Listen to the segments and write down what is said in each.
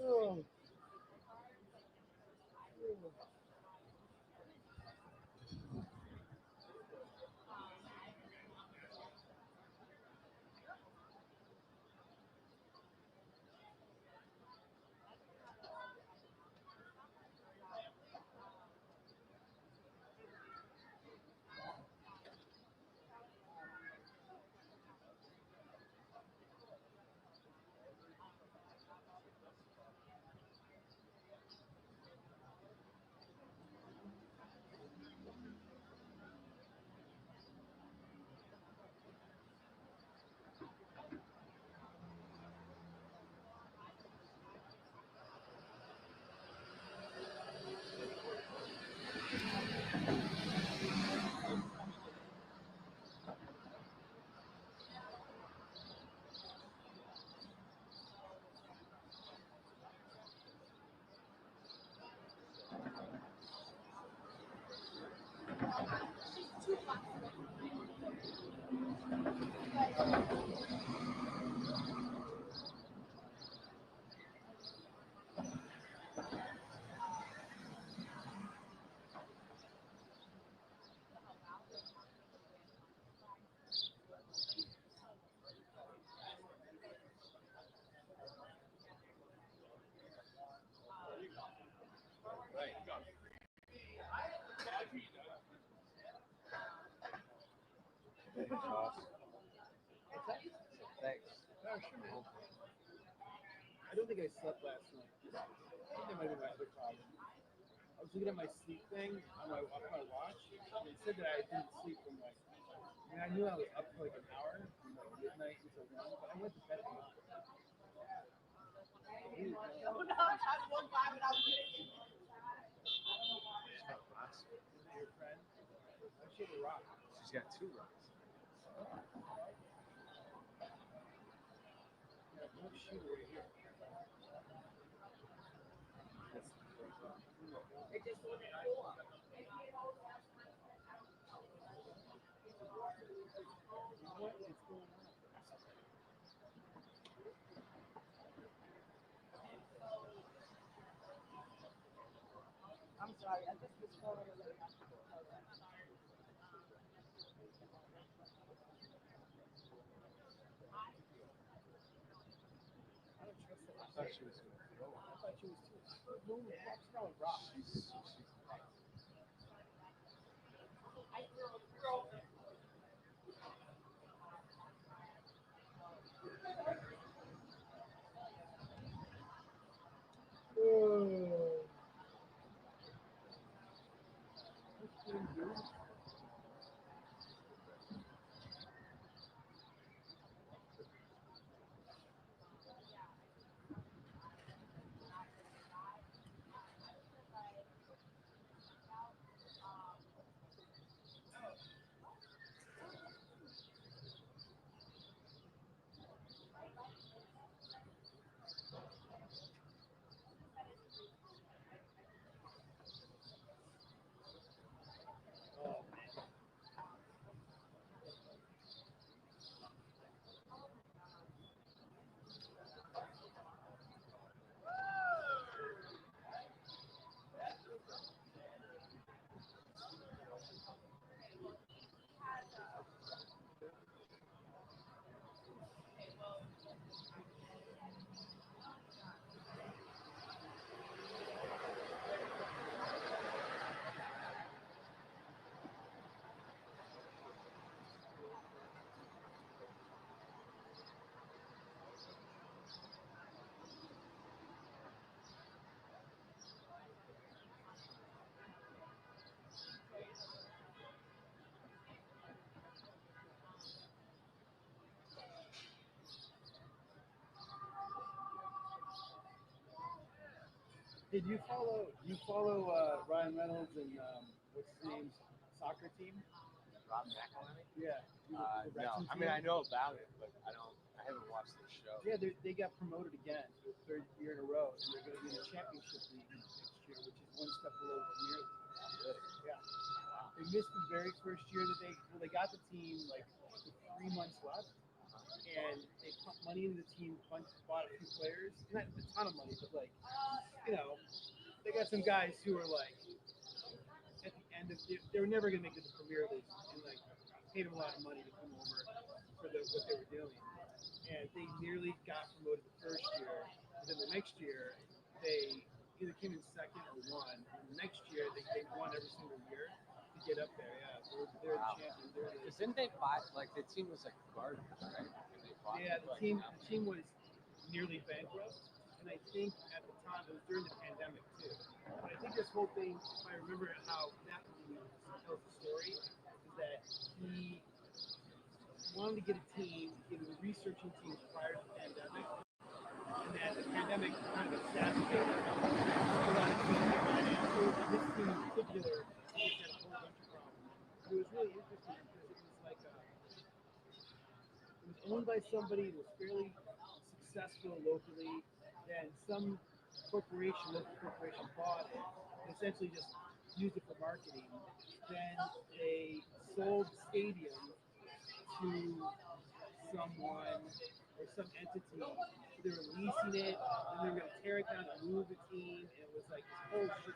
Oh. Thanks. I don't think I slept last night. I think that might be my other problem. I was looking at my sleep thing on my watch, and it said that I didn't sleep from like. I mean, I knew I was up for like an hour from like midnight until 1, but I went to bed at 9. Your friend? She had a rock. She's got 2 rocks. Yeah, no shooter right here. What is going on? I'm sorry, I just was scrolling a little. I don't trust her. I thought she was going to go. I thought she was too. Moon walks around with rocks. She's Oh, Hey, do you follow Ryan Reynolds and what's his name's soccer team? Rob McElhenney? Yeah. The No. Wrexham I mean, team? I know about it, but I haven't watched the show. Yeah, they got promoted again for the third year in a row, and they're going to be in the championship league next year, which is one step below the Premier League. Yeah. They missed the very first year that they got the team like with 3 months left, and they pumped money into the team, bought a few players, not a ton of money, but like they got some guys who are like at the end of they were never going to make it to the Premier League, and like paid them a lot of money to come over for what they were doing, and they nearly got promoted the first year, and then the next year they either came in second or won, and the next year they won every single year to get up there. Yeah, so they're the champions. Because didn't they buy, like, the team was like garbage, right? Yeah, the team was nearly bankrupt, and I think at the time it was during the pandemic too. But I think this whole thing, if I remember how that movie tells the story, is that he wanted to get a team. He was researching teams prior to the pandemic, and then the pandemic kind of exacerbated a lot of teams and finances. And this team in particular just had a whole bunch of problems. It was really interesting because it was like it was owned by somebody who was fairly successful locally. Then some local corporation bought it and essentially just used it for marketing. Then they sold the stadium to someone or some entity. They were leasing it, and they were going to tear it down and move the team. And it was like this whole shit.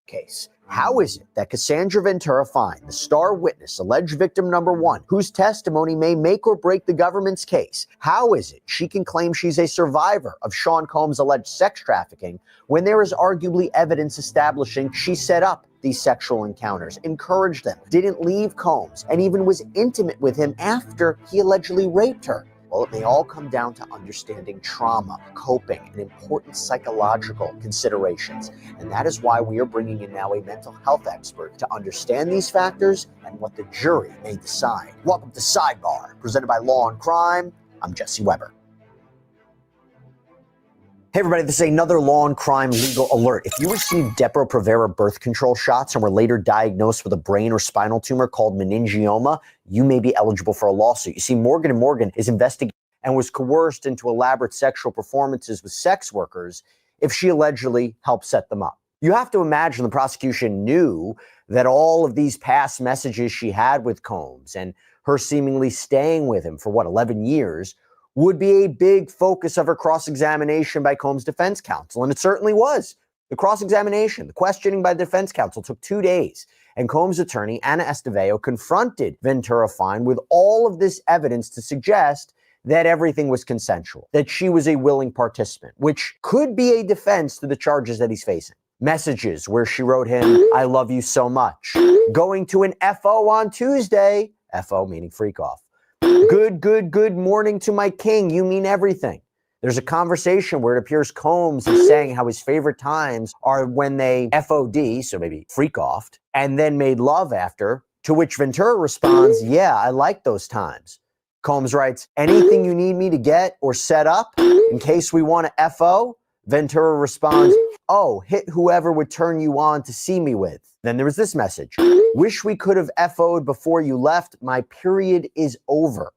Case. How is it that Cassandra Ventura Fine, the star witness, alleged victim number one, whose testimony may make or break the government's case, how is it she can claim she's a survivor of Sean Combs' alleged sex trafficking when there is arguably evidence establishing she set up these sexual encounters, encouraged them, didn't leave Combs, and even was intimate with him after he allegedly raped her? Well, it may all come down to understanding trauma, coping, and important psychological considerations. And that is why we are bringing in now a mental health expert to understand these factors and what the jury may decide. Welcome to Sidebar, presented by Law and Crime. I'm Jesse Weber. Hey everybody, this is another Law and Crime legal alert. If you received Depo-Provera birth control shots and were later diagnosed with a brain or spinal tumor called meningioma, you may be eligible for a lawsuit. You see, Morgan & Morgan is investigating and was coerced into elaborate sexual performances with sex workers if she allegedly helped set them up. You have to imagine the prosecution knew that all of these past messages she had with Combs and her seemingly staying with him for 11 years would be a big focus of her cross-examination by Combs' defense counsel. And it certainly was. The cross-examination, the questioning by the defense counsel took 2 days. And Combs' attorney, Anna Estevao, confronted Ventura Fine with all of this evidence to suggest that everything was consensual, that she was a willing participant, which could be a defense to the charges that he's facing. Messages where she wrote him, "I love you so much." Going to an FO on Tuesday, FO meaning freak off. Good morning to my king. You mean everything. There's a conversation where it appears Combs is saying how his favorite times are when they FOD, so maybe freak offed, and then made love after, to which Ventura responds, "Yeah, I like those times." Combs writes, "Anything you need me to get or set up in case we want to FO?" Ventura responds, "Oh, hit whoever would turn you on to see me with." Then there was this message. "Wish we could have FO'd before you left. My period is over."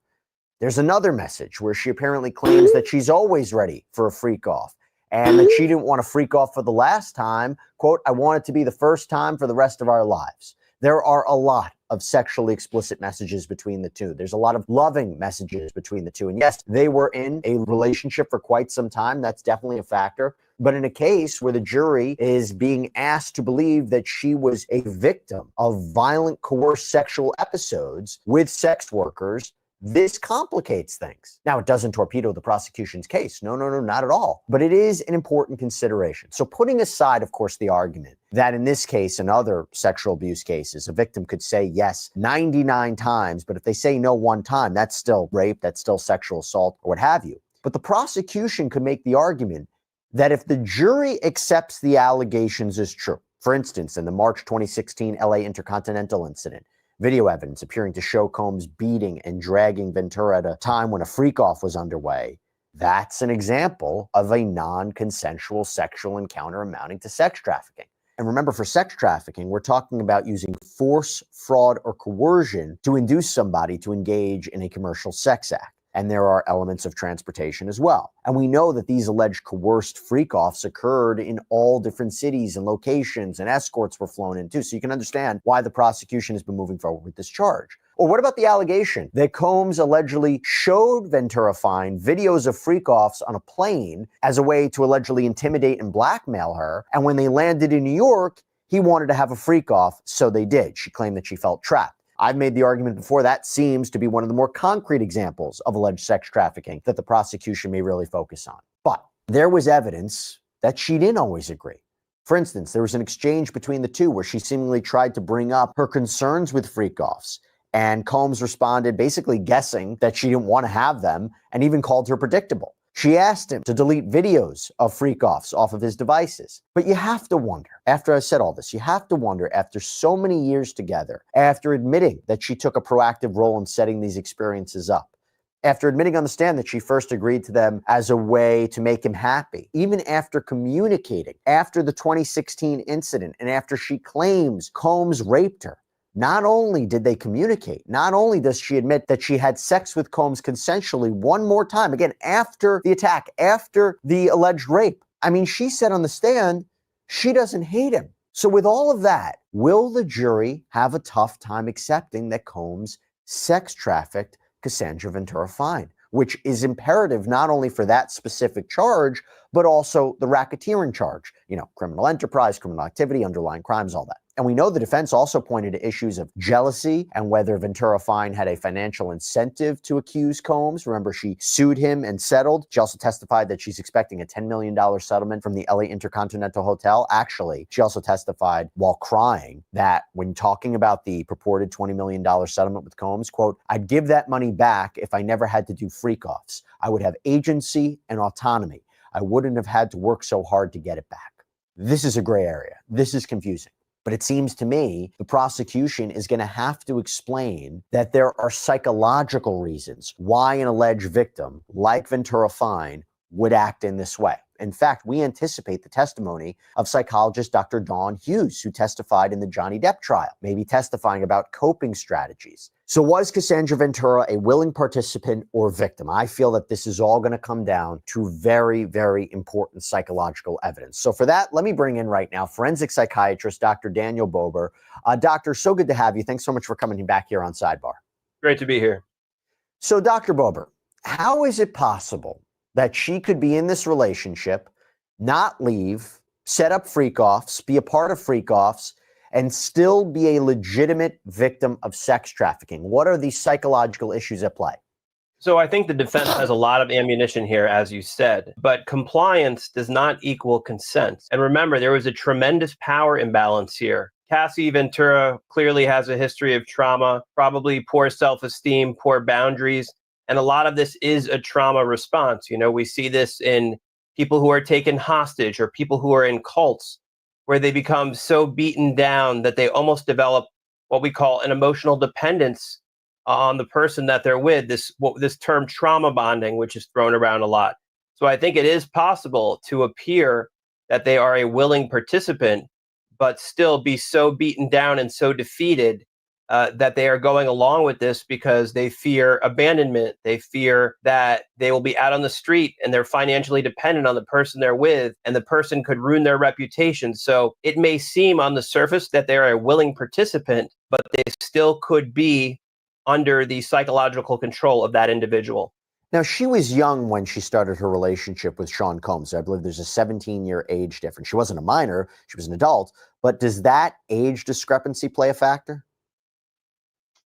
There's another message where she apparently claims that she's always ready for a freak off and that she didn't want to freak off for the last time. Quote, "I want it to be the first time for the rest of our lives." There are a lot of sexually explicit messages between the two. There's a lot of loving messages between the two. And yes, they were in a relationship for quite some time. That's definitely a factor. But in a case where the jury is being asked to believe that she was a victim of violent, coerced sexual episodes with sex workers, this complicates things. Now, it doesn't torpedo the prosecution's case. No, not at all. But it is an important consideration. So putting aside, of course, the argument that in this case and other sexual abuse cases, a victim could say yes 99 times, but if they say no one time, that's still rape, that's still sexual assault, or what have you. But the prosecution could make the argument that if the jury accepts the allegations as true, for instance, in the March 2016 LA Intercontinental incident, video evidence appearing to show Combs beating and dragging Ventura at a time when a freak-off was underway, That's an example of a non-consensual sexual encounter amounting to sex trafficking. And remember, for sex trafficking, we're talking about using force, fraud, or coercion to induce somebody to engage in a commercial sex act. And there are elements of transportation as well. And we know that these alleged coerced freak-offs occurred in all different cities and locations, and escorts were flown in too. So you can understand why the prosecution has been moving forward with this charge. Or what about the allegation that Combs allegedly showed Ventura Fine videos of freak-offs on a plane as a way to allegedly intimidate and blackmail her, and when they landed in New York, he wanted to have a freak-off, so they did. She claimed that she felt trapped. I've made the argument before that seems to be one of the more concrete examples of alleged sex trafficking that the prosecution may really focus on. But there was evidence that she didn't always agree. For instance, there was an exchange between the two where she seemingly tried to bring up her concerns with freak-offs, and Combs responded basically guessing that she didn't want to have them and even called her predictable. She asked him to delete videos of freak-offs off of his devices. But you have to wonder, after I said all this, you have to wonder, after so many years together, after admitting that she took a proactive role in setting these experiences up, after admitting on the stand that she first agreed to them as a way to make him happy, even after communicating after the 2016 incident and after she claims Combs raped her, not only did they communicate, not only does she admit that she had sex with Combs consensually one more time, again, after the attack, after the alleged rape. I mean, she said on the stand, she doesn't hate him. So with all of that, will the jury have a tough time accepting that Combs sex trafficked Cassandra Ventura Fine, which is imperative not only for that specific charge, but also the racketeering charge, criminal enterprise, criminal activity, underlying crimes, all that. And we know the defense also pointed to issues of jealousy and whether Ventura Fine had a financial incentive to accuse Combs. Remember, she sued him and settled. She also testified that she's expecting a $10 million settlement from the LA Intercontinental Hotel. Actually, she also testified while crying that when talking about the purported $20 million settlement with Combs, quote, "I'd give that money back if I never had to do freak-offs. I would have agency and autonomy. I wouldn't have had to work so hard to get it back." This is a gray area. This is confusing. But it seems to me the prosecution is going to have to explain that there are psychological reasons why an alleged victim like Ventura Fine would act in this way. In fact, we anticipate the testimony of psychologist Dr. Dawn Hughes, who testified in the Johnny Depp trial, maybe testifying about coping strategies. So was Cassandra Ventura a willing participant or victim? I feel that this is all going to come down to very, very important psychological evidence. So for that, let me bring in right now forensic psychiatrist Dr. Daniel Bober. Doctor, so good to have you. Thanks so much for coming back here on Sidebar. Great to be here. So Dr. Bober, how is it possible that she could be in this relationship, not leave, set up freak-offs, be a part of freak-offs, and still be a legitimate victim of sex trafficking? What are these psychological issues at play? So I think the defense has a lot of ammunition here, as you said, but compliance does not equal consent. And remember, there was a tremendous power imbalance here. Cassie Ventura clearly has a history of trauma, probably poor self-esteem, poor boundaries. And a lot of this is a trauma response. We see this in people who are taken hostage or people who are in cults where they become so beaten down that they almost develop what we call an emotional dependence on the person that they're with, this term trauma bonding, which is thrown around a lot. So I think it is possible to appear that they are a willing participant, but still be so beaten down and so defeated that they are going along with this because they fear abandonment. They fear that they will be out on the street and they're financially dependent on the person they're with, and the person could ruin their reputation. So it may seem on the surface that they're a willing participant, but they still could be under the psychological control of that individual. Now, she was young when she started her relationship with Sean Combs. I believe there's a 17-year age difference. She wasn't a minor, she was an adult. But does that age discrepancy play a factor?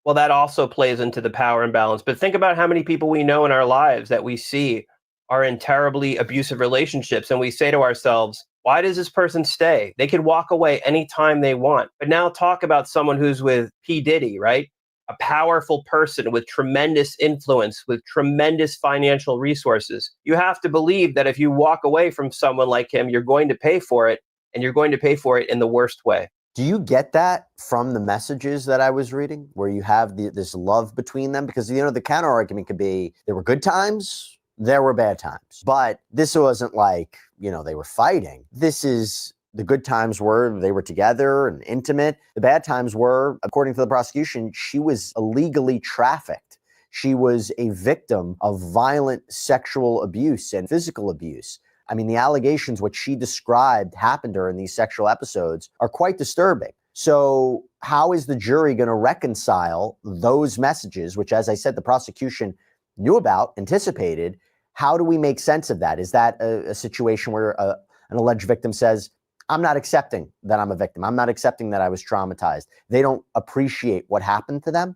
Well, that also plays into the power imbalance. But think about how many people we know in our lives that we see are in terribly abusive relationships. And we say to ourselves, why does this person stay? They could walk away anytime they want. But now talk about someone who's with P. Diddy, right? A powerful person with tremendous influence, with tremendous financial resources. You have to believe that if you walk away from someone like him, you're going to pay for it, and you're going to pay for it in the worst way. Do you get that from the messages that I was reading, where you have this love between them? Because, the counter argument could be there were good times there were bad times. But this wasn't like, they were fighting. This is the good times were they were together and intimate. The bad times were, according to the prosecution, she was illegally trafficked. She was a victim of violent sexual abuse and physical abuse. I mean, the allegations, what she described happened to her in these sexual episodes, are quite disturbing. So how is the jury going to reconcile those messages, which, as I said, the prosecution knew about, anticipated? How do we make sense of that? Is that a situation where an alleged victim says, I'm not accepting that I'm a victim. I'm not accepting that I was traumatized. They don't appreciate what happened to them?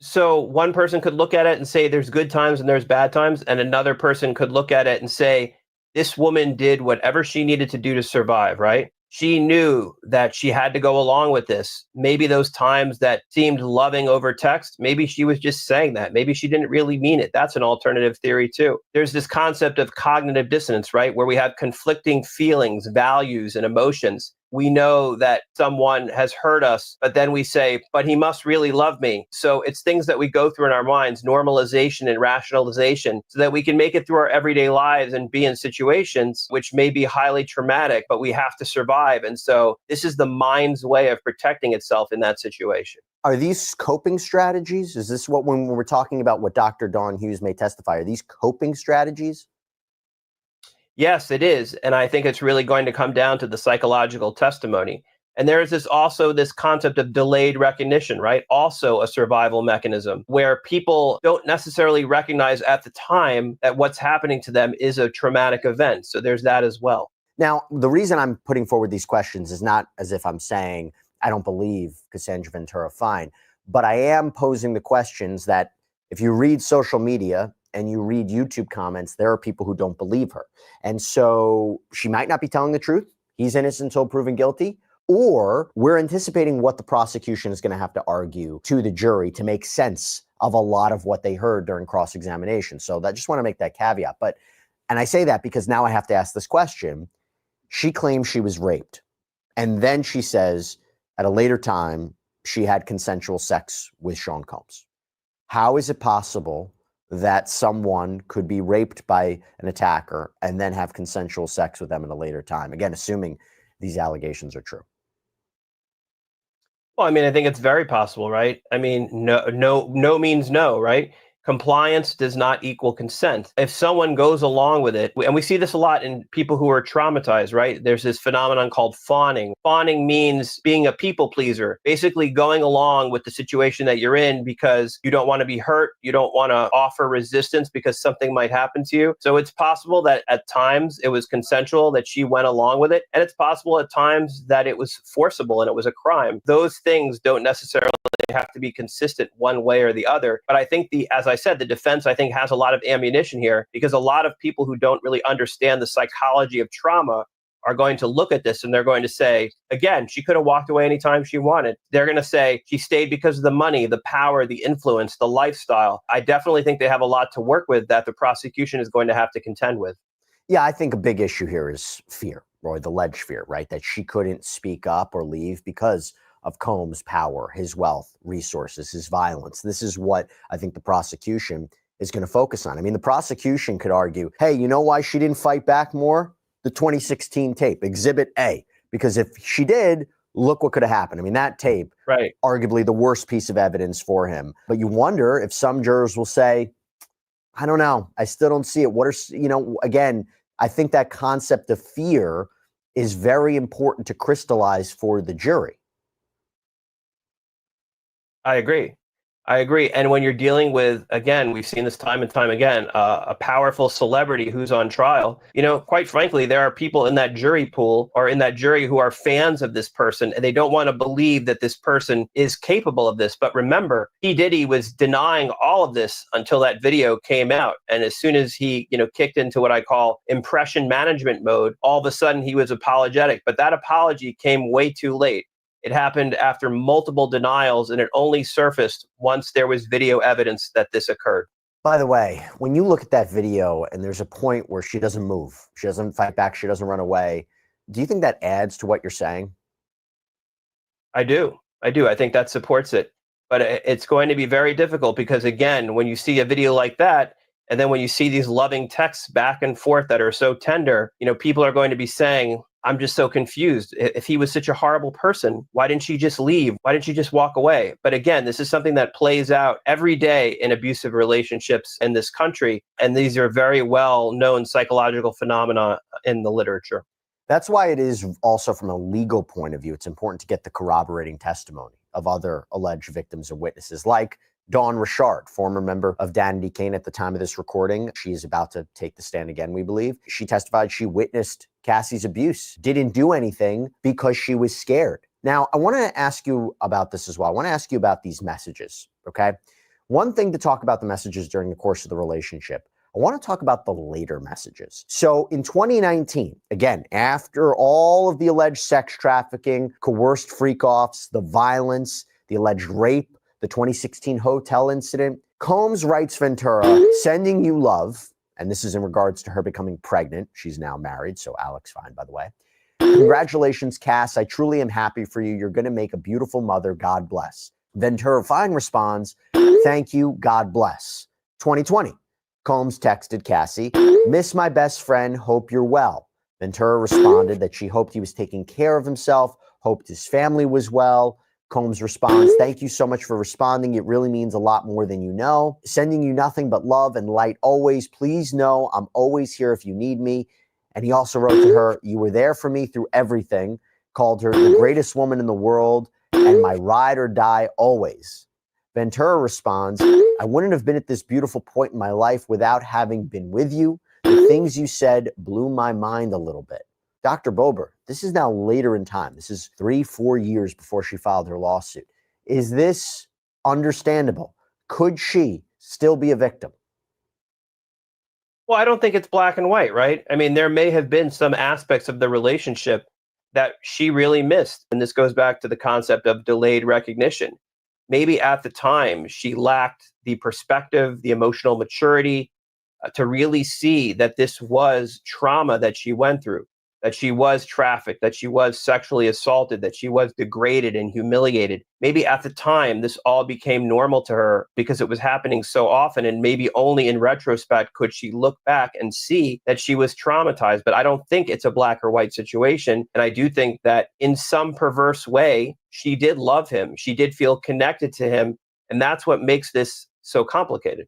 So one person could look at it and say there's good times and there's bad times, and another person could look at it and say this woman did whatever she needed to do to survive, right? She knew that she had to go along with this. Maybe those times that seemed loving over text, maybe she was just saying that. Maybe she didn't really mean it. That's an alternative theory too. There's this concept of cognitive dissonance, right? Where we have conflicting feelings, values, and emotions. We know that someone has hurt us, but then we say, but he must really love me. So it's things that we go through in our minds, normalization and rationalization, so that we can make it through our everyday lives and be in situations which may be highly traumatic, but we have to survive. And so this is the mind's way of protecting itself in that situation. Are these coping strategies? Is this what, when we're talking about what Dr. Dawn Hughes may testify, are these coping strategies? Yes, it is. And I think it's really going to come down to the psychological testimony. And there is also this concept of delayed recognition, right? Also a survival mechanism where people don't necessarily recognize at the time that what's happening to them is a traumatic event. So there's that as well. Now, the reason I'm putting forward these questions is not as if I'm saying I don't believe Cassie Ventura fine, but I am posing the questions that if you read social media and you read YouTube comments, there are people who don't believe her. And so she might not be telling the truth. He's innocent until proven guilty. Or we're anticipating what the prosecution is going to have to argue to the jury to make sense of a lot of what they heard during cross-examination. So I just want to make that caveat. And I say that because now I have to ask this question. She claims she was raped. And then she says at a later time, she had consensual sex with Sean Combs. How is it possible that someone could be raped by an attacker and then have consensual sex with them at a later time? Again, assuming these allegations are true. Well, I mean, I think it's very possible, right? I mean, no means no, right? Compliance does not equal consent. If someone goes along with it, and we see this a lot in people who are traumatized, right? There's this phenomenon called fawning. Fawning means being a people pleaser, basically going along with the situation that you're in because you don't want to be hurt. You don't want to offer resistance because something might happen to you. So it's possible that at times it was consensual, that she went along with it. And it's possible at times that it was forcible and it was a crime. Those things don't necessarily have to be consistent one way or the other. But I think as I said, the defense, I think, has a lot of ammunition here because a lot of people who don't really understand the psychology of trauma are going to look at this and they're going to say, again, she could have walked away anytime she wanted. They're going to say she stayed because of the money, the power, the influence, the lifestyle. I definitely think they have a lot to work with that the prosecution is going to have to contend with. Yeah, I think a big issue here is fear, or the alleged fear, right? That she couldn't speak up or leave because of Combs' power, his wealth, resources, his violence. This is what I think the prosecution is going to focus on. I mean, the prosecution could argue, hey, you know why she didn't fight back more? The 2016 tape, Exhibit A. Because if she did, look what could have happened. I mean, that tape, right, arguably the worst piece of evidence for him. But you wonder if some jurors will say, I don't know, I still don't see it. What are, again, I think that concept of fear is very important to crystallize for the jury. I agree. And when you're dealing with, again, we've seen this time and time again, a powerful celebrity who's on trial, quite frankly, there are people in that jury pool or in that jury who are fans of this person, and they don't want to believe that this person is capable of this. But remember, Diddy was denying all of this until that video came out. And as soon as he, kicked into what I call impression management mode, all of a sudden he was apologetic. But that apology came way too late. It happened after multiple denials, and it only surfaced once there was video evidence that this occurred. By the way, when you look at that video and there's a point where she doesn't move, she doesn't fight back, she doesn't run away, do you think that adds to what you're saying? I do. I think that supports it. But it's going to be very difficult because, again, when you see a video like that, And then when you see these loving texts back and forth that are so tender, people are going to be saying, I'm just so confused. If he was such a horrible person, why didn't she just leave? Why didn't she just walk away? But again, this is something that plays out every day in abusive relationships in this country. And these are very well known psychological phenomena in the literature. That's why it is also from a legal point of view, it's important to get the corroborating testimony of other alleged victims and witnesses, like Dawn Richard, former member of Danity Kane at the time of this recording. She is about to take the stand again, we believe. She testified she witnessed Cassie's abuse, didn't do anything because she was scared. Now, I want to ask you about this as well. I want to ask you about these messages, okay? One thing to talk about the messages during the course of the relationship. I want to talk about the later messages. So in 2019, again, after all of the alleged sex trafficking, coerced freak-offs, the violence, the alleged rape, the 2016 hotel incident, Combs writes Ventura, sending you love, and this is in regards to her becoming pregnant. She's now married, so Alex fine, by the way. Congratulations, Cass. I truly am happy for you. You're going to make a beautiful mother. God bless. Ventura Fine responds, thank you. God bless. 2020. Combs texted Cassie, miss my best friend. Hope you're well. Ventura responded that she hoped he was taking care of himself, hoped his family was well. Combs responds, thank you so much for responding. It really means a lot more than you know. Sending you nothing but love and light always. Please know I'm always here if you need me. And he also wrote to her, you were there for me through everything, called her the greatest woman in the world and my ride or die always. Ventura responds, I wouldn't have been at this beautiful point in my life without having been with you. The things you said blew my mind a little bit. Dr. Bober, this is now later in time. This is 3-4 years before she filed her lawsuit. Is this understandable? Could she still be a victim? Well, I don't think it's black and white, right? I mean, there may have been some aspects of the relationship that she really missed. And this goes back to the concept of delayed recognition. Maybe at the time she lacked the perspective, the emotional maturity to really see that this was trauma that she went through, that she was trafficked, that she was sexually assaulted, that she was degraded and humiliated. Maybe at the time, this all became normal to her because it was happening so often. And maybe only in retrospect could she look back and see that she was traumatized. But I don't think it's a black or white situation. And I do think that in some perverse way, she did love him. She did feel connected to him. And that's what makes this so complicated.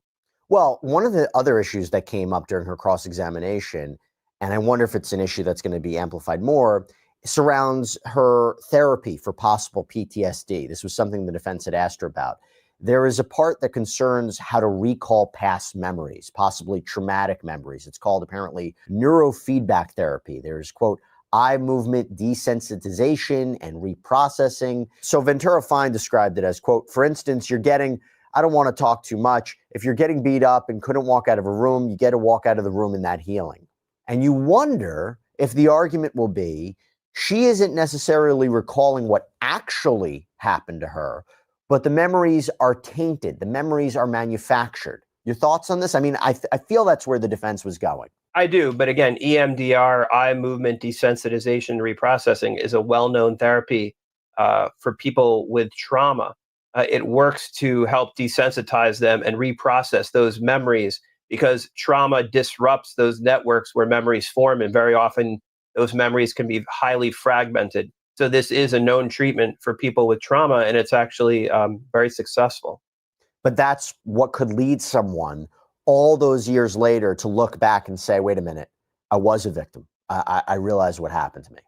Well, one of the other issues that came up during her cross-examination, and I wonder if it's an issue that's going to be amplified more, surrounds her therapy for possible PTSD. This was something the defense had asked her about. There is a part that concerns how to recall past memories, possibly traumatic memories. It's called apparently neurofeedback therapy. There's, quote, eye movement desensitization and reprocessing. So Ventura Fine described it as, quote, for instance, you're getting, I don't want to talk too much. If you're getting beat up and couldn't walk out of a room, you get to walk out of the room in that healing. And you wonder if the argument will be she isn't necessarily recalling what actually happened to her, but the memories are tainted. The memories are manufactured. Your thoughts on this? I mean, I feel that's where the defense was going. I do. But again, EMDR, eye movement desensitization reprocessing, is a well-known therapy for people with trauma. It works to help desensitize them and reprocess those memories, because trauma disrupts those networks where memories form, and very often those memories can be highly fragmented. So this is a known treatment for people with trauma, and it's actually very successful. But that's what could lead someone all those years later to look back and say, wait a minute, I was a victim. I realized what happened to me.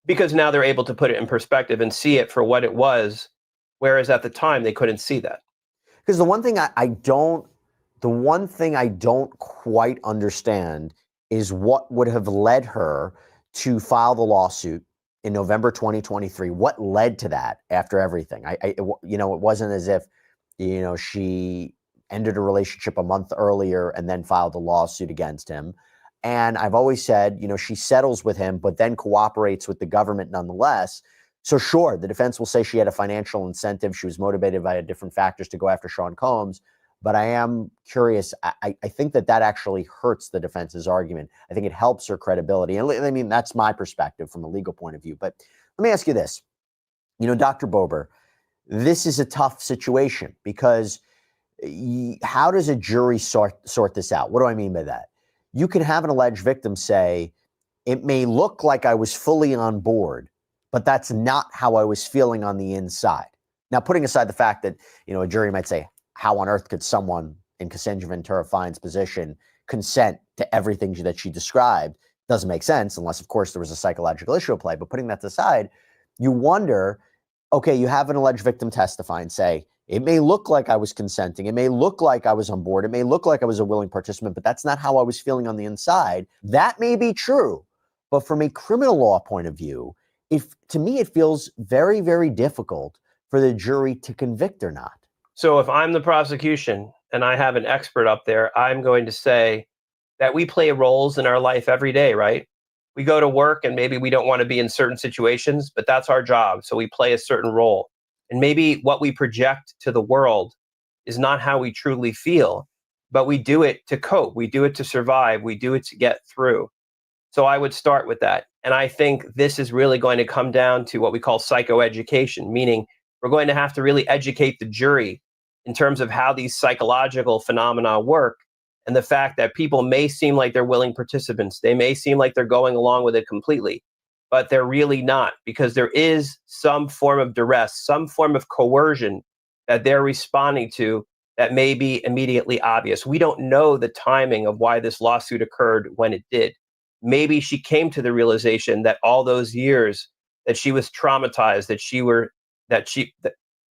Because now they're able to put it in perspective and see it for what it was, whereas at the time they couldn't see that. Because the one thing I don't quite understand is what would have led her to file the lawsuit in November 2023. What led to that after everything? It wasn't as if, she ended a relationship a month earlier and then filed a lawsuit against him. And I've always said, she settles with him, but then cooperates with the government nonetheless. So sure, the defense will say she had a financial incentive. She was motivated by different factors to go after Sean Combs. But I am curious. I think that actually hurts the defense's argument. I think it helps her credibility. And I mean, that's my perspective from a legal point of view. But let me ask you this. Dr. Bober, this is a tough situation because How does a jury sort this out? What do I mean by that? You can have an alleged victim say, it may look like I was fully on board, but that's not how I was feeling on the inside. Now, putting aside the fact that, a jury might say, how on earth could someone in Cassie Ventura Fine's position consent to everything that she described? Doesn't make sense unless, of course, there was a psychological issue at play. But putting that aside, you wonder, okay, you have an alleged victim testify and say, it may look like I was consenting. It may look like I was on board. It may look like I was a willing participant, but that's not how I was feeling on the inside. That may be true. But from a criminal law point of view, to me, it feels very, very difficult for the jury to convict or not. So if I'm the prosecution and I have an expert up there, I'm going to say that we play roles in our life every day, right? We go to work and maybe we don't want to be in certain situations, but that's our job. So we play a certain role. And maybe what we project to the world is not how we truly feel, but we do it to cope. We do it to survive. We do it to get through. So I would start with that. And I think this is really going to come down to what we call psychoeducation, meaning we're going to have to really educate the jury in terms of how these psychological phenomena work and the fact that people may seem like they're willing participants. They may seem like they're going along with it completely, but they're really not, because there is some form of duress, some form of coercion that they're responding to that may be immediately obvious. We don't know the timing of why this lawsuit occurred when it did. Maybe she came to the realization that all those years that she was traumatized,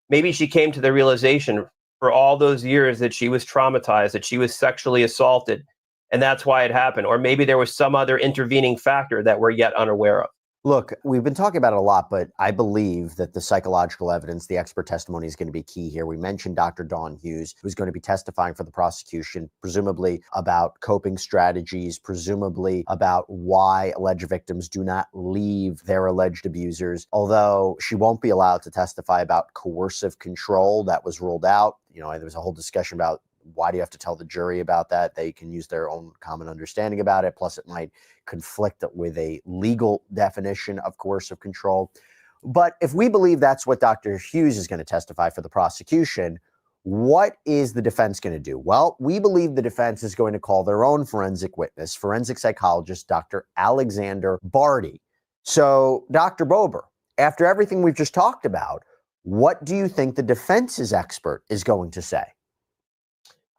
maybe she came to the realization for all those years that she was traumatized, that she was sexually assaulted, and that's why it happened. Or maybe there was some other intervening factor that we're yet unaware of. Look, we've been talking about it a lot, but I believe that the psychological evidence, the expert testimony is going to be key here. We mentioned Dr. Dawn Hughes, who's going to be testifying for the prosecution, presumably about coping strategies, presumably about why alleged victims do not leave their alleged abusers, although she won't be allowed to testify about coercive control. That was ruled out. There was a whole discussion about why do you have to tell the jury about that? They can use their own common understanding about it. Plus, it might conflict with a legal definition of coercive control. But if we believe that's what Dr. Hughes is going to testify for the prosecution, what is the defense going to do? Well, we believe the defense is going to call their own forensic witness, forensic psychologist, Dr. Alexander Barty. So, Dr. Bober, after everything we've just talked about, what do you think the defense's expert is going to say?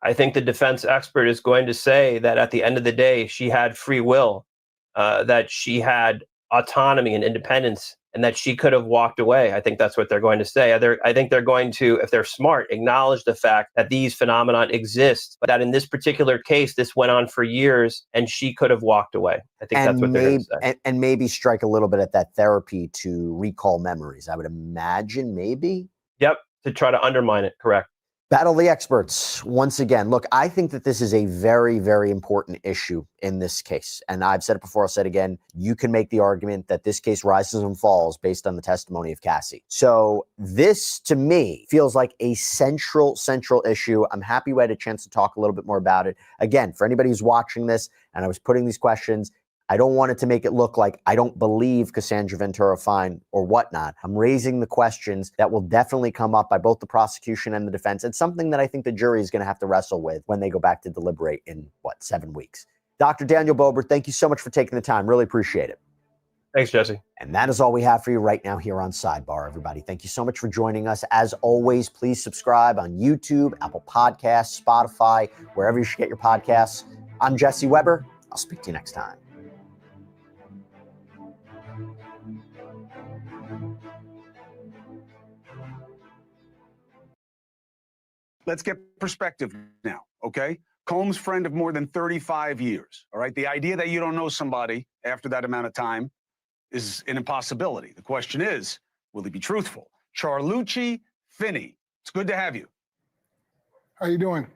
I think the defense expert is going to say that at the end of the day, she had free will, that she had autonomy and independence, and that she could have walked away. I think that's what they're going to say. I think they're going to, if they're smart, acknowledge the fact that these phenomena exist, but that in this particular case, this went on for years and she could have walked away. I think that's what they're going to say. And maybe strike a little bit at that therapy to recall memories. I would imagine maybe. Yep, to try to undermine it. Correct. Battle of the experts. Once again, look, I think that this is a very, very important issue in this case. And I've said it before, I'll say it again. You can make the argument that this case rises and falls based on the testimony of Cassie. So this, to me, feels like a central issue. I'm happy we had a chance to talk a little bit more about it. Again, for anybody who's watching this, and I was putting these questions, I don't want it to make it look like I don't believe Cassie Ventura Fine or whatnot. I'm raising the questions that will definitely come up by both the prosecution and the defense. It's something that I think the jury is going to have to wrestle with when they go back to deliberate in, 7 weeks. Dr. Daniel Bober, thank you so much for taking the time. Really appreciate it. Thanks, Jesse. And that is all we have for you right now here on Sidebar, everybody. Thank you so much for joining us. As always, please subscribe on YouTube, Apple Podcasts, Spotify, wherever you should get your podcasts. I'm Jesse Weber. I'll speak to you next time. Let's get perspective now, okay? Combs' friend of more than 35 years, all right? The idea that you don't know somebody after that amount of time is an impossibility. The question is, will he be truthful? Charlucci Finney, it's good to have you. How you doing?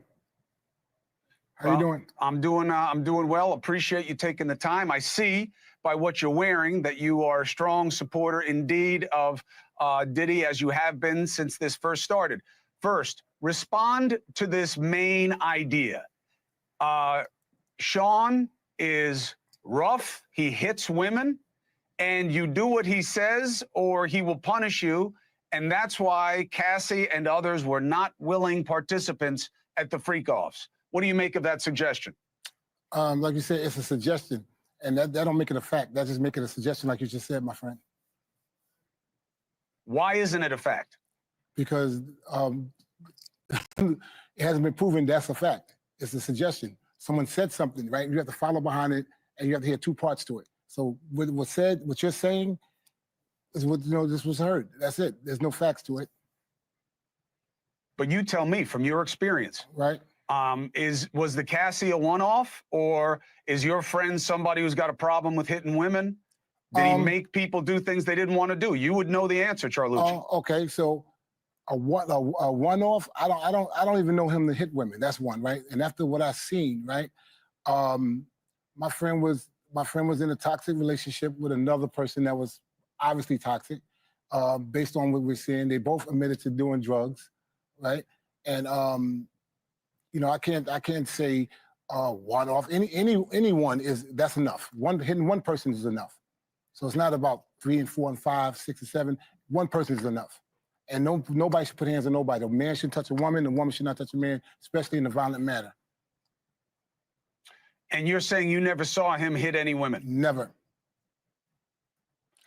How you doing? I'm doing well. Appreciate you taking the time. I see by what you're wearing that you are a strong supporter indeed of Diddy, as you have been since this first started. First, respond to this main idea. Sean is rough. He hits women, and you do what he says or he will punish you. And that's why Cassie and others were not willing participants at the freak-offs. What do you make of that suggestion? Like you said, it's a suggestion, and that don't make it a fact. That just make it a suggestion, like you just said, my friend. Why isn't it a fact? Because it hasn't been proven that's a fact. It's a suggestion. Someone said something, right? You have to follow behind it, and you have to hear two parts to it. So what you're saying is what this was heard. That's it. There's no facts to it. But you tell me, from your experience, right? Was the Cassie a one-off, or is your friend somebody who's got a problem with hitting women? Did he make people do things they didn't want to do? You would know the answer, Charlucci. Okay, so a one-off. I don't even know him to hit women. That's one, right? And after what I've seen, right, my friend was in a toxic relationship with another person that was obviously toxic. Based on what we're seeing, they both admitted to doing drugs, right? And I can't say one-off. Anyone that's enough. Hitting one person is enough. So it's not about 3 and 4 and 5, 6 and 7. One person is enough. And nobody should put hands on nobody. A man shouldn't touch a woman. A woman should not touch a man, especially in a violent manner. And you're saying you never saw him hit any women? Never.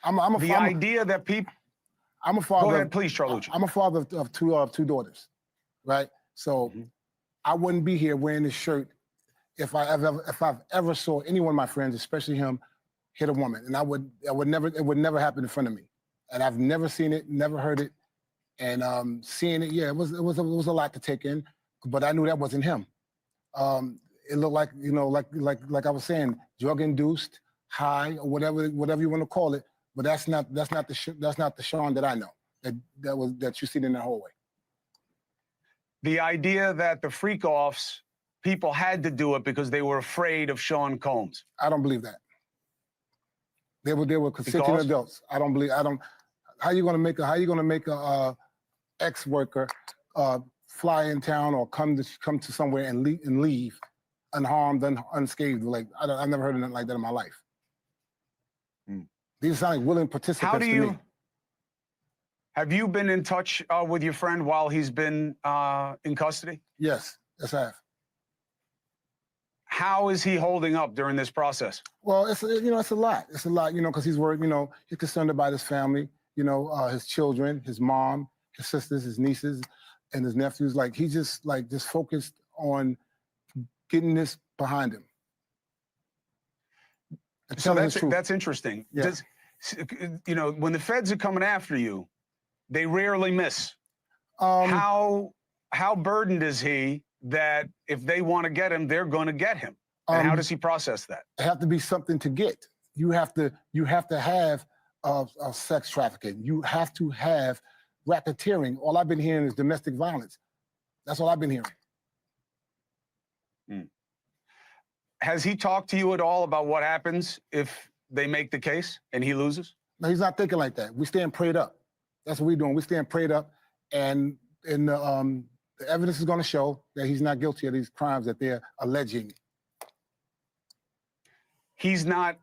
I'm a father. Go ahead, please, Charlucci. I'm a father of two daughters, right? So I wouldn't be here wearing this shirt if I've ever saw any one of my friends, especially him, hit a woman. And it would never happen in front of me. And I've never seen it, never heard it. And seeing it, yeah, it was a lot to take in, but I knew that wasn't him. It looked like, like I was saying, drug-induced, high, or whatever you want to call it. But that's not the Sean that I know. That you see in the hallway. The idea that the freak-offs, people had to do it because they were afraid of Sean Combs. I don't believe that. They were consenting adults. I don't believe. How you gonna make a ex-worker fly in town or come to somewhere and leave unharmed, unscathed? Like I've never heard of nothing like that in my life. These sound like willing participants to me. Have you been in touch with your friend while he's been in custody? Yes, I have. How is he holding up during this process? Well, it's a lot. It's a lot, because he's worried. He's concerned about his family. His children, his mom, his sisters, his nieces, and his nephews. Like he's just focused on getting this behind him. So that's interesting. Yeah. When the feds are coming after you, they rarely miss. How burdened is he that if they want to get him, they're going to get him? And how does he process that? It have to be something to get. You have to have sex trafficking. You have to have racketeering. All I've been hearing is domestic violence. That's all I've been hearing. Has he talked to you at all about what happens if they make the case and he loses? No, he's not thinking like that. We stand prayed up. That's what we're doing. We stand prayed up, and the evidence is going to show that he's not guilty of these crimes that they're alleging. He's not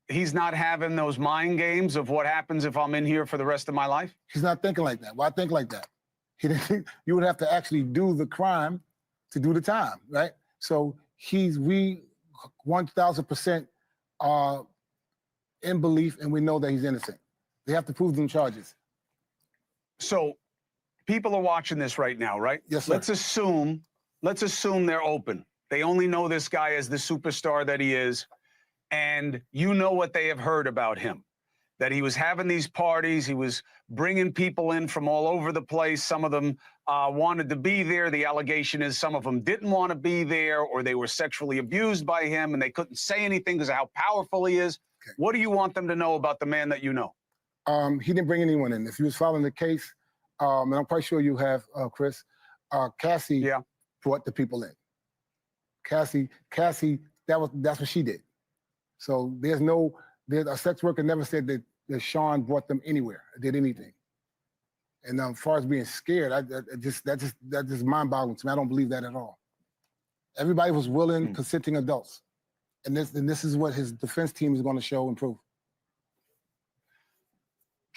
having those mind games of what happens if I'm in here for the rest of my life? He's not thinking like that. Well, I think like that. You would have to actually do the crime to do the time, right? So we 1,000% are in belief, and we know that he's innocent. They have to prove them charges. So people are watching this right now, right? Yes, sir. Let's assume they're open. They only know this guy as the superstar that he is, and you know what they have heard about him, that he was having these parties, he was bringing people in from all over the place. Some of them wanted to be there. The allegation is some of them didn't want to be there, or they were sexually abused by him and they couldn't say anything because of how powerful he is. Okay. What do you want them to know about the man that you know? He didn't bring anyone in. If you was following the case, and I'm quite sure you have, Chris, Cassie brought the people in. Cassie, that's what she did. So a sex worker never said that Sean brought them anywhere, did anything. And as far as being scared, that just mind-boggling to me. I don't believe that at all. Everybody was willing, consenting adults. And this is what his defense team is going to show and prove.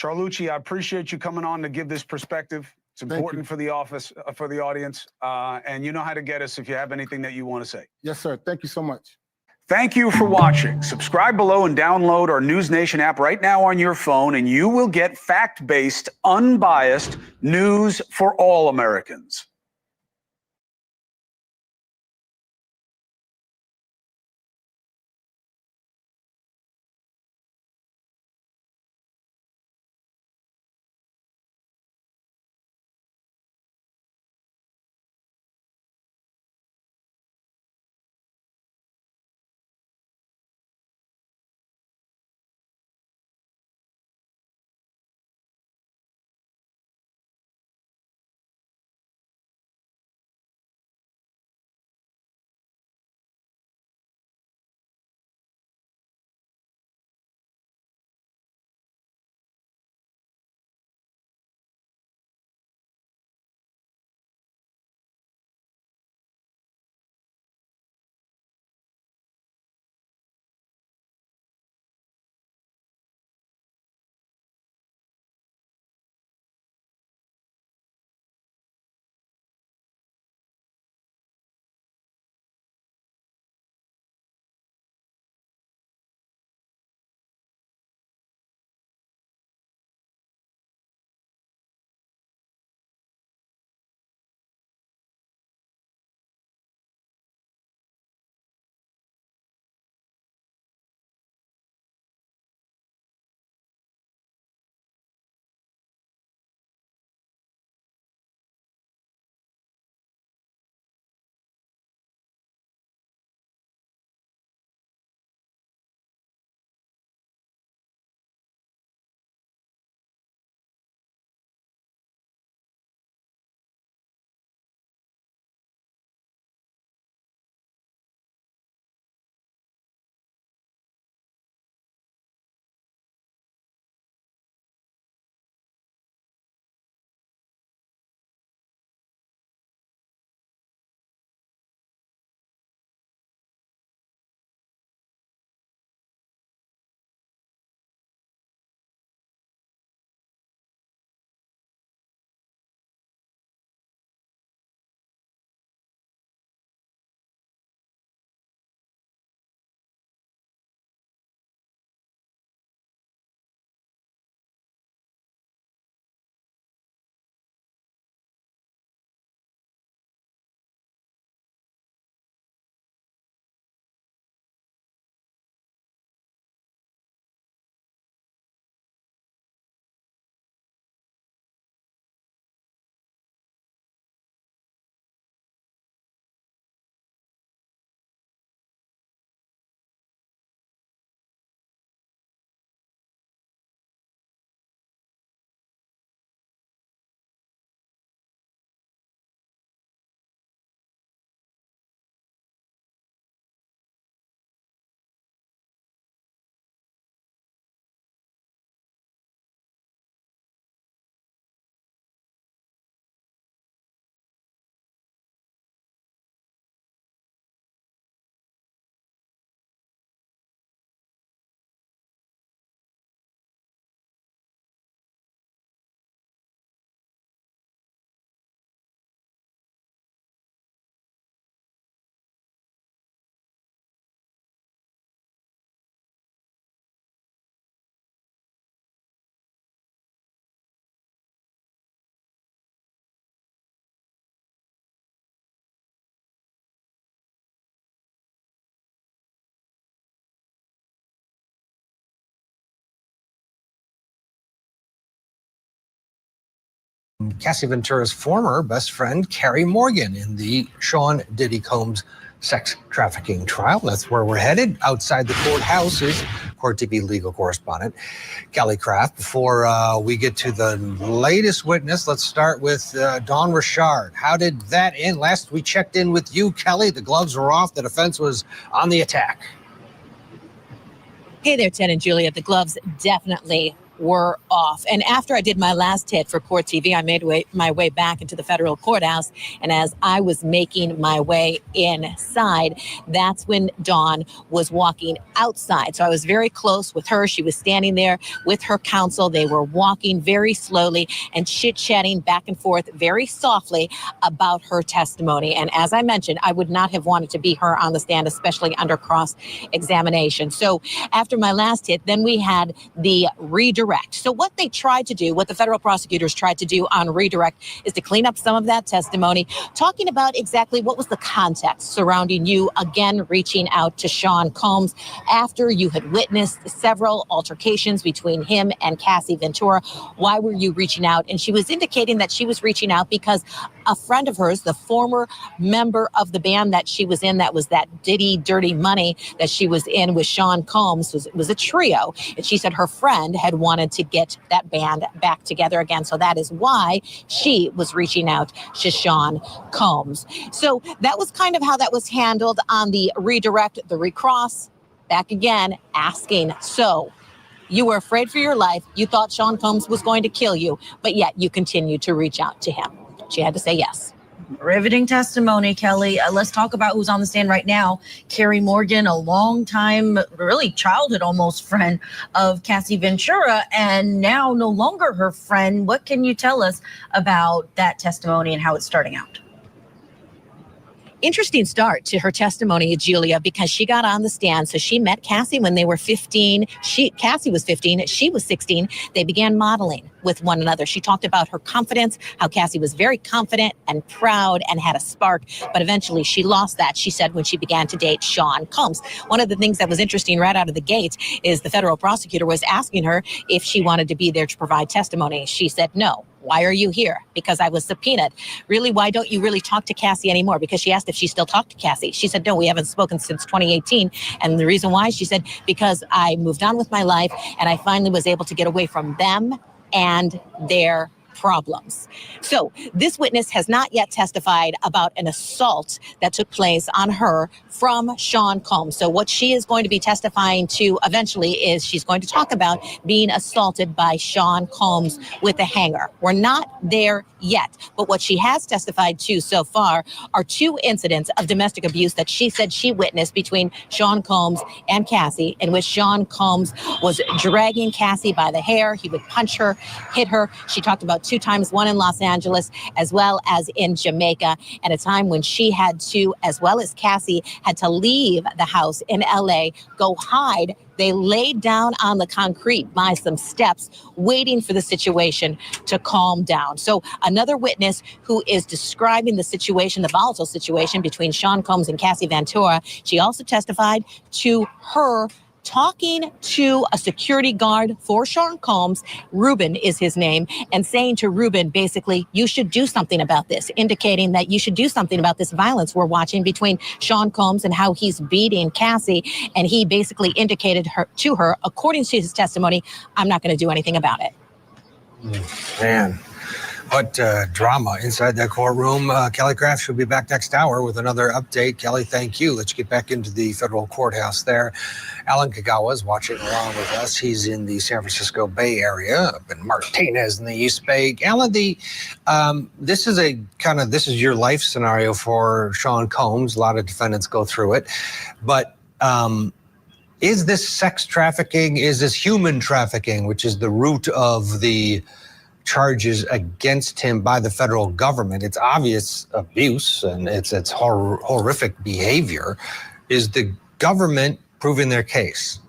Charlucci, I appreciate you coming on to give this perspective. It's important for the audience, and you know how to get us if you have anything that you want to say. Yes, sir. Thank you so much. Thank you for watching. Subscribe below and download our News Nation app right now on your phone, and you will get fact-based, unbiased news for all Americans. Cassie Ventura's former best friend, Carrie Morgan, in the Sean Diddy Combs sex trafficking trial. That's where we're headed. Outside the courthouse is Court TV legal correspondent Kelly Craft. Before we get to the latest witness, let's start with Don Richard. How did that end? Last we checked in with you, Kelly, the gloves were off. The defense was on the attack. Hey there, Ted and Julia. The gloves definitely were off. And after I did my last hit for Court TV, I made my way back into the federal courthouse. And as I was making my way inside, that's when Dawn was walking outside. So I was very close with her. She was standing there with her counsel. They were walking very slowly and chit-chatting back and forth very softly about her testimony. And as I mentioned, I would not have wanted to be her on the stand, especially under cross-examination. So after my last hit, then we had the redirect. So what they tried to do, what the federal prosecutors tried to do on redirect, is to clean up some of that testimony, talking about exactly what was the context surrounding you, again, reaching out to Sean Combs after you had witnessed several altercations between him and Cassie Ventura. Why were you reaching out? And she was indicating that she was reaching out because a friend of hers, the former member of the band that she was in, that was that Diddy Dirty Money that she was in with Sean Combs, was a trio. And she said her friend had wanted to get that band back together again. So that is why she was reaching out to Sean Combs. So that was kind of how that was handled on the redirect, the recross, back again, asking, so you were afraid for your life. You thought Sean Combs was going to kill you, but yet you continued to reach out to him. She had to say yes. Riveting testimony, Kelly. Let's talk about who's on the stand right now. Carrie Morgan, a longtime, really childhood almost friend of Cassie Ventura, and now no longer her friend. What can you tell us about that testimony and how it's starting out? Interesting start to her testimony, Julia, because she got on the stand. So she met Cassie when they were 15. Cassie was 15. She was 16. They began modeling with one another. She talked about her confidence, how Cassie was very confident and proud and had a spark. But eventually she lost that, she said, when she began to date Sean Combs. One of the things that was interesting right out of the gate is the federal prosecutor was asking her if she wanted to be there to provide testimony. She said no. Why are you here? Because I was subpoenaed. Really, why don't you really talk to Cassie anymore? Because she asked if she still talked to Cassie. She said, no, we haven't spoken since 2018. And the reason why, she said, because I moved on with my life and I finally was able to get away from them and their problems. So this witness has not yet testified about an assault that took place on her from Sean Combs. So what she is going to be testifying to eventually is she's going to talk about being assaulted by Sean Combs with a hanger. We're not there yet, but what she has testified to so far are 2 incidents of domestic abuse that she said she witnessed between Sean Combs and Cassie, in which Sean Combs was dragging Cassie by the hair. He would punch her, hit her. She talked about 2 times, one in Los Angeles as well as in Jamaica, and a time when she had to, as well as Cassie, had to leave the house in LA, go hide. They laid down on the concrete by some steps, waiting for the situation to calm down. So another witness who is describing the situation, the volatile situation between Sean Combs and Cassie Ventura, she also testified to her talking to a security guard for Sean Combs, Ruben is his name, and saying to Ruben, basically, you should do something about this, indicating that you should do something about this violence we're watching between Sean Combs and how he's beating Cassie. And he basically indicated to her, according to his testimony, I'm not going to do anything about it. Man, what drama inside that courtroom. Kelly Craft should be back next hour with another update. Kelly, thank you. Let's get back into the federal courthouse there. Alan Kagawa is watching along with us. He's in the San Francisco Bay Area, up in Martinez in the East Bay. Alan, this is your life scenario for Sean Combs. A lot of defendants go through it, but is this sex trafficking? Is this human trafficking, which is the root of the charges against him by the federal government? It's obvious abuse and it's horrific behavior. Is the government proving their case?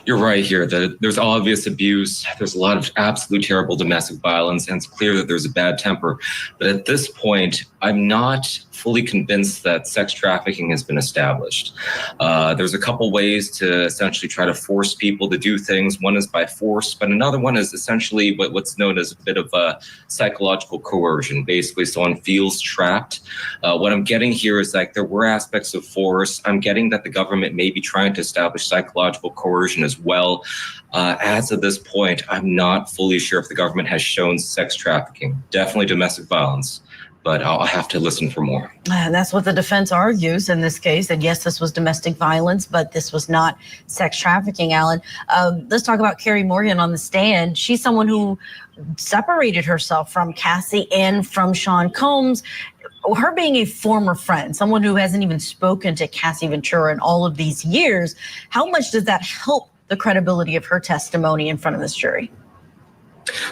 You're right here that there's obvious abuse. There's a lot of absolute terrible domestic violence, and it's clear that there's a bad temper. But at this point, I'm not fully convinced that sex trafficking has been established. There's a couple ways to essentially try to force people to do things. One is by force, but another one is essentially what's known as a bit of a psychological coercion. Basically, someone feels trapped. What I'm getting here is like there were aspects of force. I'm getting that the government may be trying to establish psychological coercion as well. As of this point, I'm not fully sure if the government has shown sex trafficking. Definitely domestic violence. but I'll have to listen for more. And that's what the defense argues in this case. And yes, this was domestic violence, but this was not sex trafficking, Alan. Let's talk about Carrie Morgan on the stand. She's someone who separated herself from Cassie and from Sean Combs. Her being a former friend, someone who hasn't even spoken to Cassie Ventura in all of these years, how much does that help the credibility of her testimony in front of this jury?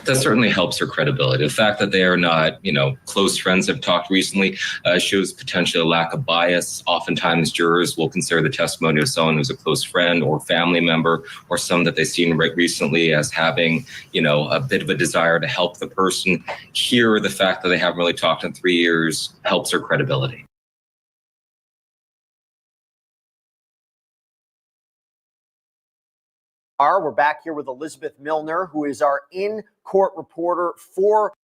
That certainly helps her credibility. The fact that they are not, close friends, have talked recently, shows potentially a lack of bias. Oftentimes, jurors will consider the testimony of someone who's a close friend or family member, or someone that they've seen recently as having, a bit of a desire to help the person. Here, the fact that they haven't really talked in 3 years helps her credibility. We're back here with Elizabeth Milner, who is our in-court reporter for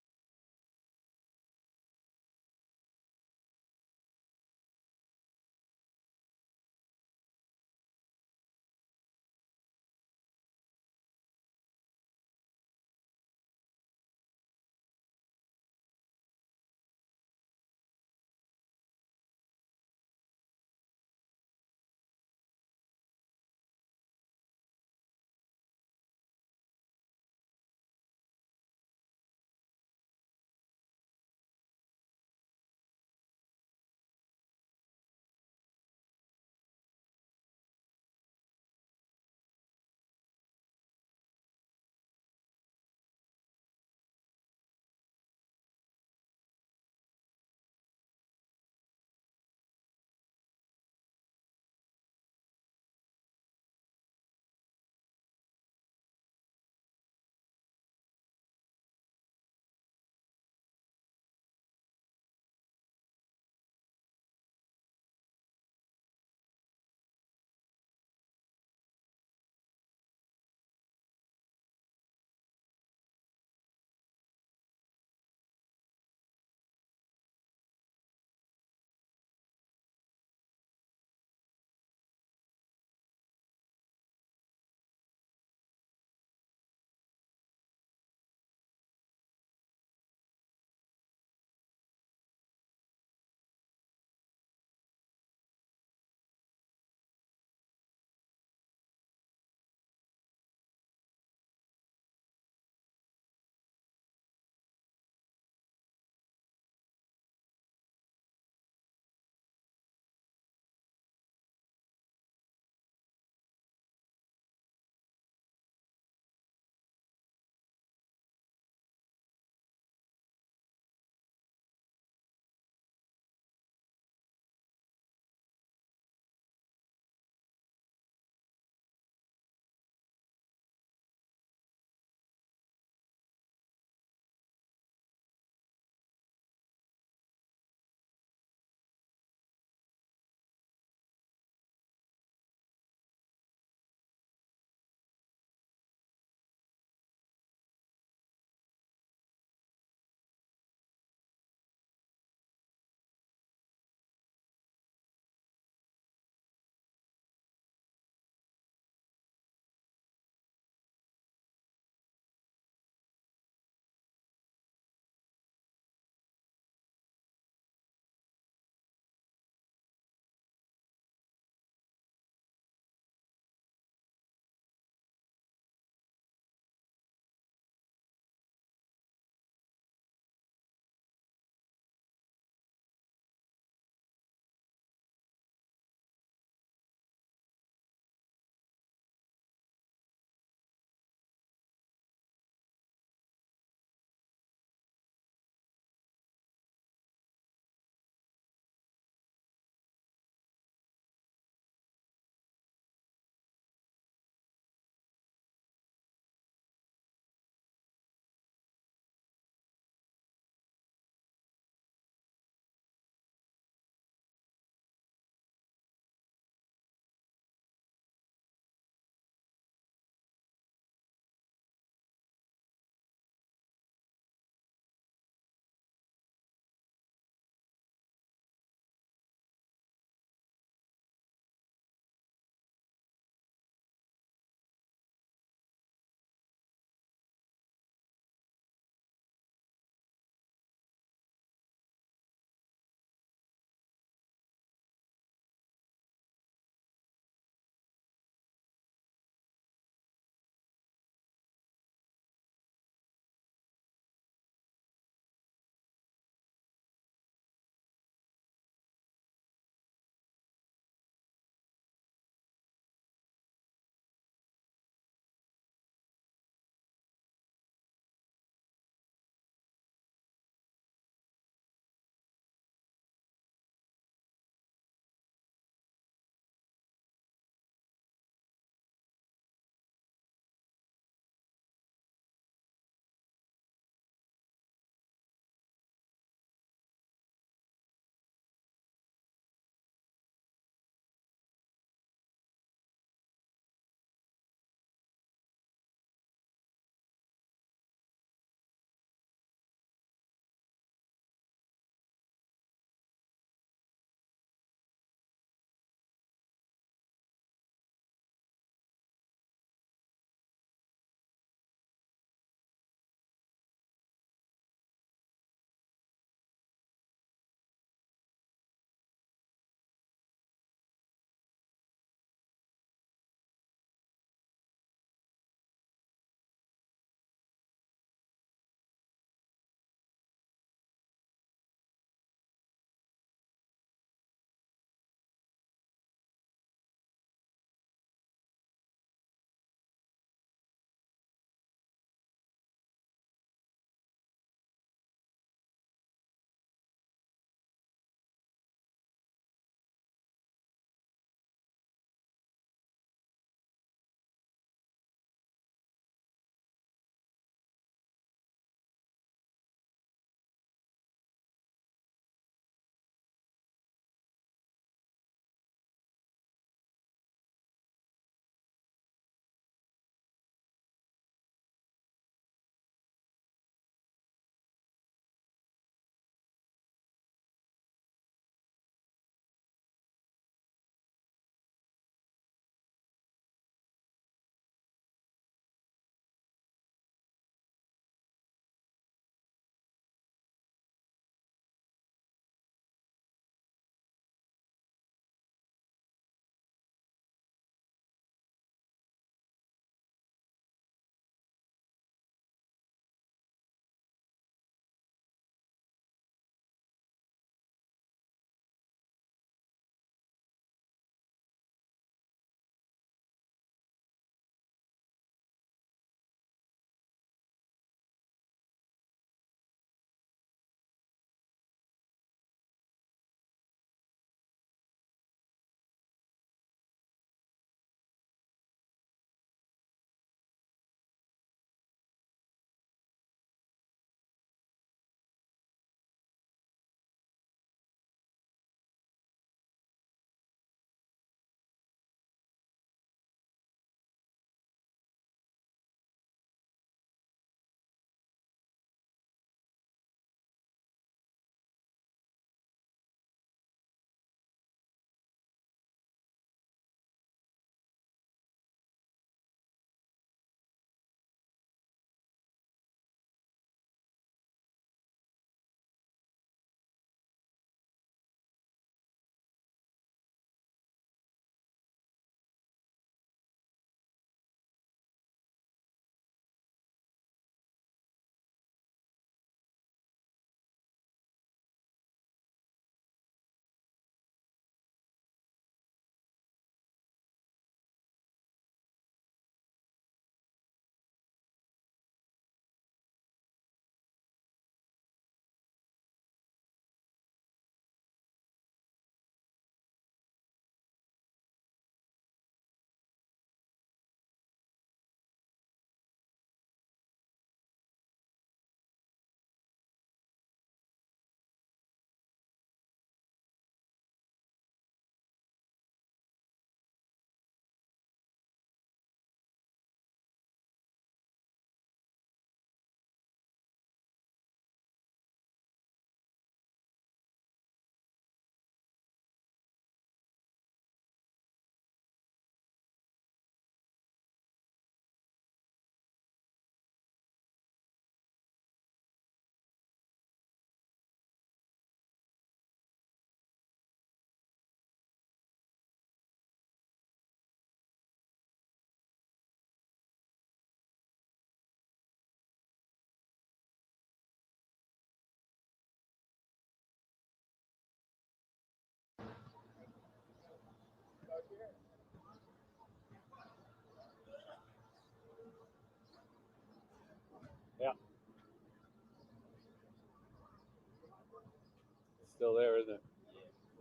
still there, isn't it?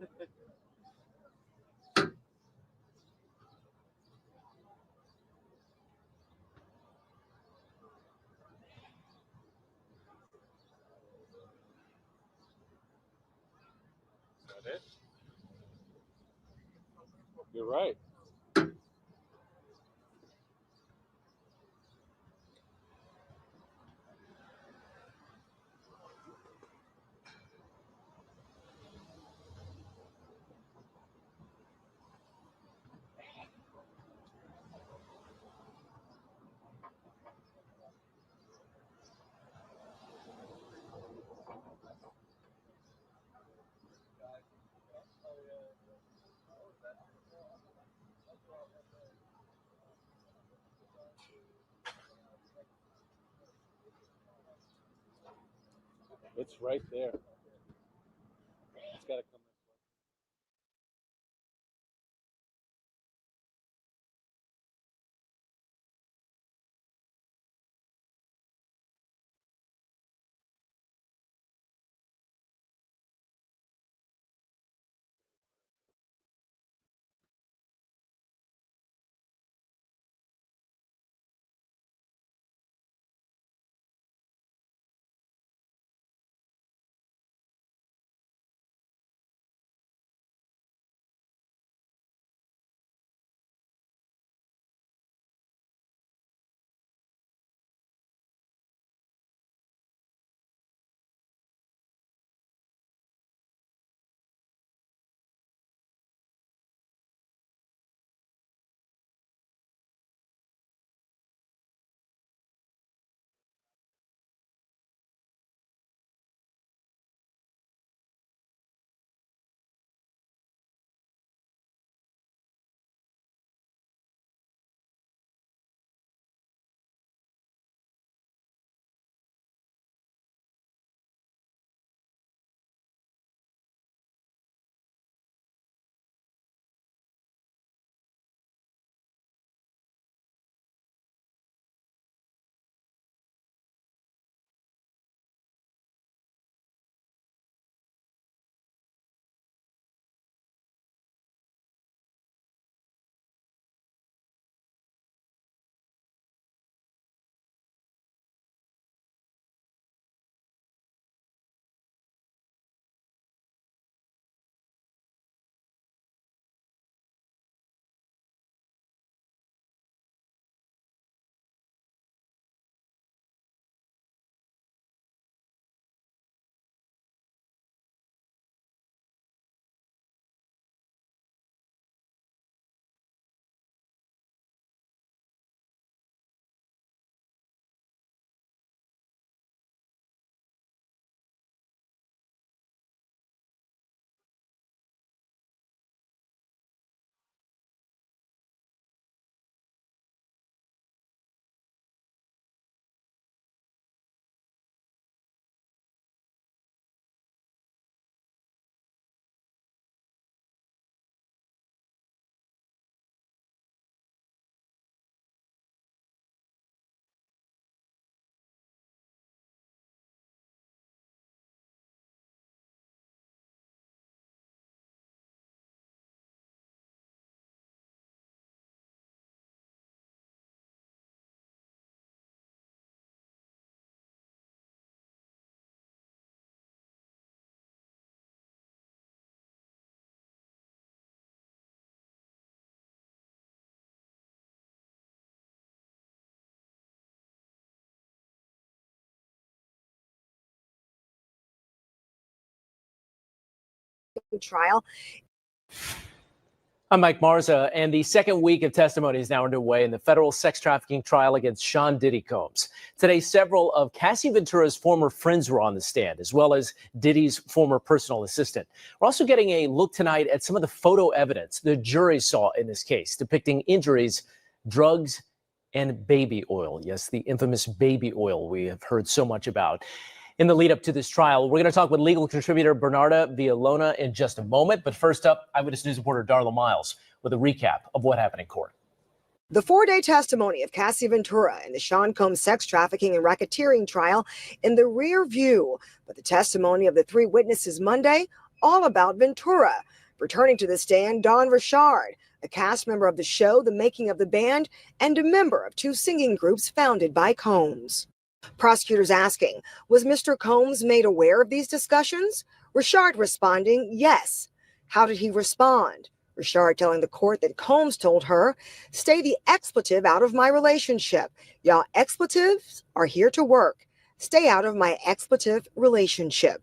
Is that it? You're right. It's right there. It's got to come this way. Trial. I'm Mike Marza, and the second week of testimony is now underway in the federal sex trafficking trial against Sean Diddy Combs. Today, several of Cassie Ventura's former friends were on the stand, as well as Diddy's former personal assistant. We're also getting a look tonight at some of the photo evidence the jury saw in this case, depicting injuries, drugs, and baby oil. Yes, the infamous baby oil we have heard so much about. In the lead up to this trial, we're going to talk with legal contributor Bernarda Villalona in just a moment. But first up, Eyewitness News reporter Darla Miles with a recap of what happened in court. The 4-day testimony of Cassie Ventura in the Sean Combs sex trafficking and racketeering trial in the rear view. But the testimony of the 3 witnesses Monday all about Ventura. Returning to the stand, Don Richard, a cast member of the show The Making of the Band and a member of 2 singing groups founded by Combs. Prosecutors asking, was Mr. Combs made aware of these discussions? Richard responding, yes. How did he respond? Richard telling the court that Combs told her, stay the expletive out of my relationship. Y'all expletives are here to work. Stay out of my expletive relationship.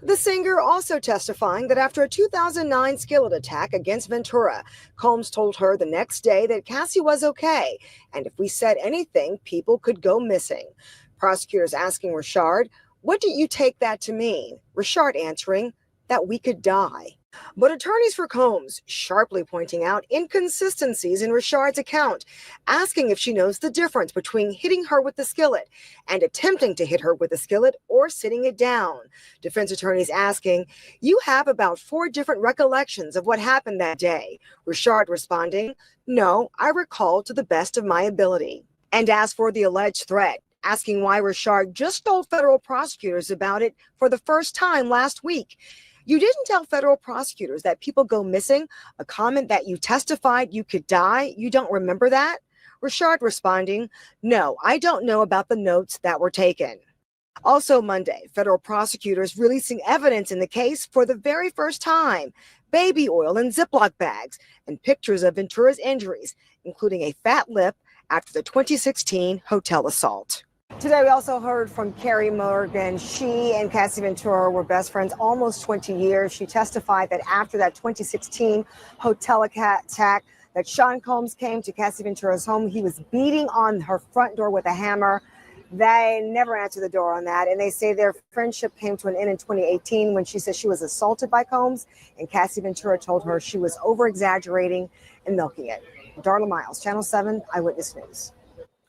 The singer also testifying that after a 2009 skillet attack against Ventura, Combs told her the next day that Cassie was okay, and if we said anything, people could go missing. Prosecutors asking Richard, what do you take that to mean? Richard answering, that we could die. But attorneys for Combs sharply pointing out inconsistencies in Richard's account, asking if she knows the difference between hitting her with the skillet and attempting to hit her with the skillet or sitting it down. Defense attorneys asking, you have about 4 different recollections of what happened that day. Richard responding, no, I recall to the best of my ability. And as for the alleged threat, asking why Richard just told federal prosecutors about it for the first time last week. You didn't tell federal prosecutors that people go missing, a comment that you testified you could die. You don't remember that? Richard responding, no, I don't know about the notes that were taken. Also Monday, federal prosecutors releasing evidence in the case for the very first time, baby oil in Ziploc bags and pictures of Ventura's injuries, including a fat lip after the 2016 hotel assault. Today, we also heard from Carrie Morgan. She and Cassie Ventura were best friends almost 20 years. She testified that after that 2016 hotel attack, that Sean Combs came to Cassie Ventura's home. He was beating on her front door with a hammer. They never answered the door on that. And they say their friendship came to an end in 2018 when she said she was assaulted by Combs. And Cassie Ventura told her she was over-exaggerating and milking it. Darla Miles, Channel 7 Eyewitness News.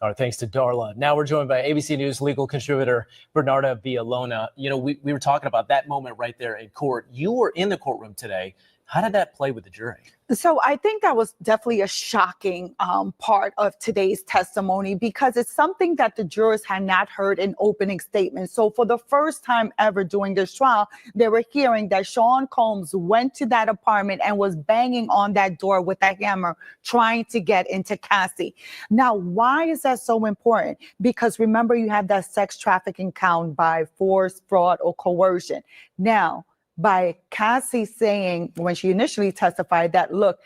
All right, thanks to Darla. Now we're joined by ABC News legal contributor Bernarda Villalona. You know, we were talking about that moment right there in court. You were in the courtroom today. How did that play with the jury? So I think that was definitely a shocking part of today's testimony because it's something that the jurors had not heard in opening statements. So for the first time ever during this trial, they were hearing that Sean Combs went to that apartment and was banging on that door with a hammer, trying to get into Cassie. Now, why is that so important? Because remember, you have that sex trafficking count by force, fraud, or coercion. Now, by Cassie saying when she initially testified that, look,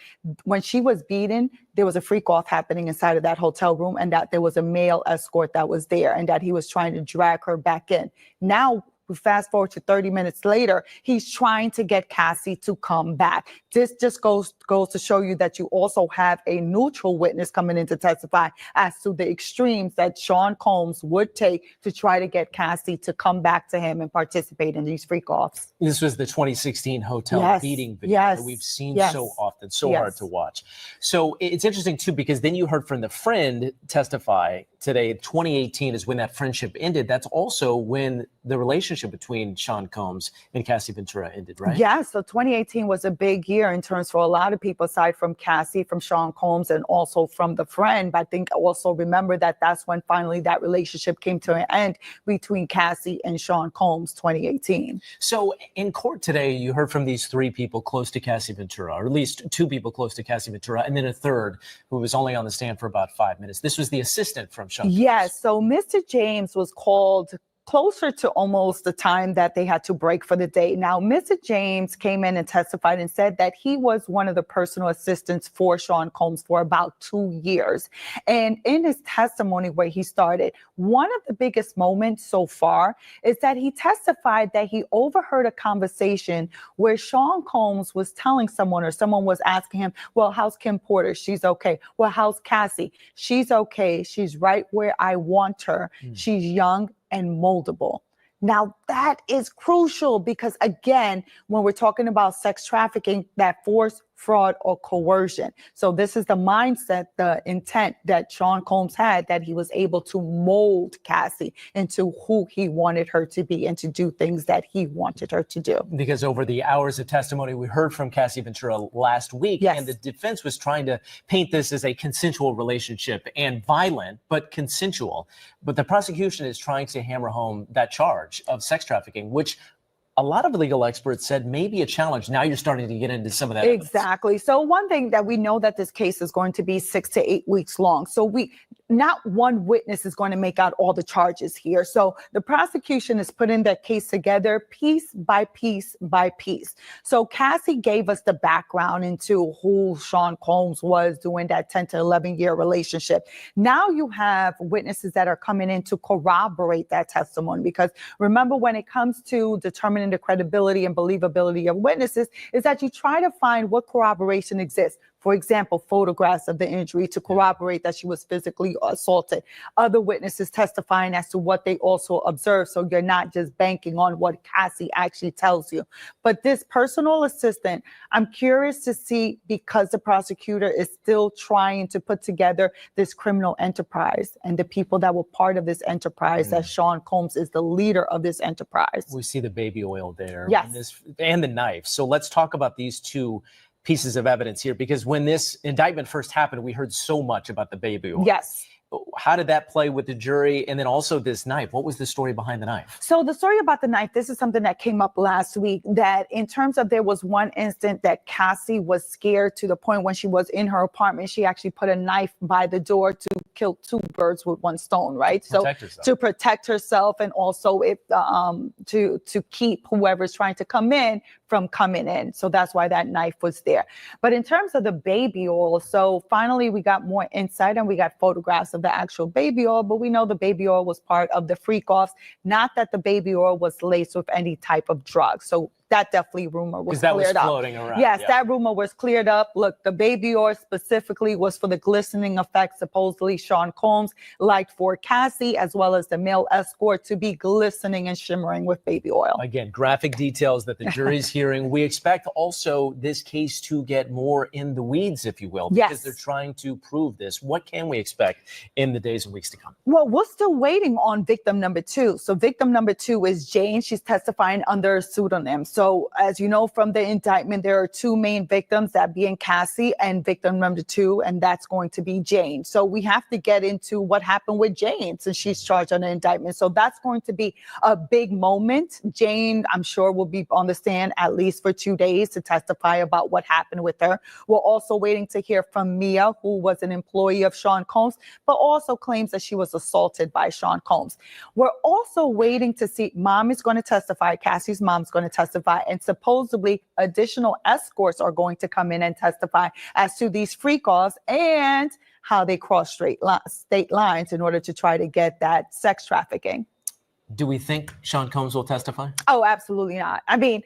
when she was beaten, there was a freak off happening inside of that hotel room and that there was a male escort that was there and that he was trying to drag her back in. Now, we fast forward to 30 minutes later, he's trying to get Cassie to come back. This just goes to show you that you also have a neutral witness coming in to testify as to the extremes that Sean Combs would take to try to get Cassie to come back to him and participate in these freak-offs. This was the 2016 hotel beating video that we've seen so often, so hard to watch. So it's interesting, too, because then you heard from the friend testify today. 2018 is when that friendship ended. That's also when the relationship between Sean Combs and Cassie Ventura ended, right? Yeah, so 2018 was a big year in terms for a lot of people, aside from Cassie, from Sean Combs, and also from the friend. But I think also remember that that's when finally that relationship came to an end between Cassie and Sean Combs, 2018. So in court today, you heard from these 3 people close to Cassie Ventura, or at least 2 people close to Cassie Ventura, and then a third who was only on the stand for about 5 minutes. This was the assistant from Sean Combs. Yes, so Mr. James was called closer to almost the time that they had to break for the day. Now, Mr. James came in and testified and said that he was one of the personal assistants for Sean Combs for about 2 years. And in his testimony where he started, one of the biggest moments so far is that he testified that he overheard a conversation where Sean Combs was telling someone, or someone was asking him, well, how's Kim Porter? She's okay. Well, how's Cassie? She's okay. She's right where I want her. She's young and moldable. Now, that is crucial because, again, when we're talking about sex trafficking, that force, fraud, or coercion. So this is the mindset, the intent that Sean Combs had, that he was able to mold Cassie into who he wanted her to be and to do things that he wanted her to do. Because over the hours of testimony we heard from Cassie Ventura last week, and the defense was trying to paint this as a consensual relationship and violent, but consensual. But the prosecution is trying to hammer home that charge of sex trafficking, which a lot of legal experts said maybe a challenge. Now you're starting to get into some of that. Exactly. So one thing that we know that this case is going to be 6 to 8 weeks long. So not one witness is going to make out all the charges here. So the prosecution is putting that case together piece by piece by piece. So Cassie gave us the background into who Sean Combs was during that 10 to 11 year relationship. Now you have witnesses that are coming in to corroborate that testimony, because remember, when it comes to determining the credibility and believability of witnesses, is that you try to find what corroboration exists. For example, photographs of the injury to corroborate that she was physically assaulted. Other witnesses testifying as to what they also observed. So you're not just banking on what Cassie actually tells you. But this personal assistant, I'm curious to see, because the prosecutor is still trying to put together this criminal enterprise and the people that were part of this enterprise, that Sean Combs is the leader of this enterprise. We see the baby oil there. Yes. And the knife. So let's talk about these two pieces of evidence here, because when this indictment first happened, we heard so much about the baby oil. Yes. How did that play with the jury? And then also this knife. What was the story behind the knife? So the story about the knife, this is something that came up last week, that in terms of, there was one instant that Cassie was scared to the point when she was in her apartment, she actually put a knife by the door to kill 2 birds with 1 stone, right? To protect herself, and also to keep whoever's trying to come in from coming in. So that's why that knife was there. But in terms of the baby oil, so finally we got more insight and we got photographs of the actual baby oil, but we know the baby oil was part of the freak-offs, not that the baby oil was laced with any type of drug. So that definitely rumor was cleared up. Because that was floating around. Yes, that rumor was cleared up. Look, the baby oil specifically was for the glistening effect supposedly Sean Combs liked for Cassie, as well as the male escort to be glistening and shimmering with baby oil. Again, graphic details that the jury's hearing. We expect also this case to get more in the weeds, if you will, because they're trying to prove this. What can we expect in the days and weeks to come? Well, we're still waiting on victim number 2. So victim number 2 is Jane. She's testifying under a pseudonym. So as you know from the indictment, there are 2 main victims, that being Cassie and victim number 2, and that's going to be Jane. So we have to get into what happened with Jane since she's charged on the indictment. So that's going to be a big moment. Jane, I'm sure, will be on the stand at least for 2 days to testify about what happened with her. We're also waiting to hear from Mia, who was an employee of Sean Combs, but also claims that she was assaulted by Sean Combs. We're also waiting to see, mom is going to testify, Cassie's mom's going to testify, and supposedly additional escorts are going to come in and testify as to these freak-offs and how they cross state lines in order to try to get that sex trafficking. Do we think Sean Combs will testify? Oh, absolutely not. I mean,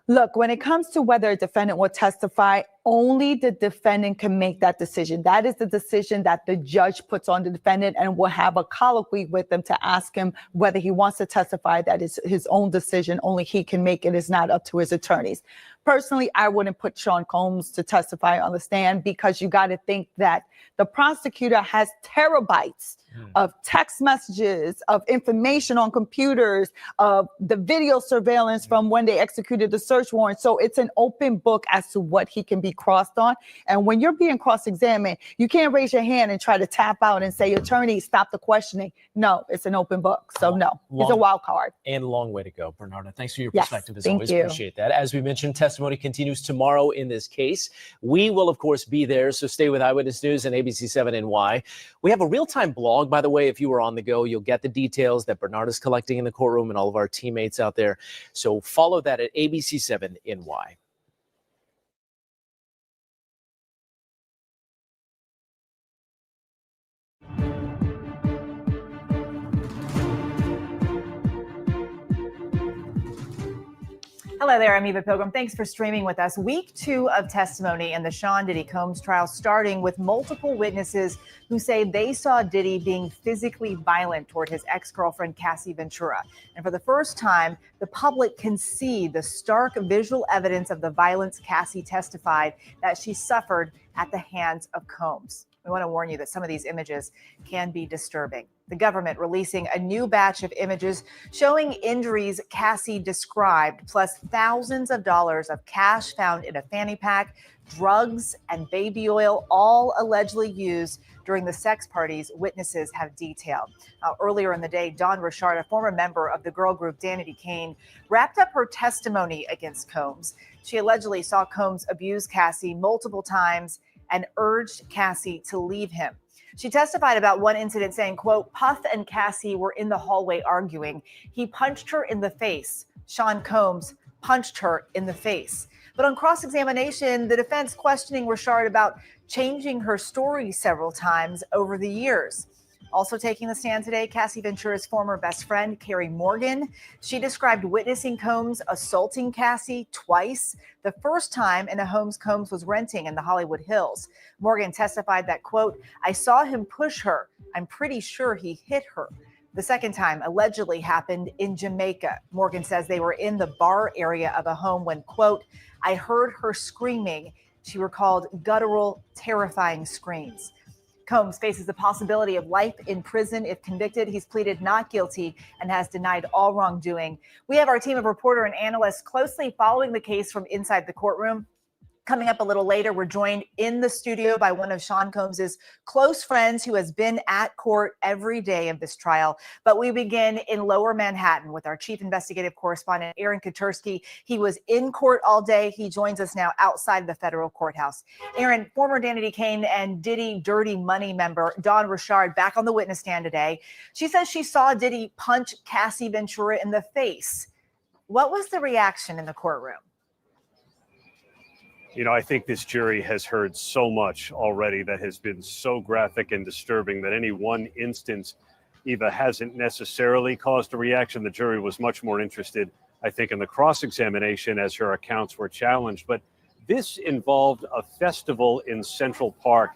look, when it comes to whether a defendant will testify, only the defendant can make that decision. That is the decision that the judge puts on the defendant, and will have a colloquy with them to ask him whether he wants to testify. That is his own decision. Only he can make it. It's not up to his attorneys. Personally, I wouldn't put Sean Combs to testify on the stand, because you got to think that the prosecutor has terabytes of text messages, of information on computers, of the video surveillance from when they executed the search warrant. So it's an open book as to what he can be crossed on. And when you're being cross-examined, you can't raise your hand and try to tap out and say, attorney, stop the questioning. No, it's an open book. So no, it's a wild card. And a long way to go, Bernarda. Thanks for your Yes, perspective as thank always. you. Appreciate that. As we mentioned, testimony continues tomorrow in this case. We will, of course, be there. So stay with Eyewitness News and ABC7 NY. We have a real-time blog, by the way. If you were on the go, you'll get the details that Bernarda's collecting in the courtroom and all of our teammates out there. So follow that at ABC7 NY. Hello there, I'm Eva Pilgrim. Thanks for streaming with us. Week 2 of testimony in the Sean Diddy Combs trial, starting with multiple witnesses who say they saw Diddy being physically violent toward his ex-girlfriend, Cassie Ventura. And for the first time, the public can see the stark visual evidence of the violence Cassie testified that she suffered at the hands of Combs. We want to warn you that some of these images can be disturbing. The government releasing a new batch of images showing injuries Cassie described, plus thousands of dollars of cash found in a fanny pack, drugs, and baby oil, all allegedly used during the sex parties witnesses have detailed. Earlier in the day, Dawn Richard, a former member of the girl group Diddy Kane, wrapped up her testimony against Combs. She allegedly saw Combs abuse Cassie multiple times and urged Cassie to leave him. She testified about one incident saying, quote, Puff and Cassie were in the hallway arguing. He punched her in the face. Sean Combs punched her in the face. But on cross-examination, the defense questioning Richard about changing her story several times over the years. Also taking the stand today, Cassie Ventura's former best friend, Carrie Morgan. She described witnessing Combs assaulting Cassie twice, the first time in a home Combs was renting in the Hollywood Hills. Morgan testified that, quote, I saw him push her. I'm pretty sure he hit her. The second time allegedly happened in Jamaica. Morgan says they were in the bar area of a home when, quote, I heard her screaming. She recalled guttural, terrifying screams. Combs faces the possibility of life in prison if convicted. He's pleaded not guilty and has denied all wrongdoing. We have our team of reporter and analysts closely following the case from inside the courtroom. Coming up a little later, we're joined in the studio by one of Sean Combs's close friends who has been at court every day of this trial. But we begin in Lower Manhattan with our chief investigative correspondent, Aaron Katursky. He was in court all day. He joins us now outside the federal courthouse. Aaron, former Diddy Kane and Diddy Dirty Money member Dawn Richard back on the witness stand today. She says she saw Diddy punch Cassie Ventura in the face. What was the reaction in the courtroom? You know, I think this jury has heard so much already that has been so graphic and disturbing that any one instance either hasn't necessarily caused a reaction. The jury was much more interested, I think, in the cross-examination as her accounts were challenged. But this involved a festival in Central Park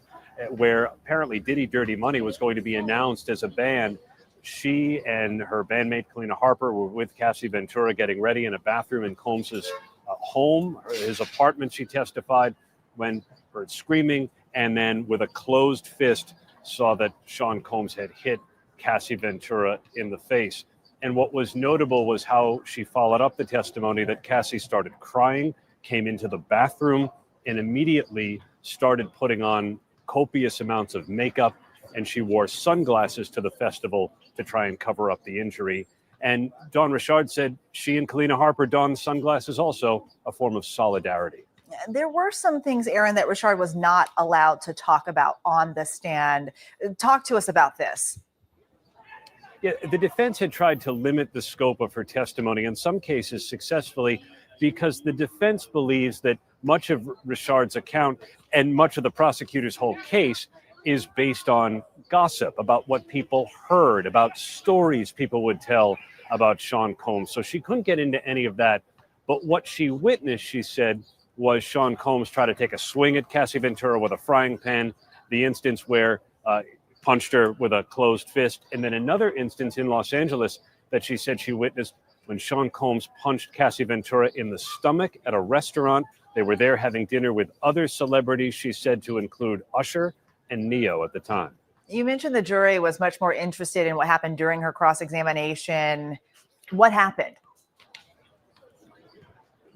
where apparently Diddy Dirty Money was going to be announced as a band. She and her bandmate, Kalina Harper, were with Cassie Ventura getting ready in a bathroom in Combs's home, his apartment, she testified, when heard screaming, and then with a closed fist saw that Sean Combs had hit Cassie Ventura in the face. And what was notable was how she followed up the testimony that Cassie started crying, came into the bathroom, and immediately started putting on copious amounts of makeup, and she wore sunglasses to the festival to try and cover up the injury. And Dawn Richard said she and Kalina Harper donned sunglasses also, a form of solidarity. There were some things, Aaron, that Richard was not allowed to talk about on the stand. Talk to us about this. Yeah, the defense had tried to limit the scope of her testimony, in some cases successfully, because the defense believes that much of Richard's account and much of the prosecutor's whole case is based on gossip about what people heard, about stories people would tell about Sean Combs. So she couldn't get into any of that. But what she witnessed, she said, was Sean Combs try to take a swing at Cassie Ventura with a frying pan, the instance where punched her with a closed fist, and then another instance in Los Angeles that she said she witnessed when Sean Combs punched Cassie Ventura in the stomach at a restaurant. They were there having dinner with other celebrities, she said, to include Usher and Neo at the time. You mentioned the jury was much more interested in what happened during her cross-examination. What happened?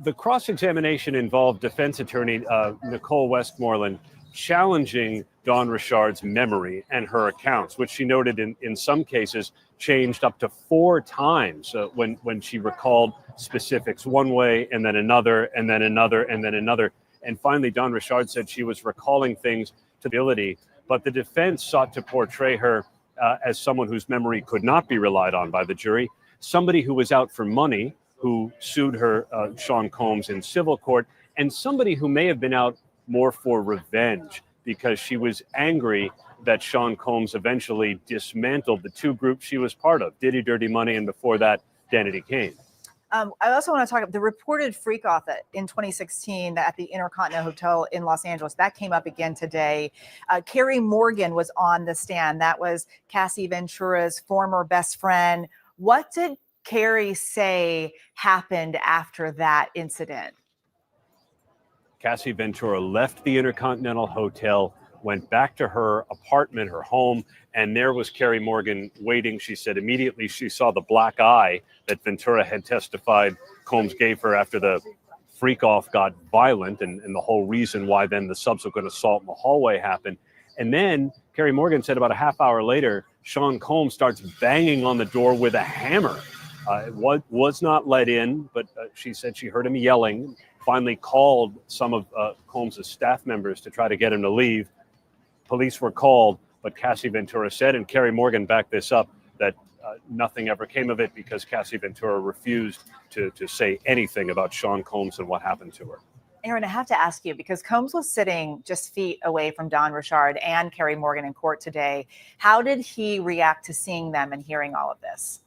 The cross-examination involved defense attorney Nicole Westmoreland challenging Dawn Richard's memory and her accounts, which she noted in some cases changed up to 4 times when she recalled specifics one way and then another and then another and then another. And finally, Dawn Richard said she was recalling things to ability, but the defense sought to portray her as someone whose memory could not be relied on by the jury, somebody who was out for money, who sued her, Sean Combs, in civil court, and somebody who may have been out more for revenge because she was angry that Sean Combs eventually dismantled the 2 groups she was part of, Diddy Dirty Money, and before that, Diddy Kane. I also want to talk about the reported freak-off in 2016 at the Intercontinental Hotel in Los Angeles. That came up again today. Carrie Morgan was on the stand. That was Cassie Ventura's former best friend. What did Carrie say happened after that incident? Cassie Ventura left the Intercontinental Hotel went back to her apartment, her home, and there was Carrie Morgan waiting. She said immediately she saw the black eye that Ventura had testified Combs gave her after the freak-off got violent, and the whole reason why then the subsequent assault in the hallway happened. And then Carrie Morgan said about a half hour later, Sean Combs starts banging on the door with a hammer. It was not let in, but she said she heard him yelling, finally called some of Combs' staff members to try to get him to leave. Police were called, but Cassie Ventura said, and Carrie Morgan backed this up, that nothing ever came of it because Cassie Ventura refused to say anything about Sean Combs and what happened to her. Aaron, I have to ask you, because Combs was sitting just feet away from Don Richard and Carrie Morgan in court today. How did he react to seeing them and hearing all of this?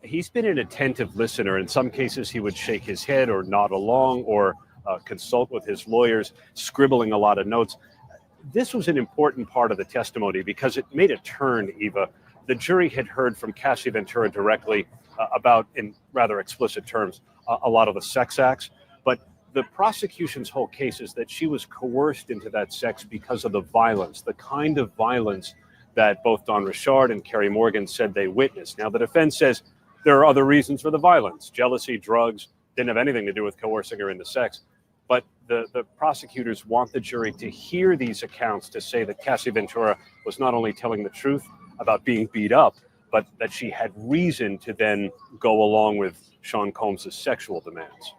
He's been an attentive listener. In some cases, he would shake his head or nod along or consult with his lawyers, scribbling a lot of notes. This was an important part of the testimony because it made a turn, Eva. The jury had heard from Cassie Ventura directly about, in rather explicit terms, a lot of the sex acts. But the prosecution's whole case is that she was coerced into that sex because of the violence, the kind of violence that both Don Richard and Carrie Morgan said they witnessed. Now, the defense says there are other reasons for the violence. Jealousy, drugs, didn't have anything to do with coercing her into sex. But the prosecutors want the jury to hear these accounts to say that Cassie Ventura was not only telling the truth about being beat up, but that she had reason to then go along with Sean Combs' sexual demands.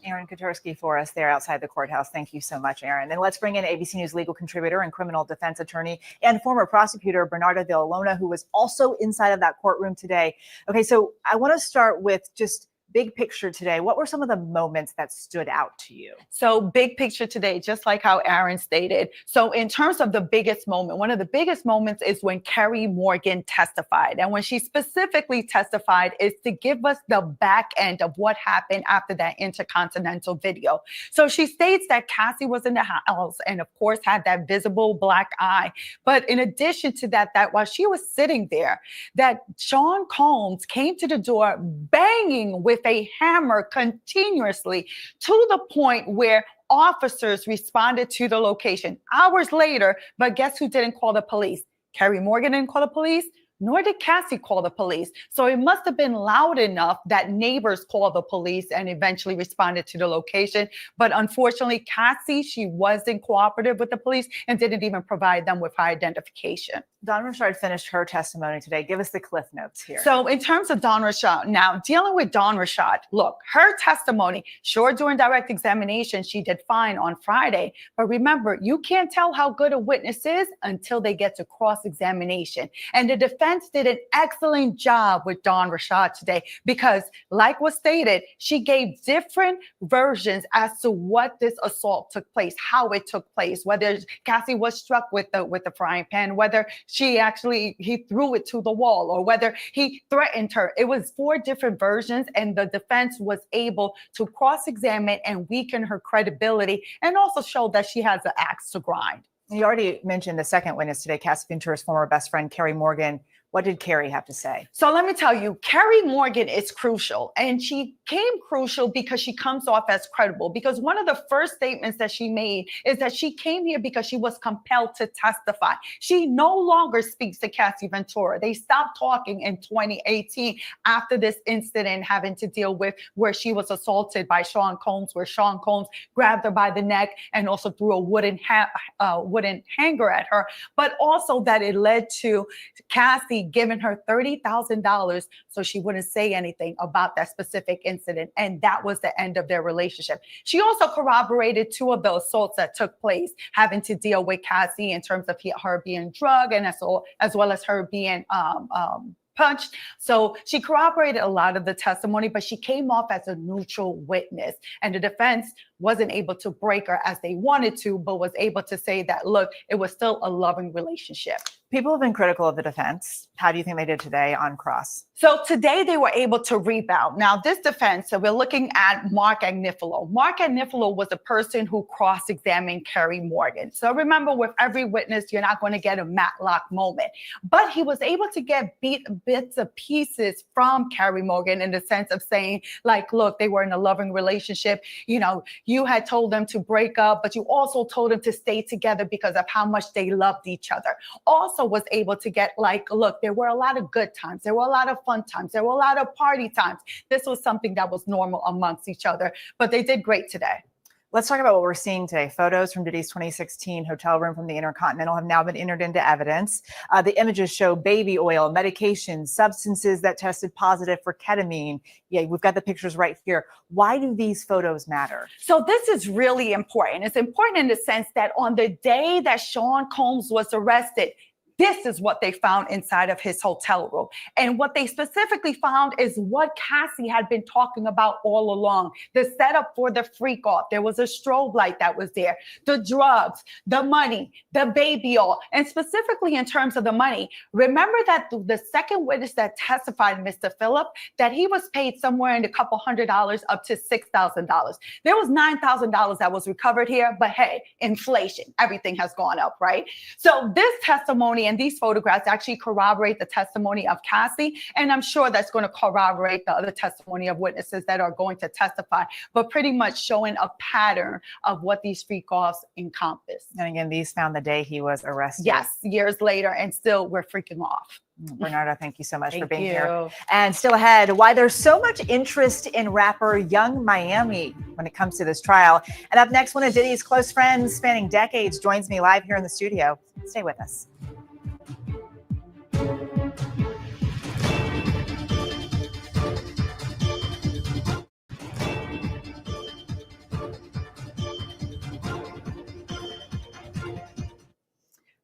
Aaron Koturski for us there outside the courthouse. Thank you so much, Aaron. And let's bring in ABC News legal contributor and criminal defense attorney and former prosecutor Bernarda Villalona, who was also inside of that courtroom today. Okay, so I want to start with just big picture today. What were some of the moments that stood out to you? So big picture today, just like how Aaron stated. So in terms of the biggest moment, one of the biggest moments is when Carrie Morgan testified. And when she specifically testified is to give us the back end of what happened after that Intercontinental video. So she states that Cassie was in the house and of course had that visible black eye. But in addition to that, that while she was sitting there, that Sean Combs came to the door banging with a hammer continuously to the point where officers responded to the location hours later. But guess who didn't call the police? Carrie Morgan didn't call the police, nor did Cassie call the police. So it must have been loud enough that neighbors called the police and eventually responded to the location. But unfortunately, Cassie, she wasn't cooperative with the police and didn't even provide them with her identification. Don Richard finished her testimony today. Give us the cliff notes here. So in terms of Don Richard, now dealing with Don Richard, look, her testimony, sure, during direct examination, she did fine on Friday. But remember, you can't tell how good a witness is until they get to cross-examination. And the defense did an excellent job with Don Richard today because, like was stated, she gave different versions as to what this assault took place, how it took place, whether Cassie was struck with the frying pan, whether he threw it to the wall, or whether he threatened her. It was 4 different versions, and the defense was able to cross-examine and weaken her credibility and also show that she has an axe to grind. You already mentioned the second witness today, Cassie Ventura's former best friend, Carrie Morgan. What did Carrie have to say? So let me tell you, Carrie Morgan is crucial. And she came crucial because she comes off as credible. Because one of the first statements that she made is that she came here because she was compelled to testify. She no longer speaks to Cassie Ventura. They stopped talking in 2018 after this incident having to deal with where she was assaulted by Sean Combs, where Sean Combs grabbed her by the neck and also threw a wooden hanger at her. But also that it led to Cassie giving her $30,000 so she wouldn't say anything about that specific incident. And that was the end of their relationship. She also corroborated 2 of the assaults that took place, having to deal with Cassie in terms of her being drugged and as well as her being punched. So she corroborated a lot of the testimony, but she came off as a neutral witness. And the defense wasn't able to break her as they wanted to, but was able to say that, look, it was still a loving relationship. People have been critical of the defense. How do you think they did today on cross? So today they were able to rebound. Now this defense, so we're looking at Mark Agnifilo. Mark Agnifilo was a person who cross-examined Carrie Morgan. So remember, with every witness, you're not going to get a Matlock moment. But he was able to get bits of pieces from Carrie Morgan in the sense of saying, like, look, they were in a loving relationship. You know, you had told them to break up, but you also told them to stay together because of how much they loved each other. Also was able to get, like, look, there were a lot of good times. There were a lot of fun times. There were a lot of party times. This was something that was normal amongst each other, but they did great today. Let's talk about what we're seeing today. Photos from Diddy's 2016 hotel room from the Intercontinental have now been entered into evidence. The images show baby oil, medications, substances that tested positive for ketamine. Yeah, we've got the pictures right here. Why do these photos matter? So this is really important. It's important in the sense that on the day that Sean Combs was arrested, this is what they found inside of his hotel room. And what they specifically found is what Cassie had been talking about all along. The setup for the freak off. There was a strobe light that was there. The drugs, the money, the baby oil. And specifically in terms of the money, remember that the second witness that testified, Mr. Phillip, that he was paid somewhere in a couple $100 up to $6,000. There was $9,000 that was recovered here, but hey, inflation, everything has gone up, right? So this testimony and these photographs actually corroborate the testimony of Cassie, and I'm sure that's going to corroborate the other testimony of witnesses that are going to testify, but pretty much showing a pattern of what these freak-offs encompass. And again, these found the day he was arrested. Yes, years later, and still we're freaking off. Bernardo, thank you so much for being Thank here. you. And still ahead, why there's so much interest in rapper Young Miami when it comes to this trial. And up next, one of Diddy's close friends spanning decades joins me live here in the studio. Stay with us.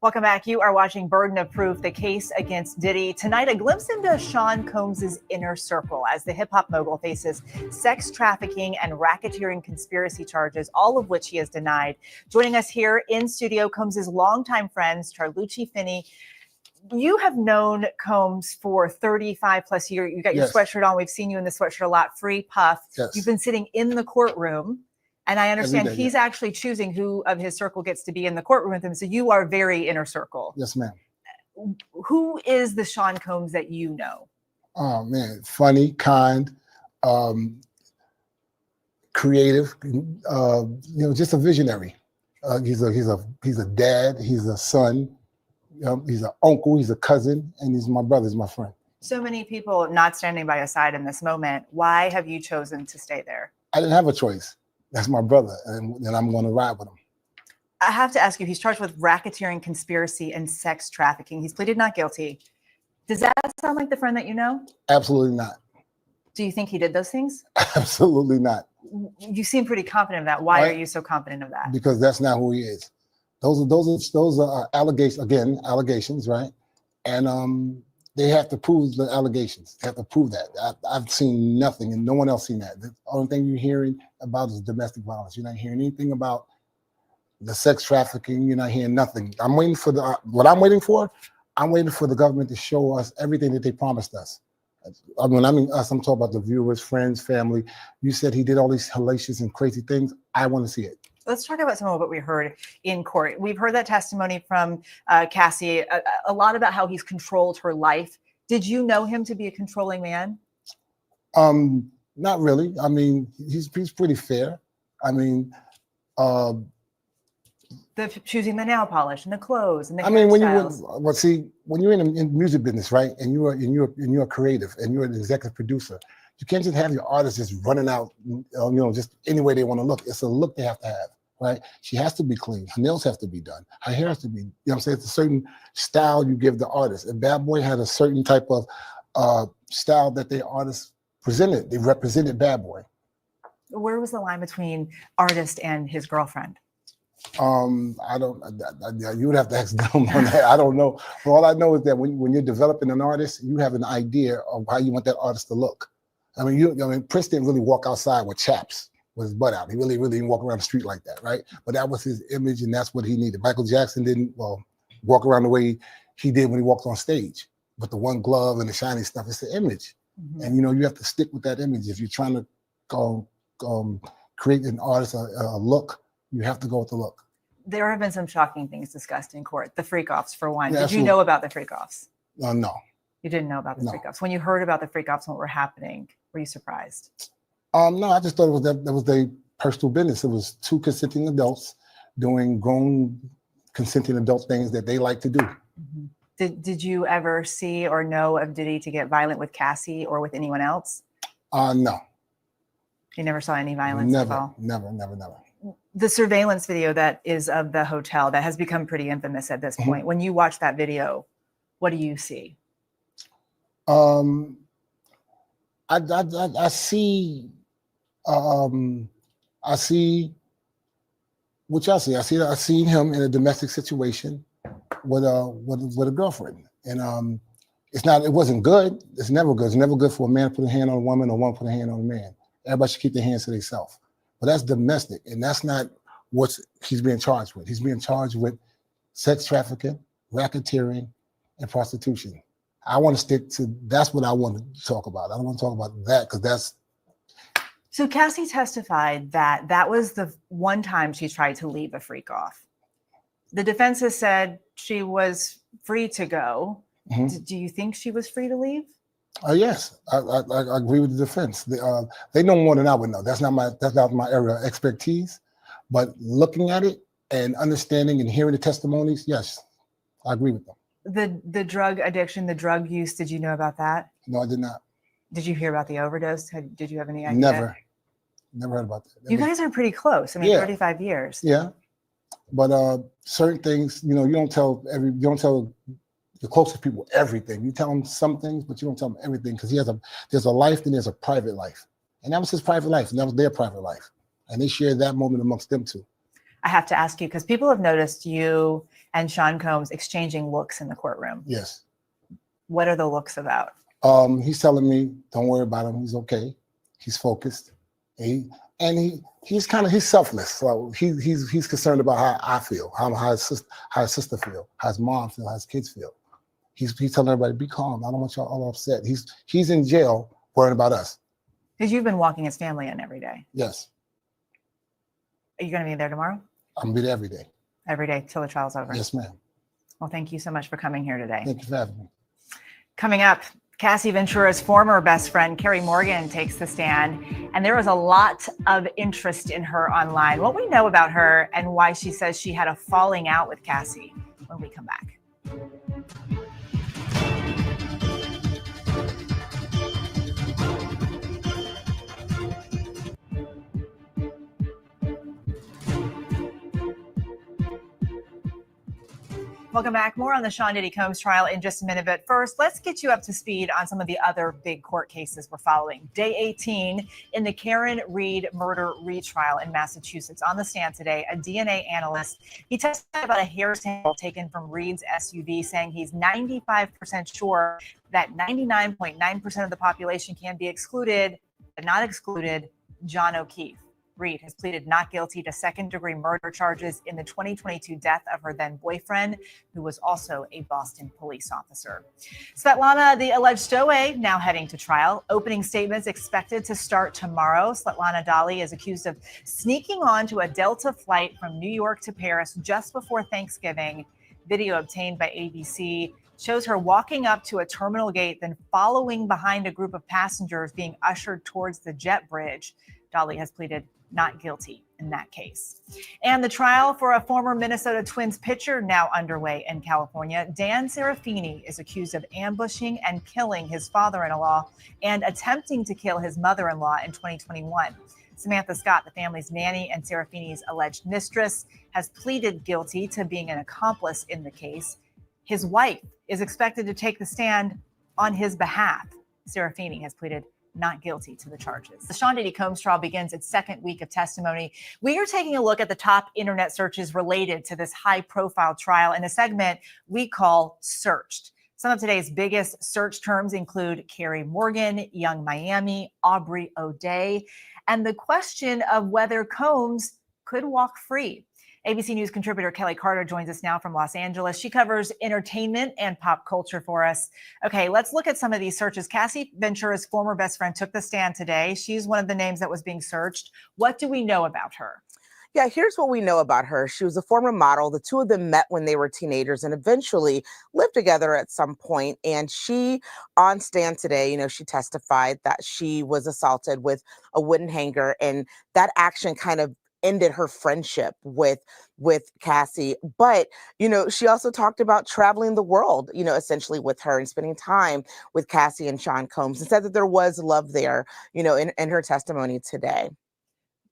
Welcome back. You are watching Burden of Proof, the case against Diddy. Tonight, a glimpse into Sean Combs' inner circle as the hip-hop mogul faces sex trafficking and racketeering conspiracy charges, all of which he has denied. Joining us here in studio, Combs' longtime friends, Charlucci Finney. You have known Combs for 35 plus years. You got your sweatshirt on. We've seen you in the sweatshirt a lot. Free Puff. Yes. You've been sitting in the courtroom. And I understand Every day, he's actually choosing who of his circle gets to be in the courtroom with him. So you are very inner circle. Yes, ma'am. Who is the Sean Combs that you know? Oh man, funny, kind, creative. Just a visionary. He's a dad. He's a son. He's an uncle. He's a cousin, and he's my brother. He's my friend. So many people not standing by his side in this moment. Why have you chosen to stay there? I didn't have a choice. That's my brother, and I'm going to ride with him. I have to ask you, he's charged with racketeering, conspiracy, and sex trafficking. He's pleaded not guilty. Does that sound like the friend that you know? Absolutely not. Do you think he did those things? Absolutely not. You seem pretty confident of that. Why are you so confident of that? Because that's not who he is. Those are allegations, right? And they have to prove the allegations. They have to prove that. I've seen nothing, and no one else seen that. The only thing you're hearing about is domestic violence. You're not hearing anything about the sex trafficking. You're not hearing nothing. I'm waiting for I'm waiting for the government to show us everything that they promised us. When I mean us, I'm talking about the viewers, friends, family. You said he did all these hellacious and crazy things. I want to see it. Let's talk about some of what we heard in court. We've heard that testimony from Cassie, a lot about how he's controlled her life. Did you know him to be a controlling man? Not really. I mean, he's pretty fair. I mean, choosing the nail polish and the clothes and the when you're in the music business, right, and you're creative and you're an executive producer, you can't just have your artists just running out, just any way they want to look. It's a look they have to have, right? She has to be clean. Her nails have to be done. Her hair has to be, it's a certain style you give the artist. And Bad Boy had a certain type of style that the artists presented. They represented Bad Boy. Where was the line between artist and his girlfriend? You would have to ask them on that. I don't know. But all I know is that when you're developing an artist, you have an idea of how you want that artist to look. I mean, Prince didn't really walk outside with chaps with his butt out. He really didn't walk around the street like that, right? But that was his image, and that's what he needed. Michael Jackson didn't walk around the way he did when he walked on stage with the one glove and the shiny stuff. It's the image. Mhm. And, you know, you have to stick with that image. If you're trying to create an artist a look, you have to go with the look. There have been some shocking things discussed in court. The freak-offs, for one. Yeah, Did you know about the freak-offs? No. You didn't know about the No. freak-offs. When you heard about the freak-offs and what were happening, were you surprised? No, I just thought that was their personal business. It was two consenting adults doing grown consenting adult things that they like to do. Mhm. Did you ever see or know of Diddy to get violent with Cassie or with anyone else? No. You never saw any violence at all? Never. The surveillance video that is of the hotel that has become pretty infamous at this point. When you watch that video, what do you see? I see what y'all see. I see him in a domestic situation with a girlfriend, and it wasn't good. It's never good. It's never good for a man to put a hand on a woman or one put a hand on a man. Everybody should keep their hands to themselves. But that's domestic, and that's not what he's being charged with. He's being charged with sex trafficking, racketeering, and prostitution. I want to stick to that's what I want to talk about. I don't want to talk about that because that's. So Cassie testified that that was the one time she tried to leave a freak off. The defense has said she was free to go. Do you think she was free to leave? Yes, I agree with the defense. They know more than I would know. That's not my area of expertise. But looking at it and understanding and hearing the testimonies, yes, I agree with them. The drug addiction, the drug use, did you know about that? No, I did not. Did you hear about the overdose? Did you have any idea? Never heard about that. You guys are pretty close. I mean, Yeah. 35 years. Yeah, but certain things, you don't tell the closest people everything. You tell them some things, but you don't tell them everything because there's a life and there's a private life, and that was his private life, and that was their private life, and they shared that moment amongst them too. I have to ask you because people have noticed you and Sean Combs exchanging looks in the courtroom. Yes. What are the looks about? He's telling me, don't worry about him. He's okay. He's focused. He's selfless. So he's concerned about how I feel, how his sister feel, how his mom feel, how his kids feel. He's telling everybody, be calm. I don't want y'all all upset. He's in jail worrying about us. Because you've been walking his family in every day. Yes. Are you going to be there tomorrow? I'm gonna be there every day. Every day till the trial's over? Yes, ma'am. Well, thank you so much for coming here today. Thank you for having me. Coming up, Cassie Ventura's former best friend, Carrie Morgan, takes the stand, and there was a lot of interest in her online. What we know about her and why she says she had a falling out with Cassie when we come back. Welcome back. More on the Sean Diddy Combs trial in just a minute. But first, let's get you up to speed on some of the other big court cases we're following. Day 18 in the Karen Reed murder retrial in Massachusetts. On the stand today, a DNA analyst. He testified about a hair sample taken from Reed's SUV, saying he's 95% sure that 99.9% of the population can be excluded, but not excluded John O'Keefe. Reed has pleaded not guilty to second-degree murder charges in the 2022 death of her then-boyfriend, who was also a Boston police officer. Svetlana, the alleged stowaway, now heading to trial. Opening statements expected to start tomorrow. Svetlana Dali is accused of sneaking onto a Delta flight from New York to Paris just before Thanksgiving. Video obtained by ABC shows her walking up to a terminal gate, then following behind a group of passengers being ushered towards the jet bridge. Dali has pleaded not guilty in that case. And the trial for a former Minnesota Twins pitcher now underway in California. Dan Serafini is accused of ambushing and killing his father-in-law and attempting to kill his mother-in-law in 2021. Samantha Scott, the family's nanny and Serafini's alleged mistress, has pleaded guilty to being an accomplice in the case. His wife is expected to take the stand on his behalf. Serafini has pleaded not guilty to the charges. The Sean Diddy Combs trial begins its second week of testimony. We are taking a look at the top internet searches related to this high-profile trial in a segment we call Searched. Some of today's biggest search terms include Carrie Morgan, Young Miami, Aubrey O'Day, and the question of whether Combs could walk free. ABC News contributor Kelly Carter joins us now from Los Angeles. She covers entertainment and pop culture for us. Okay, let's look at some of these searches. Cassie Ventura's former best friend took the stand today. She's one of the names that was being searched. What do we know about her? Yeah, here's what we know about her. She was a former model. The two of them met when they were teenagers and eventually lived together at some point. And she, on stand today, she testified that she was assaulted with a wooden hanger, and that action kind of ended her friendship with Cassie. But, she also talked about traveling the world, essentially with her and spending time with Cassie and Sean Combs, and said that there was love there, in her testimony today.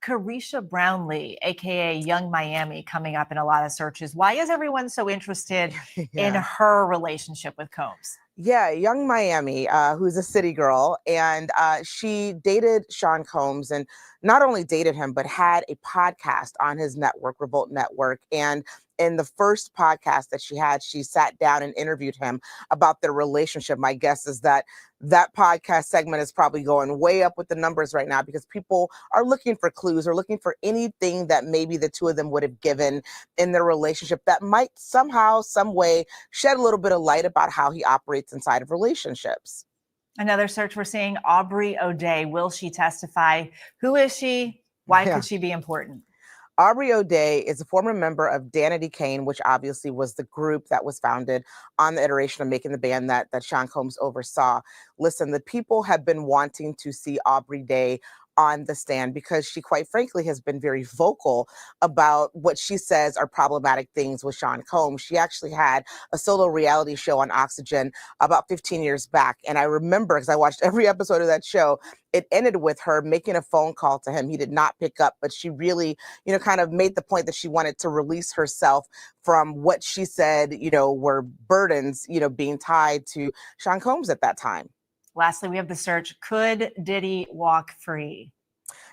Carisha Brownlee, aka Young Miami, coming up in a lot of searches. Why is everyone so interested in her relationship with Combs? Yeah, Young Miami, who's a city girl, and she dated Sean Combs, and not only dated him, but had a podcast on his network, Revolt Network. And in the first podcast that she had, she sat down and interviewed him about their relationship. My guess is that podcast segment is probably going way up with the numbers right now, because people are looking for clues or looking for anything that maybe the two of them would have given in their relationship that might somehow, some way shed a little bit of light about how he operates inside of relationships. Another search we're seeing, Aubrey O'Day. Will she testify? Who is she? Why could she be important? Aubrey O'Day is a former member of Danity Kane, which obviously was the group that was founded on the iteration of Making the Band that Sean Combs oversaw. Listen, the people have been wanting to see Aubrey Day on the stand because she, quite frankly, has been very vocal about what she says are problematic things with Sean Combs. She actually had a solo reality show on Oxygen about 15 years back. And I remember, because I watched every episode of that show, it ended with her making a phone call to him. He did not pick up, but she really, kind of made the point that she wanted to release herself from what she said, were burdens, being tied to Sean Combs at that time. Lastly, we have the search, could Diddy walk free?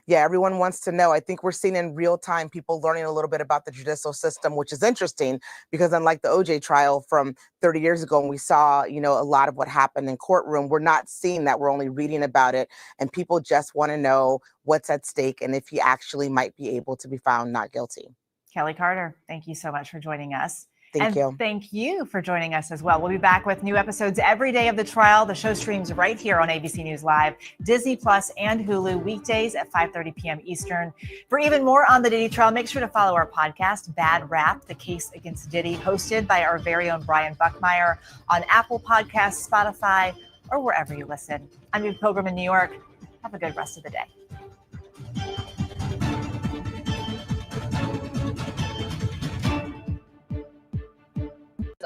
Yeah, everyone wants to know. I think we're seeing in real time people learning a little bit about the judicial system, which is interesting because unlike the OJ trial from 30 years ago, when we saw, a lot of what happened in courtroom, we're not seeing that. We're only reading about it. And people just want to know what's at stake and if he actually might be able to be found not guilty. Kelly Carter, thank you so much for joining us. Thank you. Thank you for joining us as well. We'll be back with new episodes every day of the trial. The show streams right here on ABC News Live, Disney Plus, and Hulu weekdays at 5:30 p.m. Eastern. For even more on the Diddy trial, make sure to follow our podcast, Bad Rap, The Case Against Diddy, hosted by our very own Brian Buckmeyer on Apple Podcasts, Spotify, or wherever you listen. I'm Eve Pilgrim in New York. Have a good rest of the day.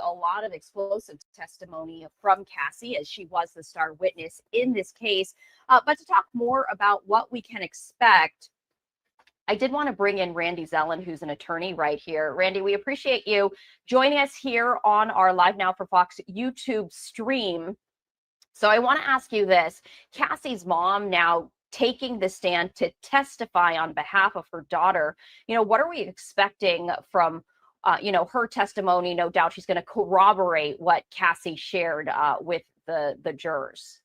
A lot of explosive testimony from Cassie, as she was the star witness in this case. But to talk more about what we can expect, I did want to bring in Randy Zellen, who's an attorney right here. Randy, we appreciate you joining us here on our Live Now for Fox YouTube stream. So I want to ask you this. Cassie's mom now taking the stand to testify on behalf of her daughter. What are we expecting from her testimony? No doubt she's going to corroborate what Cassie shared with the jurors.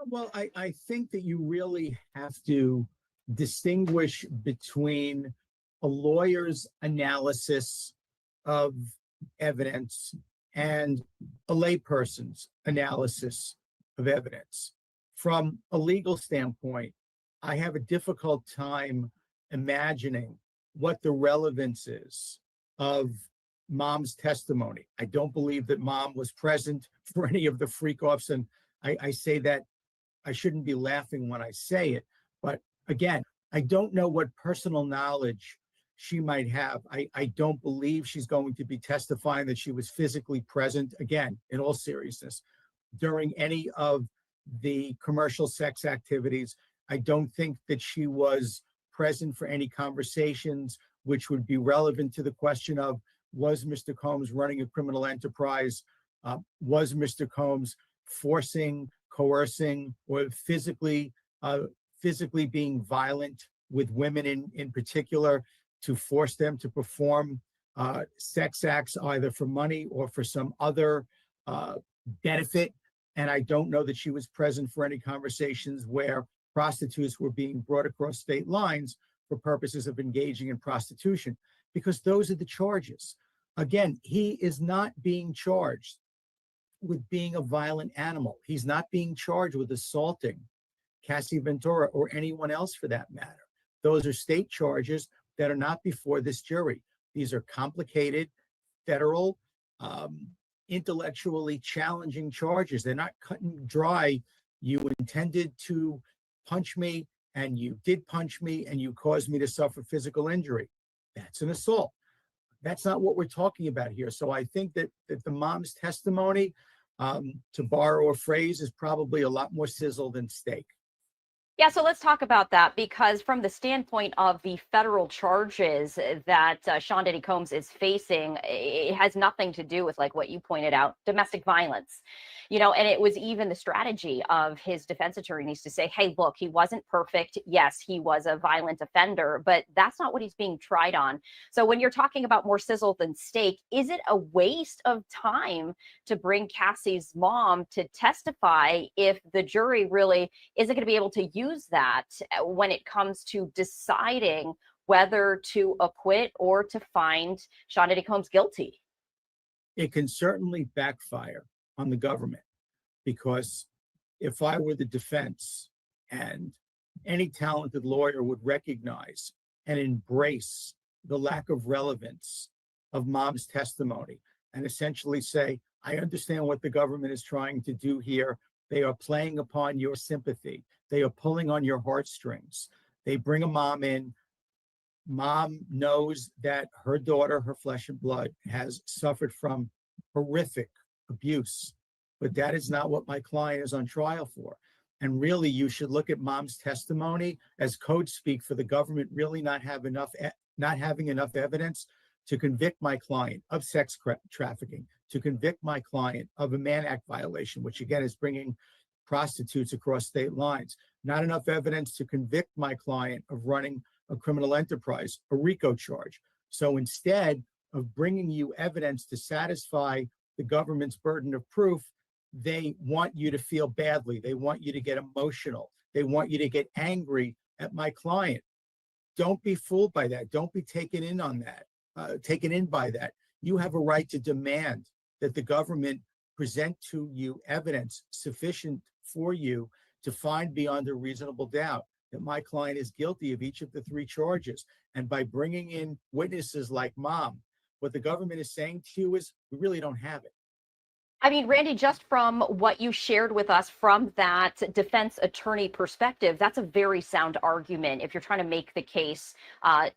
Well, I think that you really have to distinguish between a lawyer's analysis of evidence and a layperson's analysis of evidence. From a legal standpoint, I have a difficult time imagining what the relevance is of mom's testimony. I don't believe that mom was present for any of the freak-offs, and I say that I shouldn't be laughing when I say it, but again, I don't know what personal knowledge she might have. I don't believe she's going to be testifying that she was physically present, again, in all seriousness, during any of the commercial sex activities. I don't think that she was present for any conversations which would be relevant to the question of, was Mr. Combs running a criminal enterprise? Was Mr. Combs forcing, coercing, or physically being violent with women in particular to force them to perform sex acts either for money or for some other benefit? And I don't know that she was present for any conversations where prostitutes were being brought across state lines for purposes of engaging in prostitution. because those are the charges. Again, he is not being charged with being a violent animal. He's not being charged with assaulting Cassie Ventura or anyone else for that matter. Those are state charges that are not before this jury. These are complicated, federal, intellectually challenging charges. They're not cut and dry. You intended to punch me, and you did punch me, and you caused me to suffer physical injury. That's an assault. That's not what we're talking about here. So I think that the mom's testimony, to borrow a phrase, is probably a lot more sizzle than steak. Yeah, so let's talk about that, because from the standpoint of the federal charges that Sean Diddy Combs is facing, it has nothing to do with, like what you pointed out, domestic violence. You know, and it was even the strategy of his defense attorneys to say, hey, look, he wasn't perfect. Yes, he was a violent offender, but that's not what he's being tried on. So when you're talking about more sizzle than steak, is it a waste of time to bring Cassie's mom to testify if the jury really isn't going to be able to use that when it comes to deciding whether to acquit or to find Sean Diddy Combs guilty? It can certainly backfire on the government, because if I were the defense, and any talented lawyer would recognize and embrace the lack of relevance of mom's testimony and essentially say, I understand what the government is trying to do here. They are playing upon your sympathy. They are pulling on your heartstrings. They bring a mom in. Mom knows that her daughter, her flesh and blood, has suffered from horrific abuse, but that is not what my client is on trial for. And really, you should look at mom's testimony as code speak for the government really not having enough evidence to convict my client of sex trafficking, to convict my client of a Mann Act violation, which again is bringing prostitutes across state lines. Not enough evidence to convict my client of running a criminal enterprise, a RICO charge. So instead of bringing you evidence to satisfy the government's burden of proof, they want you to feel badly. They want you to get emotional. They want you to get angry at my client. Don't be fooled by that. Don't be taken in on that, taken in by that. You have a right to demand that the government present to you evidence sufficient for you to find beyond a reasonable doubt that my client is guilty of each of the three charges. And by bringing in witnesses like mom, what the government is saying to you is, we really don't have it. I mean, Randy, just from what you shared with us from that defense attorney perspective, that's a very sound argument if you're trying to make the case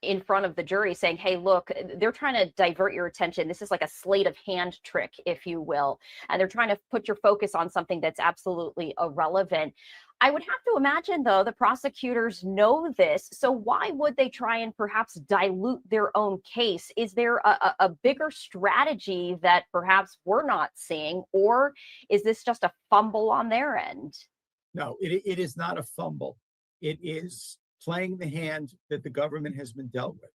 in front of the jury saying, hey, look, they're trying to divert your attention. This is like a sleight of hand trick, if you will. And they're trying to put your focus on something that's absolutely irrelevant. I would have to imagine, though, the prosecutors know this. So why would they try and perhaps dilute their own case? Is there a bigger strategy that perhaps we're not seeing, or is this just a fumble on their end? No, it is not a fumble. It is playing the hand that the government has been dealt with.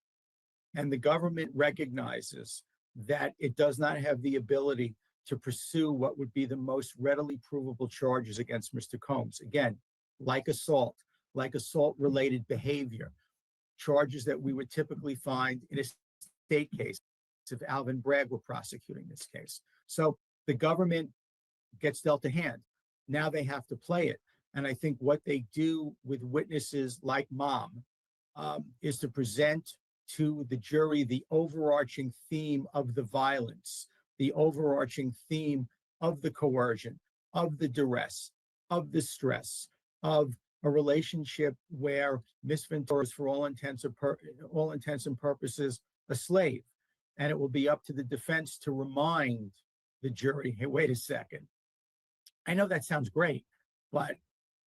And the government recognizes that it does not have the ability to pursue what would be the most readily provable charges against Mr. Combs. Again, like assault-related behavior, charges that we would typically find in a state case if Alvin Bragg were prosecuting this case. So the government gets dealt a hand. Now they have to play it. And I think what they do with witnesses like mom is to present to the jury the overarching theme of the violence, the overarching theme of the coercion, of the duress, of the stress, of a relationship where Miss Ventura is, for all intents and purposes, a slave. And it will be up to the defense to remind the jury, hey, wait a second. I know that sounds great, but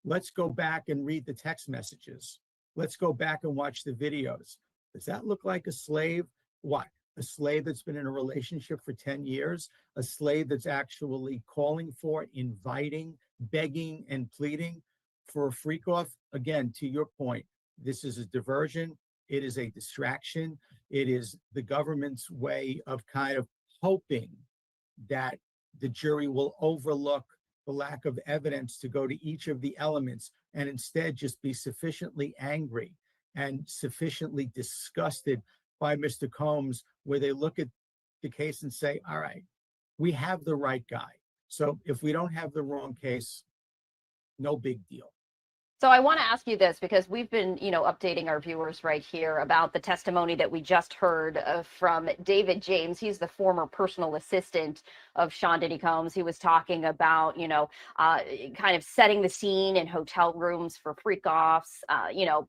let's go back and read the text messages. Let's go back and watch the videos. Does that look like a slave? What? A slave that's been in a relationship for 10 years, a slave that's actually calling for, inviting, begging, and pleading for a freak off? Again, to your point, this is a diversion. It is a distraction. It is the government's way of kind of hoping that the jury will overlook the lack of evidence to go to each of the elements and instead just be sufficiently angry and sufficiently disgusted by Mr. Combs, where they look at the case and say, all right, we have the right guy. So if we don't have the wrong case, no big deal. So I want to ask you this, because we've been, updating our viewers right here about the testimony that we just heard from David James. He's the former personal assistant of Sean Diddy Combs. He was talking about, kind of setting the scene in hotel rooms for freak-offs,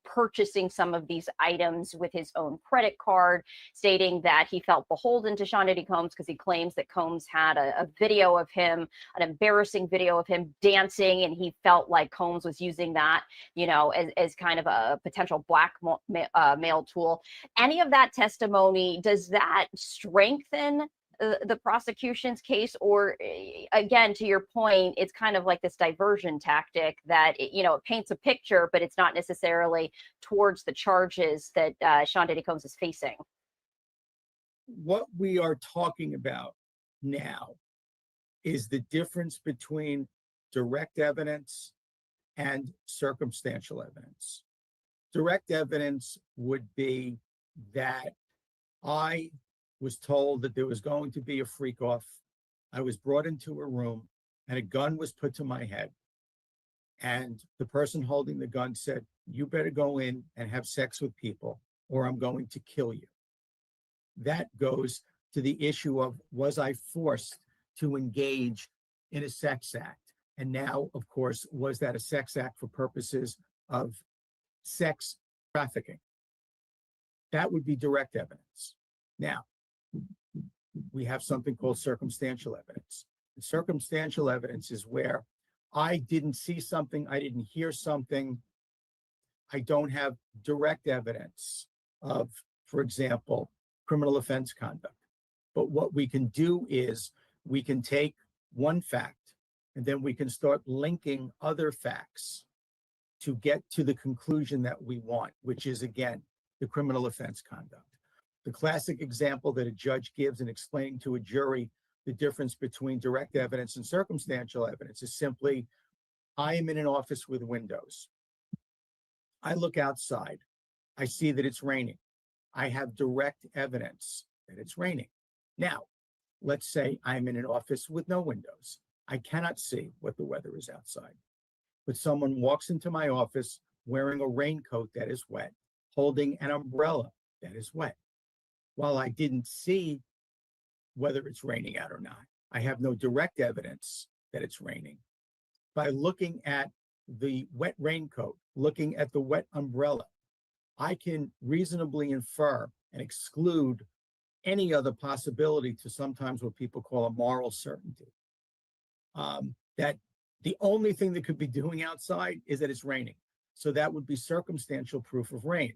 purchasing some of these items with his own credit card, stating that he felt beholden to Sean Diddy Combs because he claims that Combs had a video of him, an embarrassing video of him dancing, and he felt like Combs was using that, as kind of a potential blackmail tool. Any of that testimony, does that strengthen the prosecution's case? Or again, to your point, it's kind of like this diversion tactic that, it paints a picture, but it's not necessarily towards the charges that Sean Diddy Combs is facing? What we are talking about now is the difference between direct evidence and circumstantial evidence. Direct evidence would be that I was told that there was going to be a freak off. I was brought into a room and a gun was put to my head. And the person holding the gun said, you better go in and have sex with people or I'm going to kill you. That goes to the issue of, was I forced to engage in a sex act? And now, of course, was that a sex act for purposes of sex trafficking? That would be direct evidence. Now, we have something called circumstantial evidence. And circumstantial evidence is where I didn't see something, I didn't hear something, I don't have direct evidence of, for example, criminal offense conduct. But what we can do is we can take one fact and then we can start linking other facts to get to the conclusion that we want, which is, again, the criminal offense conduct. The classic example that a judge gives in explaining to a jury the difference between direct evidence and circumstantial evidence is simply, I am in an office with windows. I look outside. I see that it's raining. I have direct evidence that it's raining. Now, let's say I'm in an office with no windows. I cannot see what the weather is outside. But someone walks into my office wearing a raincoat that is wet, holding an umbrella that is wet. While I didn't see whether it's raining out or not, I have no direct evidence that it's raining. By looking at the wet raincoat, looking at the wet umbrella, I can reasonably infer and exclude any other possibility to sometimes what people call a moral certainty. That the only thing that could be doing outside is that it's raining. So that would be circumstantial proof of rain.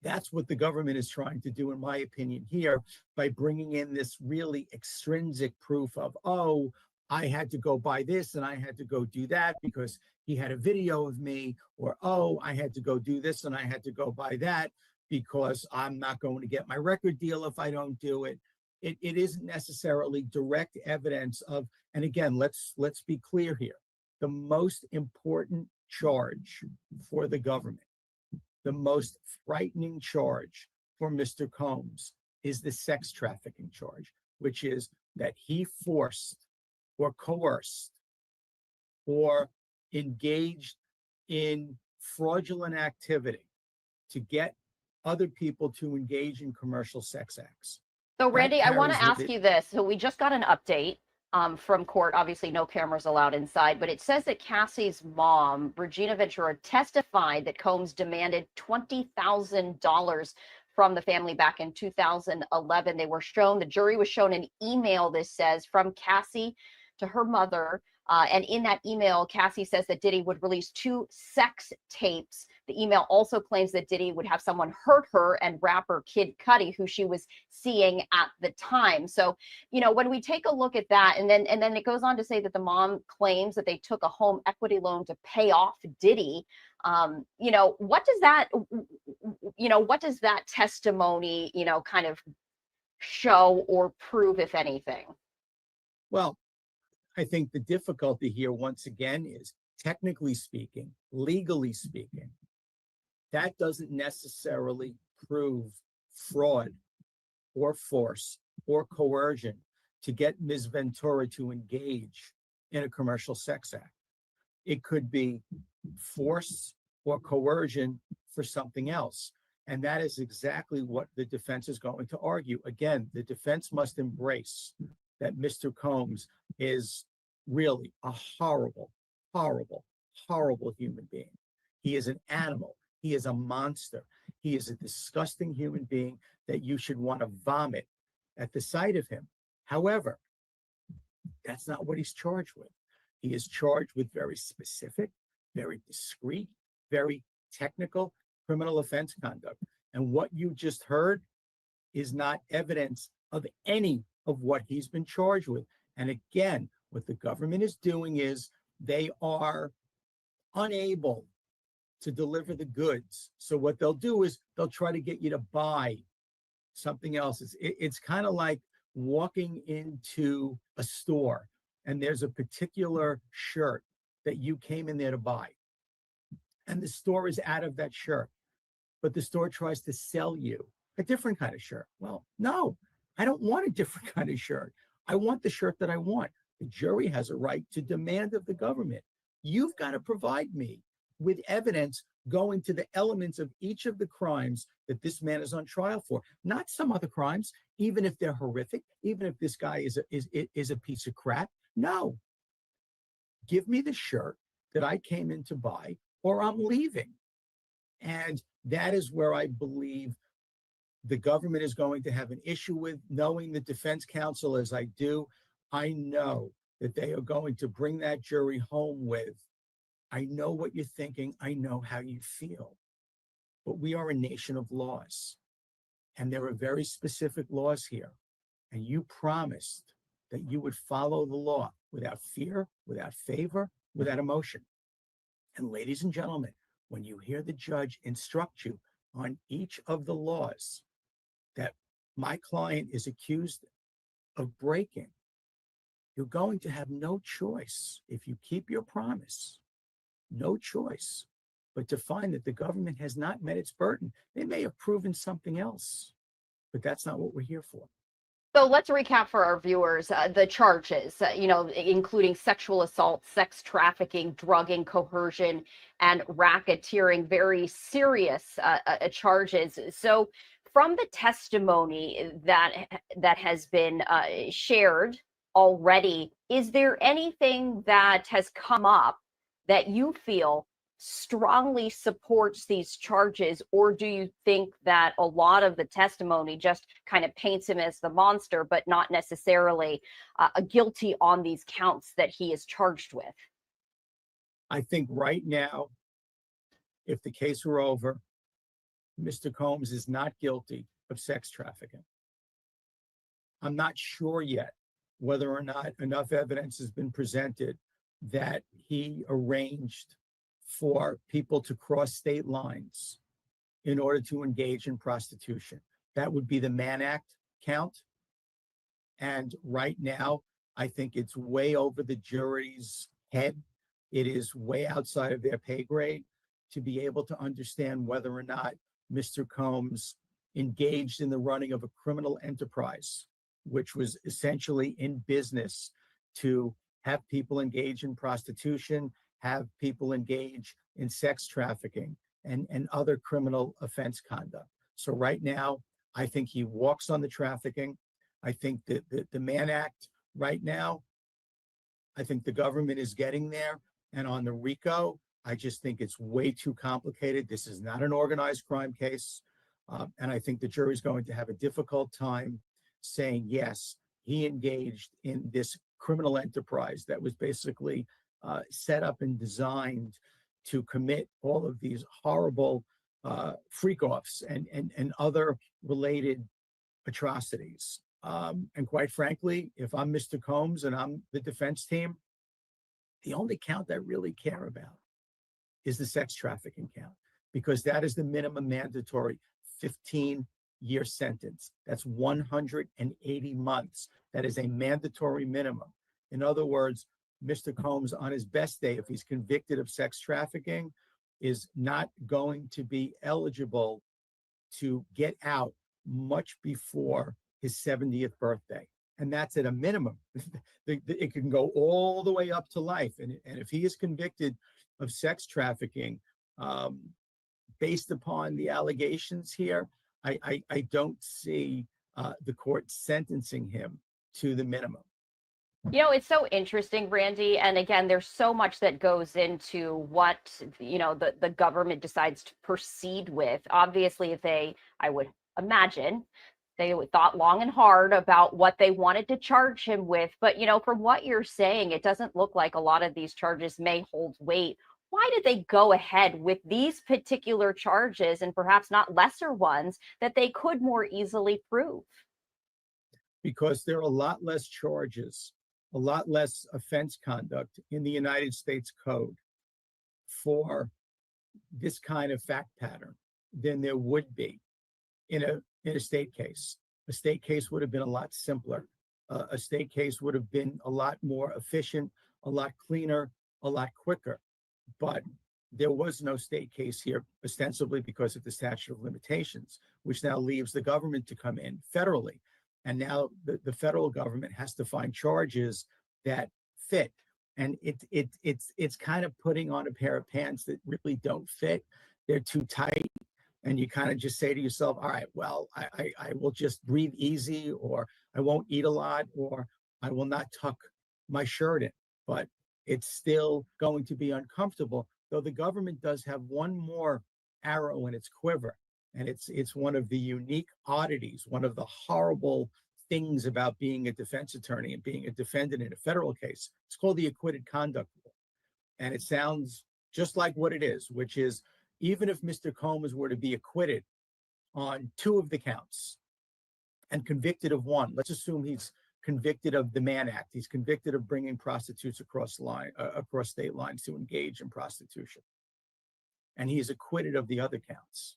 That's what the government is trying to do, in my opinion, here by bringing in this really extrinsic proof of, oh, I had to go buy this and I had to go do that because he had a video of me, or, oh, I had to go do this and I had to go buy that because I'm not going to get my record deal if I don't do it. It isn't necessarily direct evidence of, and again, let's be clear here. The most important charge for the government, the most frightening charge for Mr. Combs is the sex trafficking charge, which is that he forced or coerced or engaged in fraudulent activity to get other people to engage in commercial sex acts. So, Randy, I want to carries with ask it- you this. So we just got an update from court. Obviously, no cameras allowed inside, but it says that Cassie's mom, Regina Ventura, testified that Combs demanded $20,000 from the family back in 2011. The jury was shown an email, this says, from Cassie to her mother. And in that email, Cassie says that Diddy would release 2 sex tapes. The email also claims that Diddy would have someone hurt her and rapper Kid Cudi, who she was seeing at the time. So, when we take a look at that, and then it goes on to say that the mom claims that they took a home equity loan to pay off Diddy. What does that testimony, kind of show or prove, if anything? Well, I think the difficulty here, once again, is technically speaking, legally speaking, that doesn't necessarily prove fraud or force or coercion to get Ms. Ventura to engage in a commercial sex act. It could be force or coercion for something else. And that is exactly what the defense is going to argue. Again, the defense must embrace that Mr. Combs is really a horrible, horrible, horrible human being. He is an animal. He is a monster. He is a disgusting human being that you should want to vomit at the sight of him. However, that's not what he's charged with. He is charged with very specific, very discreet, very technical criminal offense conduct. And what you just heard is not evidence of any of what he's been charged with. And again, what the government is doing is they are unable to deliver the goods. So what they'll do is they'll try to get you to buy something else. It's kind of like walking into a store and there's a particular shirt that you came in there to buy. And the store is out of that shirt, but the store tries to sell you a different kind of shirt. Well, no, I don't want a different kind of shirt. I want the shirt that I want. The jury has a right to demand of the government. You've got to provide me with evidence going to the elements of each of the crimes that this man is on trial for, not some other crimes, even if they're horrific, even if this guy is a piece of crap. No, give me the shirt that I came in to buy, or I'm leaving. And that is where I believe the government is going to have an issue with. Knowing the defense counsel as I do, I know that they are going to bring that jury home with, I know what you're thinking, I know how you feel, but we are a nation of laws. And there are very specific laws here. And you promised that you would follow the law without fear, without favor, without emotion. And ladies and gentlemen, when you hear the judge instruct you on each of the laws that my client is accused of breaking, you're going to have no choice, if you keep your promise, no choice but to find that the government has not met its burden. They may have proven something else, but that's not what we're here for. So let's recap for our viewers the charges, including sexual assault, sex trafficking, drugging, coercion, and racketeering, very serious charges. So from the testimony that has been shared already, is there anything that has come up that you feel strongly supports these charges, or do you think that a lot of the testimony just kind of paints him as the monster, but not necessarily guilty on these counts that he is charged with? I think right now, if the case were over, Mr. Combs is not guilty of sex trafficking. I'm not sure yet whether or not enough evidence has been presented that he arranged for people to cross state lines in order to engage in prostitution. That would be the Mann Act count. And right now, I think it's way over the jury's head. It is way outside of their pay grade to be able to understand whether or not Mr. Combs engaged in the running of a criminal enterprise, which was essentially in business to have people engage in prostitution, have people engage in sex trafficking and other criminal offense conduct. So right now, I think he walks on the trafficking. I think that the Mann Act right now, I think the government is getting there. And on the RICO, I just think it's way too complicated. This is not an organized crime case. And I think the jury is going to have a difficult time saying, yes, he engaged in this criminal enterprise that was basically set up and designed to commit all of these horrible freak-offs and other related atrocities. And quite frankly, if I'm Mr. Combs and I'm the defense team, the only count I really care about is the sex trafficking count, because that is the minimum mandatory 15-year sentence. That's 180 months. That is a mandatory minimum. In other words, Mr. Combs, on his best day, if he's convicted of sex trafficking, is not going to be eligible to get out much before his 70th birthday. And that's at a minimum. It can go all the way up to life. And if he is convicted of sex trafficking, based upon the allegations here, I don't see the court sentencing him to the minimum. You know, it's so interesting, Randy. And again, there's so much that goes into what, you know, the government decides to proceed with. Obviously, if I would imagine, they thought long and hard about what they wanted to charge him with. But, you know, from what you're saying, it doesn't look like a lot of these charges may hold weight. Why did they go ahead with these particular charges and perhaps not lesser ones that they could more easily prove? Because there are a lot less charges, a lot less offense conduct in the United States Code for this kind of fact pattern than there would be in a state case. A state case would have been a lot simpler. A state case would have been a lot more efficient, a lot cleaner, a lot quicker. But there was no state case here, ostensibly because of the statute of limitations, which now leaves the government to come in federally. And now the federal government has to find charges that fit. And it's kind of putting on a pair of pants that really don't fit. They're too tight. And you kind of just say to yourself, all right, well, I will just breathe easy, or I won't eat a lot, or I will not tuck my shirt in. But it's still going to be uncomfortable, though the government does have one more arrow in its quiver. And it's one of the unique oddities, one of the horrible things about being a defense attorney and being a defendant in a federal case. It's called the acquitted conduct rule. And it sounds just like what it is, which is even if Mr. Combs were to be acquitted on 2 of the counts and convicted of 1, let's assume he's convicted of the Mann Act. He's convicted of bringing prostitutes across state lines to engage in prostitution. And he's acquitted of the other counts.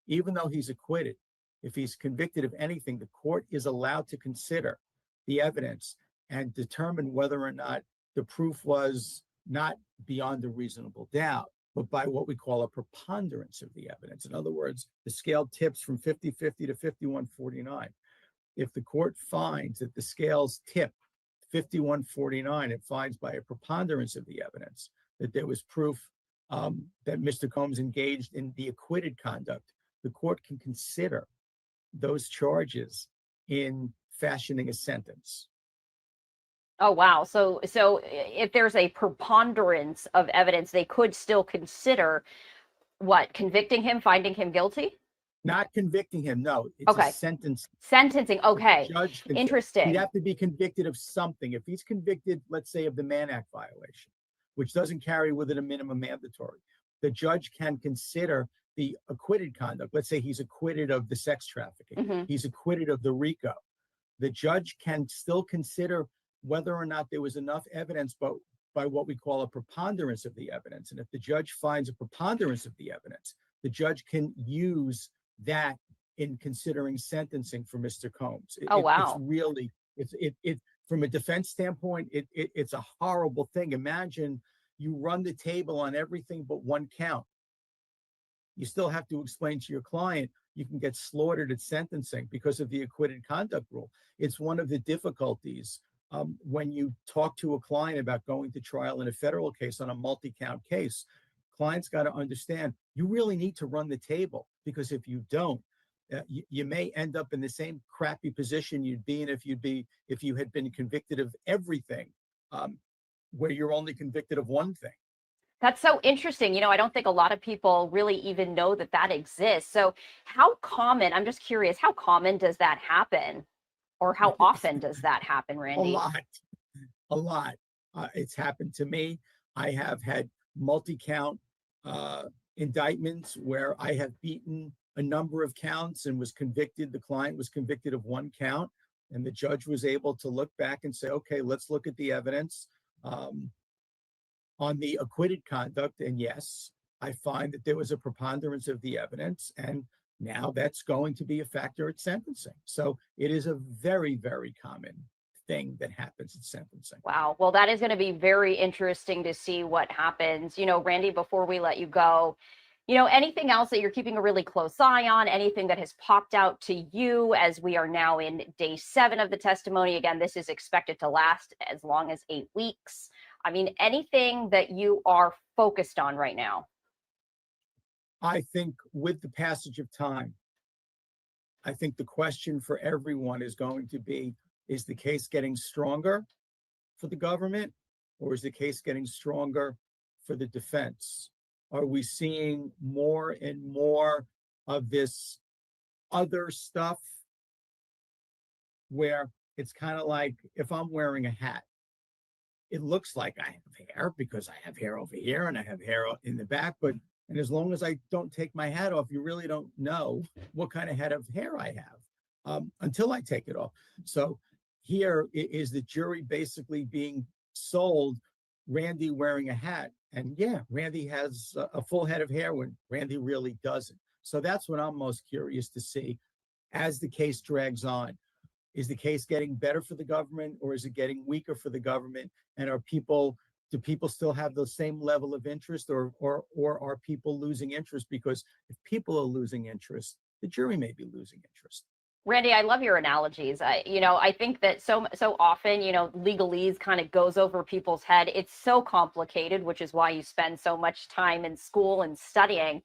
Even though he's acquitted, if he's convicted of anything, the court is allowed to consider the evidence and determine whether or not the proof was not beyond a reasonable doubt, but by what we call a preponderance of the evidence. In other words, the scale tips from 50-50 to 51-49. If the court finds that the scales tip 51-49, it finds by a preponderance of the evidence that there was proof that Mr. Combs engaged in the acquitted conduct, the court can consider those charges in fashioning a sentence. Oh, wow. So if there's a preponderance of evidence, they could still consider what? Convicting him, finding him guilty? Not convicting him, no. It's a sentence. Sentencing, okay. Interesting. He'd have to be convicted of something. If he's convicted, let's say, of the Mann Act violation, which doesn't carry with it a minimum mandatory, the judge can consider the acquitted conduct. Let's say he's acquitted of the sex trafficking. He's acquitted of the RICO. The judge can still consider whether or not there was enough evidence, but by what we call a preponderance of the evidence. And if the judge finds a preponderance of the evidence, the judge can use that in considering sentencing for Mr. Combs. Wow. It's really, from a defense standpoint, it's a horrible thing. Imagine you run the table on everything but 1 count. You still have to explain to your client you can get slaughtered at sentencing because of the acquitted conduct rule. It's one of the difficulties when you talk to a client about going to trial in a federal case on a multi-count case. Clients got to understand you really need to run the table, because if you don't, you may end up in the same crappy position you'd be in if you had been convicted of everything, where you're only convicted of one thing. That's so interesting. You know, I don't think a lot of people really even know that that exists. So how common, I'm just curious, how common does that happen? Or how often does that happen, Randy? A lot. It's happened to me. I have had multi-count indictments where I have beaten a number of counts and was convicted. The client was convicted of 1 count, and the judge was able to look back and say, okay, let's look at the evidence on the acquitted conduct. And yes, I find that there was a preponderance of the evidence, and now that's going to be a factor at sentencing. So it is a very, very common thing that happens at sentencing. Wow. Well, that is going to be very interesting to see what happens. You know, Randy, before we let you go, Anything else that you're keeping a really close eye on, anything that has popped out to you as we are now in day 7 of the testimony? Again, this is expected to last as long as 8 weeks. I mean, anything that you are focused on right now? I think with the passage of time, I think the question for everyone is going to be, is the case getting stronger for the government, or is the case getting stronger for the defense? Are we seeing more and more of this other stuff where it's kind of like, if I'm wearing a hat, it looks like I have hair because I have hair over here and I have hair in the back, and as long as I don't take my hat off, you really don't know what kind of head of hair I have until I take it off. So here is the jury basically being sold Randy wearing a hat. And yeah, Randy has a full head of hair when Randy really doesn't. So that's what I'm most curious to see as the case drags on. Is the case getting better for the government, or is it getting weaker for the government? And do people still have the same level of interest, or are people losing interest? Because if people are losing interest, the jury may be losing interest. Randy, I love your analogies. I think that so often, legalese kind of goes over people's head. It's so complicated, which is why you spend so much time in school and studying.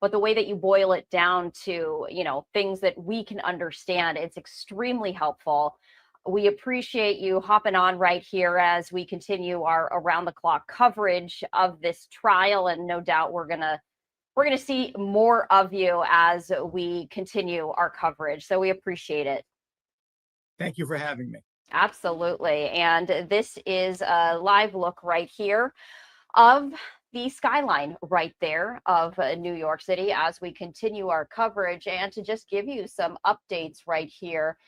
But the way that you boil it down to, things that we can understand, it's extremely helpful. We appreciate you hopping on right here as we continue our around the clock coverage of this trial. And no doubt we're going to see more of you as we continue our coverage. So we appreciate it. Thank you for having me. Absolutely. And this is a live look right here of the skyline right there of New York City as we continue our coverage, and to just give you some updates right here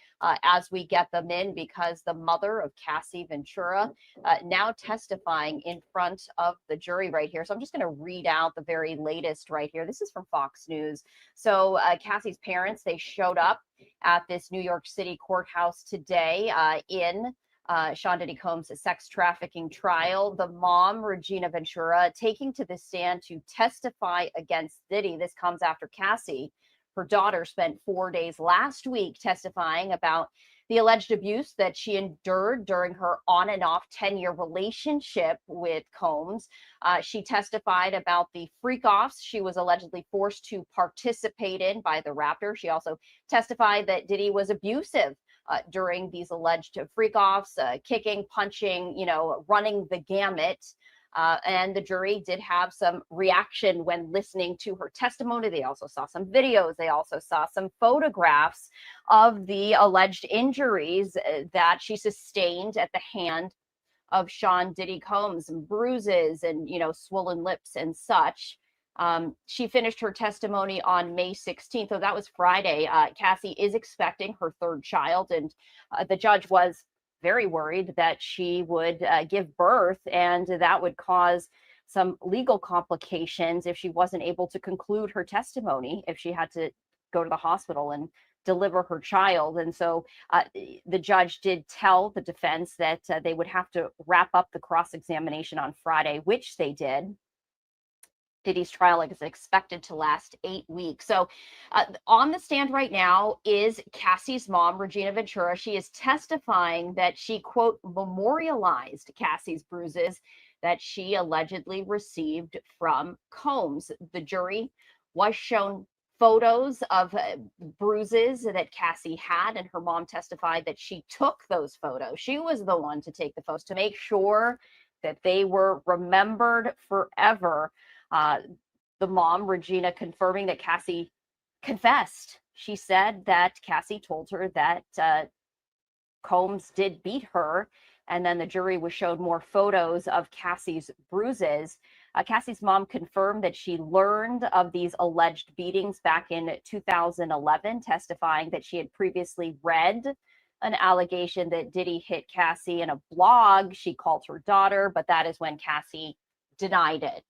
as we get them in, because the mother of Cassie Ventura now testifying in front of the jury right here. So I'm just going to read out the very latest right here. This is from Fox News. So Cassie's parents, they showed up at this New York City courthouse today in Sean Diddy Combs' sex trafficking trial. The mom, Regina Ventura, taking to the stand to testify against Diddy. This comes after Cassie, her daughter, spent 4 days last week testifying about the alleged abuse that she endured during her on and off 10-year relationship with Combs. She testified about the freak-offs she was allegedly forced to participate in by the rapper. She also testified that Diddy was abusive during these alleged freak-offs, kicking, punching, running the gamut. And the jury did have some reaction when listening to her testimony. They also saw some videos. They also saw some photographs of the alleged injuries that she sustained at the hand of Sean Diddy Combs, and bruises and, swollen lips and such. She finished her testimony on May 16th. So that was Friday. Cassie is expecting her third child, and the judge was very worried that she would give birth, and that would cause some legal complications if she wasn't able to conclude her testimony, if she had to go to the hospital and deliver her child. And so the judge did tell the defense that they would have to wrap up the cross-examination on Friday, which they did. Diddy's trial is expected to last 8 weeks. So on the stand right now is Cassie's mom, Regina Ventura. She is testifying that she, quote, memorialized Cassie's bruises that she allegedly received from Combs. The jury was shown photos of bruises that Cassie had, and her mom testified that she took those photos. She was the one to take the photos to make sure that they were remembered forever. The mom, Regina, confirming that Cassie confessed. She said that Cassie told her that Combs did beat her, and then the jury was showed more photos of Cassie's bruises. Cassie's mom confirmed that she learned of these alleged beatings back in 2011, testifying that she had previously read an allegation that Diddy hit Cassie in a blog she called her daughter, but that is when Cassie denied it.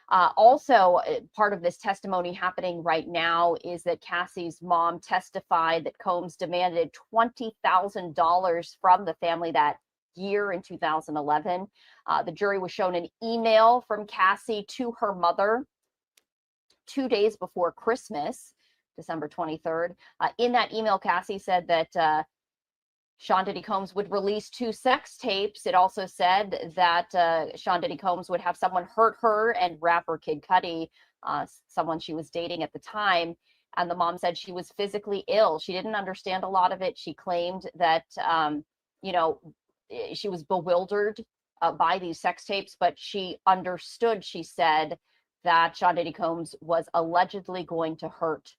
Also, part of this testimony happening right now is that Cassie's mom testified that Combs demanded $20,000 from the family that year in 2011. The jury was shown an email from Cassie to her mother 2 days before Christmas, December 23rd. In that email, Cassie said that Sean Diddy Combs would release 2 sex tapes. It also said that Sean Diddy Combs would have someone hurt her and rapper Kid Cudi, someone she was dating at the time. And the mom said she was physically ill. She didn't understand a lot of it. She claimed that, she was bewildered by these sex tapes, but she understood, she said, that Sean Diddy Combs was allegedly going to hurt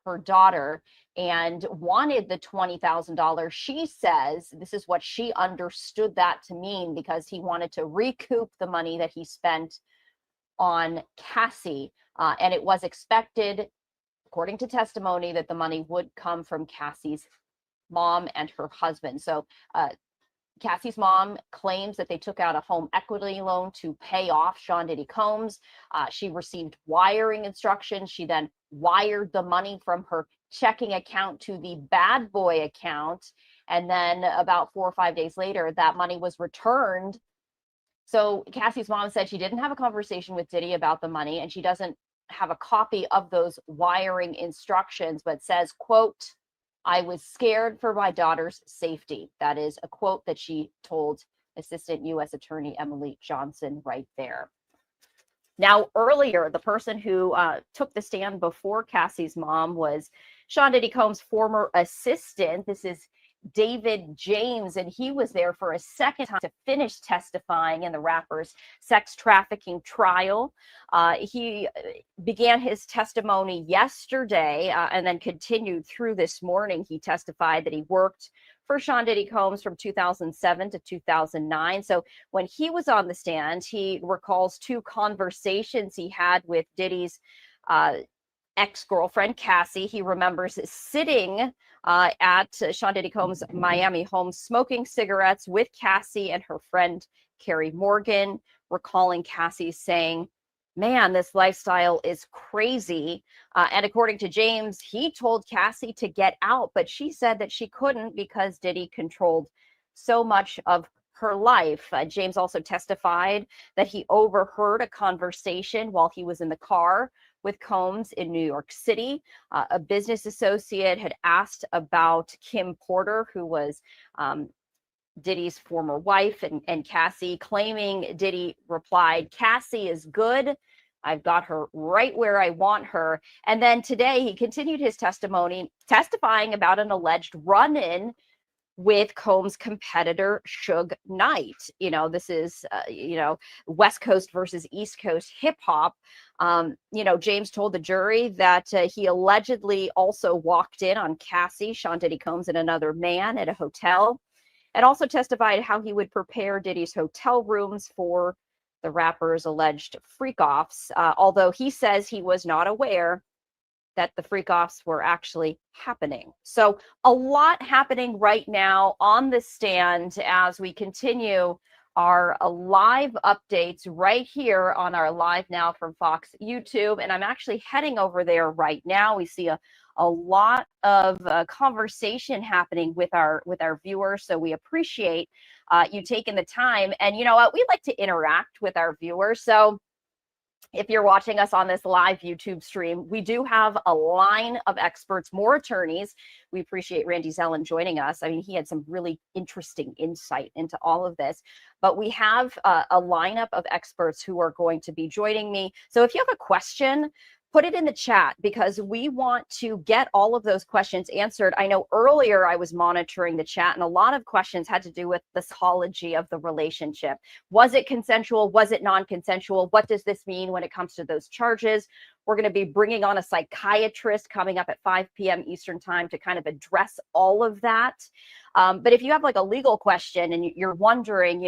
her daughter and wanted the $20,000. She says this is what she understood that to mean, because he wanted to recoup the money that he spent on Cassie. And it was expected, according to testimony, that the money would come from Cassie's mom and her husband. So Cassie's mom claims that they took out a home equity loan to pay off Sean Diddy Combs. She received wiring instructions. She then wired the money from her checking account to the bad boy account. And then about 4 or 5 days later, that money was returned. So Cassie's mom said she didn't have a conversation with Diddy about the money, and she doesn't have a copy of those wiring instructions, but says, quote, "I was scared for my daughter's safety." That is a quote that she told Assistant U.S. Attorney Emily Johnson right there. Now, earlier, the person who took the stand before Cassie's mom was Sean Diddy Combs' former assistant. This is David James, and he was there for a second time to finish testifying in the rapper's sex trafficking trial. He began his testimony yesterday and then continued through this morning. He testified that he worked for Sean Diddy Combs from 2007 to 2009. So when he was on the stand, he recalls 2 conversations he had with Diddy's ex-girlfriend, Cassie. He remembers sitting at Sean Diddy Combs' Miami home, smoking cigarettes with Cassie and her friend, Carrie Morgan, recalling Cassie saying, "Man, this lifestyle is crazy." And according to James, he told Cassie to get out, but she said that she couldn't because Diddy controlled so much of her life. James also testified that he overheard a conversation while he was in the car with Combs in New York City. A business associate had asked about Kim Porter, who was Diddy's former wife, and Cassie, claiming Diddy replied, "Cassie is good. I've got her right where I want her." And then today he continued his testimony, testifying about an alleged run-in with Combs' competitor, Suge Knight. This is, West Coast versus East Coast hip hop. James told the jury that he allegedly also walked in on Cassie, Sean Diddy Combs, and another man at a hotel, and also testified how he would prepare Diddy's hotel rooms for the rapper's alleged freak-offs, although he says he was not aware that the freak-offs were actually happening. So a lot happening right now on the stand as we continue our live updates right here on our Live Now from Fox YouTube. And I'm actually heading over there right now. We see a lot of conversation happening with our viewers. So we appreciate you taking the time. And you know what? We like to interact with our viewers. So if you're watching us on this live YouTube stream, we do have a line of experts, more attorneys. We appreciate Randy Zellin joining us. I mean, he had some really interesting insight into all of this. But we have a lineup of experts who are going to be joining me. So if you have a question, put it in the chat, because we want to get all of those questions answered. I know earlier I was monitoring the chat, and a lot of questions had to do with the psychology of the relationship. Was it consensual? Was it non-consensual? What does this mean when it comes to those charges? We're going to be bringing on a psychiatrist coming up at 5 p.m. Eastern time to kind of address all of that. But if you have like a legal question and you're wondering,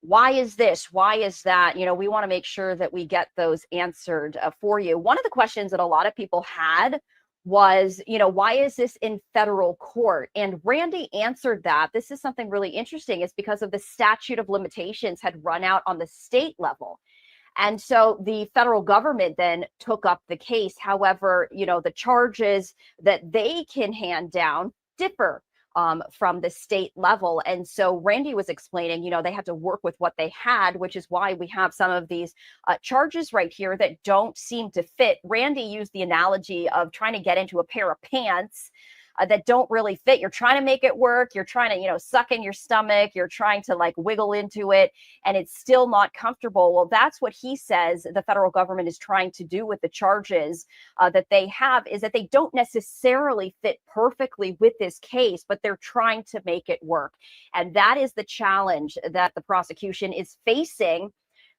why is this? Why is that? We want to make sure that we get those answered for you. One of the questions that a lot of people had was, why is this in federal court? And Randy answered that. This is something really interesting. It's because of the statute of limitations had run out on the state level. And so the federal government then took up the case. However, the charges that they can hand down differ from the state level. And so Randy was explaining, you know, they had to work with what they had, which is why we have some of these charges right here that don't seem to fit. Randy used the analogy of trying to get into a pair of pants that don't really fit. You're trying to make it work. You're trying to, you know, suck in your stomach. You're trying to like wiggle into it, and it's still not comfortable. Well, that's what he says the federal government is trying to do with the charges that they have, is that they don't necessarily fit perfectly with this case, but they're trying to make it work. And that is the challenge that the prosecution is facing,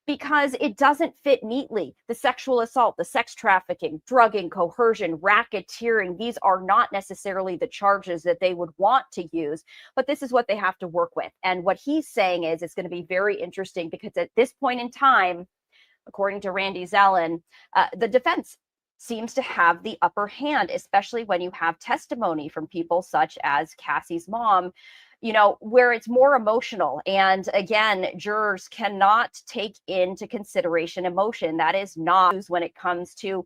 because it doesn't fit neatly. The sexual assault, the sex trafficking, drugging, coercion, racketeering, these are not necessarily the charges that they would want to use, but this is what they have to work with. And what he's saying is it's going to be very interesting, because at this point in time, according to Randy Zellin, the defense seems to have the upper hand, especially when you have testimony from people such as Cassie's mom, you know, where it's more emotional. And again, jurors cannot take into consideration emotion. That is not when it comes to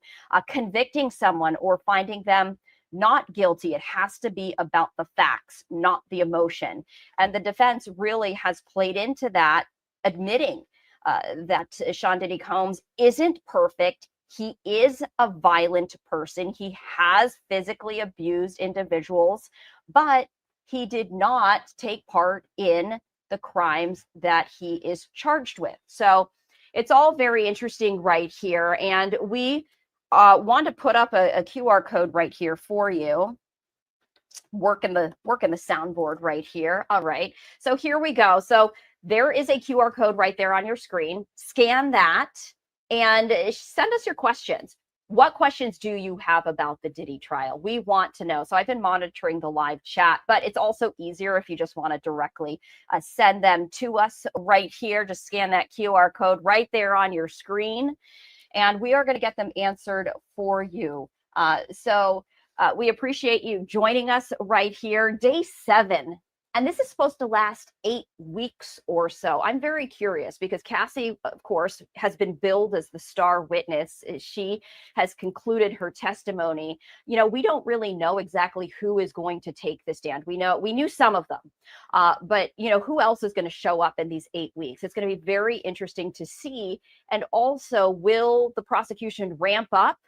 convicting someone or finding them not guilty. It has to be about the facts, not the emotion. And the defense really has played into that, admitting that Sean Diddy Combs isn't perfect. He is a violent person. He has physically abused individuals, but he did not take part in the crimes that he is charged with. So it's all very interesting right here. And we want to put up a QR code right here for you. Working the soundboard right here. All right. So here we go. So there is a QR code right there on your screen. Scan that and send us your questions. What questions do you have about the Diddy trial? We want to know. So I've been monitoring the live chat, but it's also easier if you just want to directly send them to us right here. Just scan that QR code right there on your screen, and we are going to get them answered for you. We appreciate you joining us right here. Day 7. And this is supposed to last 8 weeks or so. I'm very curious, because Cassie, of course, has been billed as the star witness. She has concluded her testimony. You know, we don't really know exactly who is going to take the stand. We knew some of them, but you know, who else is going to show up in these 8 weeks? It's going to be very interesting to see. And also, will the prosecution ramp up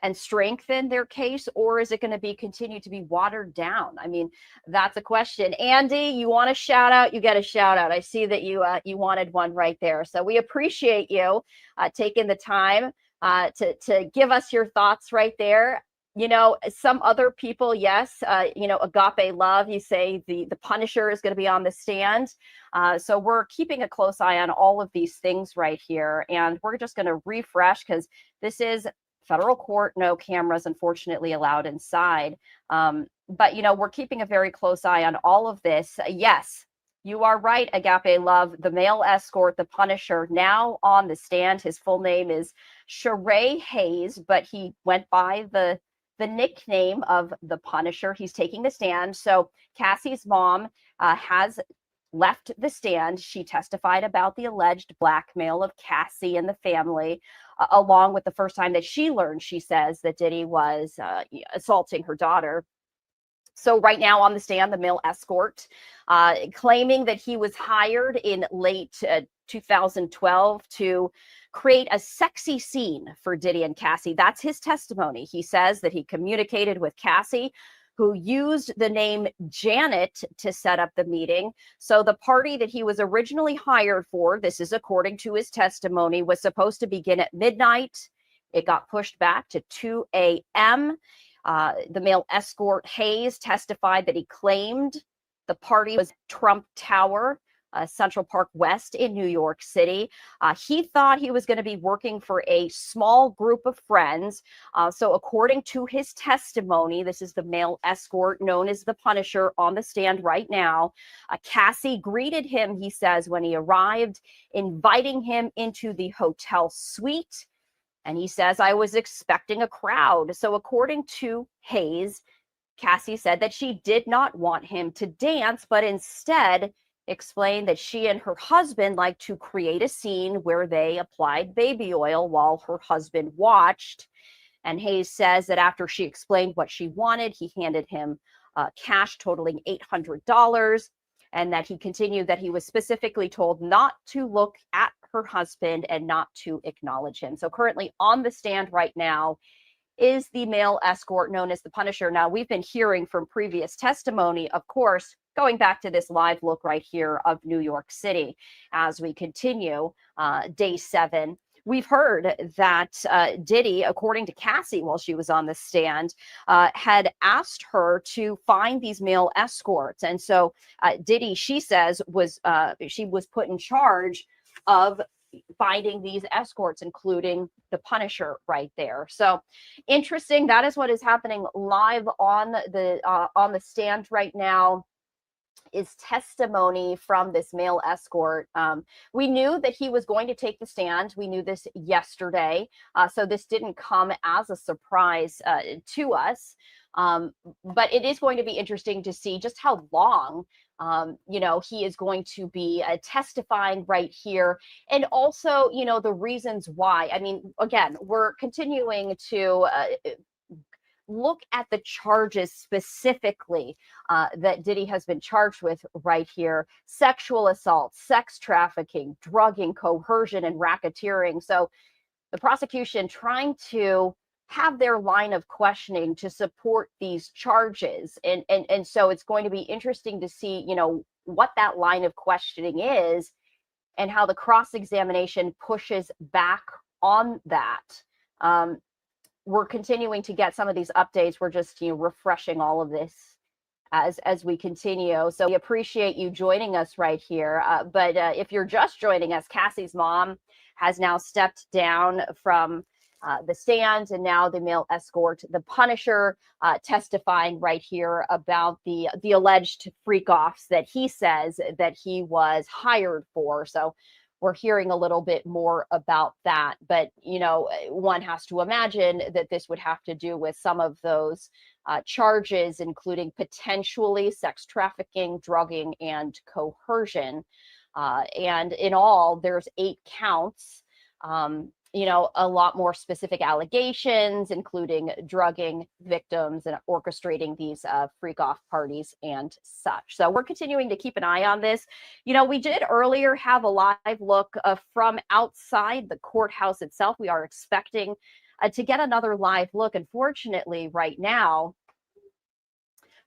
and strengthen their case, or is it going to be continue to be watered down? I mean, that's a question. Andy, you want a shout out? You get a shout out. I see that you wanted one right there. So we appreciate you taking the time to give us your thoughts right there. You know, some other people, yes, you know, Agape Love, you say the Punisher is going to be on the stand. So we're keeping a close eye on all of these things right here. And we're just going to refresh, because this is federal court, no cameras, unfortunately, allowed inside. But, you know, we're keeping a very close eye on all of this. Yes, you are right, Agape Love. The male escort, the Punisher, now on the stand. His full name is Sheree Hayes, but he went by the nickname of the Punisher. He's taking the stand. So Cassie's mom has left the stand. She testified about the alleged blackmail of Cassie and the family, along with the first time that she learned, she says, that Diddy was assaulting her daughter. So right now on the stand, the male escort, claiming that he was hired in late 2012 to create a sexy scene for Diddy and Cassie. That's his testimony. He says that he communicated with Cassie, who used the name Janet to set up the meeting. So the party that he was originally hired for, this is according to his testimony, was supposed to begin at midnight. It got pushed back to 2 a.m. The male escort, Hayes, testified that he claimed the party was Trump Tower, Central Park West in New York City. He thought he was going to be working for a small group of friends. So according to his testimony, this is the male escort known as the Punisher on the stand right now. Cassie greeted him, he says, when he arrived, inviting him into the hotel suite. And he says, I was expecting a crowd. So according to Hayes, Cassie said that she did not want him to dance, but instead explained that she and her husband like to create a scene where they applied baby oil while her husband watched. And Hayes says that after she explained what she wanted, he handed him cash totaling $800, and that he continued that he was specifically told not to look at her husband and not to acknowledge him. So currently on the stand right now is the male escort known as the Punisher. Now, we've been hearing from previous testimony, of course, going back to this live look right here of New York City as we continue day 7. We've heard that Diddy, according to Cassie while she was on the stand, had asked her to find these male escorts. And so Diddy, she says, she was put in charge of finding these escorts, including the Punisher right there. So interesting. That is what is happening live on the stand right now, is testimony from this male escort. We knew that he was going to take the stand. We knew this yesterday. So this didn't come as a surprise to us. But it is going to be interesting to see just how long he is going to be testifying right here. And also, the reasons why. I mean, again, we're continuing to look at the charges specifically that Diddy has been charged with right here: sexual assault, sex trafficking, drugging, coercion, and racketeering. So the prosecution trying to have their line of questioning to support these charges. And so it's going to be interesting to see, what that line of questioning is and how the cross-examination pushes back on that. We're continuing to get some of these updates. We're just, refreshing all of this as we continue. So we appreciate you joining us right here. But if you're just joining us, Cassie's mom has now stepped down from the stand, and now the male escort, the Punisher, testifying right here about the alleged freak-offs that he says that he was hired for. So we're hearing a little bit more about that. But, one has to imagine that this would have to do with some of those charges, including potentially sex trafficking, drugging, and coercion. And in all, there's 8 counts. A lot more specific allegations, including drugging victims and orchestrating these freak-off parties and such. So we're continuing to keep an eye on this. We did earlier have a live look from outside the courthouse itself. We are expecting to get another live look. Unfortunately, right now,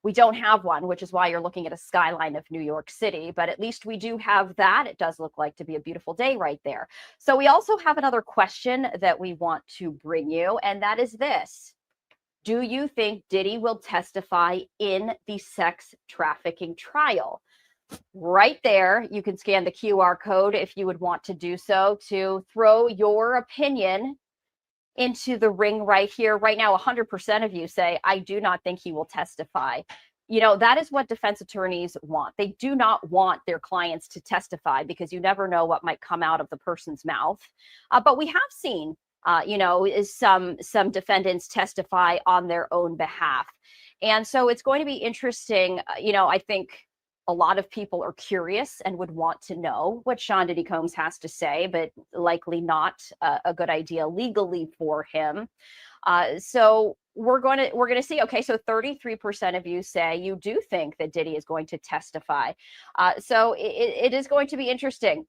we don't have one, which is why you're looking at a skyline of New York City, but at least we do have that. It does look like to be a beautiful day right there. So we also have another question that we want to bring you, and that is this: do you think Diddy will testify in the sex trafficking trial? Right there, you can scan the QR code if you would want to do so, to throw your opinion into the ring right here. Right now, 100% of you say, I do not think he will testify. That is what defense attorneys want. They do not want their clients to testify because you never know what might come out of the person's mouth. But we have seen, some defendants testify on their own behalf. And so it's going to be interesting. I think a lot of people are curious and would want to know what Sean Diddy Combs has to say, but likely not a good idea legally for him. So we're going to see. Okay, so 33% of you say you do think that Diddy is going to testify. So it is going to be interesting.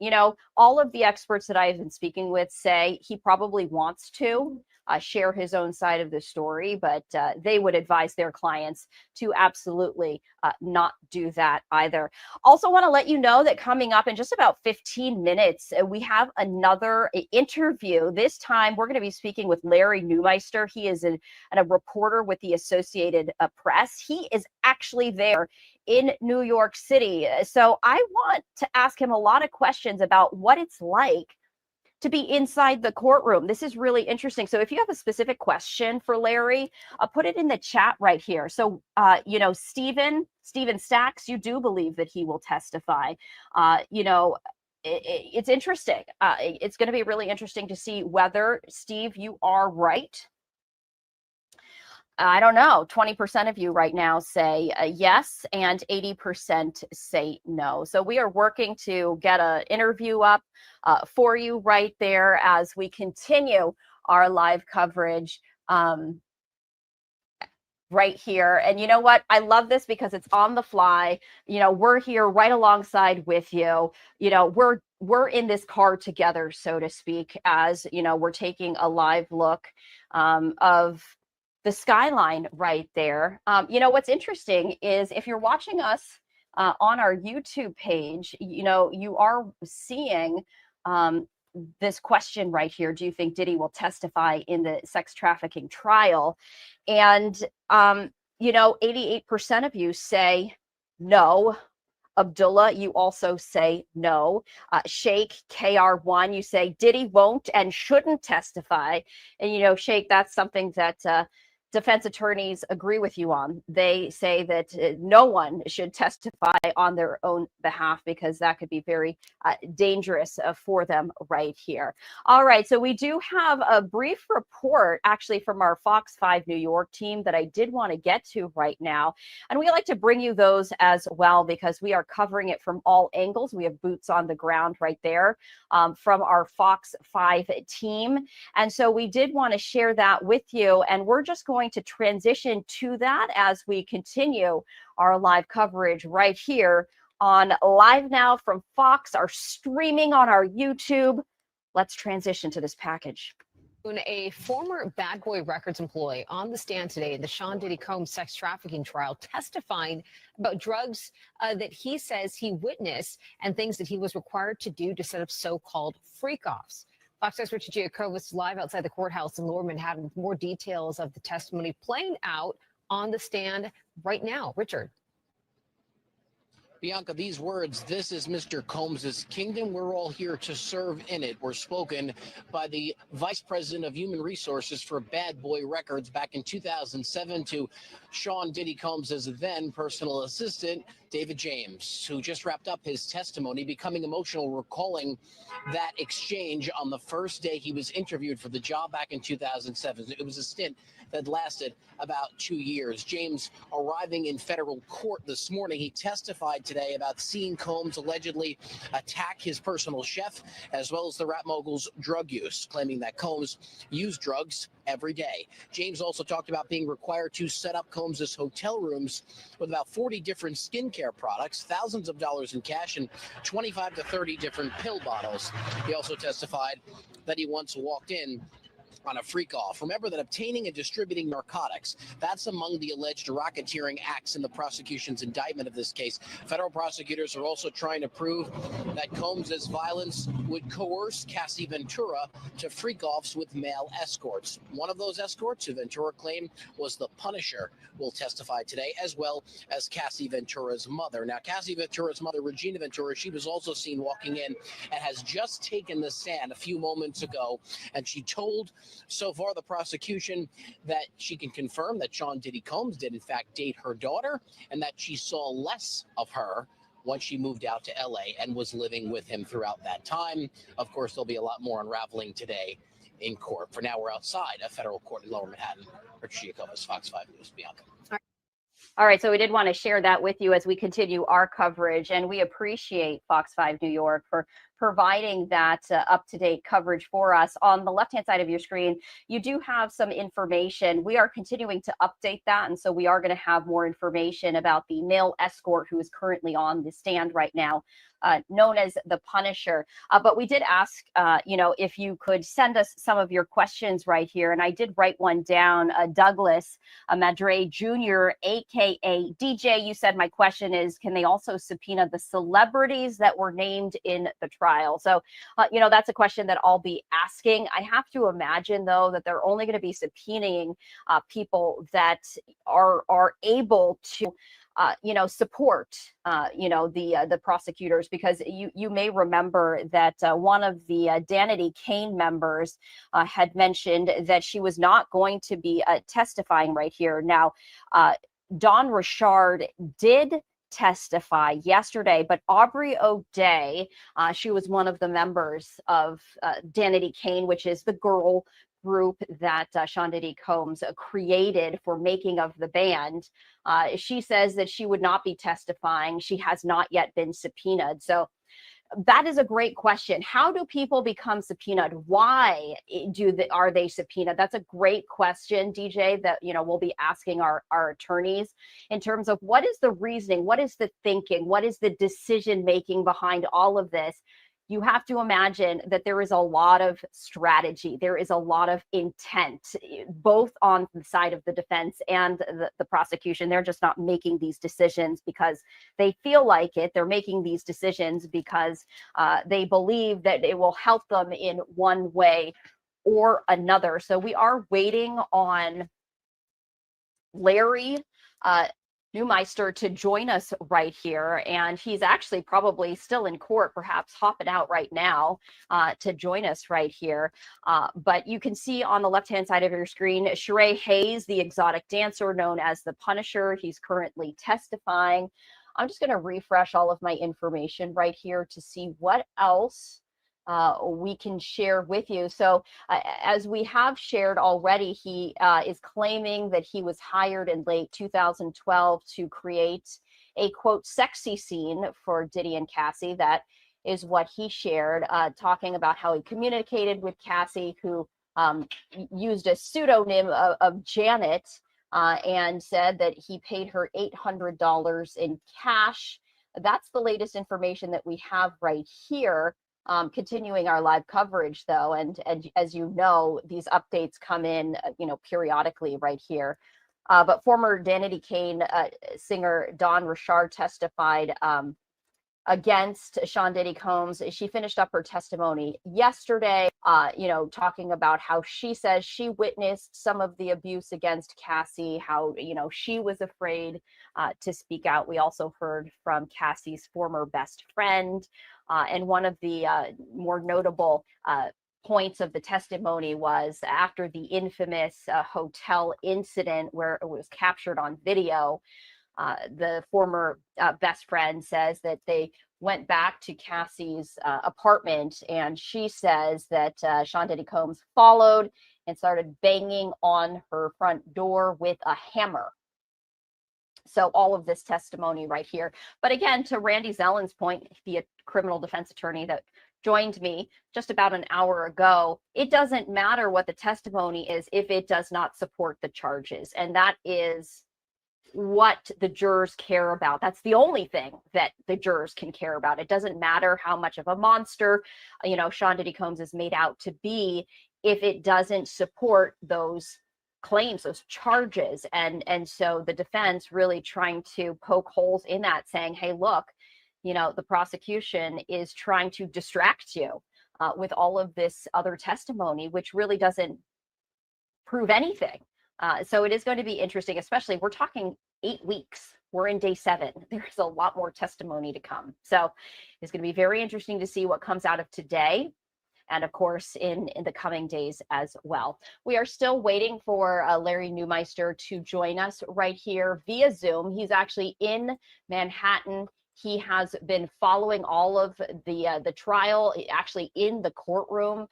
All of the experts that I've been speaking with say he probably wants to share his own side of the story, but they would advise their clients to absolutely not do that either. Also want to let you know that coming up in just about 15 minutes, we have another interview. This time, we're going to be speaking with Larry Neumeister. He is a reporter with the Associated Press. He is actually there in New York City. So I want to ask him a lot of questions about what it's like to be inside the courtroom. This is really interesting. So if you have a specific question for Larry, put it in the chat right here. So, Steven Stacks, you do believe that he will testify. It's interesting. It's going to be really interesting to see whether, Steve, you are right. I don't know, 20% of you right now say yes, and 80% say no. So we are working to get an interview up for you right there as we continue our live coverage right here. And you know what? I love this because it's on the fly. You know, we're here right alongside with you. You know, we're in this car together, so to speak, as you know, we're taking a live look of the skyline right there. You know, what's interesting is if you're watching us on our YouTube page, you know, you are seeing this question right here. Do you think Diddy will testify in the sex trafficking trial? And, you know, 88% of you say no. Abdullah, you also say no. Sheikh, KR1, you say Diddy won't and shouldn't testify. And, you know, Sheikh, that's something that defense attorneys agree with you on. They say that no one should testify on their own behalf because that could be very dangerous for them right here. All right, so we do have a brief report actually from our Fox 5 New York team that I did want to get to right now. And we like to bring you those as well because we are covering it from all angles. We have boots on the ground right there from our Fox 5 team. And so we did want to share that with you. And we're just going to transition to that as we continue our live coverage right here on Live Now from Fox, our streaming on our YouTube. Let's transition to this package. A former Bad Boy Records employee on the stand today in the Sean Diddy Combs sex trafficking trial, testifying about drugs that he says he witnessed and things that he was required to do to set up so-called freak-offs. Fox expert Giacovis live outside the courthouse in Lower Manhattan with more details of the testimony playing out on the stand right now. Richard. Bianca, these words, "This is Mr. Combs's kingdom. We're all here to serve in it," were spoken by the Vice President of Human Resources for Bad Boy Records back in 2007 to Sean Diddy Combs's then personal assistant, David James, who just wrapped up his testimony, becoming emotional, recalling that exchange on the first day he was interviewed for the job back in 2007. It was a stint that lasted about 2 years. James arriving in federal court this morning, he testified today about seeing Combs allegedly attack his personal chef, as well as the rap mogul's drug use, claiming that Combs used drugs every day. James also talked about being required to set up Combs's hotel rooms with about 40 different skincare products, thousands of dollars in cash, and 25 to 30 different pill bottles. He also testified that he once walked in on a freak off. Remember that obtaining and distributing narcotics, that's among the alleged racketeering acts in the prosecution's indictment of this case. Federal prosecutors are also trying to prove that Combs's violence would coerce Cassie Ventura to freak offs with male escorts. One of those escorts, who Ventura claimed was the Punisher, will testify today, as well as Cassie Ventura's mother. Now, Cassie Ventura's mother, Regina Ventura, she was also seen walking in and has just taken the stand a few moments ago, and she told so far the prosecution that she can confirm that Sean Diddy Combs did in fact date her daughter, and that she saw less of her once she moved out to LA and was living with him throughout that time. Of course, there'll be a lot more unraveling today in court. For now, we're outside a federal court in Lower Manhattan. Richard Giacovis, Fox 5 News, Bianca. All right, so we did want to share that with you as we continue our coverage, and we appreciate Fox 5 New York for providing that up-to-date coverage for us. On the left-hand side of your screen, you do have some information. We are continuing to update that, and so we are going to have more information about the male escort who is currently on the stand right now, known as the Punisher. But we did ask, you know, if you could send us some of your questions right here, and I did write one down. Douglas Madre Jr., a.k.a. DJ, you said, my question is, can they also subpoena the celebrities that were named in the trial? So, you know, that's a question that I'll be asking. I have to imagine, though, that they're only going to be subpoenaing people that are able to you know, support, you know, the prosecutors, because you may remember that one of the Danity Kane members had mentioned that she was not going to be testifying right here. Now, Dawn Richard did testify yesterday, but Aubrey O'Day, she was one of the members of Danity Kane, which is the girl group that Sean Diddy Combs created for making of the band. She says that she would not be testifying. She has not yet been subpoenaed. So that is a great question. How do people become subpoenaed? Why are they subpoenaed? That's a great question, DJ, that we'll be asking our attorneys in terms of what is the reasoning, what is the thinking, what is the decision making behind all of this. You have to imagine that there is a lot of strategy. There is a lot of intent, both on the side of the defense and the prosecution. They're just not making these decisions because they feel like it. They're making these decisions because they believe that it will help them in one way or another. So we are waiting on Larry Neumeister to join us right here, and he's actually probably still in court, perhaps hopping out right now to join us right here. But you can see on the left-hand side of your screen, Sheree Hayes, the exotic dancer known as the Punisher. He's currently testifying. I'm just going to refresh all of my information right here to see what else we can share with you. So as we have shared already, he is claiming that he was hired in late 2012 to create a, quote, sexy scene for Diddy and Cassie. That is what he shared, talking about how he communicated with Cassie, who used a pseudonym of Janet, and said that he paid her $800 in cash. That's the latest information that we have right here. Continuing our live coverage, though, and as you know, these updates come in, periodically right here. But former Danity Kane singer Dawn Richard testified against Sean Diddy Combs. She finished up her testimony yesterday, talking about how she says she witnessed some of the abuse against Cassie, how, she was afraid to speak out. We also heard from Cassie's former best friend. And one of the more notable points of the testimony was after the infamous hotel incident where it was captured on video. The former best friend says that they went back to Cassie's apartment, and she says that Sean Diddy Combs followed and started banging on her front door with a hammer. So all of this testimony right here. But again, to Randy Zellen's point, the criminal defense attorney that joined me just about an hour ago, it doesn't matter what the testimony is if it does not support the charges. And that is what the jurors care about. That's the only thing that the jurors can care about. It doesn't matter how much of a monster, Sean Diddy Combs is made out to be, if it doesn't support those claims, those charges. And so the defense really trying to poke holes in that, saying, hey, look, the prosecution is trying to distract you with all of this other testimony, which really doesn't prove anything. So it is going to be interesting, especially we're talking 8 weeks. We're in day 7. There's a lot more testimony to come. So it's going to be very interesting to see what comes out of today. And of course, in the coming days as well. We are still waiting for Larry Neumeister to join us right here via Zoom. He's actually in Manhattan. He has been following all of the trial, actually in the courtroom.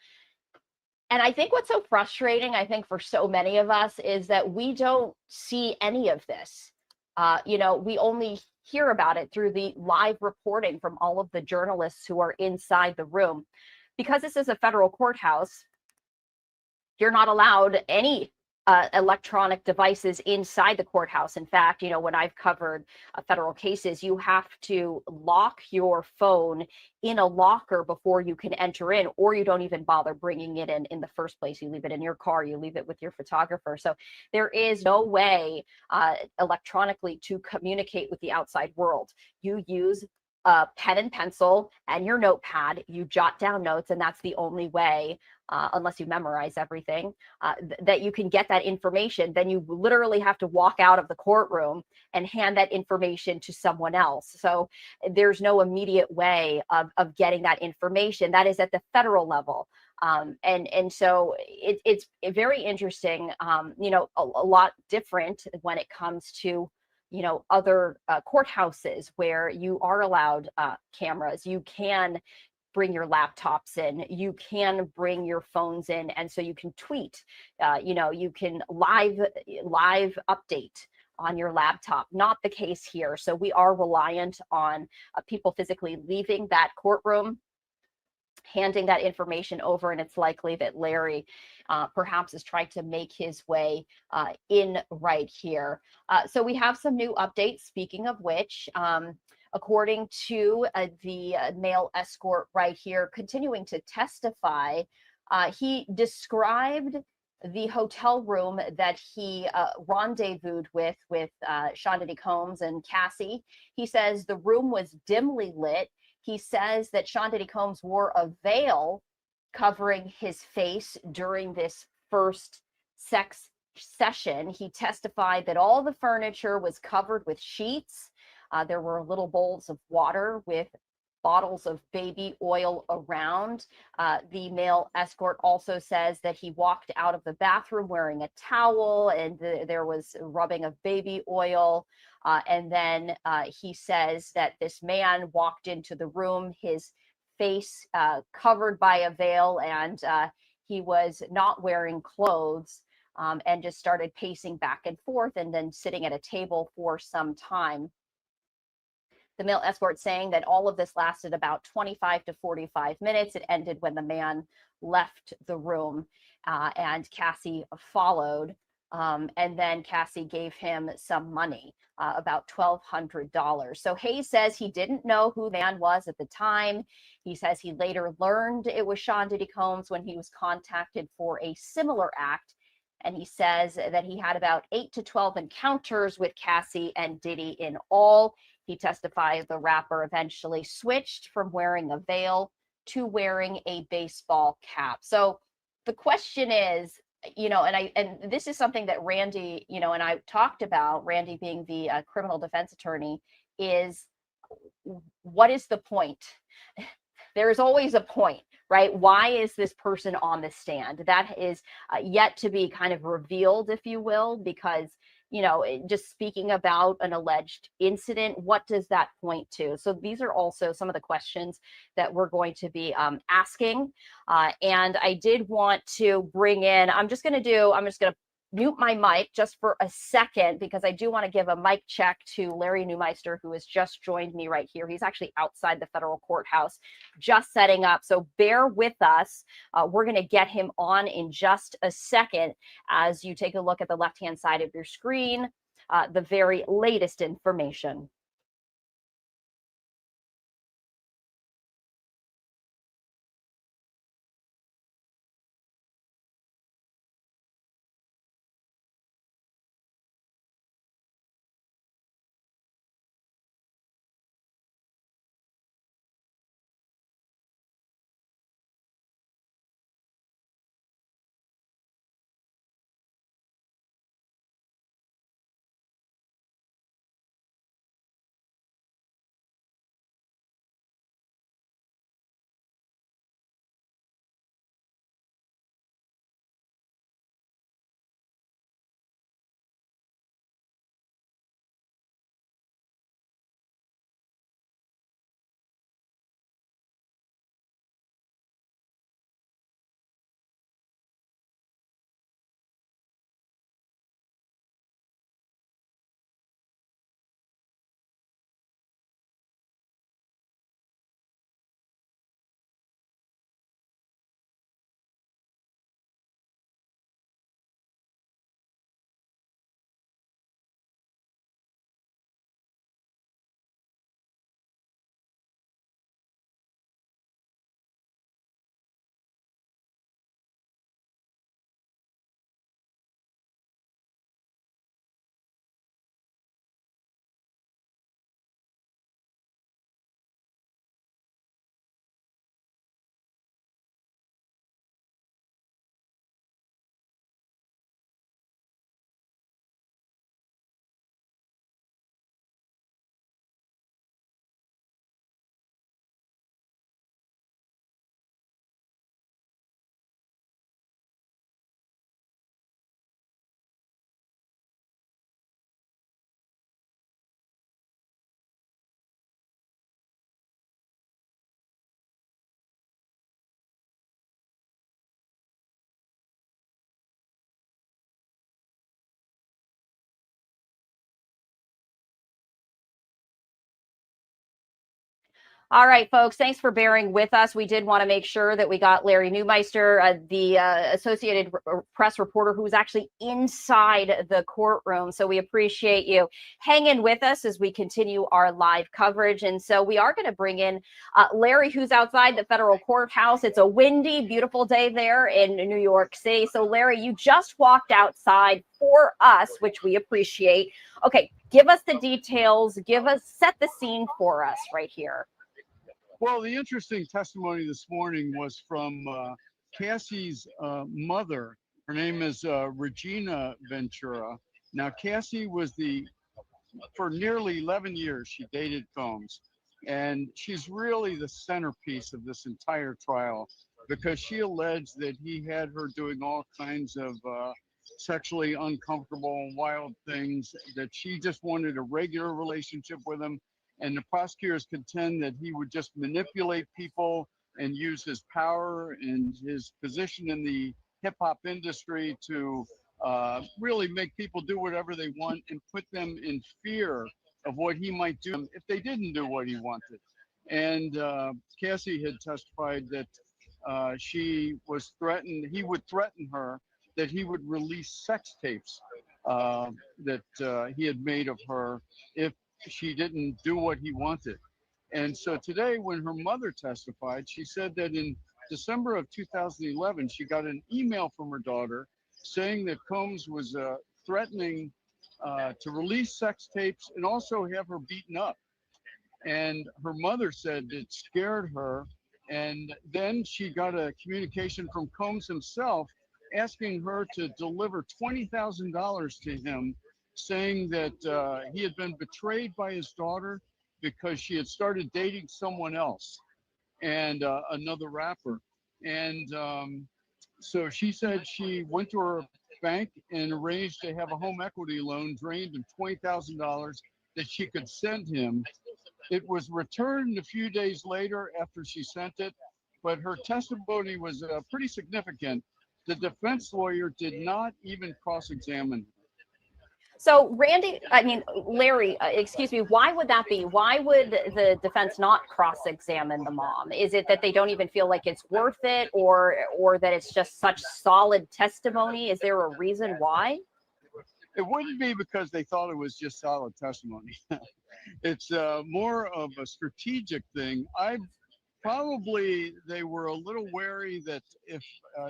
And I think what's so frustrating, I think for so many of us, is that we don't see any of this. We only hear about it through the live reporting from all of the journalists who are inside the room. Because this is a federal courthouse, you're not allowed any electronic devices inside the courthouse. In fact, when I've covered federal cases, you have to lock your phone in a locker before you can enter in, or you don't even bother bringing it in the first place. You leave it in your car, you leave it with your photographer. So there is no way electronically to communicate with the outside world. You use a pen and pencil and your notepad, you jot down notes, and that's the only way, unless you memorize everything, that you can get that information. Then you literally have to walk out of the courtroom and hand that information to someone else. So there's no immediate way of getting that information. That is at the federal level. And so it's very interesting, a lot different when it comes to other courthouses where you are allowed cameras. You can bring your laptops in, you can bring your phones in, and so you can tweet, you can live update on your laptop. Not the case here. So we are reliant on people physically leaving that courtroom, handing that information over, and it's likely that Larry perhaps is trying to make his way in right here. So we have some new updates, speaking of which. According to the male escort right here, continuing to testify, he described the hotel room that he rendezvoused with Sean Diddy Combs and Cassie. He says the room was dimly lit. He says that Sean Diddy Combs wore a veil covering his face during this first sex session. He testified that all the furniture was covered with sheets. There were little bowls of water with bottles of baby oil around. The male escort also says that he walked out of the bathroom wearing a towel, and there was rubbing of baby oil. And then he says that this man walked into the room, his face covered by a veil, and he was not wearing clothes, and just started pacing back and forth and then sitting at a table for some time. The male escort saying that all of this lasted about 25 to 45 minutes. It ended when the man left the room, and Cassie followed. And then Cassie gave him some money, about $1,200. So Hayes says he didn't know who the man was at the time. He says he later learned it was Sean Diddy Combs when he was contacted for a similar act. And he says that he had about 8 to 12 encounters with Cassie and Diddy in all. He testified the rapper eventually switched from wearing a veil to wearing a baseball cap. So the question is, and this is something that Randy, and I talked about, Randy being the criminal defense attorney, is what is the point? There is always a point, right? Why is this person on the stand? That is yet to be kind of revealed, if you will, because just speaking about an alleged incident, what does that point to? So these are also some of the questions that we're going to be asking. And I did want to bring in, I'm just going to mute my mic just for a second, because I do want to give a mic check to Larry Neumeister, who has just joined me right here. He's actually outside the federal courthouse, just setting up. So bear with us. We're going to get him on in just a second as you take a look at the left-hand side of your screen, the very latest information. All right, folks, thanks for bearing with us. We did want to make sure that we got Larry Newmeister, the Associated Press reporter who was actually inside the courtroom. So we appreciate you hanging with us as we continue our live coverage. And so we are going to bring in Larry, who's outside the federal courthouse. It's a windy, beautiful day there in New York City. So Larry, you just walked outside for us, which we appreciate. Okay, give us the details. Set the scene for us right here. Well, the interesting testimony this morning was from Cassie's mother. Her name is Regina Ventura. Now, Cassie was for nearly 11 years, she dated Combs. And she's really the centerpiece of this entire trial because she alleged that he had her doing all kinds of sexually uncomfortable and wild things, that she just wanted a regular relationship with him. And the prosecutors contend that he would just manipulate people and use his power and his position in the hip hop industry to really make people do whatever they want and put them in fear of what he might do if they didn't do what he wanted. And Cassie had testified that she was threatened, he would threaten her that he would release sex tapes that he had made of her if she didn't do what he wanted. And so today, when her mother testified, she said that in December of 2011, she got an email from her daughter saying that Combs was threatening to release sex tapes and also have her beaten up. And her mother said it scared her. And then she got a communication from Combs himself asking her to deliver $20,000 to him, saying that he had been betrayed by his daughter because she had started dating someone else and another rapper. And so she said she went to her bank and arranged to have a home equity loan drained of $20,000 that she could send him. It was returned a few days later after she sent it, but her testimony was pretty significant. The defense lawyer did not even cross-examine. So Larry, excuse me, why would that be? Why would the defense not cross-examine the mom? Is it that they don't even feel like it's worth it, or that it's just such solid testimony? Is there a reason why? It wouldn't be because they thought it was just solid testimony. It's more of a strategic thing. Probably they were a little wary that if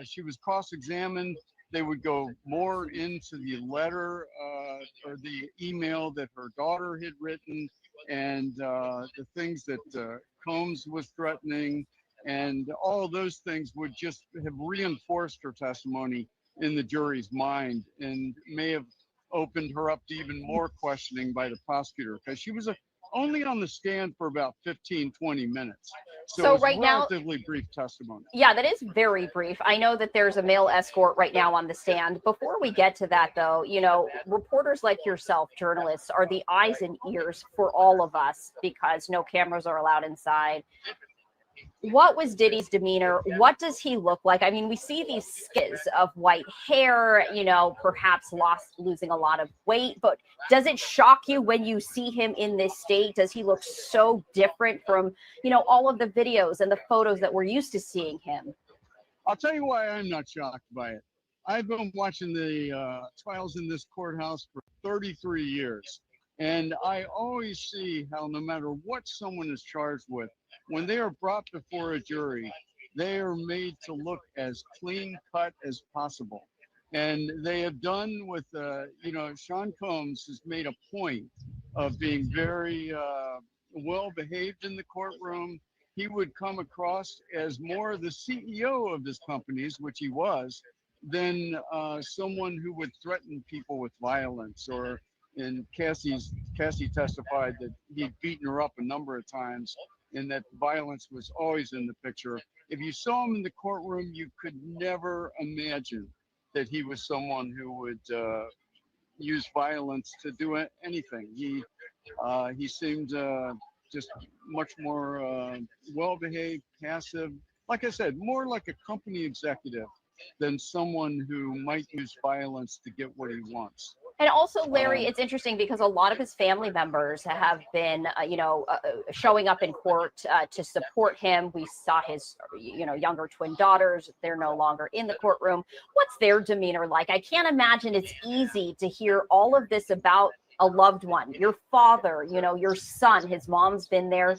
she was cross-examined, they would go more into the letter or the email that her daughter had written and the things that Combs was threatening, and all of those things would just have reinforced her testimony in the jury's mind and may have opened her up to even more questioning by the prosecutor, because she was only on the stand for about 15, 20 minutes. So right now, relatively brief testimony. Yeah, that is very brief. I know that there's a male escort right now on the stand. Before we get to that, though, reporters like yourself, journalists, are the eyes and ears for all of us because no cameras are allowed inside. What was Diddy's demeanor? What does he look like? I mean, we see these skids of white hair, perhaps losing a lot of weight, but does it shock you when you see him in this state? Does he look so different from, all of the videos and the photos that we're used to seeing him? I'll tell you why I'm not shocked by it. I've been watching the trials in this courthouse for 33 years. And I always see how no matter what someone is charged with, when they are brought before a jury, they are made to look as clean cut as possible. And they have done with, Sean Combs has made a point of being very well behaved in the courtroom. He would come across as more the CEO of his companies, which he was, than someone who would threaten people with violence. And Cassie testified that he'd beaten her up a number of times and that violence was always in the picture. If you saw him in the courtroom, you could never imagine that he was someone who would use violence to do anything. He seemed just much more well-behaved, passive. Like I said, more like a company executive than someone who might use violence to get what he wants. And also, Larry, it's interesting because a lot of his family members have been, showing up in court to support him. We saw his, younger twin daughters. They're no longer in the courtroom. What's their demeanor like? I can't imagine it's easy to hear all of this about a loved one, your father, your son. His mom's been there.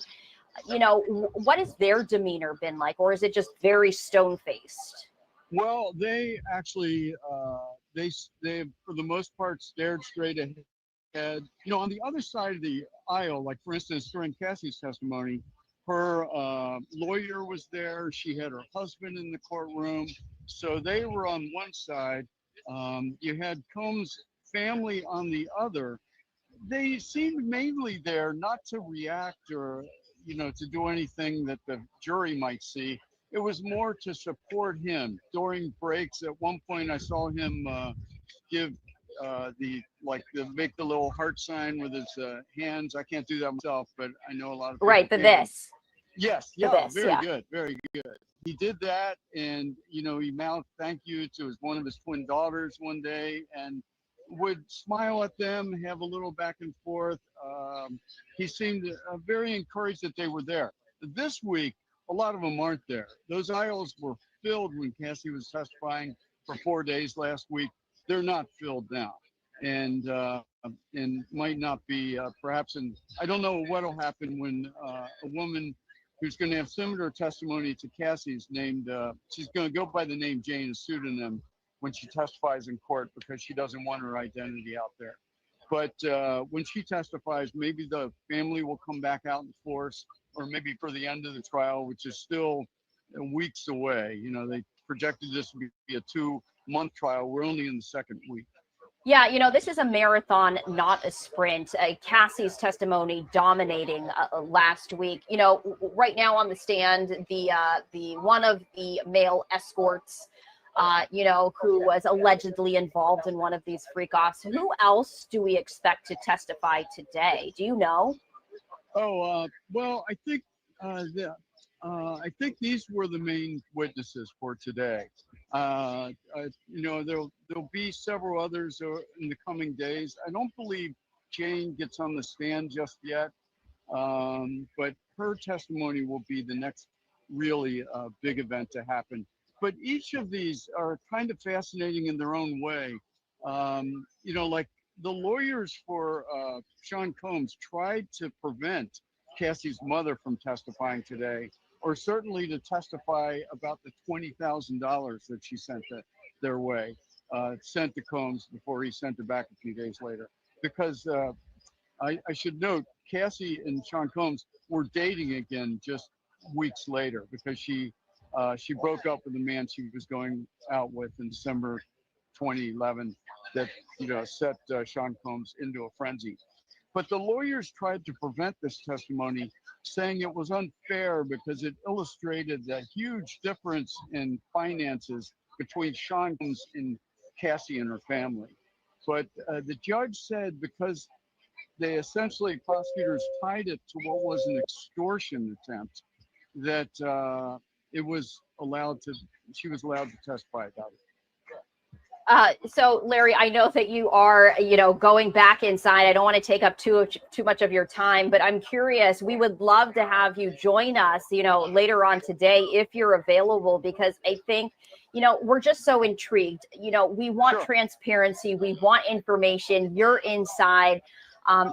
What has their demeanor been like, or is it just very stone-faced? Well, they actually, they for the most part stared straight ahead. On the other side of the aisle, like for instance, during Cassie's testimony, her lawyer was there. She had her husband in the courtroom, so they were on one side. You had Combs' family on the other. They seemed mainly there not to react or, to do anything that the jury might see. It was more to support him during breaks. At one point, I saw him give make the little heart sign with his hands. I can't do that myself, but I know a lot of people Right, the can. this. Yes, The yeah, this, very yeah. good, very good. He did that, and he mouthed thank you to one of his twin daughters one day, and would smile at them, have a little back and forth. He seemed very encouraged that they were there. This week, a lot of them aren't there. Those aisles were filled when Cassie was testifying for 4 days last week. They're not filled now, and might not be perhaps. And I don't know what'll happen when a woman who's going to have similar testimony to Cassie's named. She's going to go by the name Jane, a pseudonym, when she testifies in court because she doesn't want her identity out there. But when she testifies, maybe the family will come back out in force, or maybe for the end of the trial, which is still weeks away. They projected this to be a 2-month trial. We're only in the second week. Yeah, this is a marathon, not a sprint. Cassie's testimony dominating last week. Right now on the stand, the one of the male escorts, who was allegedly involved in one of these freak-offs. Who else do we expect to testify today? Do you know? Oh, well, I think these were the main witnesses for today. There'll be several others in the coming days. I don't believe Jane gets on the stand just yet, but her testimony will be the next really big event to happen. But each of these are kind of fascinating in their own way. Like the lawyers for Sean Combs tried to prevent Cassie's mother from testifying today, or certainly to testify about the $20,000 that she sent their way, sent to Combs before he sent it back a few days later. Because I should note, Cassie and Sean Combs were dating again just weeks later because she broke up with the man she was going out with in December 2011 that set Sean Combs into a frenzy. But the lawyers tried to prevent this testimony, saying it was unfair because it illustrated the huge difference in finances between Sean Combs and Cassie and her family. But the judge said because prosecutors tied it to what was an extortion attempt, that she was allowed to testify about it. So Larry, I know that you are, going back inside. I don't want to take up too much of your time, but I'm curious. We would love to have you join us, later on today if you're available, because I think, we're just so intrigued. We want transparency. We want information. You're inside.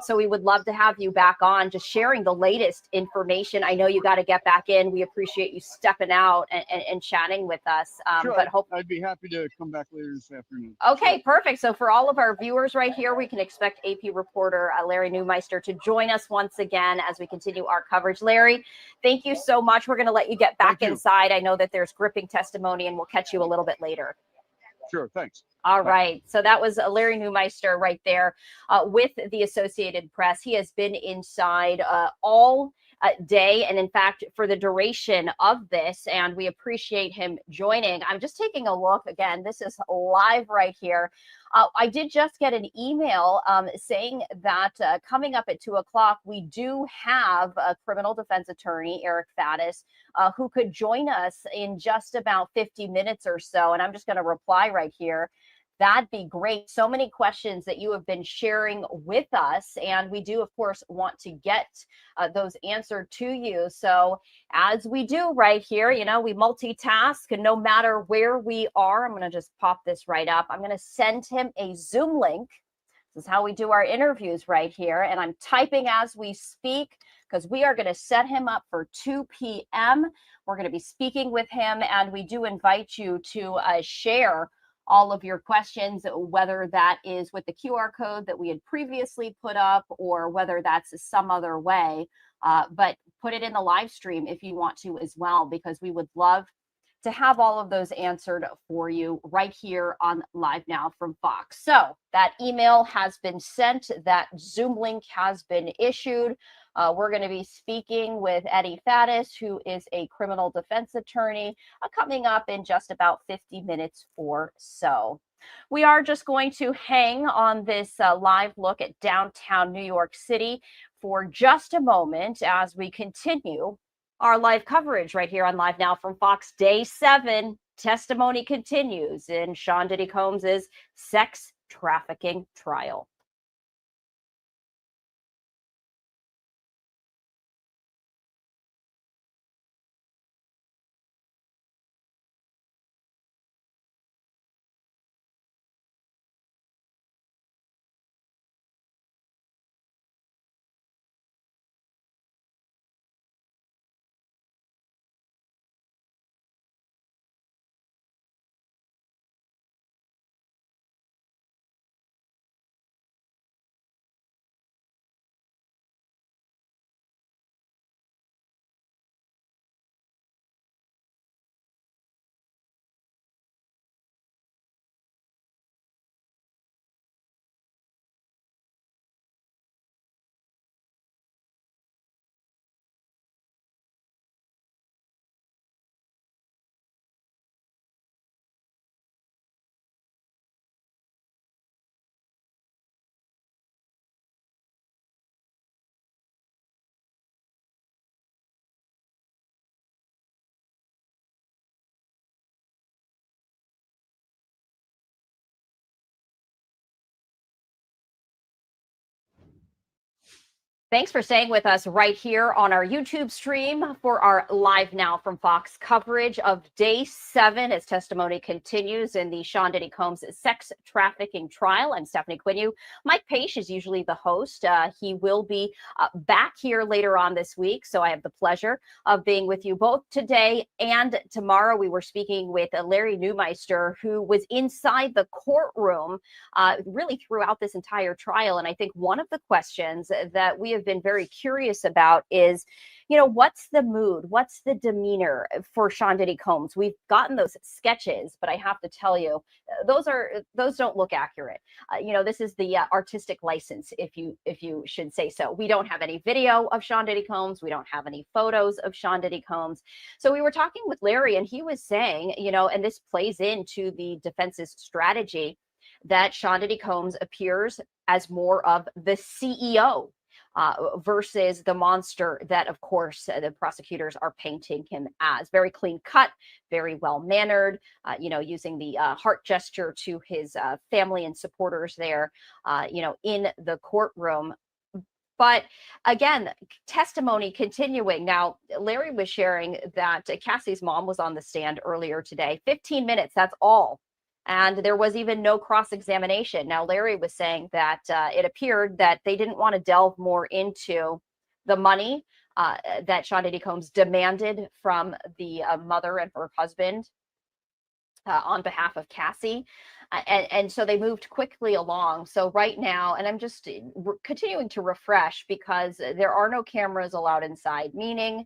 So we would love to have you back on, just sharing the latest information. I know you got to get back in. We appreciate you stepping out and chatting with us. But I'd be happy to come back later this afternoon. Okay, perfect. So for all of our viewers right here, we can expect AP reporter Larry Neumeister to join us once again as we continue our coverage. Larry, thank you so much. We're going to let you get back inside. I know that there's gripping testimony, and we'll catch you a little bit later. Sure, thanks. All right. So that was Larry Neumeister right there with the Associated Press. He has been inside all day, and in fact, for the duration of this, and we appreciate him joining. I'm just taking a look again. This is live right here. I did just get an email saying that coming up at 2 o'clock, we do have a criminal defense attorney, Eric Faddis, who could join us in just about 50 minutes or so. And I'm just going to reply right here that'd be great. So many questions that you have been sharing with us, and we do, of course, want to get those answered to you. So as we do right here, you know, we multitask, and no matter where we are, I'm going to just pop this right up. I'm going to send him a Zoom link. This is how we do our interviews right here. And I'm typing as we speak because we are going to set him up for 2 p.m. We're going to be speaking with him, and we do invite you to share all of your questions, whether that is with the QR code that we had previously put up or whether that's some other way. But put it in the live stream if you want to as well, because we would love to have all of those answered for you right here on Live Now from Fox. So that email has been sent. That Zoom link has been issued. We're going to be speaking with Eddie Faddis, who is a criminal defense attorney, coming up in just about 50 minutes or so. We are just going to hang on this live look at downtown New York City for just a moment as we continue our live coverage right here on Live Now from Fox. Day 7, testimony continues in Sean Diddy Combs' sex trafficking trial. Thanks for staying with us right here on our YouTube stream for our Live Now from Fox coverage of Day 7 as testimony continues in the Sean Diddy Combs sex trafficking trial. I'm Stephanie Quinu. Mike Page is usually the host. He will be back here later on this week, so I have the pleasure of being with you both today and tomorrow. We were speaking with Larry Neumeister, who was inside the courtroom really throughout this entire trial. And I think one of the questions that we have been very curious about is, you know, what's the mood? What's the demeanor for Sean Diddy Combs? We've gotten those sketches, but I have to tell you, those don't look accurate. You know, this is the artistic license, if you should say so. We don't have any video of Sean Diddy Combs. We don't have any photos of Sean Diddy Combs. So we were talking with Larry, and he was saying, you know, and this plays into the defense's strategy, that Sean Diddy Combs appears as more of the CEO versus the monster that, of course, the prosecutors are painting him as. Very clean cut, very well mannered, you know, using the heart gesture to his family and supporters there, you know, in the courtroom. But again, testimony continuing. Now, Larry was sharing that Cassie's mom was on the stand earlier today. 15 minutes, that's all. And there was even no cross-examination. Now, Larry was saying that it appeared that they didn't want to delve more into the money that Sean Diddy Combs demanded from the mother and her husband on behalf of Cassie. And so they moved quickly along. So right now, and I'm just continuing to refresh because there are no cameras allowed inside, meaning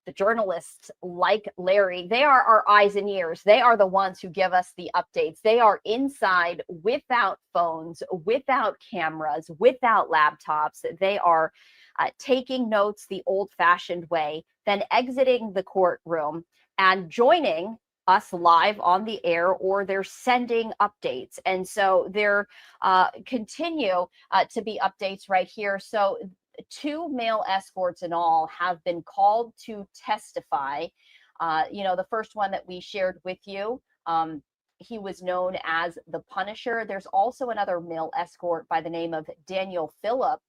the journalists like Larry, they are our eyes and ears. They are the ones who give us the updates. They are inside without phones, without cameras, without laptops. They are taking notes the old-fashioned way, then exiting the courtroom and joining us live on the air, or they're sending updates. And so there continue to be updates right here. So 2 male escorts in all have been called to testify. You know, the first one that we shared with you he was known as the Punisher. There's also another male escort by the name of Daniel Phillip,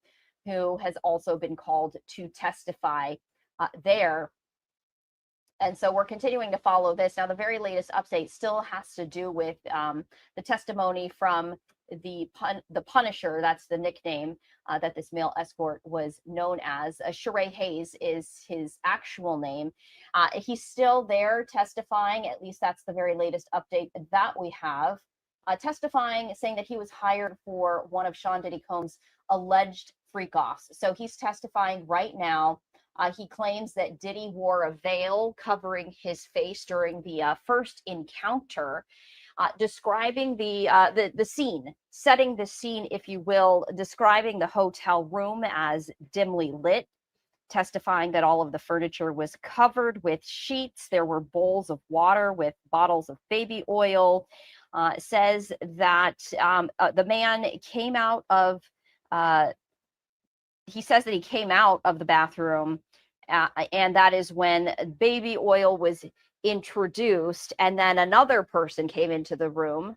who has also been called to testify there. And so we're continuing to follow this. Now, the very latest update still has to do with the testimony from the Punisher. That's the nickname that this male escort was known as. Sheree Hayes is his actual name. He's still there testifying. At least that's the very latest update that we have. Testifying, saying that he was hired for one of Sean Diddy Combs' alleged freak-offs. So he's testifying right now. He claims that Diddy wore a veil covering his face during the first encounter, describing the scene, setting the scene, if you will, describing the hotel room as dimly lit, testifying that all of the furniture was covered with sheets. There were bowls of water with bottles of baby oil. Says that the man came out of, he says that he came out of the bathroom, and that is when baby oil was introduced, and then another person came into the room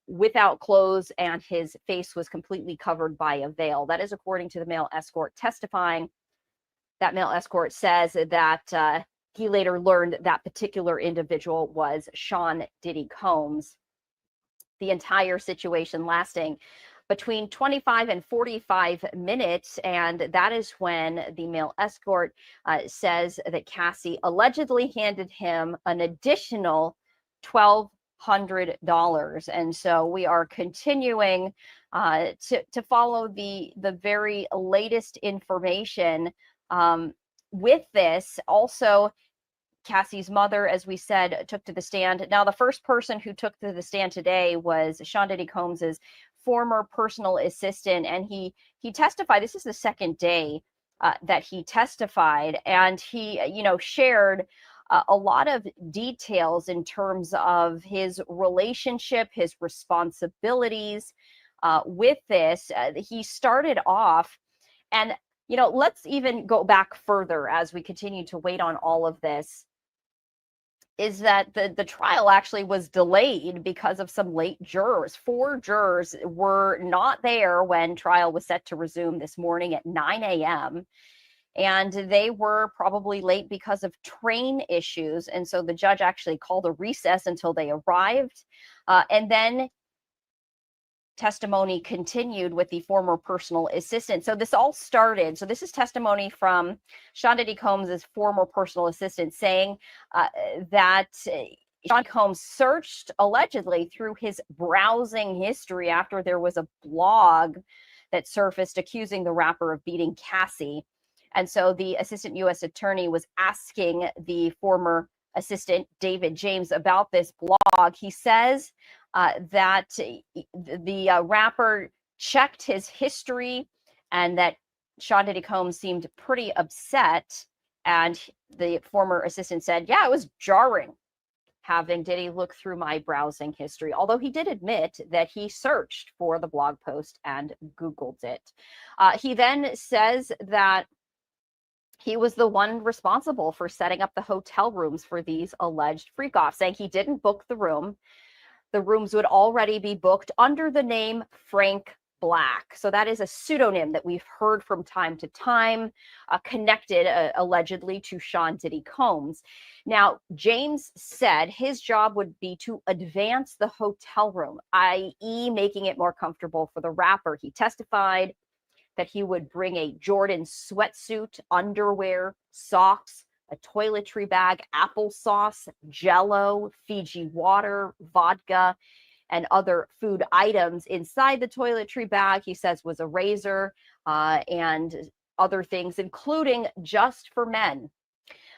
without clothes, and his face was completely covered by a veil. That is according to the male escort testifying. That male escort says that he later learned that particular individual was Sean Diddy Combs. The entire situation lasting between 25 and 45 minutes, and that is when the male escort says that Cassie allegedly handed him an additional $1,200. And so we are continuing to follow the very latest information with this. Also, Cassie's mother, as we said, took to the stand. Now, the first person who took to the stand today was Sean Diddy Combs's former personal assistant, and he testified. This is the second day that he testified, and he, shared a lot of details in terms of his relationship, his responsibilities with this. He started off, and let's even go back further as we continue to wait on all of this, is that the trial actually was delayed because of some late jurors. 4 jurors were not there when trial was set to resume this morning at 9 a.m. And they were probably late because of train issues. And so the judge actually called a recess until they arrived. And then testimony continued with the former personal assistant. So this all started. So this is testimony from Sean Diddy Combs' former personal assistant saying that Sean Combs searched allegedly through his browsing history after there was a blog that surfaced accusing the rapper of beating Cassie. And so the assistant U.S. attorney was asking the former assistant, David James, about this blog. He says that the rapper checked his history and that Sean Diddy Combs seemed pretty upset. And the former assistant said, yeah, it was jarring having Diddy look through my browsing history, although he did admit that he searched for the blog post and Googled it. He then says that he was the one responsible for setting up the hotel rooms for these alleged freak-offs, saying he didn't book the room. The rooms would already be booked under the name Frank Black. So that is a pseudonym that we've heard from time to time, connected allegedly to Sean Diddy Combs. Now, James said his job would be to advance the hotel room, i.e. making it more comfortable for the rapper. He testified that he would bring a Jordan sweatsuit, underwear, socks, a toiletry bag, applesauce, Jell-O, Fiji water, vodka, and other food items. Inside the toiletry bag, he says, was a razor and other things, including just for men.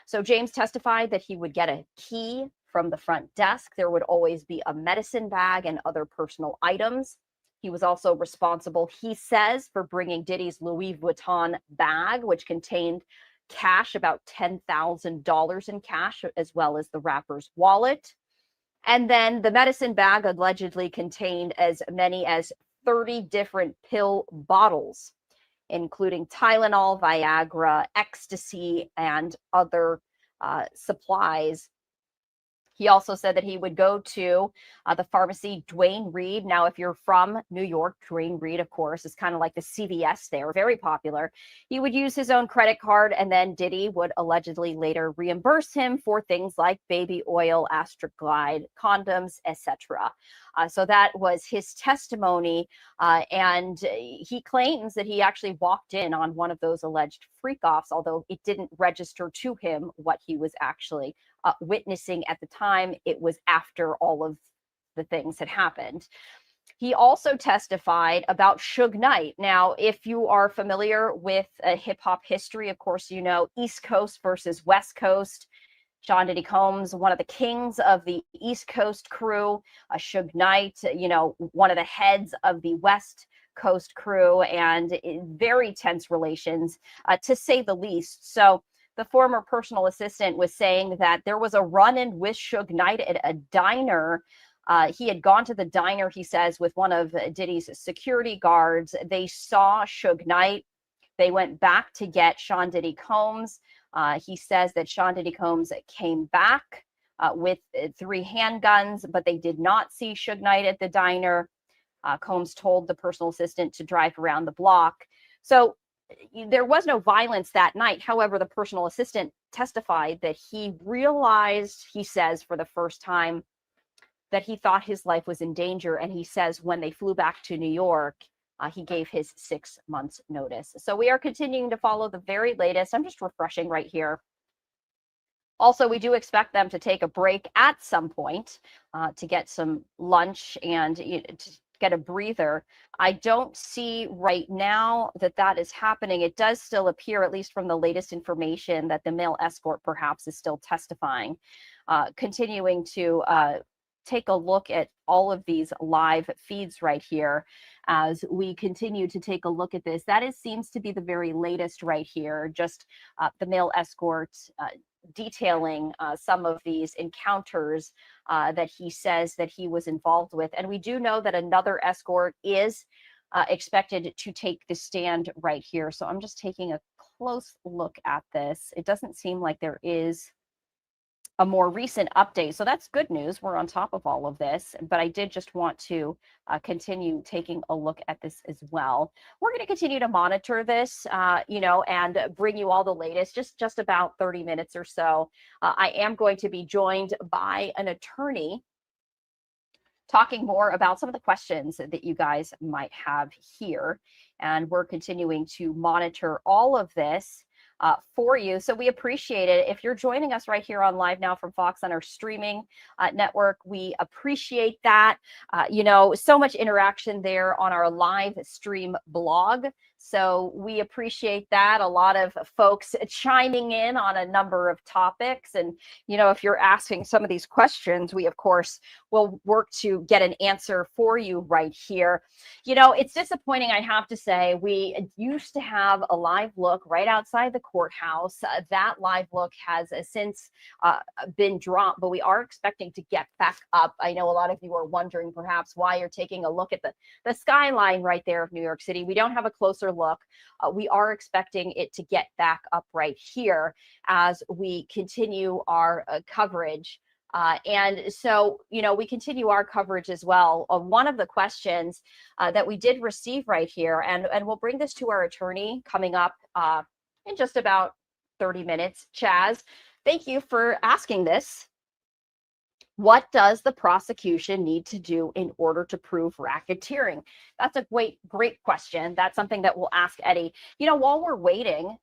So James testified that he would get a key from the front desk. There would always be a medicine bag and other personal items. He was also responsible, he says, for bringing Diddy's Louis Vuitton bag, which contained cash, about $10,000 in cash, as well as the rapper's wallet. And then the medicine bag allegedly contained as many as 30 different pill bottles, including Tylenol, Viagra, ecstasy, and other supplies. He also said that he would go to the pharmacy Duane Reade. Now, if you're from New York, Duane Reade, of course, is kind of like the CVS there, very popular. He would use his own credit card, and then Diddy would allegedly later reimburse him for things like baby oil, Astroglide, condoms, etc. So that was his testimony, and he claims that he actually walked in on one of those alleged freak-offs, although it didn't register to him what he was actually witnessing at the time. It was after all of the things had happened. He also testified about Suge Knight. Now, if you are familiar with hip hop history, of course, you know East Coast versus West Coast. Sean Diddy Combs, one of the kings of the East Coast crew, Suge Knight, one of the heads of the West Coast crew, and very tense relations, to say the least. So the former personal assistant was saying that there was a run-in with Suge Knight at a diner. He had gone to the diner, he says, with one of Diddy's security guards. They saw Suge Knight. They went back to get Sean Diddy Combs. He says that Sean Diddy Combs came back with 3 handguns, but they did not see Suge Knight at the diner. Combs told the personal assistant to drive around the block. So there was no violence that night. However, the personal assistant testified that he realized, he says, for the first time, that he thought his life was in danger. And he says when they flew back to New York, he gave his 6 months notice. So we are continuing to follow the very latest. I'm just refreshing right here. Also, we do expect them to take a break at some point to get some lunch and to get a breather. I don't see right now that that is happening. It does still appear, at least from the latest information, that the male escort perhaps is still testifying. Continuing to take a look at all of these live feeds right here as we continue to take a look at this. That seems to be the very latest right here, just the male escort detailing some of these encounters that he says that he was involved with. And we do know that another escort is expected to take the stand right here. So I'm just taking a close look at this. It doesn't seem like there is a more recent update. So that's good news. We're on top of all of this, but I did just want to continue taking a look at this as well. We're going to continue to monitor this, and bring you all the latest, just about 30 minutes or so. I am going to be joined by an attorney talking more about some of the questions that you guys might have here. And we're continuing to monitor all of this for you. So we appreciate it. If you're joining us right here on Live Now from Fox on our streaming network, we appreciate that. So much interaction there on our live stream blog. So we appreciate that. A lot of folks chiming in on a number of topics. And, if you're asking some of these questions, we, of course, will work to get an answer for you right here. It's disappointing, I have to say. We used to have a live look right outside the courthouse. That live look has since been dropped, but we are expecting to get back up. I know a lot of you are wondering perhaps why you're taking a look at the skyline right there of New York City. We don't have a closer look. We are expecting it to get back up right here as we continue our coverage. And so, we continue our coverage as well. One of the questions that we did receive right here, and we'll bring this to our attorney coming up in just about 30 minutes. Chaz, thank you for asking this. What does the prosecution need to do in order to prove racketeering? That's a great question. That's something that we'll ask Eddie. While we're waiting,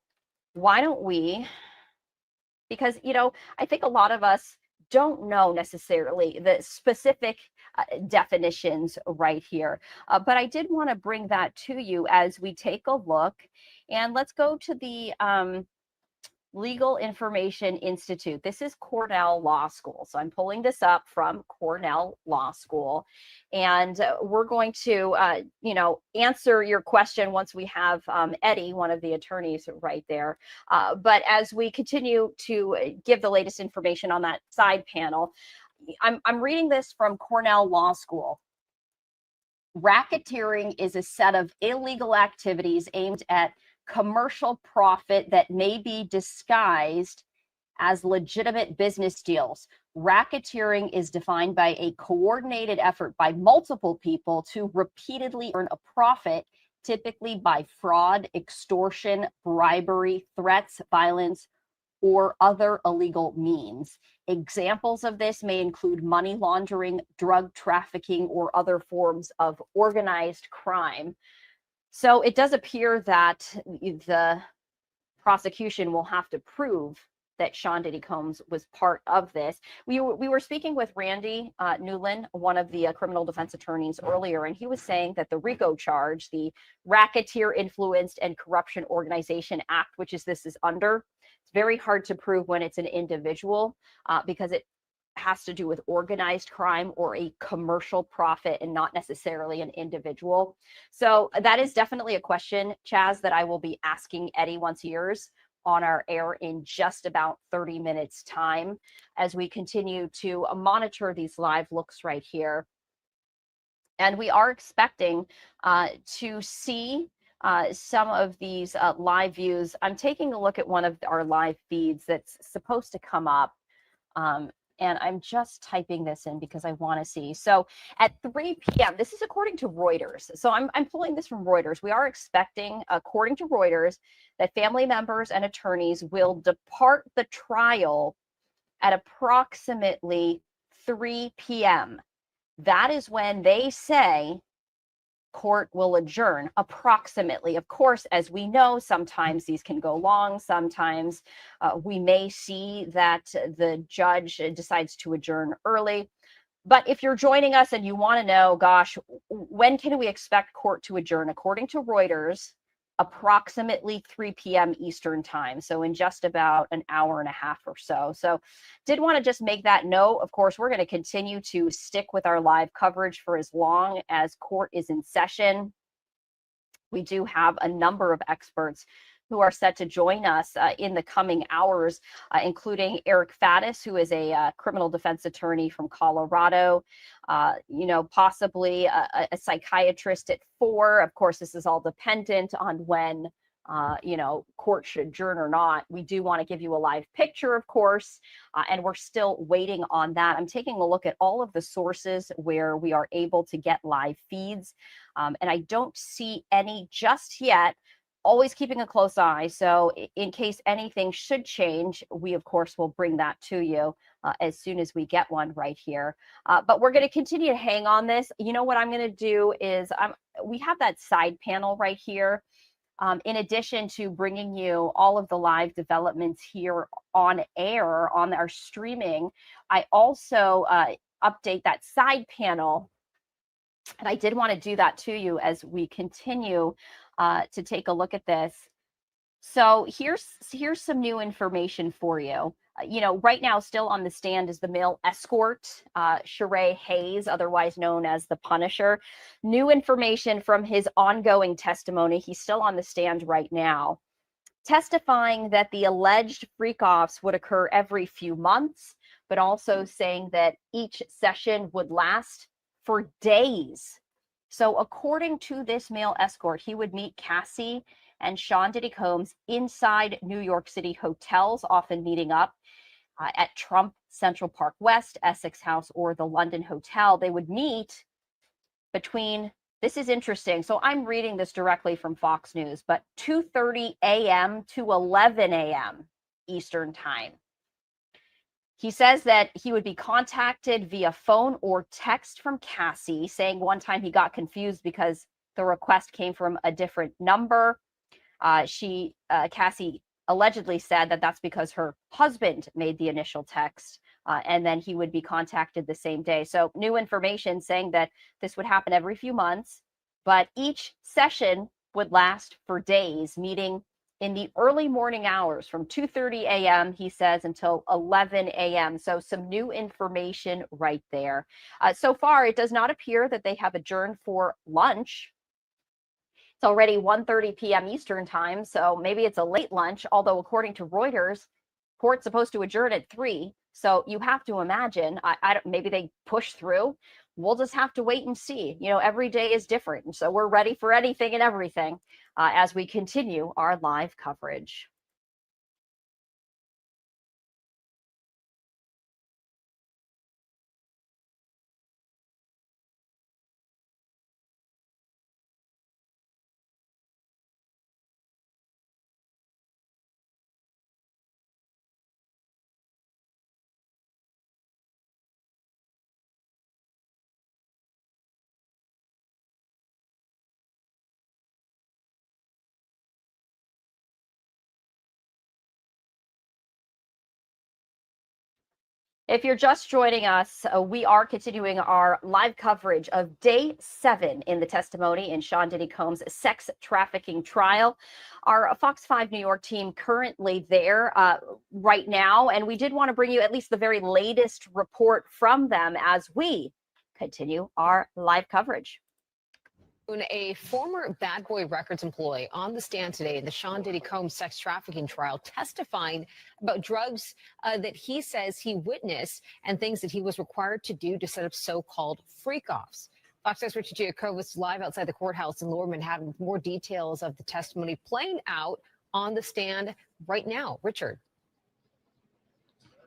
why don't we, because, I think a lot of us don't know necessarily the specific definitions right here. But I did want to bring that to you as we take a look. And let's go to the Legal Information Institute. This is Cornell Law School. So I'm pulling this up from Cornell Law School. And we're going to, answer your question once we have Eddie, one of the attorneys right there. But as we continue to give the latest information on that side panel, I'm reading this from Cornell Law School. Racketeering is a set of illegal activities aimed at commercial profit that may be disguised as legitimate business deals. Racketeering is defined by a coordinated effort by multiple people to repeatedly earn a profit, typically by fraud, extortion, bribery, threats, violence, or other illegal means. Examples of this may include money laundering, drug trafficking, or other forms of organized crime. So it does appear that the prosecution will have to prove that Sean Diddy Combs was part of this. We were speaking with Randy Newland, one of the criminal defense attorneys earlier, and he was saying that the RICO charge, the Racketeer Influenced and Corruption Organization Act, which this is under, it's very hard to prove when it's an individual because it has to do with organized crime or a commercial profit and not necessarily an individual. So that is definitely a question, Chaz, that I will be asking Eddie Once Years on our air in just about 30 minutes time as we continue to monitor these live looks right here. And we are expecting to see some of these live views. I'm taking a look at one of our live feeds that's supposed to come up. And I'm just typing this in because I want to see. So at 3 p.m., this is according to Reuters. So I'm pulling this from Reuters. We are expecting, according to Reuters, that family members and attorneys will depart the trial at approximately 3 p.m. That is when they say court will adjourn, approximately. Of course, as we know, sometimes these can go long. Sometimes we may see that the judge decides to adjourn early. But if you're joining us and you want to know, gosh, when can we expect court to adjourn? According to Reuters, approximately 3 p.m. Eastern time. So in just about an hour and a half or so. So did want to just make that note. Of course, we're going to continue to stick with our live coverage for as long as court is in session. We do have a number of experts who are set to join us in the coming hours, including Eric Faddis, who is a criminal defense attorney from Colorado, possibly a psychiatrist at 4. Of course, this is all dependent on when, court should adjourn or not. We do want to give you a live picture, of course, and we're still waiting on that. I'm taking a look at all of the sources where we are able to get live feeds, and I don't see any just yet. Always keeping a close eye. So in case anything should change, we, of course, will bring that to you as soon as we get one right here. But we're going to continue to hang on this. You know what I'm going to do is we have that side panel right here. In addition to bringing you all of the live developments here on air on our streaming, I also update that side panel. And I did want to do that to you as we continue to take a look at this. So here's some new information for you. Right now still on the stand is the male escort, Sheree Hayes, otherwise known as the Punisher. New information from his ongoing testimony. He's still on the stand right now, testifying that the alleged freak-offs would occur every few months, but also saying that each session would last for days. So according to this male escort, he would meet Cassie and Sean Diddy Combs inside New York City hotels, often meeting up at Trump Central Park West, Essex House, or the London Hotel. They would meet between, this is interesting, so I'm reading this directly from Fox News, but 2:30 a.m. to 11 a.m. Eastern time. He says that he would be contacted via phone or text from Cassie, saying one time he got confused because the request came from a different number. Cassie allegedly said that that's because her husband made the initial text, and then he would be contacted the same day. So new information saying that this would happen every few months, but each session would last for days, meeting in the early morning hours from 2:30 a.m., he says, until 11 a.m. So some new information right there. So far, it does not appear that they have adjourned for lunch. It's already 1:30 p.m. Eastern time, so maybe it's a late lunch, although according to Reuters, court's supposed to adjourn at 3. So you have to imagine, maybe they push through. We'll just have to wait and see. Every day is different. And so we're ready for anything and everything as we continue our live coverage. If you're just joining us, we are continuing our live coverage of day 7 in the testimony in Sean Diddy Combs' sex trafficking trial. Our Fox 5 New York team currently there right now, and we did want to bring you at least the very latest report from them as we continue our live coverage. A former Bad Boy Records employee on the stand today in the Sean Diddy Combs sex trafficking trial, testifying about drugs that he says he witnessed and things that he was required to do to set up so-called freak-offs. Fox 6's Richard Giacobbe live outside the courthouse in Lower Manhattan with more details of the testimony playing out on the stand right now. Richard.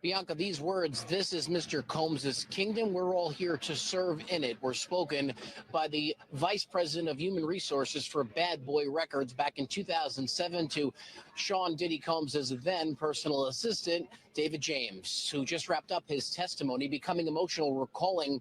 Bianca, these words, "This is Mr. Combs' kingdom. We're all here to serve in it," were spoken by the Vice President of Human Resources for Bad Boy Records back in 2007 to Sean Diddy Combs' then personal assistant, David James, who just wrapped up his testimony, becoming emotional, recalling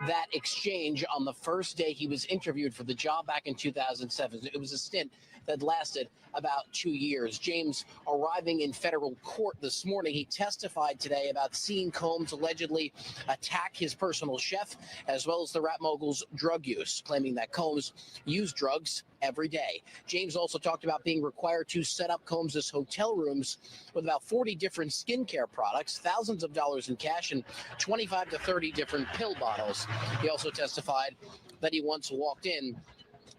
that exchange on the first day he was interviewed for the job back in 2007. It was a stint that lasted about 2 years. James arriving in federal court this morning, he testified today about seeing Combs allegedly attack his personal chef, as well as the rap mogul's drug use, claiming that Combs used drugs every day. James also talked about being required to set up Combs' hotel rooms with about 40 different skincare products, thousands of dollars in cash, and 25 to 30 different pill bottles. He also testified that he once walked in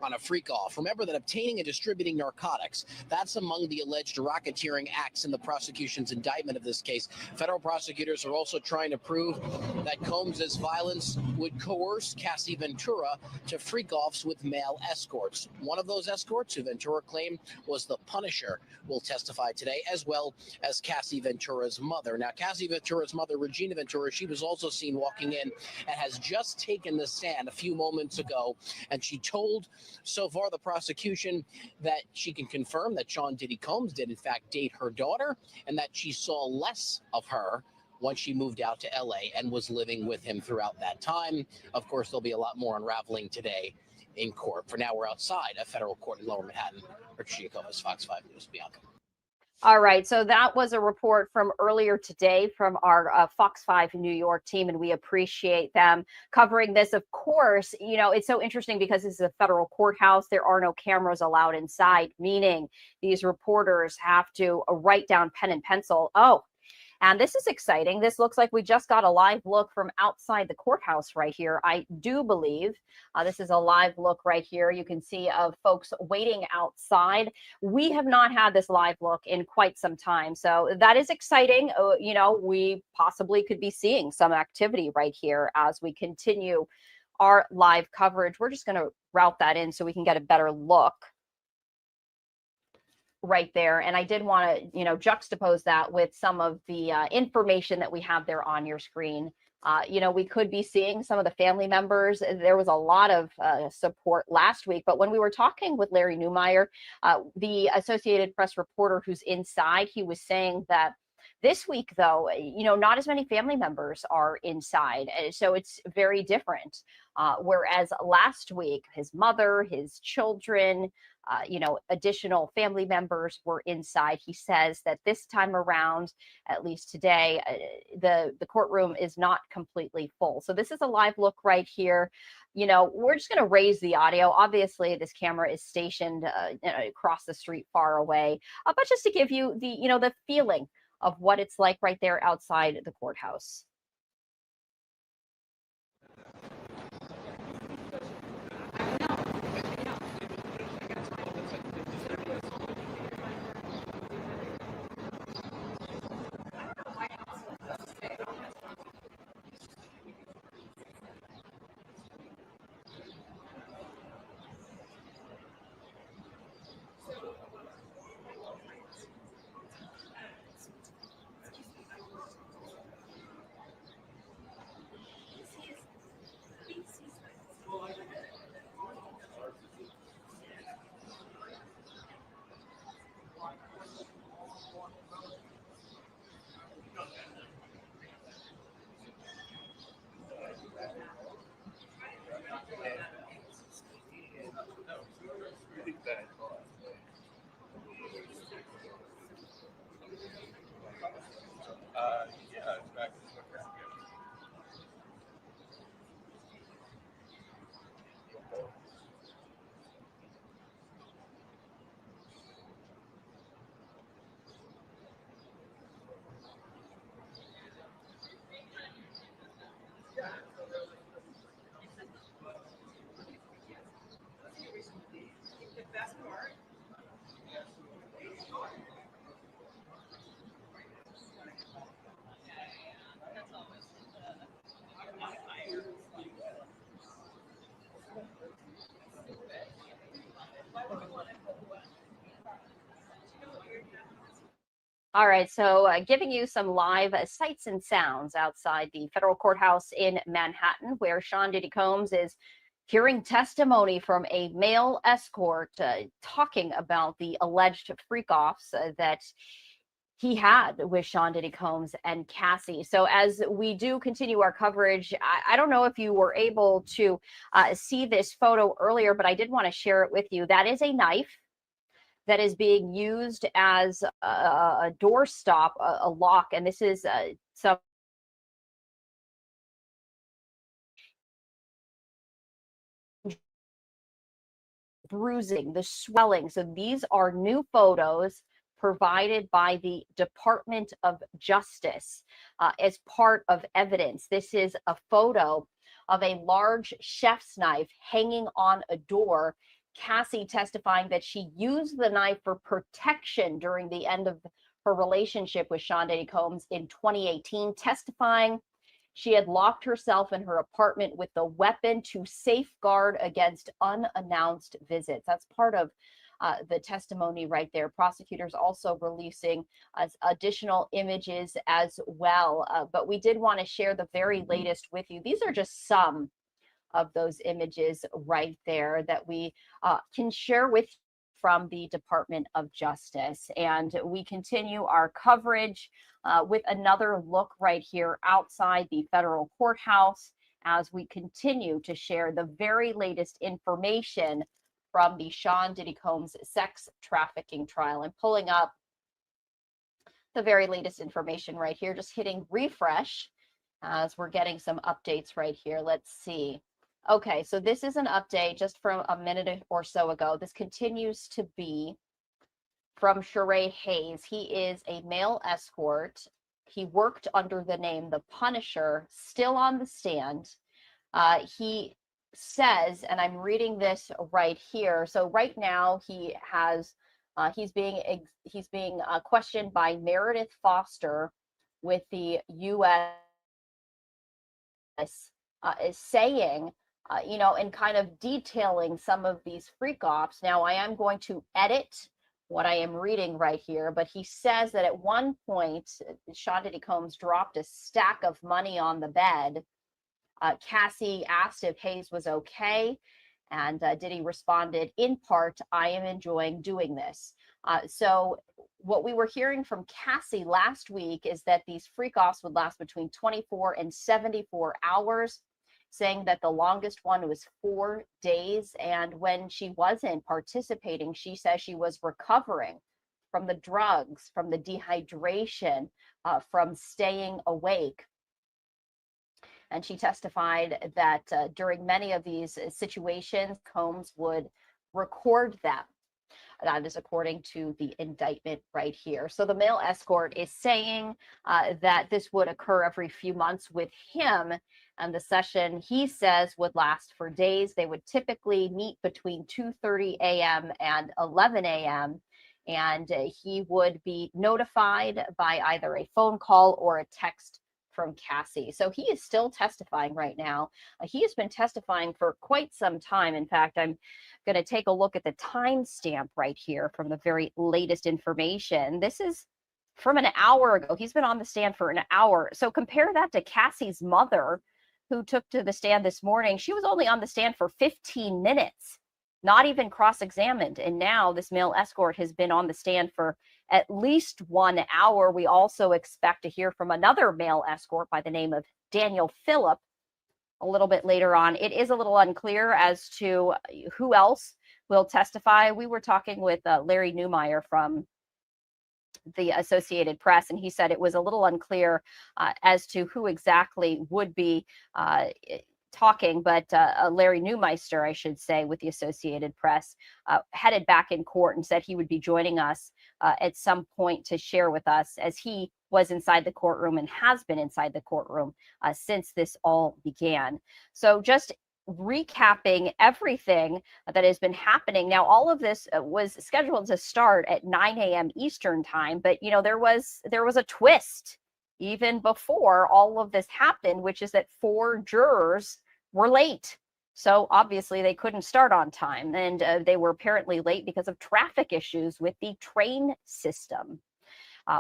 on a freak-off. Remember that obtaining and distributing narcotics, that's among the alleged racketeering acts in the prosecution's indictment of this case. Federal prosecutors are also trying to prove that Combs' violence would coerce Cassie Ventura to freak-offs with male escorts. One of those escorts, who Ventura claimed was the Punisher, will testify today, as well as Cassie Ventura's mother. Now, Cassie Ventura's mother, Regina Ventura, she was also seen walking in and has just taken the stand a few moments ago, and she told so far the prosecution that she can confirm that Sean Diddy Combs did in fact date her daughter, and that she saw less of her once she moved out to LA and was living with him throughout that time. Of course, there'll be a lot more unraveling today in court. For now, we're outside a federal court in Lower Manhattan. Richard Giacobbe, Fox 5 News. Bianca. All right, so that was a report from earlier today from our Fox 5 New York team, and we appreciate them covering this. Of course, you know, it's so interesting because this is a federal courthouse. There are no cameras allowed inside, meaning these reporters have to write down pen and pencil. Oh, and this is exciting. This looks like we just got a live look from outside the courthouse right here. I do believe this is a live look right here. You can see of folks waiting outside. We have not had this live look in quite some time. So that is exciting. You know, we possibly could be seeing some activity right here as we continue our live coverage. We're just going to route that in so we can get a better look right there. And I did want to, you know, juxtapose that with some of the information that we have there on your screen. You know, we could be seeing some of the family members. There was a lot of support last week, but when we were talking with Larry Newmeyer, the Associated Press reporter who's inside, he was saying that this week, though, you know, not as many family members are inside. So it's very different. Whereas last week, his mother, his children, you know, additional family members were inside. He says that this time around, at least today, the courtroom is not completely full. So this is a live look right here. You know, we're just going to raise the audio. Obviously, this camera is stationed across the street far away, but just to give you the, you know, the feeling of what it's like right there outside the courthouse. All right, so giving you some live sights and sounds outside the federal courthouse in Manhattan, where Sean Diddy Combs is hearing testimony from a male escort talking about the alleged freak-offs that he had with Sean Diddy Combs and Cassie. So as we do continue our coverage, I don't know if you were able to see this photo earlier, but I did want to share it with you. That is a knife that is being used as a doorstop, a lock, and this is some bruising, the swelling. So these are new photos provided by the Department of Justice as part of evidence. This is a photo of a large chef's knife hanging on a door. Cassie testifying that she used the knife for protection during the end of her relationship with Sean Diddy Combs in 2018, testifying she had locked herself in her apartment with the weapon to safeguard against unannounced visits. That's part of the testimony right there. Prosecutors also releasing additional images as well. But we did want to share the very latest with you. These are just some of those images right there that we can share with you from the Department of Justice. And we continue our coverage with another look right here outside the federal courthouse as we continue to share the very latest information from the Sean Diddy Combs sex trafficking trial. I'm pulling up the very latest information right here, just hitting refresh as we're getting some updates right here. Let's see. Okay, so this is an update just from a minute or so ago. This continues to be from Sheree Hayes. He is a male escort. He worked under the name The Punisher, still on the stand. He says, and I'm reading this right here. So right now he has, he's being questioned by Meredith Foster with the U.S. Is saying, you know, and kind of detailing some of these freak-offs. Now, I am going to edit what I am reading right here, but he says that at one point, Sean Diddy Combs dropped a stack of money on the bed. Cassie asked if Hayes was okay, and Diddy responded, in part, I am enjoying doing this. So what we were hearing from Cassie last week is that these freak-offs would last between 24 and 74 hours, saying that the longest one was 4 days. And when she wasn't participating, she says she was recovering from the drugs, from the dehydration, from staying awake. And she testified that during many of these situations, Combs would record them. That is according to the indictment right here. So the male escort is saying that this would occur every few months with him. And the session, he says, would last for days. They would typically meet between 2:30 a.m. and 11 a.m. And he would be notified by either a phone call or a text from Cassie. So he is still testifying right now. He has been testifying for quite some time. In fact, I'm going to take a look at the timestamp right here from the very latest information. This is from an hour ago. He's been on the stand for an hour. So compare that to Cassie's mother, who took to the stand this morning. She was only on the stand for 15 minutes, not even cross-examined. And now this male escort has been on the stand for at least 1 hour. We also expect to hear from another male escort by the name of Daniel Phillip a little bit later on. It is a little unclear as to who else will testify. We were talking with Larry Newmeyer from the Associated Press, and he said it was a little unclear as to who exactly would be talking, but Larry Newmeister, I should say, with the Associated Press, headed back in court and said he would be joining us at some point to share with us, as he was inside the courtroom and has been inside the courtroom since this all began. So just recapping everything that has been happening. Now, all of this was scheduled to start at 9 a.m. Eastern time, but you know, there was a twist even before all of this happened, which is that 4 jurors were late. So obviously they couldn't start on time, and they were apparently late because of traffic issues with the train system.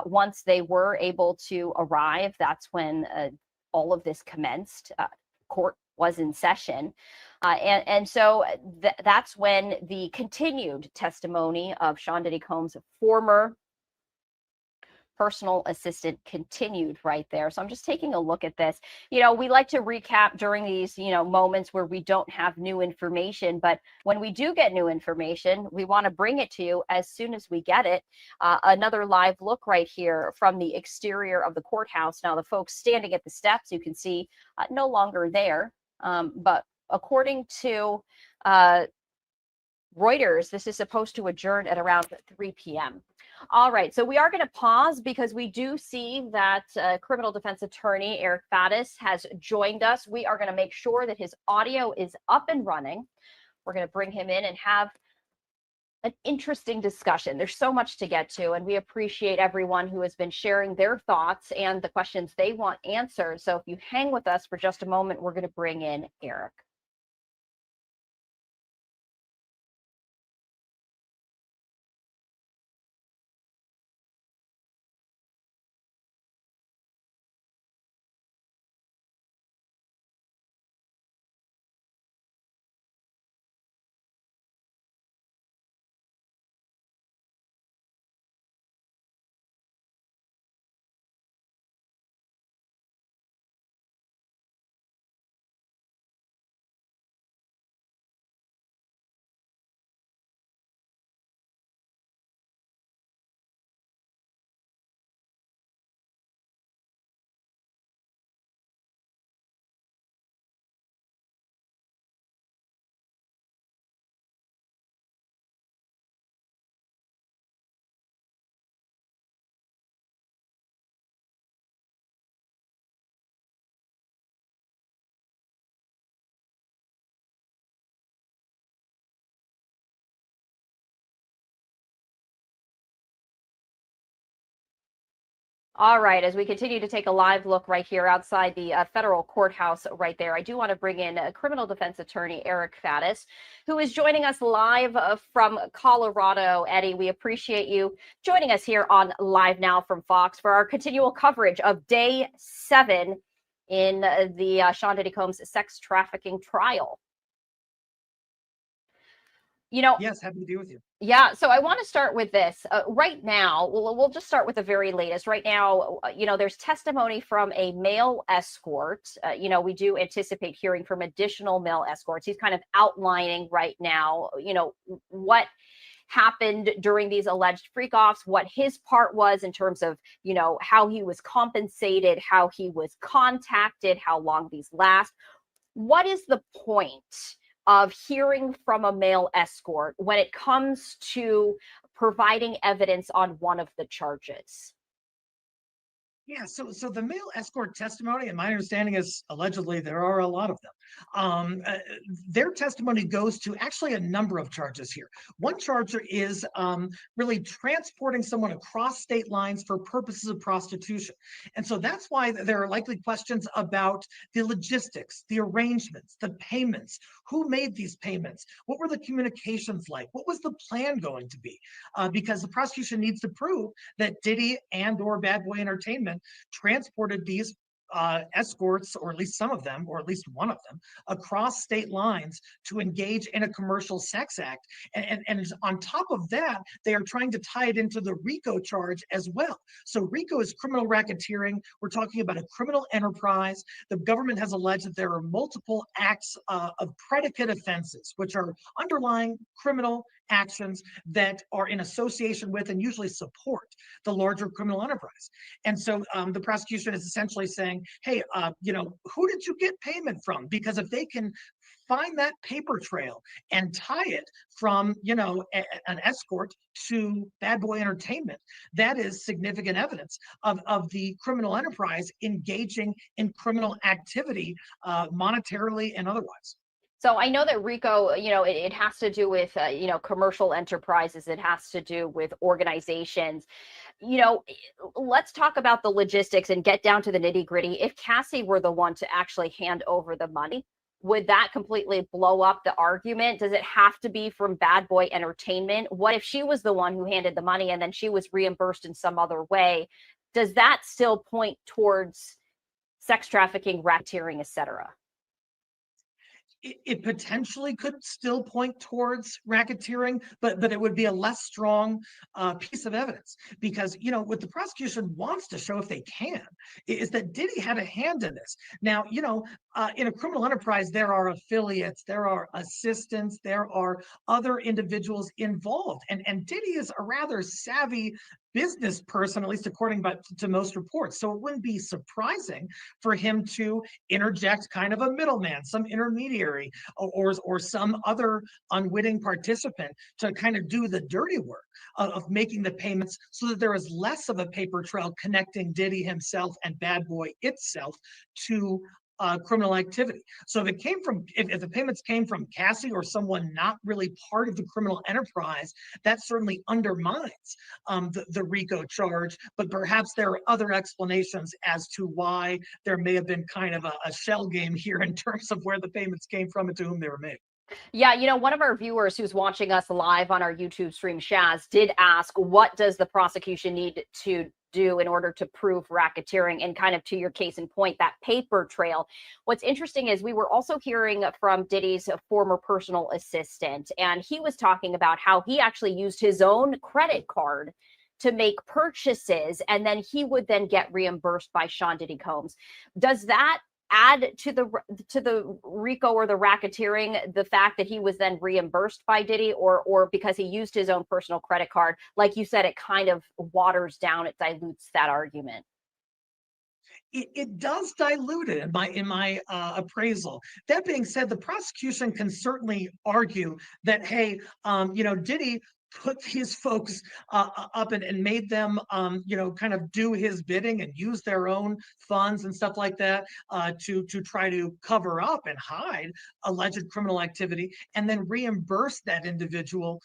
Once they were able to arrive, that's when all of this commenced. Court was in session. And so that's when the continued testimony of Sean Diddy Combs' former personal assistant continued right there. So I'm just taking a look at this. We like to recap during these, moments where we don't have new information. But when we do get new information, we want to bring it to you as soon as we get it. Another live look right here from the exterior of the courthouse. Now, the folks standing at the steps, you can see no longer there. But according to Reuters, this is supposed to adjourn at around 3 p.m. All right, so we are going to pause because we do see that criminal defense attorney Eric Faddis has joined us. We are going to make sure that his audio is up and running. We're going to bring him in and have an interesting discussion. There's so much to get to, and we appreciate everyone who has been sharing their thoughts and the questions they want answered. So if you hang with us for just a moment, we're going to bring in Eric. All right, as we continue to take a live look right here outside the federal courthouse right there, I do want to bring in criminal defense attorney Eric Faddis, who is joining us live from Colorado. Eddie, we appreciate you joining us here on Live Now from Fox for our continual coverage of Day 7 in the Sean Diddy Combs sex trafficking trial. Yes, happy to be with you. Yeah, so I want to start with this. Right now, we'll just start with the very latest. Right now, there's testimony from a male escort. We do anticipate hearing from additional male escorts. He's kind of outlining right now, what happened during these alleged freak-offs, what his part was in terms of, how he was compensated, how he was contacted, how long these last. What is the point of hearing from a male escort when it comes to providing evidence on one of the charges? Yeah, so the male escort testimony, and my understanding is allegedly there are a lot of them. Their testimony goes to actually a number of charges here. One charge is really transporting someone across state lines for purposes of prostitution. And so that's why there are likely questions about the logistics, the arrangements, the payments, who made these payments, what were the communications like, what was the plan going to be? Because the prosecution needs to prove that Diddy and or Bad Boy Entertainment transported these escorts, or at least some of them, or at least one of them, across state lines to engage in a commercial sex act. And on top of that, they are trying to tie it into the RICO charge as well. So RICO is criminal racketeering. We're talking about a criminal enterprise. The government has alleged that there are multiple acts of predicate offenses, which are underlying criminal actions that are in association with and usually support the larger criminal enterprise. And so the prosecution is essentially saying, hey, who did you get payment from? Because if they can find that paper trail and tie it from, an escort to Bad Boy Entertainment, that is significant evidence of the criminal enterprise engaging in criminal activity, monetarily and otherwise. So I know that RICO, it has to do with, commercial enterprises. It has to do with organizations. Let's talk about the logistics and get down to the nitty gritty. If Cassie were the one to actually hand over the money, would that completely blow up the argument? Does it have to be from Bad Boy Entertainment? What if she was the one who handed the money and then she was reimbursed in some other way? Does that still point towards sex trafficking, racketeering, etc.? It potentially could still point towards racketeering, but it would be a less strong piece of evidence, because what the prosecution wants to show, if they can, is that Diddy had a hand in this. Now, in a criminal enterprise, there are affiliates, there are assistants, there are other individuals involved, and Diddy is a rather savvy business person, at least according to most reports. So it wouldn't be surprising for him to interject kind of a middleman, some intermediary, or some other unwitting participant to kind of do the dirty work of making the payments, so that there is less of a paper trail connecting Diddy himself and Bad Boy itself to criminal activity. So if the payments came from Cassie or someone not really part of the criminal enterprise, that certainly undermines the RICO charge. But perhaps there are other explanations as to why there may have been kind of a shell game here in terms of where the payments came from and to whom they were made. Yeah, one of our viewers who's watching us live on our YouTube stream, Shaz, did ask, what does the prosecution need to do in order to prove racketeering? And kind of to your case in point, that paper trail. What's interesting is we were also hearing from Diddy's former personal assistant, and he was talking about how he actually used his own credit card to make purchases, and then he would then get reimbursed by Sean Diddy Combs. Does that add to the RICO or the racketeering, the fact that he was then reimbursed by Diddy, or because he used his own personal credit card? Like you said, it kind of waters down, it dilutes that argument. It does dilute it in my appraisal. That being said, the prosecution can certainly argue that, hey, Diddy put these folks up and made them, kind of do his bidding and use their own funds and stuff like that to try to cover up and hide alleged criminal activity, and then reimburse that individual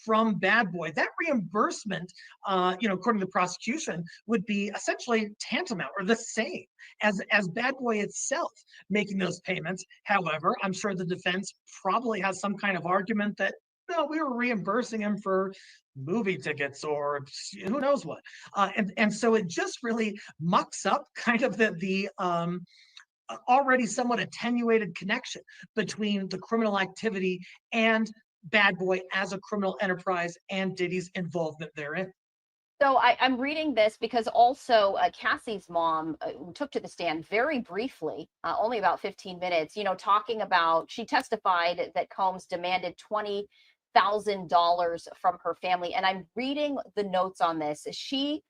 from Bad Boy. That reimbursement, according to the prosecution, would be essentially tantamount or the same as Bad Boy itself making those payments. However, I'm sure the defense probably has some kind of argument that, no, we were reimbursing him for movie tickets or who knows what. And so it just really mucks up kind of the already somewhat attenuated connection between the criminal activity and Bad Boy as a criminal enterprise and Diddy's involvement therein. So I'm reading this because also Cassie's mom took to the stand very briefly, only about 15 minutes, talking about, she testified that Combs demanded $20,000 from her family. And I'm reading the notes on this. She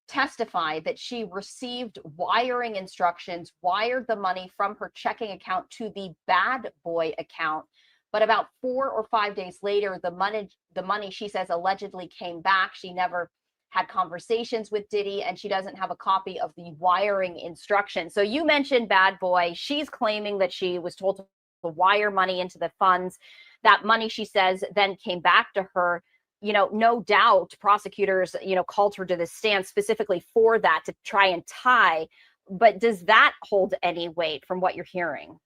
testified that she received wiring instructions, wired the money from her checking account to the Bad Boy account. But about 4 or 5 days later, the money, she says, allegedly came back. She never had conversations with Diddy, and she doesn't have a copy of the wiring instructions. So you mentioned Bad Boy. She's claiming that she was told to wire money into the funds. That money, she says, then came back to her. No doubt prosecutors, called her to the stand specifically for that, to try and tie. But does that hold any weight from what you're hearing?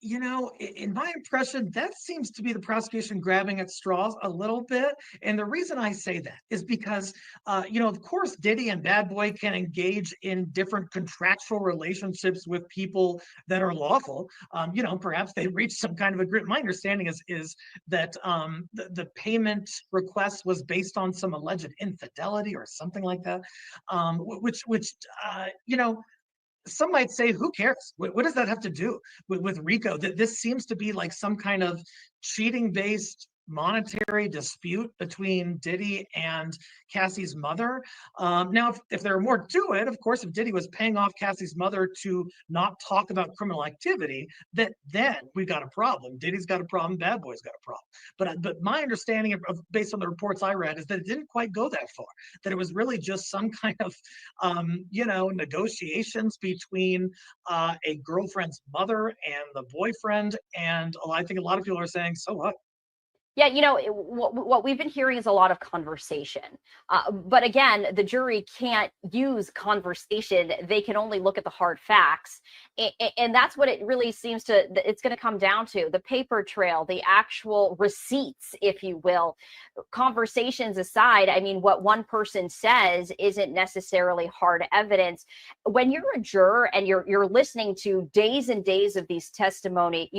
In my impression, that seems to be the prosecution grabbing at straws a little bit. And the reason I say that is because, of course, Diddy and Bad Boy can engage in different contractual relationships with people that are lawful. Perhaps they reached some kind of agreement. My understanding is that the payment request was based on some alleged infidelity or something like that, which some might say, who cares? What does that have to do with RICO? This seems to be like some kind of cheating-based monetary dispute between Diddy and Cassie's mother. Now, if there were more to it, of course, if Diddy was paying off Cassie's mother to not talk about criminal activity, then we got a problem. Diddy's got a problem. Bad Boy's got a problem. But my understanding based on the reports I read, is that it didn't quite go that far. That it was really just some kind of, negotiations between a girlfriend's mother and the boyfriend. And I think a lot of people are saying, so what? Yeah, what we've been hearing is a lot of conversation. But again, the jury can't use conversation. They can only look at the hard facts. And that's what it really seems it's going to come down to: the paper trail, the actual receipts, if you will. Conversations aside, I mean, what one person says isn't necessarily hard evidence. When you're a juror and you're listening to days and days of these testimony,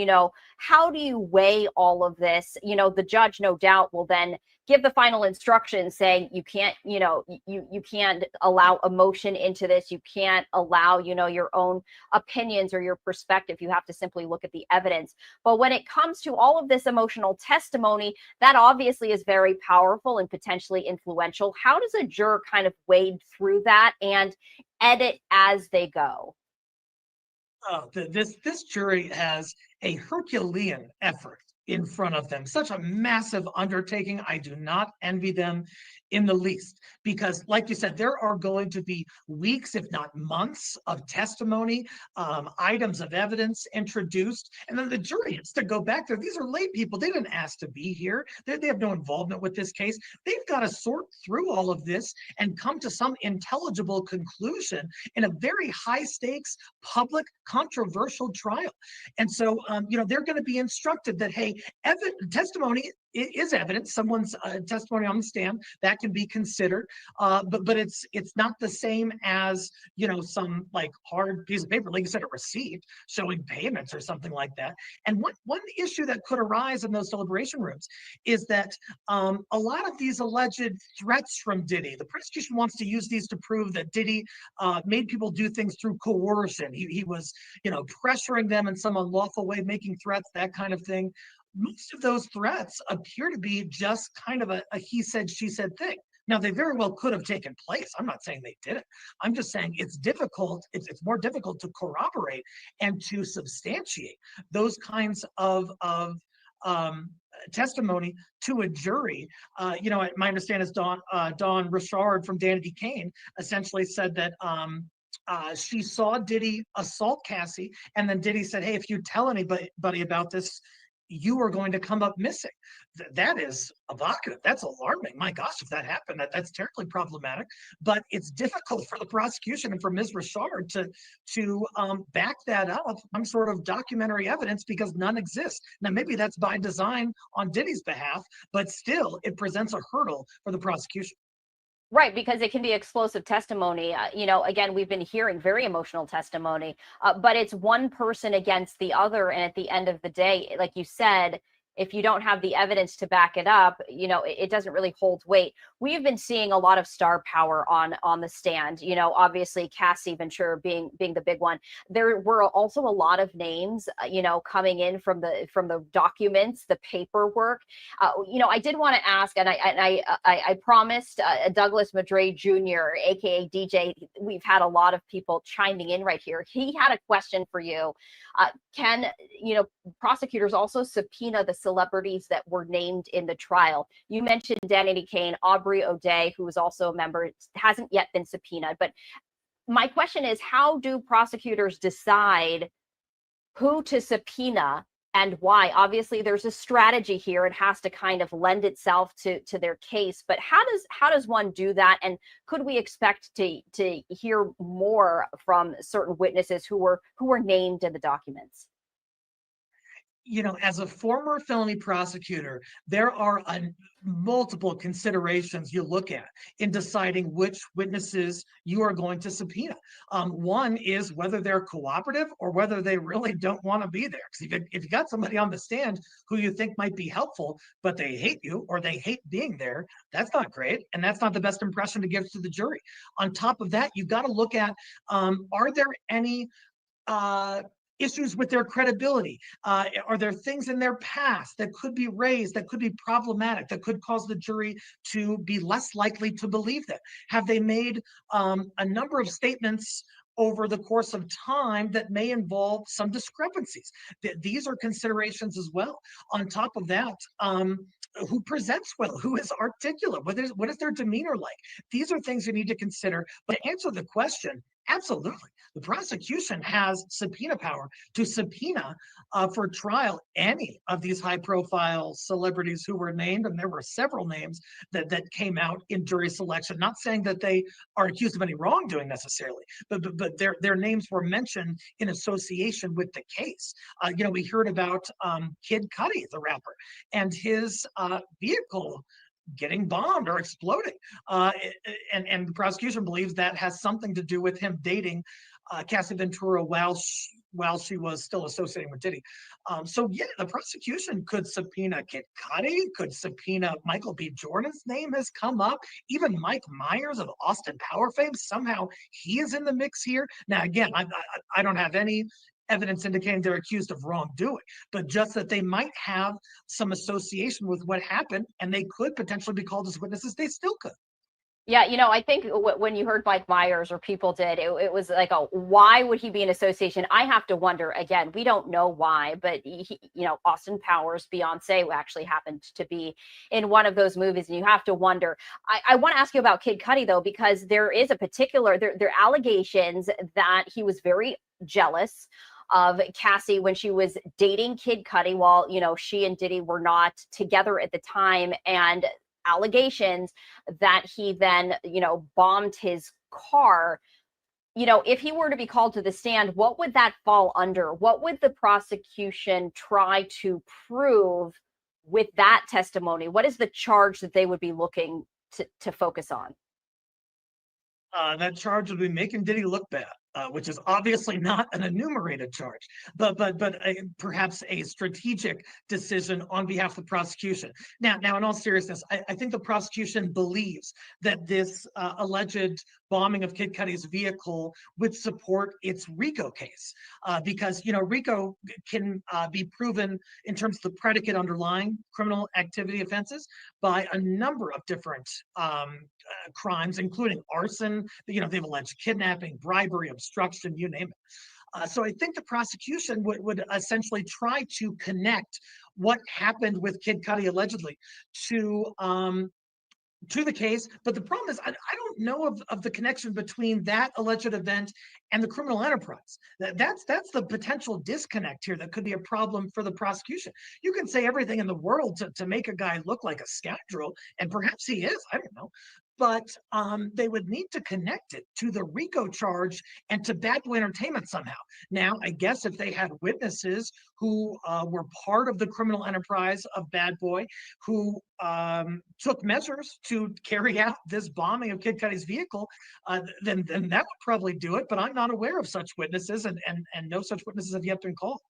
how do you weigh all of this? The judge, no doubt, will then give the final instruction saying you can't, you can't allow emotion into this. You can't allow, your own opinions or your perspective. You have to simply look at the evidence. But when it comes to all of this emotional testimony, that obviously is very powerful and potentially influential. How does a juror kind of wade through that and edit as they go? This jury has a Herculean effort in front of them, such a massive undertaking. I do not envy them in the least, because like you said, there are going to be weeks, if not months, of testimony, items of evidence introduced, and then the jury has to go back there. These are lay people. They didn't ask to be here. They have no involvement with this case. They've got to sort through all of this and come to some intelligible conclusion in a very high stakes, public, controversial trial. And so, they're going to be instructed that, hey, testimony is evidence. Someone's testimony on the stand that can be considered, but it's not the same as some like hard piece of paper, like you said, a receipt showing payments or something like that. And one issue that could arise in those deliberation rooms is that a lot of these alleged threats from Diddy, the prosecution wants to use these to prove that Diddy made people do things through coercion. He was pressuring them in some unlawful way, making threats, that kind of thing. Most of those threats appear to be just kind of a he said, she said thing. Now, they very well could have taken place. I'm not saying they didn't. I'm just saying it's difficult. It's more difficult to corroborate and to substantiate those kinds of testimony to a jury. My understanding is Dawn Richard from Danity Kane essentially said that she saw Diddy assault Cassie, and then Diddy said, hey, if you tell anybody about this, you are going to come up missing. That is evocative. That's alarming. My gosh, if that happened, that's terribly problematic. But it's difficult for the prosecution and for Ms. Richard to back that up, some sort of documentary evidence, because none exists. Now, maybe that's by design on Diddy's behalf, but still, it presents a hurdle for the prosecution. Right, because it can be explosive testimony. Again, we've been hearing very emotional testimony, but it's one person against the other. And at the end of the day, like you said, if you don't have the evidence to back it up, it doesn't really hold weight. We've been seeing a lot of star power on the stand. Obviously Cassie Ventura being the big one. There were also a lot of names, coming in from the documents, the paperwork. I did want to ask, and I promised Douglas Madre Jr., aka DJ. We've had a lot of people chiming in right here. He had a question for you. Can prosecutors also subpoena the celebrities that were named in the trial? You mentioned Danity Kane, Aubrey O'Day, who is also a member, hasn't yet been subpoenaed. But my question is, how do prosecutors decide who to subpoena and why? Obviously, there's a strategy here. It has to kind of lend itself to their case. But how does one do that? And could we expect to hear more from certain witnesses who were named in the documents? As a former felony prosecutor, there are multiple considerations you look at in deciding which witnesses you are going to subpoena. One is whether they're cooperative or whether they really don't want to be there. Because if you got somebody on the stand who you think might be helpful, but they hate you or they hate being there, that's not great. And that's not the best impression to give to the jury. On top of that, you've got to look at, are there any issues with their credibility? Are there things in their past that could be raised, that could be problematic, that could cause the jury to be less likely to believe them? Have they made a number of statements over the course of time that may involve some discrepancies? These are considerations as well. On top of that, who presents well, who is articulate, what is their demeanor like? These are things you need to consider. But to answer the question, Absolutely. The prosecution has subpoena power to subpoena for trial any of these high profile celebrities who were named. And there were several names that came out in jury selection, not saying that they are accused of any wrongdoing necessarily, but their names were mentioned in association with the case. We heard about Kid Cudi, the rapper, and his vehicle getting bombed or exploding. And the prosecution believes that has something to do with him dating Cassie Ventura while she was still associating with Diddy. So yeah, the prosecution could subpoena Kid Cudi, could subpoena Michael B. Jordan's name has come up. Even Mike Myers of Austin Power fame, somehow he is in the mix here. Now, again, I don't have any evidence indicating they're accused of wrongdoing, but just that they might have some association with what happened and they could potentially be called as witnesses, they still could. Yeah, I think when you heard Mike Myers or people did, it was like, why would he be in association? I have to wonder, again, we don't know why, but Austin Powers, Beyonce actually happened to be in one of those movies, and you have to wonder. I want to ask you about Kid Cudi, though, because there is a particular, there are allegations that he was very jealous of Cassie when she was dating Kid Cudi while, she and Diddy were not together at the time, and allegations that he then, bombed his car. If he were to be called to the stand, what would that fall under? What would the prosecution try to prove with that testimony? What is the charge that they would be looking to focus on? That charge would be making Diddy look bad, which is obviously not an enumerated charge, but perhaps a strategic decision on behalf of the prosecution. Now, in all seriousness, I think the prosecution believes that this alleged bombing of Kid Cudi's vehicle would support its RICO case, because RICO can be proven in terms of the predicate underlying criminal activity offenses by a number of different crimes, including arson. They've alleged kidnapping, bribery, obstruction, you name it. So I think the prosecution would essentially try to connect what happened with Kid Cudi allegedly to the case. But the problem is, I don't know of the connection between that alleged event and the criminal enterprise. That's the potential disconnect here that could be a problem for the prosecution. You can say everything in the world to make a guy look like a scoundrel, and perhaps he is, I don't know. But they would need to connect it to the RICO charge and to Bad Boy Entertainment somehow. Now, I guess if they had witnesses who were part of the criminal enterprise of Bad Boy, who took measures to carry out this bombing of Kid Cudi's vehicle, then that would probably do it. But I'm not aware of such witnesses, and no such witnesses have yet been called.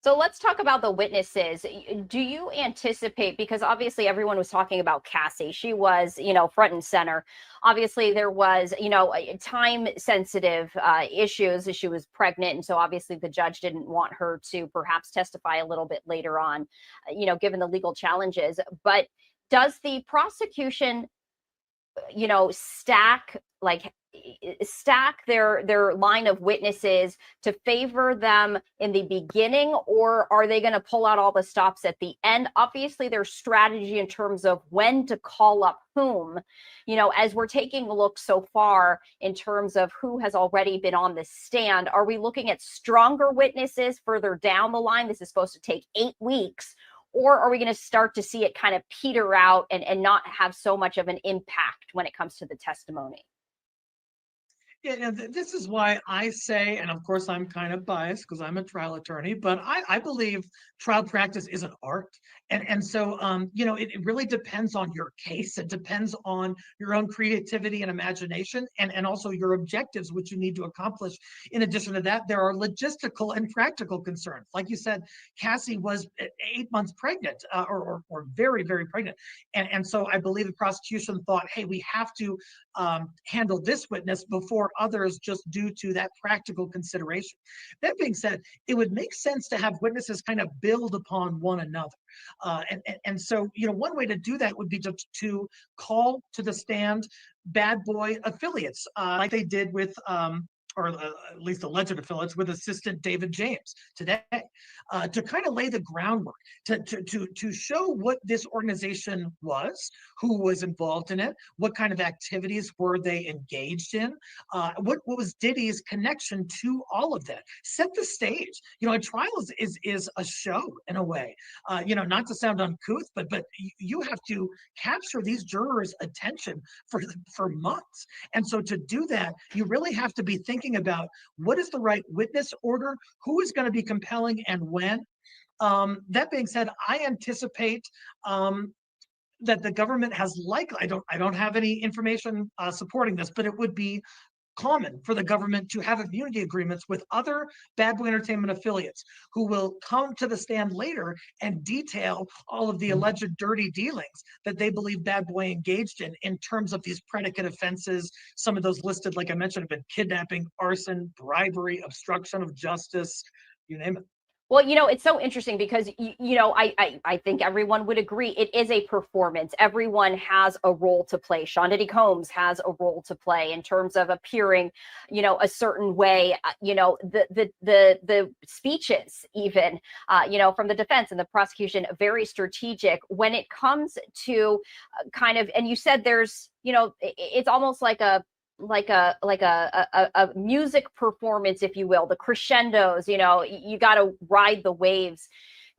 So let's talk about the witnesses. Do you anticipate, because obviously everyone was talking about Cassie, she was, front and center. Obviously there was, time sensitive issues. She was pregnant. And so obviously the judge didn't want her to perhaps testify a little bit later on, given the legal challenges. But does the prosecution, stack their line of witnesses to favor them in the beginning, or are they going to pull out all the stops at the end? Obviously there's strategy in terms of when to call up whom, as we're taking a look so far in terms of who has already been on the stand. Are we looking at stronger witnesses further down the line? This is supposed to take 8 weeks. Or are we going to start to see it kind of peter out and not have so much of an impact when it comes to the testimony? Yeah, this is why I say, and of course I'm kind of biased because I'm a trial attorney, but I believe trial practice is an art. And so, it really depends on your case. It depends on your own creativity and imagination, and also your objectives, which you need to accomplish. In addition to that, there are logistical and practical concerns. Like you said, Cassie was 8 months pregnant, or very, very pregnant. And so I believe the prosecution thought, hey, we have to handle this witness before others, just due to that practical consideration. That being said, it would make sense to have witnesses kind of build upon one another. And so, one way to do that would be to call to the stand Bad Boy affiliates, like they did with or at least alleged affiliates with assistant David James today, to kind of lay the groundwork, to show what this organization was, who was involved in it, what kind of activities were they engaged in, what was Diddy's connection to all of that. Set the stage. You know, a trial is a show in a way. You know, not to sound uncouth, but you have to capture these jurors' attention for months. And so to do that, you really have to be thinking about what is the right witness order, who is going to be compelling and when. That being said, I anticipate that the government has likely, I don't have any information supporting this, but it would be common for the government to have immunity agreements with other Bad Boy Entertainment affiliates who will come to the stand later and detail all of the alleged dirty dealings that they believe Bad Boy engaged in terms of these predicate offenses. Some of those listed, like I mentioned, have been kidnapping, arson, bribery, obstruction of justice, you name it. Well, you know, it's so interesting because, you know, I think everyone would agree it is a performance. Everyone has a role to play. Sean Diddy Combs has a role to play in terms of appearing, you know, a certain way. You know, the speeches, even, you know, from the defense and the prosecution, very strategic when it comes to kind of, and you said there's, you know, it's almost like a music performance, if you will, the crescendos, you know, you got to ride the waves.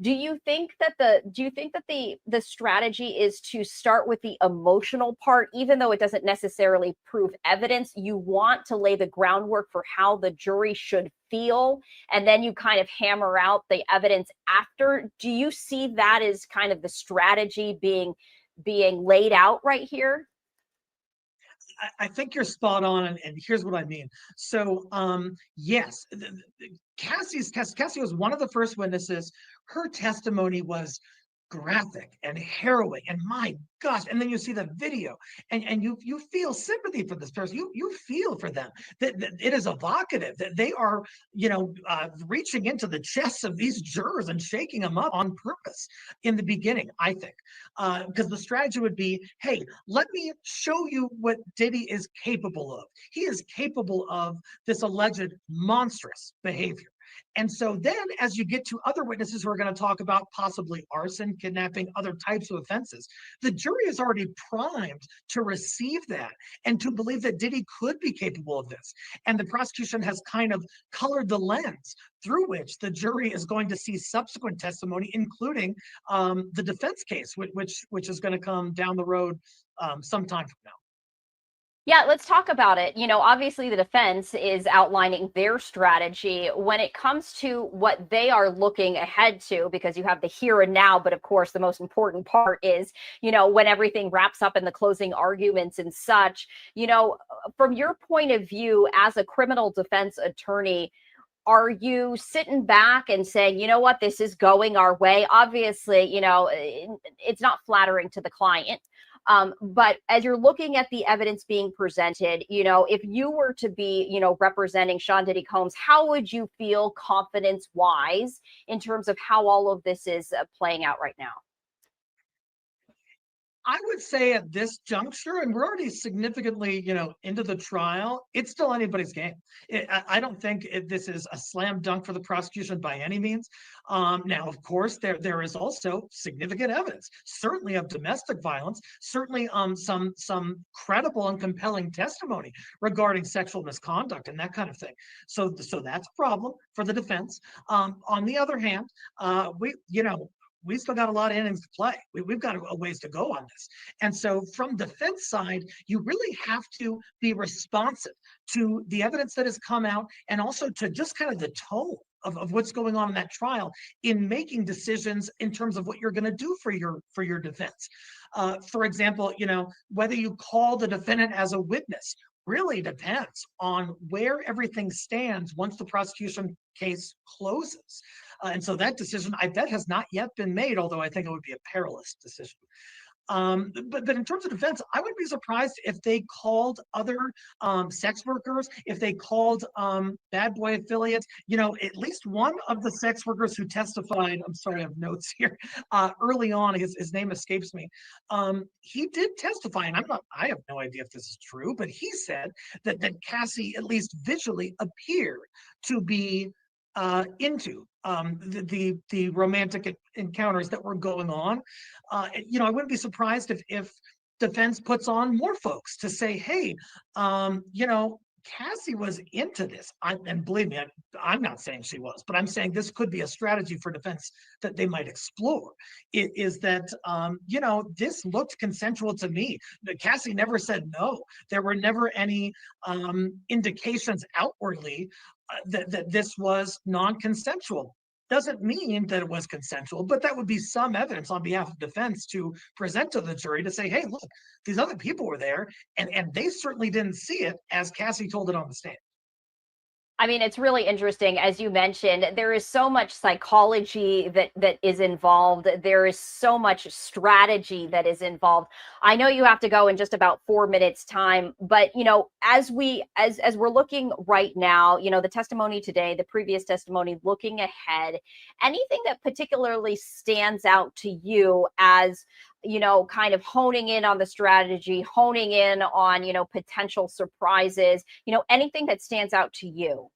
Do you think that the strategy is to start with the emotional part, even though it doesn't necessarily prove evidence? You want to lay the groundwork for how the jury should feel, and then you kind of hammer out the evidence after. Do you see that as kind of the strategy being laid out right here? I think you're spot on, and here's what I mean. So, yes, Cassie was one of the first witnesses. Her testimony was graphic and harrowing, and my gosh, and then you see the video, and you feel sympathy for this person. You feel for them. That it is evocative. That they are, you know, reaching into the chests of these jurors and shaking them up on purpose in the beginning, I think, because the strategy would be, hey, let me show you what Diddy is capable of. He is capable of this alleged monstrous behavior. And so then as you get to other witnesses who are going to talk about possibly arson, kidnapping, other types of offenses, the jury is already primed to receive that and to believe that Diddy could be capable of this. And the prosecution has kind of colored the lens through which the jury is going to see subsequent testimony, including the defense case, which is going to come down the road sometime from now. Yeah, let's talk about it. You know, obviously the defense is outlining their strategy when it comes to what they are looking ahead to, because you have the here and now. But of course, the most important part is, you know, when everything wraps up in the closing arguments and such. You know, from your point of view as a criminal defense attorney, are you sitting back and saying, you know what, this is going our way? Obviously, you know, it's not flattering to the client. But as you're looking at the evidence being presented, you know, if you were to be, you know, representing Sean Diddy Combs, how would you feel confidence wise in terms of how all of this is playing out right now? I would say at this juncture, and we're already significantly, you know, into the trial, it's still anybody's game. I don't think this is a slam dunk for the prosecution by any means. Now, of course, there is also significant evidence, certainly of domestic violence, certainly some credible and compelling testimony regarding sexual misconduct and that kind of thing. So that's a problem for the defense. On the other hand, we still got a lot of innings to play. We've got a ways to go on this. And so from defense side, you really have to be responsive to the evidence that has come out and also to just kind of the tone of what's going on in that trial in making decisions in terms of what you're going to do for your defense. For example, you know, whether you call the defendant as a witness really depends on where everything stands once the prosecution case closes. And so that decision, I bet, has not yet been made, although I think it would be a perilous decision. But in terms of defense, I would be surprised if they called other sex workers, if they called bad boy affiliates. At least one of the sex workers who testified, I'm sorry, I have notes here, early on, his name escapes me. He did testify, and I have no idea if this is true, but he said that Cassie, at least visually, appeared to be into the romantic encounters that were going on. I wouldn't be surprised if defense puts on more folks to say, hey, Cassie was into this. And believe me, I'm not saying she was, but I'm saying this could be a strategy for defense that they might explore. It is that, this looked consensual to me. Cassie never said no. There were never any indications outwardly that this was non-consensual. Doesn't mean that it was consensual, but that would be some evidence on behalf of defense to present to the jury to say, hey, look, these other people were there and they certainly didn't see it as Cassie told it on the stand. I mean, it's really interesting. As you mentioned, there is so much psychology that is involved. There is so much strategy that is involved. I know you have to go in just about 4 minutes time, but as we're looking right now, the testimony today, the previous testimony, looking ahead, anything that particularly stands out to you as kind of honing in on the strategy, honing in on, potential surprises, anything that stands out to you?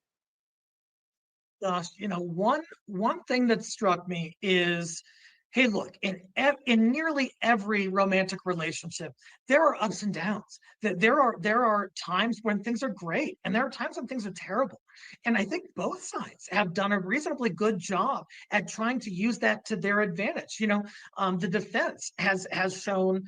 Gosh, one thing that struck me is, hey, look, in nearly every romantic relationship, there are ups and downs. There are times when things are great, and there are times when things are terrible. And I think both sides have done a reasonably good job at trying to use that to their advantage. The defense has shown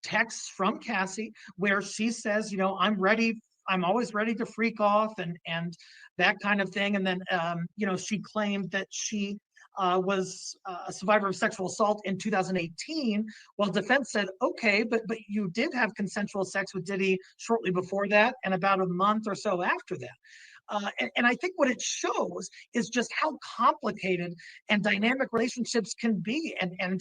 texts from Cassie where she says, I'm ready. I'm always ready to freak off and that kind of thing. And then, she claimed that she was a survivor of sexual assault in 2018. Well, defense said, okay, but you did have consensual sex with Diddy shortly before that and about a month or so after that. And I think what it shows is just how complicated and dynamic relationships can be. And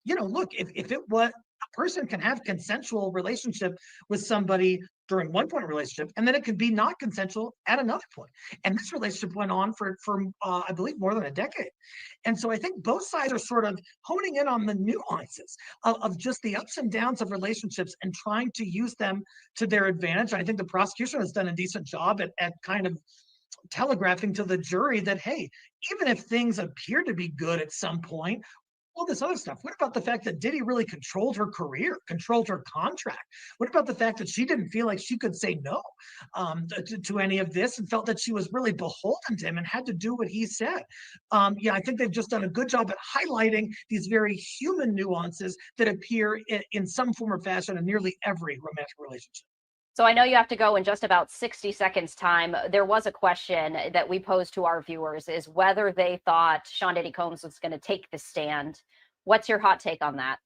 look, if it was, a person can have consensual relationship with somebody during one point of relationship, and then it could be not consensual at another point. And this relationship went on for I believe, more than a decade. And so I think both sides are sort of honing in on the nuances of just the ups and downs of relationships and trying to use them to their advantage. I think the prosecution has done a decent job at kind of telegraphing to the jury that, hey, even if things appear to be good at some point, all this other stuff. What about the fact that Diddy really controlled her career, controlled her contract? What about the fact that she didn't feel like she could say no to any of this and felt that she was really beholden to him and had to do what he said? I think they've just done a good job at highlighting these very human nuances that appear in some form or fashion in nearly every romantic relationship. So I know you have to go in just about 60 seconds time. There was a question that we posed to our viewers is whether they thought Sean Diddy Combs was going to take the stand. What's your hot take on that?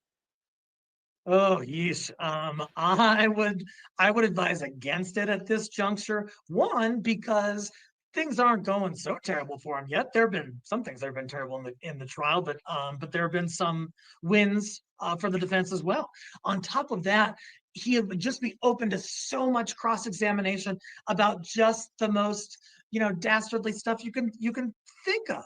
Oh, yeesh. I would advise against it at this juncture. One, because things aren't going so terrible for him yet. There have been some things that have been terrible in the trial, but there have been some wins for the defense as well. On top of that, he would just be open to so much cross-examination about just the most, dastardly stuff you can think of.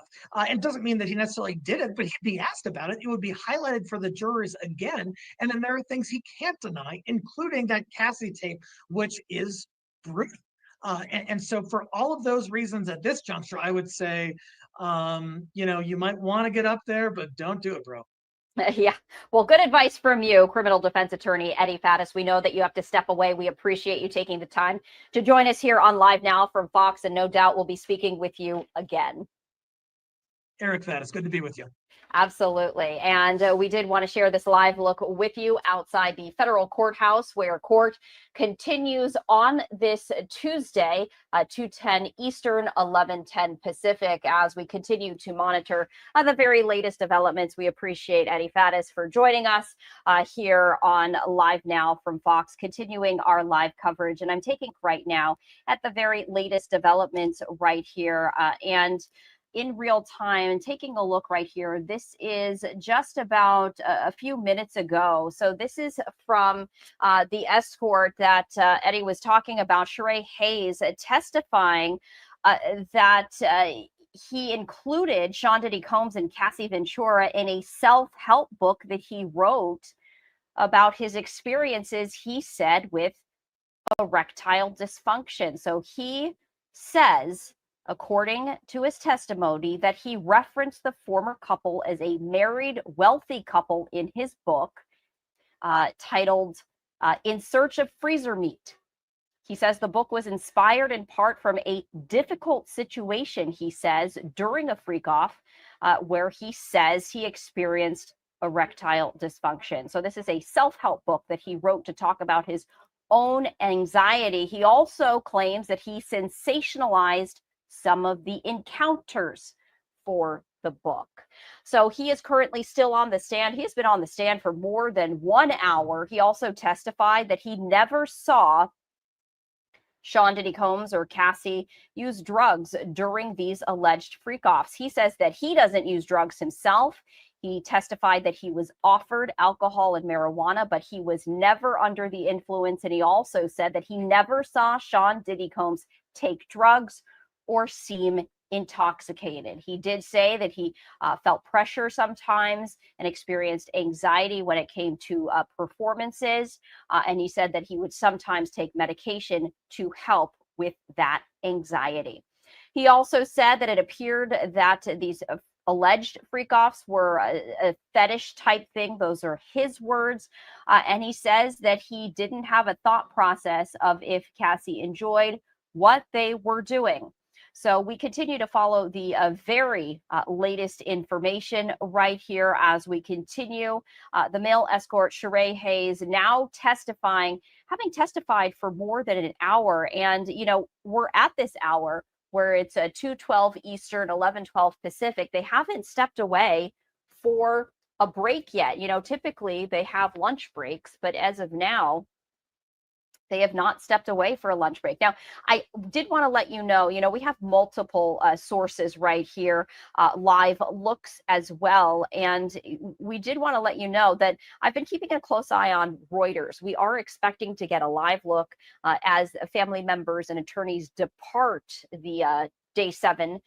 It doesn't mean that he necessarily did it, but he'd be asked about it. It would be highlighted for the jurors again. And then there are things he can't deny, including that Cassie tape, which is brutal. And so for all of those reasons at this juncture, I would say, you might want to get up there, but don't do it, bro. Yeah. Well, good advice from you, criminal defense attorney Eddie Faddis. We know that you have to step away. We appreciate you taking the time to join us here on Live Now from Fox, and no doubt we'll be speaking with you again. Eric Faddis, good to be with you. Absolutely. And we did want to share this live look with you outside the federal courthouse, where court continues on this Tuesday, 2:10 Eastern, 11:10 Pacific, as we continue to monitor the very latest developments. We appreciate Eddie Faddis for joining us here on Live Now from Fox, continuing our live coverage. And I'm taking right now at the very latest developments right here. And in real time and taking a look right here. This is just about a few minutes ago. So this is from the escort that Eddie was talking about, Sheree Hayes, testifying that he included Sean Diddy Combs and Cassie Ventura in a self-help book that he wrote about his experiences, he said, with erectile dysfunction. So he says, according to his testimony, that he referenced the former couple as a married, wealthy couple in his book titled In Search of Freezer Meat. He says the book was inspired in part from a difficult situation, he says, during a freak-off where he says he experienced erectile dysfunction. So this is a self-help book that he wrote to talk about his own anxiety. He also claims that he sensationalized some of the encounters for the book. So he is currently still on the stand. He has been on the stand for more than 1 hour. He also testified that he never saw Sean Diddy Combs or Cassie use drugs during these alleged freak-offs. He says that he doesn't use drugs himself. He testified that he was offered alcohol and marijuana, but he was never under the influence. And he also said that he never saw Sean Diddy Combs take drugs or seem intoxicated. He did say that he felt pressure sometimes and experienced anxiety when it came to performances. And he said that he would sometimes take medication to help with that anxiety. He also said that it appeared that these alleged freak-offs were a fetish type thing. Those are his words. And he says that he didn't have a thought process of if Cassie enjoyed what they were doing. So we continue to follow the very latest information right here as we continue. The male escort, Sheree Hayes, now testifying, having testified for more than an hour. And, you know, we're at this hour where it's 2:12 Eastern, 11:12 Pacific. They haven't stepped away for a break yet. You know, typically they have lunch breaks, but as of now, they have not stepped away for a lunch break. Now, I did want to let you know, we have multiple sources right here, live looks as well. And we did want to let you know that I've been keeping a close eye on Reuters. We are expecting to get a live look as family members and attorneys depart the Day 7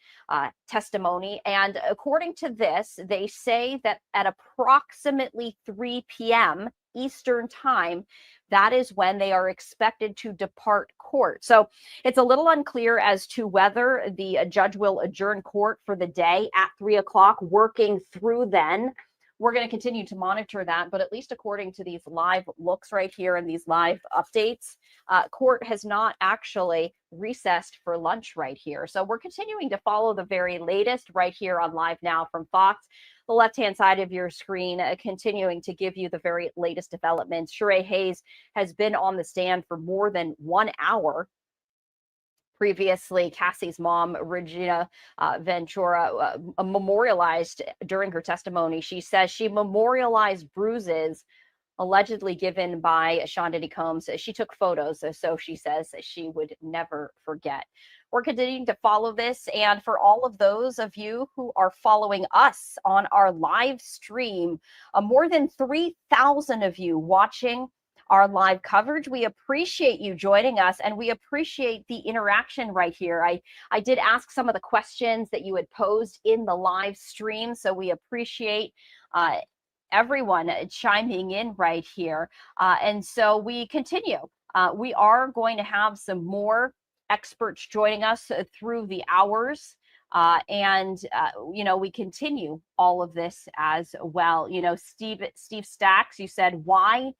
testimony. And according to this, they say that at approximately 3 p.m. Eastern time, that is when they are expected to depart court. So it's a little unclear as to whether the judge will adjourn court for the day at 3 o'clock, working through then. We're going to continue to monitor that, but at least according to these live looks right here and these live updates, court has not actually recessed for lunch right here. So we're continuing to follow the very latest right here on Live Now from Fox. The left-hand side of your screen, continuing to give you the very latest developments. Sheree Hayes has been on the stand for more than 1 hour. Previously, Cassie's mom, Regina Ventura, memorialized during her testimony. She says she memorialized bruises allegedly given by Sean Diddy Combs. She took photos, so she says she would never forget. We're continuing to follow this. And for all of those of you who are following us on our live stream, more than 3,000 of you watching our live coverage. We appreciate you joining us, and we appreciate the interaction right here. I did ask some of the questions that you had posed in the live stream, so we appreciate everyone chiming in right here. And so we continue. We are going to have some more experts joining us through the hours. We continue all of this as well. Steve Stacks, you said, why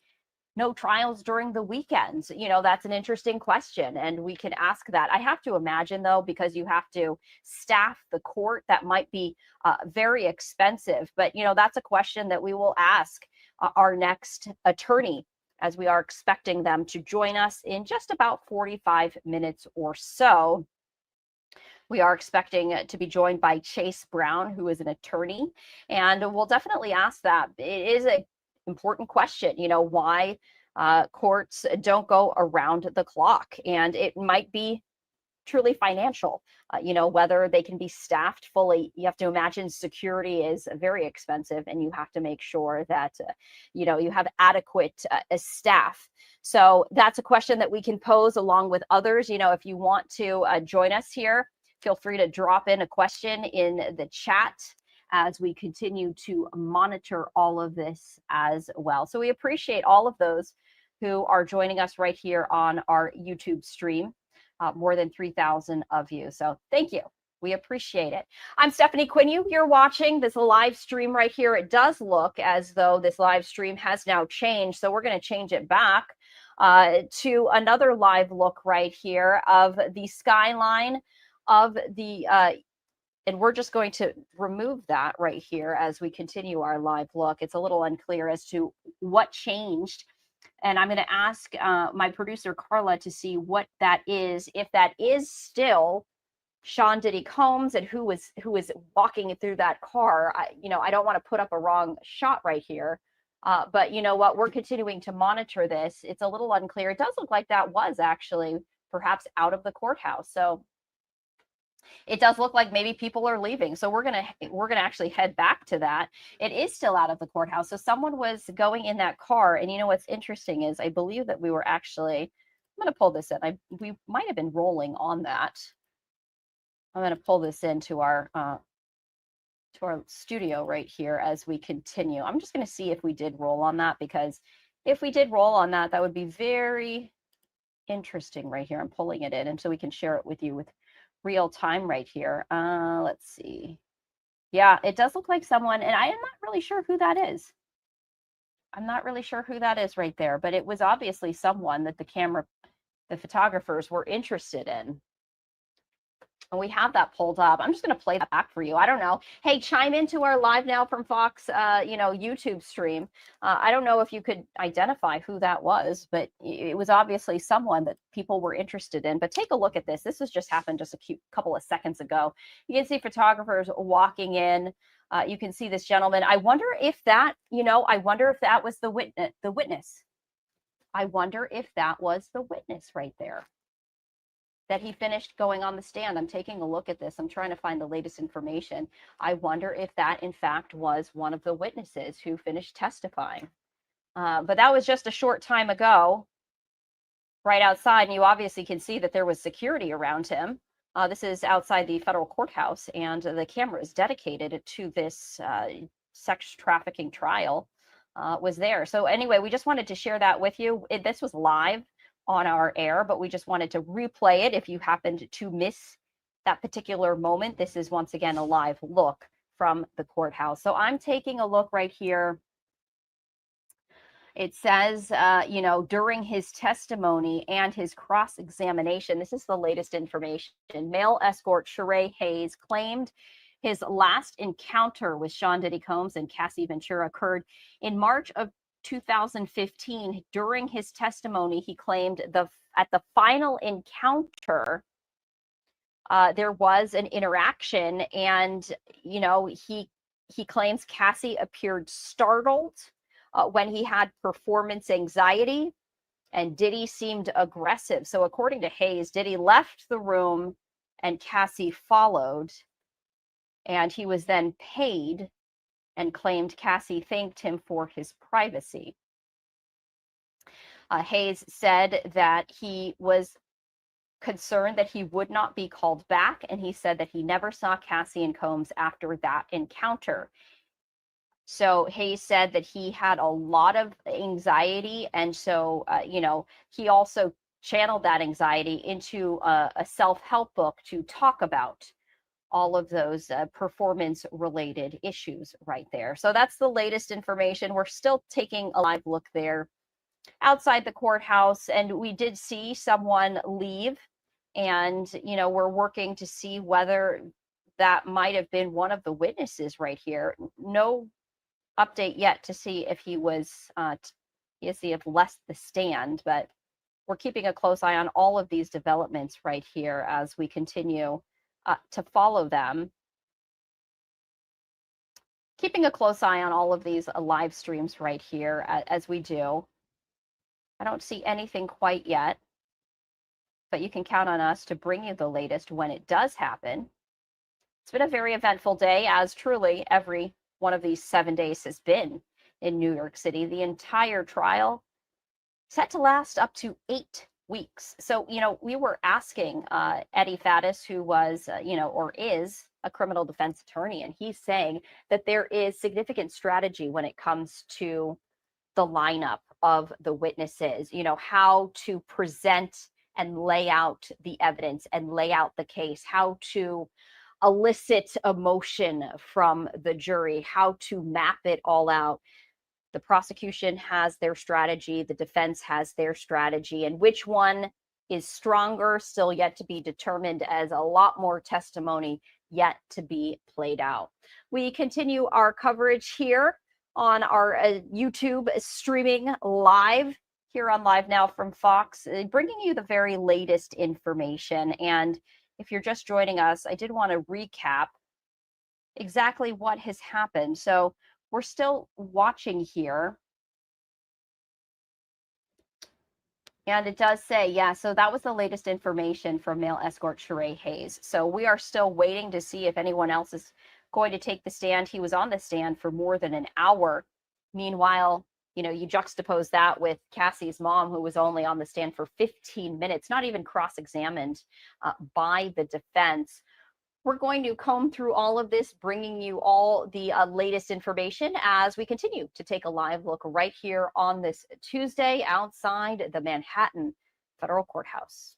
no trials during the weekends? That's an interesting question, and we can ask that. I have to imagine, though, because you have to staff the court, that might be very expensive. But, that's a question that we will ask our next attorney, as we are expecting them to join us in just about 45 minutes or so. We are expecting to be joined by Chase Brown, who is an attorney, and we'll definitely ask that. It is an important question, why courts don't go around the clock, and it might be truly financial. Whether they can be staffed fully. You have to imagine security is very expensive, and you have to make sure that you have adequate staff. So that's a question that we can pose along with others. If you want to join us here, feel free to drop in a question in the chat as we continue to monitor all of this as well. So we appreciate all of those who are joining us right here on our YouTube stream. More than 3,000 of you. So thank you. We appreciate it. I'm Stephanie Quinn. You're watching this live stream right here. It does look as though this live stream has now changed. So we're going to change it back to another live look right here of the skyline of the, and we're just going to remove that right here as we continue our live look. It's a little unclear as to what changed. And I'm going to ask my producer, Carla, to see what that is, if that is still Sean Diddy Combs and who is walking through that car. I don't want to put up a wrong shot right here. But you know what? We're continuing to monitor this. It's a little unclear. It does look like that was actually perhaps out of the courthouse. So it does look like maybe people are leaving. So we're gonna actually head back to that. It is still out of the courthouse. So someone was going in that car. And what's interesting is I believe that we were actually, I'm gonna pull this in. We might have been rolling on that. I'm gonna pull this into our studio right here as we continue. I'm just gonna see if we did roll on that, because if we did roll on that, that would be very interesting right here. I'm pulling it in, and so we can share it with you with real time right here. Let's see. Yeah, it does look like someone, and I am not really sure who that is. I'm not really sure who that is right there, but it was obviously someone that the photographers were interested in. And we have that pulled up. I'm just going to play that back for you. I don't know. Hey, chime into our live now from Fox, YouTube stream. I don't know if you could identify who that was, but it was obviously someone that people were interested in. But take a look at this. This has just happened just a couple of seconds ago. You can see photographers walking in. You can see this gentleman. I wonder if that, was the witness. I wonder if that was the witness right there that he finished going on the stand. I'm taking a look at this. I'm trying to find the latest information. I wonder if that, in fact, was one of the witnesses who finished testifying. But that was just a short time ago, right outside. And you obviously can see that there was security around him. This is outside the federal courthouse, and the camera is dedicated to this sex trafficking trial was there. So anyway, we just wanted to share that with you. This was live on our air, but we just wanted to replay it if you happened to miss that particular moment. This is once again a live look from the courthouse. So I'm taking a look right here. It says, during his testimony and his cross-examination, this is the latest information. Male escort Sheree Hayes claimed his last encounter with Sean Diddy Combs and Cassie Ventura occurred in March of 2015. During his testimony, he claimed at the final encounter, there was an interaction, and he claims Cassie appeared startled when he had performance anxiety, and Diddy seemed aggressive. So according to Hayes, Diddy left the room and Cassie followed, and he was then paid, and claimed Cassie thanked him for his privacy. Hayes said that he was concerned that he would not be called back, and he said that he never saw Cassie and Combs after that encounter. So Hayes said that he had a lot of anxiety, and so, he also channeled that anxiety into a self-help book to talk about all of those performance-related issues right there. So that's the latest information. We're still taking a live look there outside the courthouse, and we did see someone leave, and, we're working to see whether that might have been one of the witnesses right here. No update yet to see if he was, left the stand, but we're keeping a close eye on all of these developments right here as we continue to follow them. Keeping a close eye on all of these live streams right here as we do. I don't see anything quite yet. but you can count on us to bring you the latest when it does happen. It's been a very eventful day, as truly every one of these 7 days has been in New York City. The entire trial set to last up to 8 weeks. So, we were asking Eddie Faddis, who was, or is a criminal defense attorney, and he's saying that there is significant strategy when it comes to the lineup of the witnesses, how to present and lay out the evidence and lay out the case, how to elicit emotion from the jury, how to map it all out. The prosecution has their strategy, the defense has their strategy, and which one is stronger still yet to be determined, as a lot more testimony yet to be played out. We continue our coverage here on our YouTube streaming live here on Live Now from Fox, bringing you the very latest information. And if you're just joining us, I did want to recap exactly what has happened. So we're still watching here. And it does say, yeah, so that was the latest information from male escort Sheree Hayes. So we are still waiting to see if anyone else is going to take the stand. He was on the stand for more than an hour. Meanwhile, you juxtapose that with Cassie's mom, who was only on the stand for 15 minutes, not even cross-examined by the defense. We're going to comb through all of this, bringing you all the latest information as we continue to take a live look right here on this Tuesday outside the Manhattan Federal Courthouse.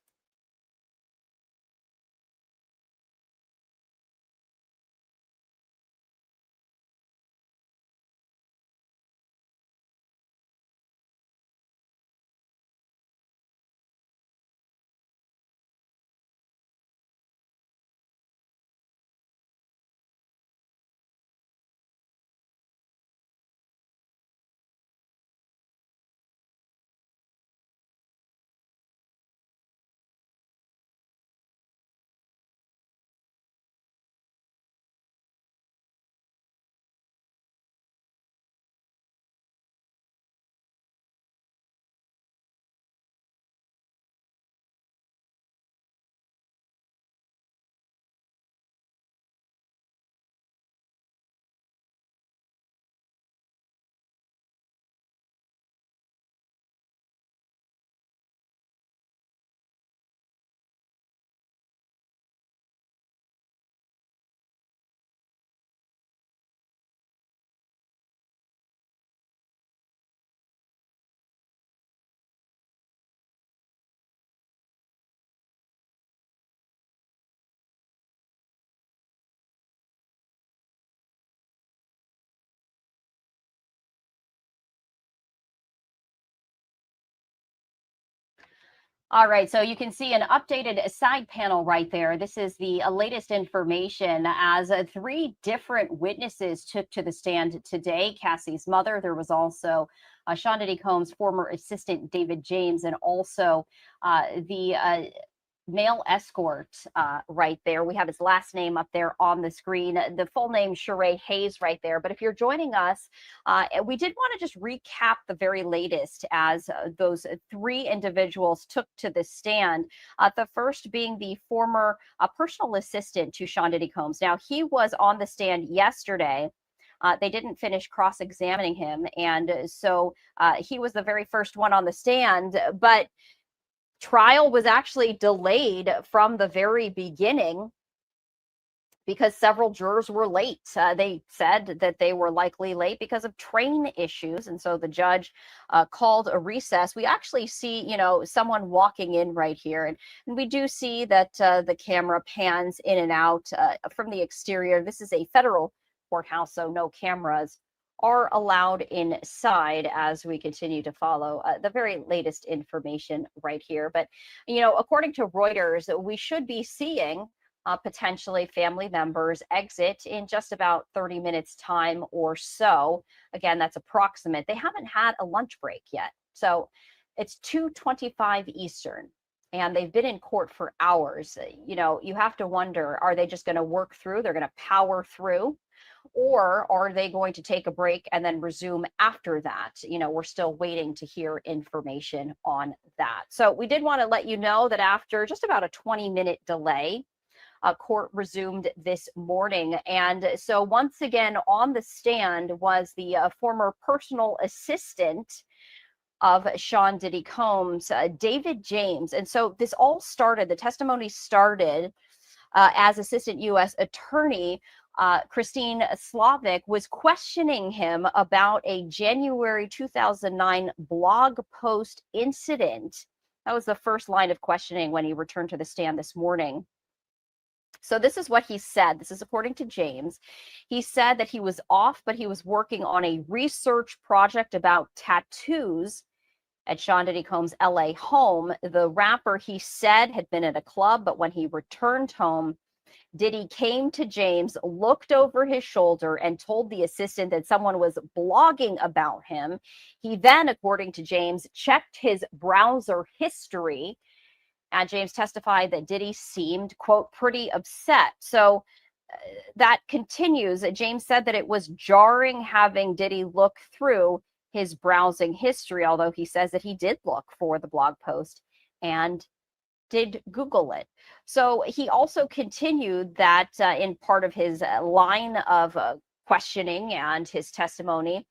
All right, so you can see an updated side panel right there. This is the latest information as 3 different witnesses took to the stand today. Cassie's mother, there was also Sean Diddy Combs' former assistant, David James, and also the male escort right there. We have his last name up there on the screen, the full name Sheree Hayes right there. But if you're joining us, we did want to just recap the very latest as those 3 individuals took to the stand. The first being the former personal assistant to Sean Diddy Combs. Now, he was on the stand yesterday. They didn't finish cross-examining him, and so he was the very first one on the stand, but trial was actually delayed from the very beginning because several jurors were late. They said that they were likely late because of train issues, and so the judge called a recess. We actually see, someone walking in right here, and we do see that the camera pans in and out from the exterior. This is a federal courthouse, so no cameras are allowed inside as we continue to follow the very latest information right here. But, according to Reuters, we should be seeing potentially family members exit in just about 30 minutes time or so. Again, that's approximate. They haven't had a lunch break yet. So it's 2:25 Eastern. And they've been in court for hours. You have to wonder, are they just going to work through? They're going to power through? or are they going to take a break and then resume after that? We're still waiting to hear information on that. So we did want to let you know that after just about a 20-minute delay, court resumed this morning. And so once again on the stand was the former personal assistant of Sean Diddy Combs, David James. And so this all started, the testimony started as Assistant U.S. Attorney Christine Slavic was questioning him about a January 2009 blog post incident. That was the first line of questioning when he returned to the stand this morning. So this is what he said. This is according to James. He said that he was off, but he was working on a research project about tattoos at Sean Diddy Combs' LA home. The rapper, he said, had been at a club, but when he returned home, Diddy came to James, looked over his shoulder, and told the assistant that someone was blogging about him. He then, according to James, checked his browser history. And James testified that Diddy seemed, quote, pretty upset. So that continues. James said that it was jarring having Diddy look through his browsing history, although he says that he did look for the blog post and did Google it. So he also continued that in part of his line of questioning and his testimony,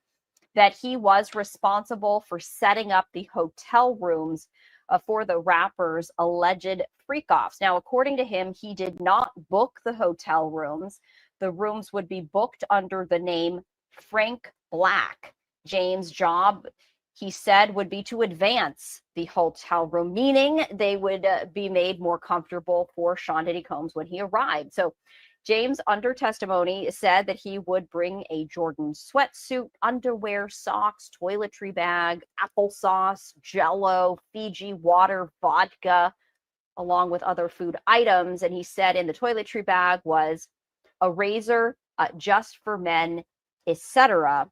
that he was responsible for setting up the hotel rooms for the rapper's alleged freak-offs. Now, according to him, he did not book the hotel rooms. The rooms would be booked under the name Frank Black. James' job, he said, would be to advance the hotel room, meaning they would be made more comfortable for Sean Diddy Combs when he arrived. So James, under testimony, said that he would bring a Jordan sweatsuit, underwear, socks, toiletry bag, applesauce, Jell-O, Fiji water, vodka, along with other food items. And he said in the toiletry bag was a razor, just for men, etc.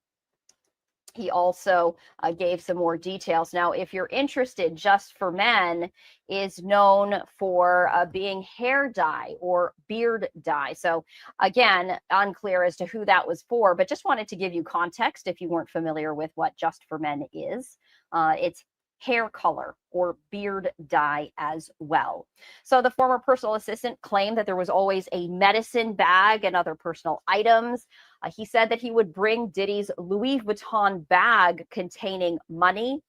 He also gave some more details. Now, if you're interested, Just for Men is known for being hair dye or beard dye. So again, unclear as to who that was for, but just wanted to give you context if you weren't familiar with what Just for Men is. It's hair color or beard dye as well. So the former personal assistant claimed that there was always a medicine bag and other personal items. He said that he would bring Diddy's Louis Vuitton bag containing money,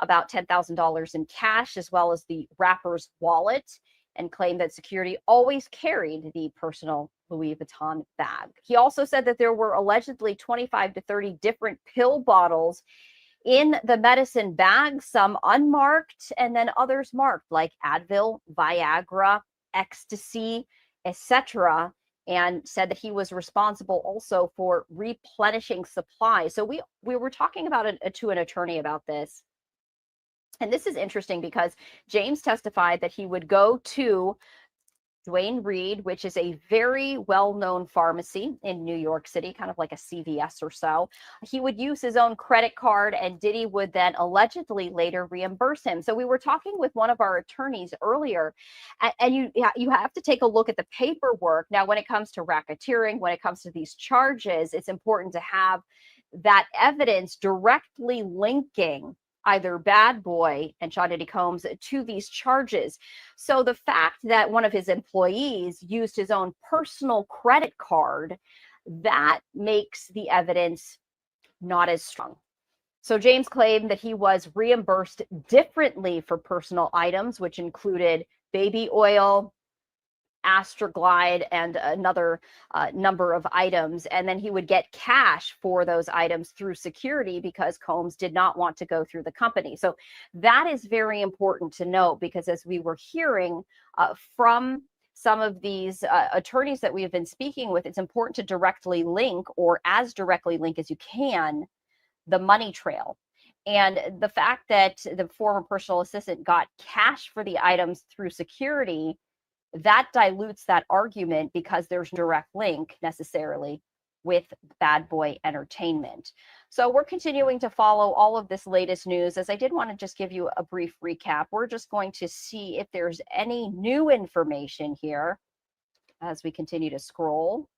about $10,000 in cash, as well as the rapper's wallet, and claimed that security always carried the personal Louis Vuitton bag. He also said that there were allegedly 25 to 30 different pill bottles in the medicine bag, some unmarked and then others marked, like Advil, Viagra, ecstasy, etc., and said that he was responsible also for replenishing supplies. So we were talking about it to an attorney about this. And this is interesting because James testified that he would go to Duane Reade, which is a very well-known pharmacy in New York City, kind of like a CVS or so. He would use his own credit card, and Diddy would then allegedly later reimburse him. So we were talking with one of our attorneys earlier, and you have to take a look at the paperwork. Now, when it comes to racketeering, when it comes to these charges, it's important to have that evidence directly linking either Bad Boy and Sean Diddy Combs to these charges. So the fact that one of his employees used his own personal credit card, that makes the evidence not as strong. So James claimed that he was reimbursed differently for personal items, which included baby oil, Astroglide, and another number of items. And then he would get cash for those items through security because Combs did not want to go through the company. So that is very important to note, because as we were hearing from some of these attorneys that we have been speaking with, it's important to directly link, or as directly link as you can, the money trail. And the fact that the former personal assistant got cash for the items through security, that dilutes that argument because there's no direct link necessarily with Bad Boy Entertainment. So we're continuing to follow all of this latest news. As I did want to just give you a brief recap, we're just going to see if there's any new information here as we continue to scroll.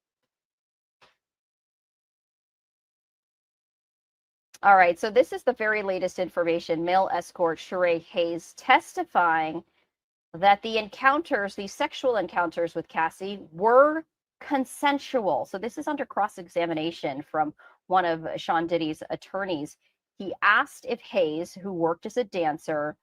All right, so this is the very latest information. Male escort Sheree Hayes testifying that the encounters, these sexual encounters with Cassie, were consensual. So this is under cross-examination from one of Sean Diddy's attorneys. He asked if Hayes, who worked as a dancer,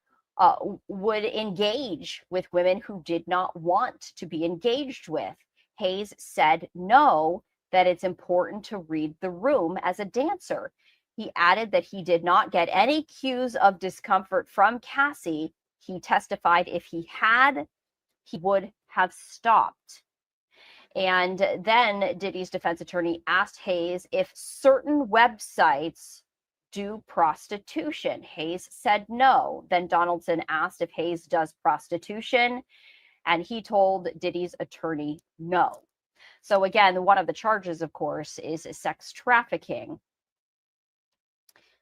would engage with women who did not want to be engaged with. Hayes said no, that it's important to read the room as a dancer. He added that he did not get any cues of discomfort from Cassie. He testified if he had, he would have stopped. And then Diddy's defense attorney asked Hayes if certain websites do prostitution. Hayes said no. Then Donaldson asked if Hayes does prostitution, and he told Diddy's attorney no. So again, one of the charges, of course, is sex trafficking.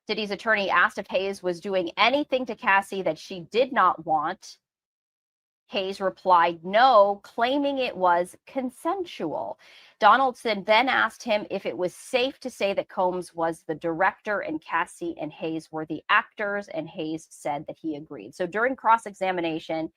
Diddy's attorney asked if Hayes was doing anything to Cassie that she did not want. Hayes replied no, claiming it was consensual. Donaldson then asked him if it was safe to say that Combs was the director and Cassie and Hayes were the actors, and Hayes said that he agreed. So during cross-examination,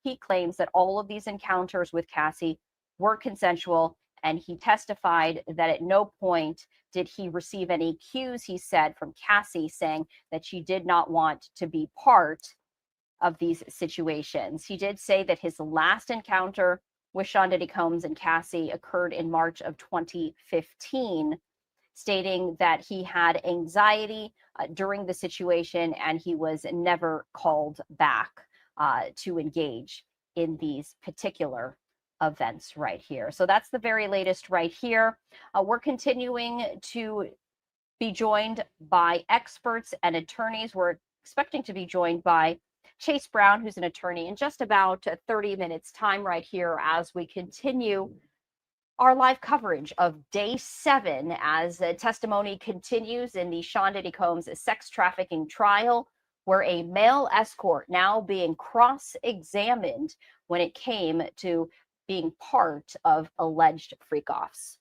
he claims that all of these encounters with Cassie were consensual, and he testified that at no point did he receive any cues, he said, from Cassie saying that she did not want to be part of these situations. He did say that his last encounter with Sean Diddy Combs and Cassie occurred in March of 2015, stating that he had anxiety during the situation and he was never called back to engage in these particular events right here. So that's the very latest right here. We're continuing to be joined by experts and attorneys. We're expecting to be joined by Chase Brown, who's an attorney, in just about 30 minutes time right here as we continue our live coverage of day 7 as testimony continues in the Sean Diddy Combs sex trafficking trial, where a male escort now being cross-examined when it came to being part of alleged freak-offs.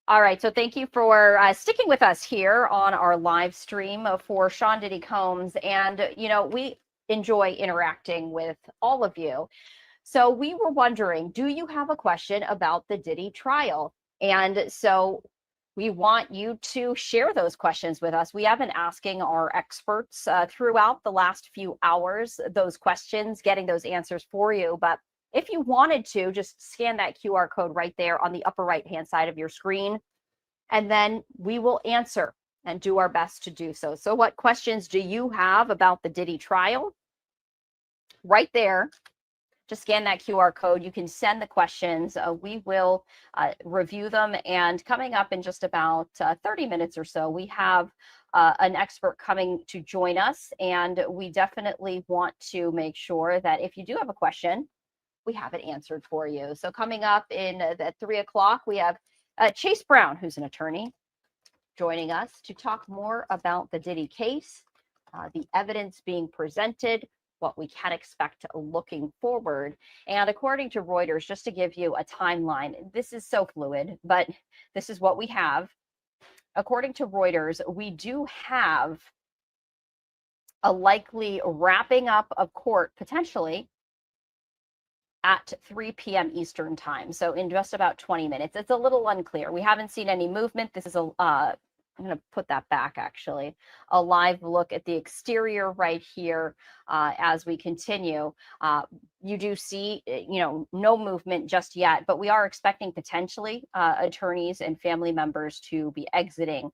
All right, so thank you for sticking with us here on our live stream for Sean Diddy Combs. And, you know, we enjoy interacting with all of you. So we were wondering, do you have a question about the Diddy trial? And so we want you to share those questions with us. We have been asking our experts throughout the last few hours those questions, getting those answers for you. But If you wanted to, just scan that QR code right there on the upper right-hand side of your screen, and then we will answer and do our best to do so. So what questions do you have about the Diddy trial? Right there, just scan that QR code. You can send the questions. We will review them. And coming up in just about 30 minutes or so, we have an expert coming to join us. And we definitely want to make sure that if you do have a question, we have it answered for you. So coming up in at 3 o'clock, we have Chase Brown, who's an attorney, joining us to talk more about the Diddy case, the evidence being presented, what we can expect looking forward. And according to Reuters, just to give you a timeline, this is so fluid, but this is what we have. According to Reuters, we do have a likely wrapping up of court potentially at 3 p.m. Eastern time. So in just about 20 minutes. It's a little unclear. We haven't seen any movement. This is I'm going to put that back actually, a live look at the exterior right here as we continue. You do see, no movement just yet, but we are expecting potentially attorneys and family members to be exiting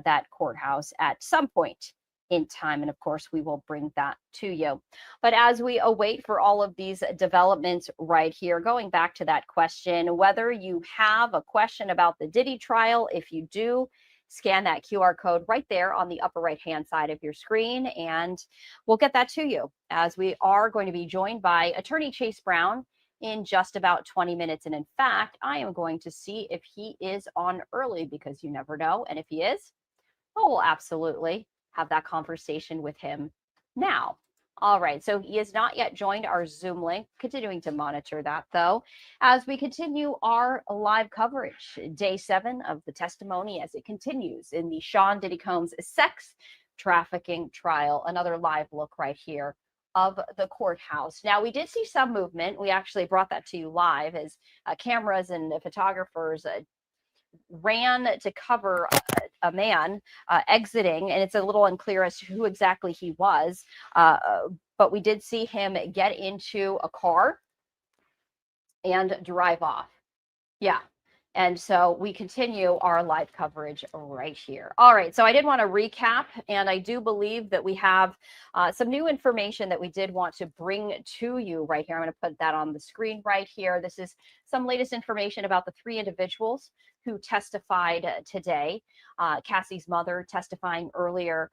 that courthouse at some point in time. And of course, we will bring that to you. But as we await for all of these developments right here, going back to that question, whether you have a question about the Diddy trial, if you do, scan that QR code right there on the upper right-hand side of your screen, and we'll get that to you as we are going to be joined by attorney Chase Brown in just about 20 minutes. And in fact, I am going to see if he is on early because you never know. And if he is, we'll absolutely have that conversation with him now. All right, so he has not yet joined our Zoom link, continuing to monitor that though, as we continue our live coverage, day 7 of the testimony as it continues in the Sean Diddy Combs sex trafficking trial. Another live look right here of the courthouse. Now, we did see some movement. We actually brought that to you live as cameras and photographers ran to cover a man exiting, and it's a little unclear as to who exactly he was, but we did see him get into a car and drive off. Yeah. And so we continue our live coverage right here. All right, so I did want to recap, and I do believe that we have some new information that we did want to bring to you right here. I'm going to put that on the screen right here. This is some latest information about the 3 individuals who testified today. Cassie's mother testifying earlier,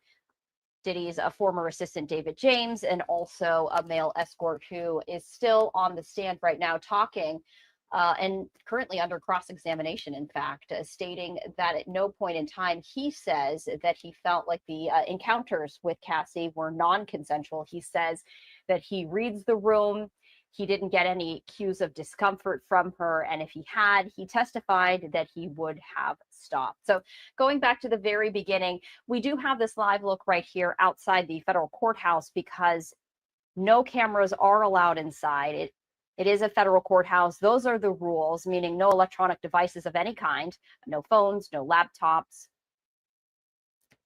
Diddy's former assistant, David James, and also a male escort who is still on the stand right now talking and currently under cross-examination, in fact, stating that at no point in time he says that he felt like the encounters with Cassie were non-consensual. He says that he reads the room. He didn't get any cues of discomfort from her. And if he had, he testified that he would have stopped. So going back to the very beginning, we do have this live look right here outside the federal courthouse because no cameras are allowed inside. It is a federal courthouse. Those are the rules, meaning no electronic devices of any kind, no phones, no laptops,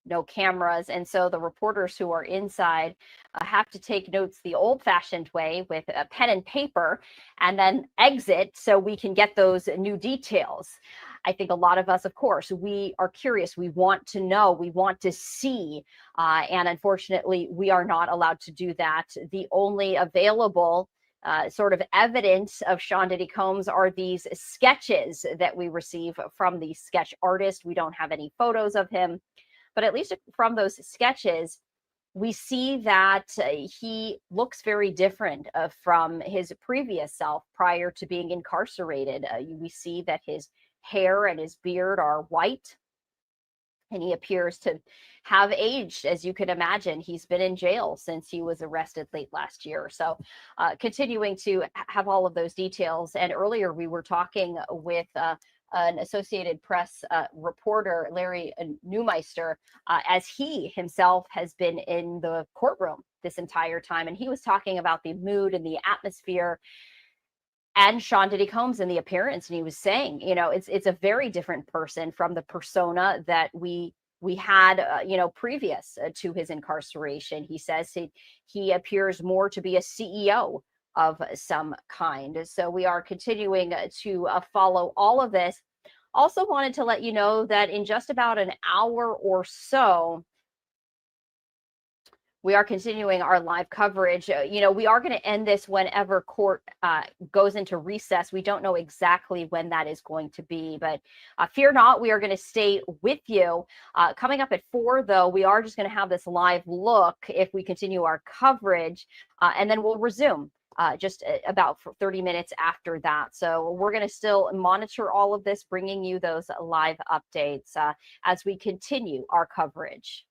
no cameras. And so the reporters who are inside have to take notes the old-fashioned way with a pen and paper and then exit so we can get those new details. I think a lot of us, of course, we are curious. We want to know. We want to see. And unfortunately, we are not allowed to do that. The only available sort of evidence of Sean Diddy Combs are these sketches that we receive from the sketch artist. We don't have any photos of him, but at least from those sketches, we see that he looks very different from his previous self prior to being incarcerated. We see that his hair and his beard are white, and he appears to have aged, as you can imagine. He's been in jail since he was arrested late last year. So continuing to have all of those details. And earlier we were talking with an Associated Press reporter, Larry Neumeister, as he himself has been in the courtroom this entire time. And he was talking about the mood and the atmosphere and Sean Diddy Combs and the appearance. And he was saying, it's a very different person from the persona that we had, previous to his incarceration. He says he appears more to be a CEO of some kind. So we are continuing to follow all of this. Also wanted to let you know that in just about an hour or so, we are continuing our live coverage. We are going to end this whenever court goes into recess. We don't know exactly when that is going to be, but fear not, we are going to stay with you. Coming up at 4, though, we are just going to have this live look if we continue our coverage, and then we'll resume just about 30 minutes after that. So we're going to still monitor all of this, bringing you those live updates as we continue our coverage.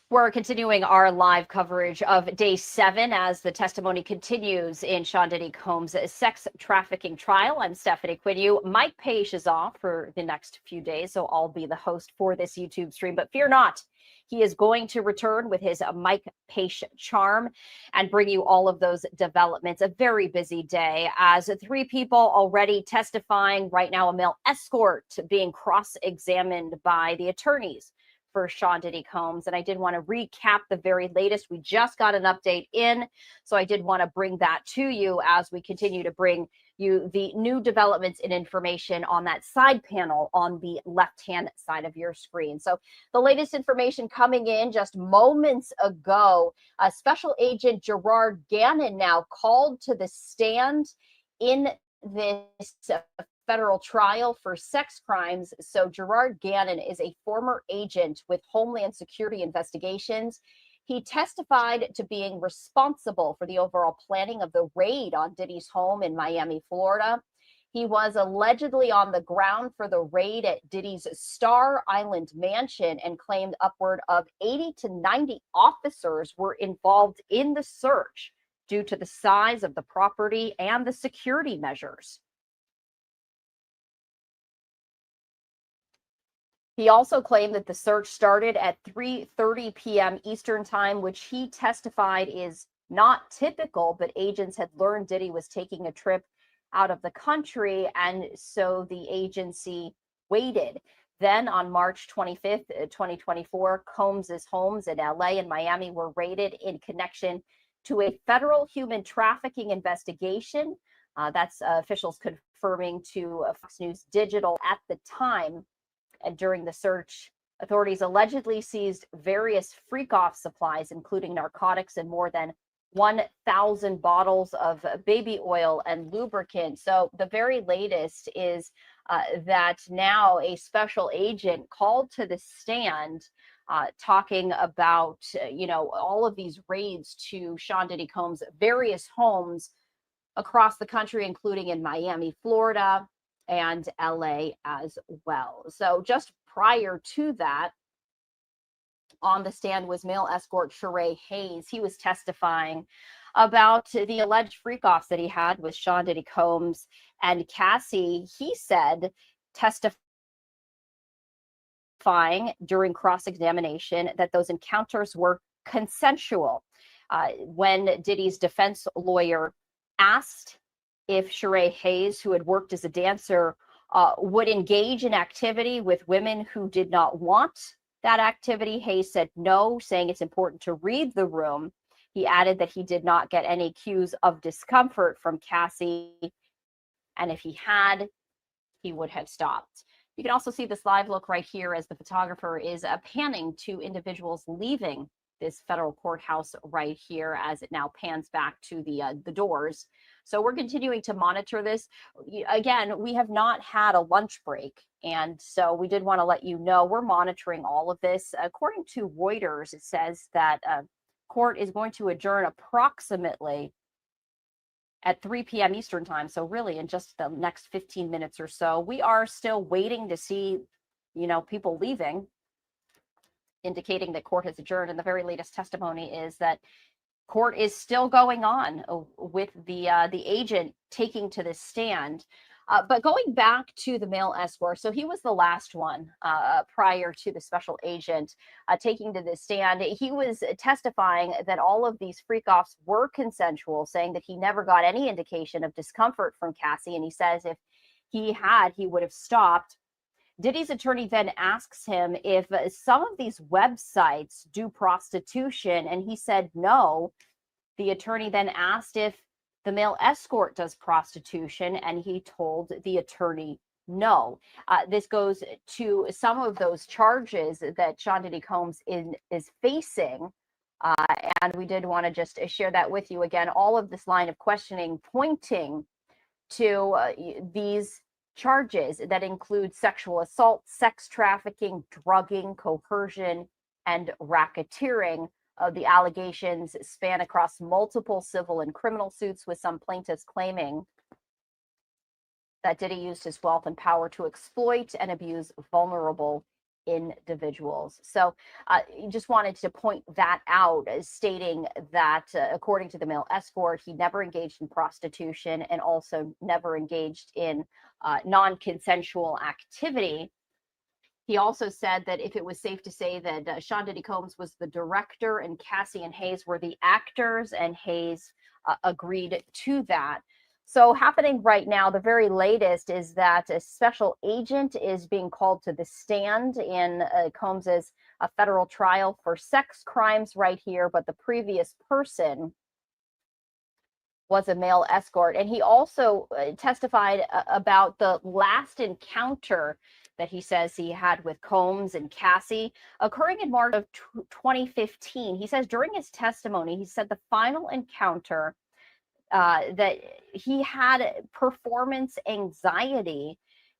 We're continuing our live coverage of day 7 as the testimony continues in Sean Diddy Combs' sex trafficking trial. I'm Stephanie Quinn. Mike Page is off for the next few days, so I'll be the host for this YouTube stream. But fear not, he is going to return with his Mike Page charm and bring you all of those developments. A very busy day as 3 people already testifying. Right now, a male escort being cross-examined by the attorneys for Sean Diddy Combs. And I did want to recap the very latest. We just got an update in, so I did want to bring that to you as we continue to bring you the new developments and information on that side panel on the left-hand side of your screen. So the latest information coming in just moments ago, Special Agent Gerard Gannon now called to the stand in this federal trial for sex crimes. So Gerard Gannon is a former agent with Homeland Security Investigations. He testified to being responsible for the overall planning of the raid on Diddy's home in Miami, Florida. He was allegedly on the ground for the raid at Diddy's Star Island mansion and claimed upward of 80 to 90 officers were involved in the search due to the size of the property and the security measures. He also claimed that the search started at 3:30 p.m. Eastern time, which he testified is not typical, but agents had learned Diddy was taking a trip out of the country, and so the agency waited. Then on March 25th, 2024, Combs's homes in LA and Miami were raided in connection to a federal human trafficking investigation. That's officials confirming to Fox News Digital at the time. And during the search, authorities allegedly seized various freak-off supplies, including narcotics and more than 1,000 bottles of baby oil and lubricant. So the very latest is that now a special agent called to the stand talking about, all of these raids to Sean Diddy Combs' various homes across the country, including in Miami, Florida, and LA as well. So just prior to that, on the stand was male escort Sheree Hayes. He was testifying about the alleged freak-offs that he had with Sean Diddy Combs and Cassie. He said, testifying during cross-examination, that those encounters were consensual. when Diddy's defense lawyer asked if Sheree Hayes, who had worked as a dancer, would engage in activity with women who did not want that activity, Hayes said no, saying it's important to read the room. He added that he did not get any cues of discomfort from Cassie, and if he had, he would have stopped. You can also see this live look right here as the photographer is panning to individuals leaving this federal courthouse right here as it now pans back to the doors. So we're continuing to monitor this. Again, we have not had a lunch break, and so we did want to let you know we're monitoring all of this. According to Reuters, it says that court is going to adjourn approximately at 3 p.m. Eastern time. So really in just the next 15 minutes or so. We are still waiting to see, people leaving, indicating that court has adjourned. And the very latest testimony is that court is still going on with the agent taking to the stand. But going back to the male escort, so he was the last one prior to the special agent taking to the stand. He was testifying that all of these freak-offs were consensual, saying that he never got any indication of discomfort from Cassie. And he says if he had, he would have stopped. Diddy's attorney then asks him if some of these websites do prostitution, and he said no. The attorney then asked if the male escort does prostitution, and he told the attorney no. This goes to some of those charges that Sean Diddy Combs is facing. And we did want to just share that with you. Again, all of this line of questioning pointing to these charges that include sexual assault, sex trafficking, drugging, coercion, and racketeering. The allegations span across multiple civil and criminal suits, with some plaintiffs claiming that Diddy used his wealth and power to exploit and abuse vulnerable individuals. So just wanted to point that out, stating that according to the male escort, he never engaged in prostitution and also never engaged in non-consensual activity. He also said that if it was safe to say that Sean Diddy Combs was the director and Cassie and Hayes were the actors, and Hayes agreed to that. So happening right now, the very latest is that a special agent is being called to the stand in Combs's federal trial for sex crimes right here, but the previous person was a male escort. And he also testified about the last encounter that he says he had with Combs and Cassie occurring in March of 2015. He says during his testimony, he said the final encounter that he had performance anxiety,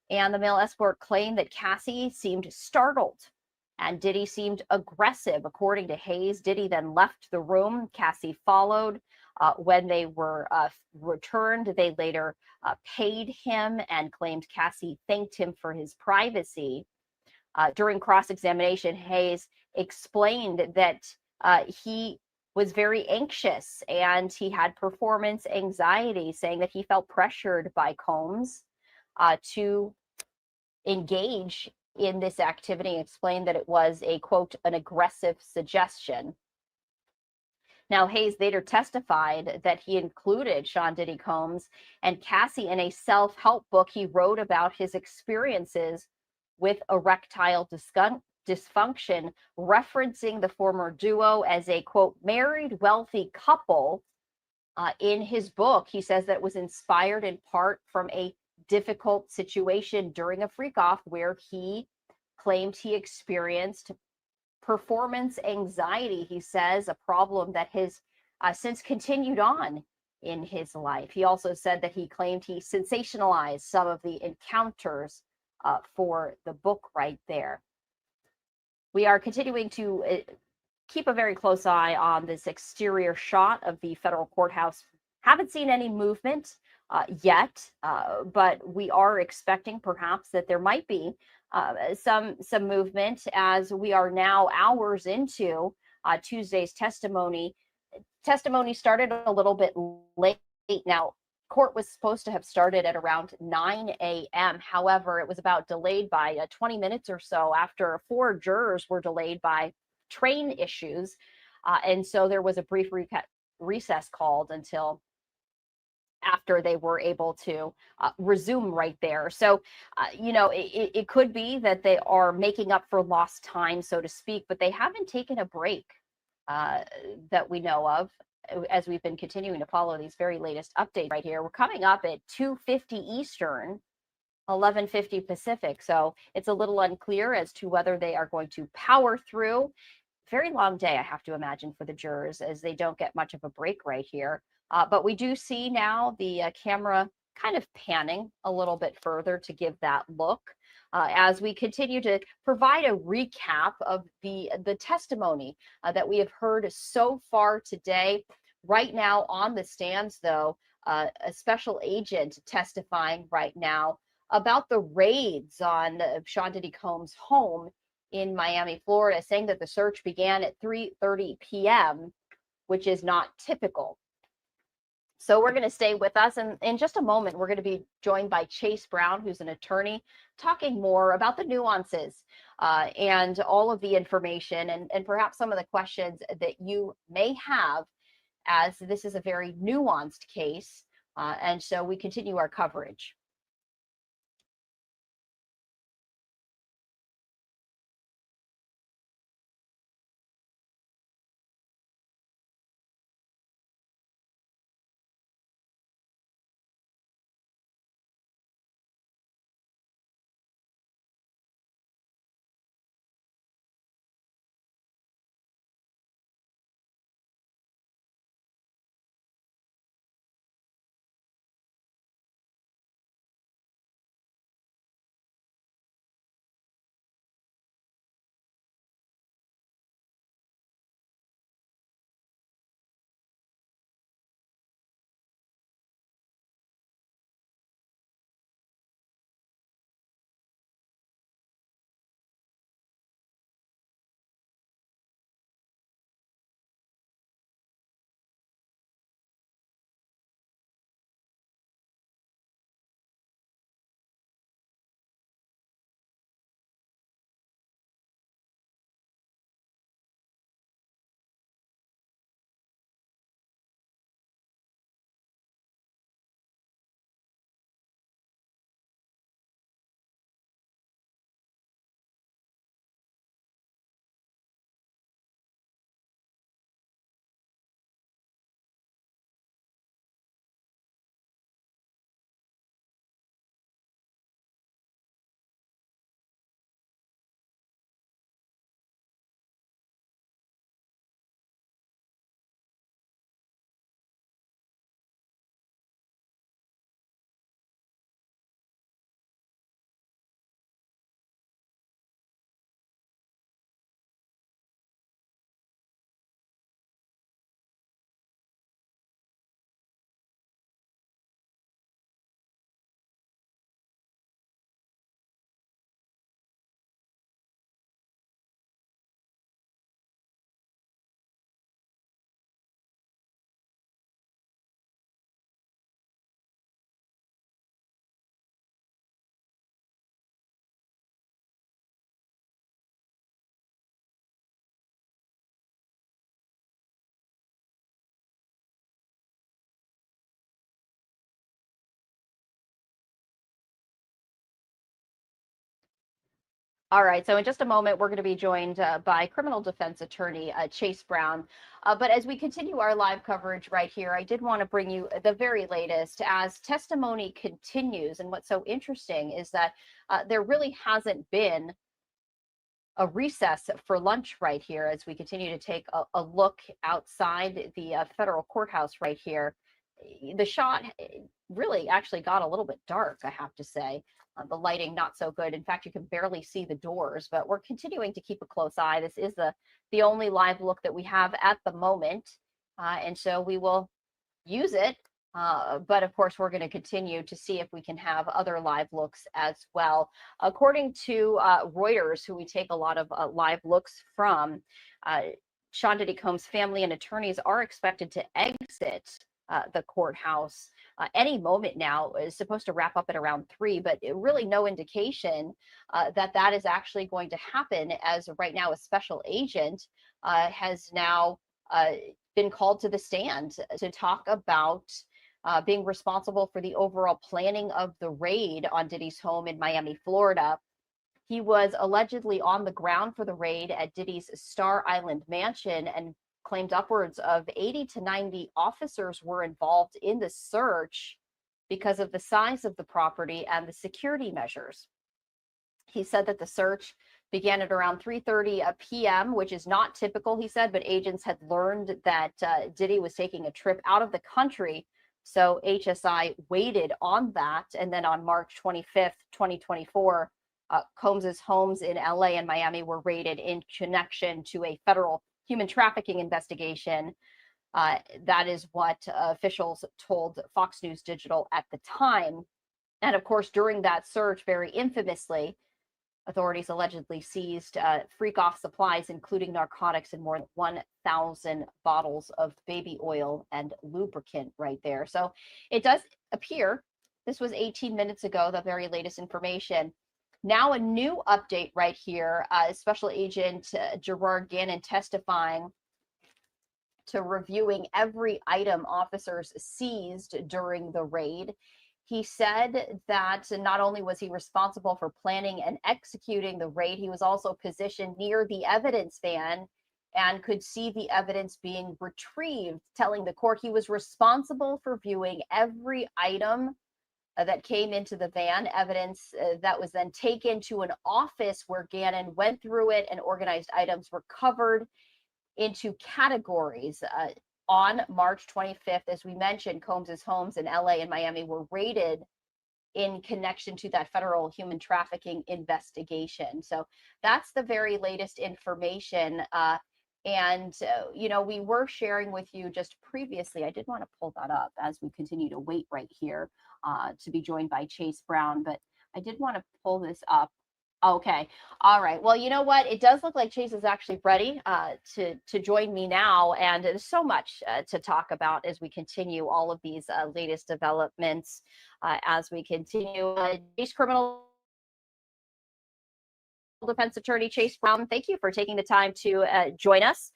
and the male escort claimed that Cassie seemed startled and Diddy seemed aggressive. According to Hayes, Diddy then left the room. Cassie followed. When they were returned, they later paid him and claimed Cassie thanked him for his privacy. During cross-examination, Hayes explained that he was very anxious and he had performance anxiety, saying that he felt pressured by Combs to engage in this activity, and explained that it was a, quote, an aggressive suggestion. Now, Hayes later testified that he included Sean Diddy Combs and Cassie in a self-help book he wrote about his experiences with erectile dysfunction, referencing the former duo as a, quote, married, wealthy couple. In his book, he says that it was inspired in part from a difficult situation during a freak-off where he claimed he experienced performance anxiety. He says a problem that has since continued on in his life. He also said that he claimed he sensationalized some of the encounters for the book right there. We are continuing to keep a very close eye on this exterior shot of the federal courthouse. Haven't seen any movement yet, but we are expecting perhaps that there might be some movement, as we are now hours into Tuesday's testimony. Testimony started a little bit late. Now, court was supposed to have started at around 9 a.m. However, it was about delayed by 20 minutes or so after 4 jurors were delayed by train issues. And so there was a brief recess called until after they were able to resume right there. So, it could be that they are making up for lost time, so to speak, but they haven't taken a break that we know of as we've been continuing to follow these very latest updates right here. We're coming up at 2:50 Eastern, 11:50 Pacific. So it's a little unclear as to whether they are going to power through. Very long day, I have to imagine, for the jurors, as they don't get much of a break right here. But we do see now the camera kind of panning a little bit further to give that look as we continue to provide a recap of the testimony that we have heard so far today. Right now on the stands, though, a special agent testifying right now about the raids on Sean Diddy Combs' home in Miami, Florida, saying that the search began at 3:30 p.m., which is not typical. So we're going to stay with us. And in just a moment, we're going to be joined by Chase Brown, who's an attorney, talking more about the nuances and all of the information and perhaps some of the questions that you may have, as this is a very nuanced case. And so we continue our coverage. All right, so in just a moment, we're going to be joined by criminal defense attorney Chase Brown. But as we continue our live coverage right here, I did want to bring you the very latest as testimony continues. And what's so interesting is that there really hasn't been a recess for lunch right here as we continue to take a look outside the federal courthouse right here. The shot really actually got a little bit dark, I have to say. The lighting not so good. In fact, you can barely see the doors, but we're continuing to keep a close eye. This is the only live look that we have at the moment, and so we will use it. But of course, we're going to continue to see if we can have other live looks as well. According to Reuters, who we take a lot of live looks from, Sean Diddy Combs' family and attorneys are expected to exit the courthouse any moment now. Is supposed to wrap up at around 3, but really no indication that is actually going to happen, as right now a special agent has now been called to the stand to talk about being responsible for the overall planning of the raid on Diddy's home in Miami, Florida. He was allegedly on the ground for the raid at Diddy's Star Island mansion and claimed upwards of 80 to 90 officers were involved in the search because of the size of the property and the security measures. He said that the search began at around 3:30 p.m., which is not typical, he said, but agents had learned that Diddy was taking a trip out of the country. So HSI waited on that. And then on March 25th, 2024, Combs's homes in LA and Miami were raided in connection to a federal human trafficking investigation. That is what officials told Fox News Digital at the time. And of course, during that search, very infamously, authorities allegedly seized freak-off supplies, including narcotics and more than 1,000 bottles of baby oil and lubricant right there. So it does appear, this was 18 minutes ago, the very latest information. Now a new update right here, Special Agent Gerard Gannon testifying to reviewing every item officers seized during the raid. He said that not only was he responsible for planning and executing the raid, he was also positioned near the evidence van and could see the evidence being retrieved, telling the court he was responsible for viewing every item that came into the van, evidence that was then taken to an office where Gannon went through it and organized items recovered into categories. On March 25th, as we mentioned, Combs's homes in LA and Miami were raided in connection to that federal human trafficking investigation. So that's the very latest information. You know, we were sharing with you just previously, I did want to pull that up as we continue to wait right here to be joined by Chase Brown, but I did want to pull this up. Okay. All right. Well, you know what? It does look like Chase is actually ready to join me now. And there's so much to talk about as we continue all of these latest developments as we continue. Chase criminal defense attorney Chase Brown, thank you for taking the time to join us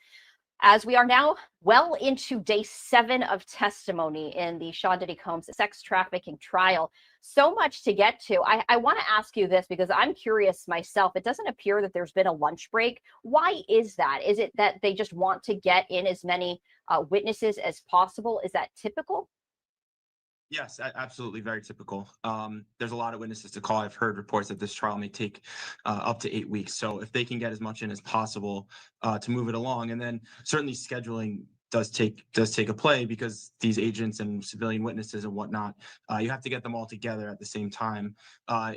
as we are now well into day 7 of testimony in the Sean Diddy Combs sex trafficking trial. So much to get to. I want to ask you this because I'm curious myself. It doesn't appear that there's been a lunch break. Why is that? Is it that they just want to get in as many witnesses as possible? Is that typical? Yes, absolutely. Very typical. There's a lot of witnesses to call. I've heard reports that this trial may take up to 8 weeks. So if they can get as much in as possible to move it along, and then certainly scheduling does take a play because these agents and civilian witnesses and whatnot, you have to get them all together at the same time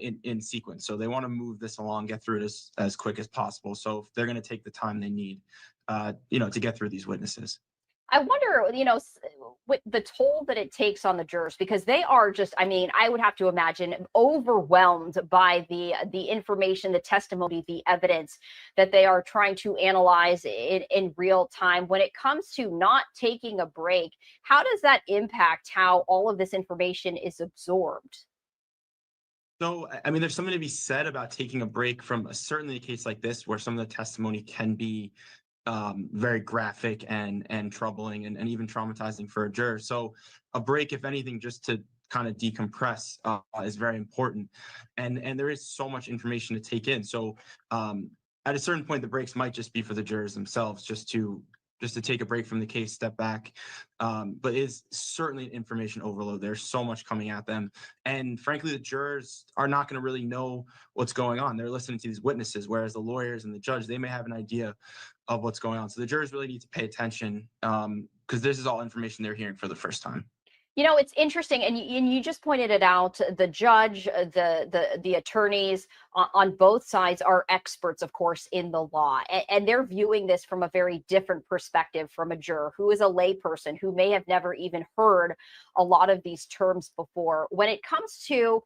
in sequence. So they want to move this along, get through it as quick as possible. So if they're going to take the time they need, to get through these witnesses. I wonder, with the toll that it takes on the jurors, because they are just, I would have to imagine overwhelmed by the information, the testimony, the evidence that they are trying to analyze in real time. When it comes to not taking a break, how does that impact how all of this information is absorbed? So, there's something to be said about taking a break from certainly a case like this, where some of the testimony can be very graphic and troubling and even traumatizing for a juror. So a break, if anything, just to kind of decompress is very important. And there is so much information to take in. So at a certain point, the breaks might just be for the jurors themselves, just to take a break from the case, step back. But it is certainly an information overload. There's so much coming at them. And frankly, the jurors are not going to really know what's going on. They're listening to these witnesses, whereas the lawyers and the judge, they may have an idea of what's going on. So the jurors really need to pay attention because this is all information they're hearing for the first time. It's interesting, and you just pointed it out. The judge, the attorneys on both sides are experts, of course, in the law, and they're viewing this from a very different perspective from a juror who is a layperson who may have never even heard a lot of these terms before. When it comes to,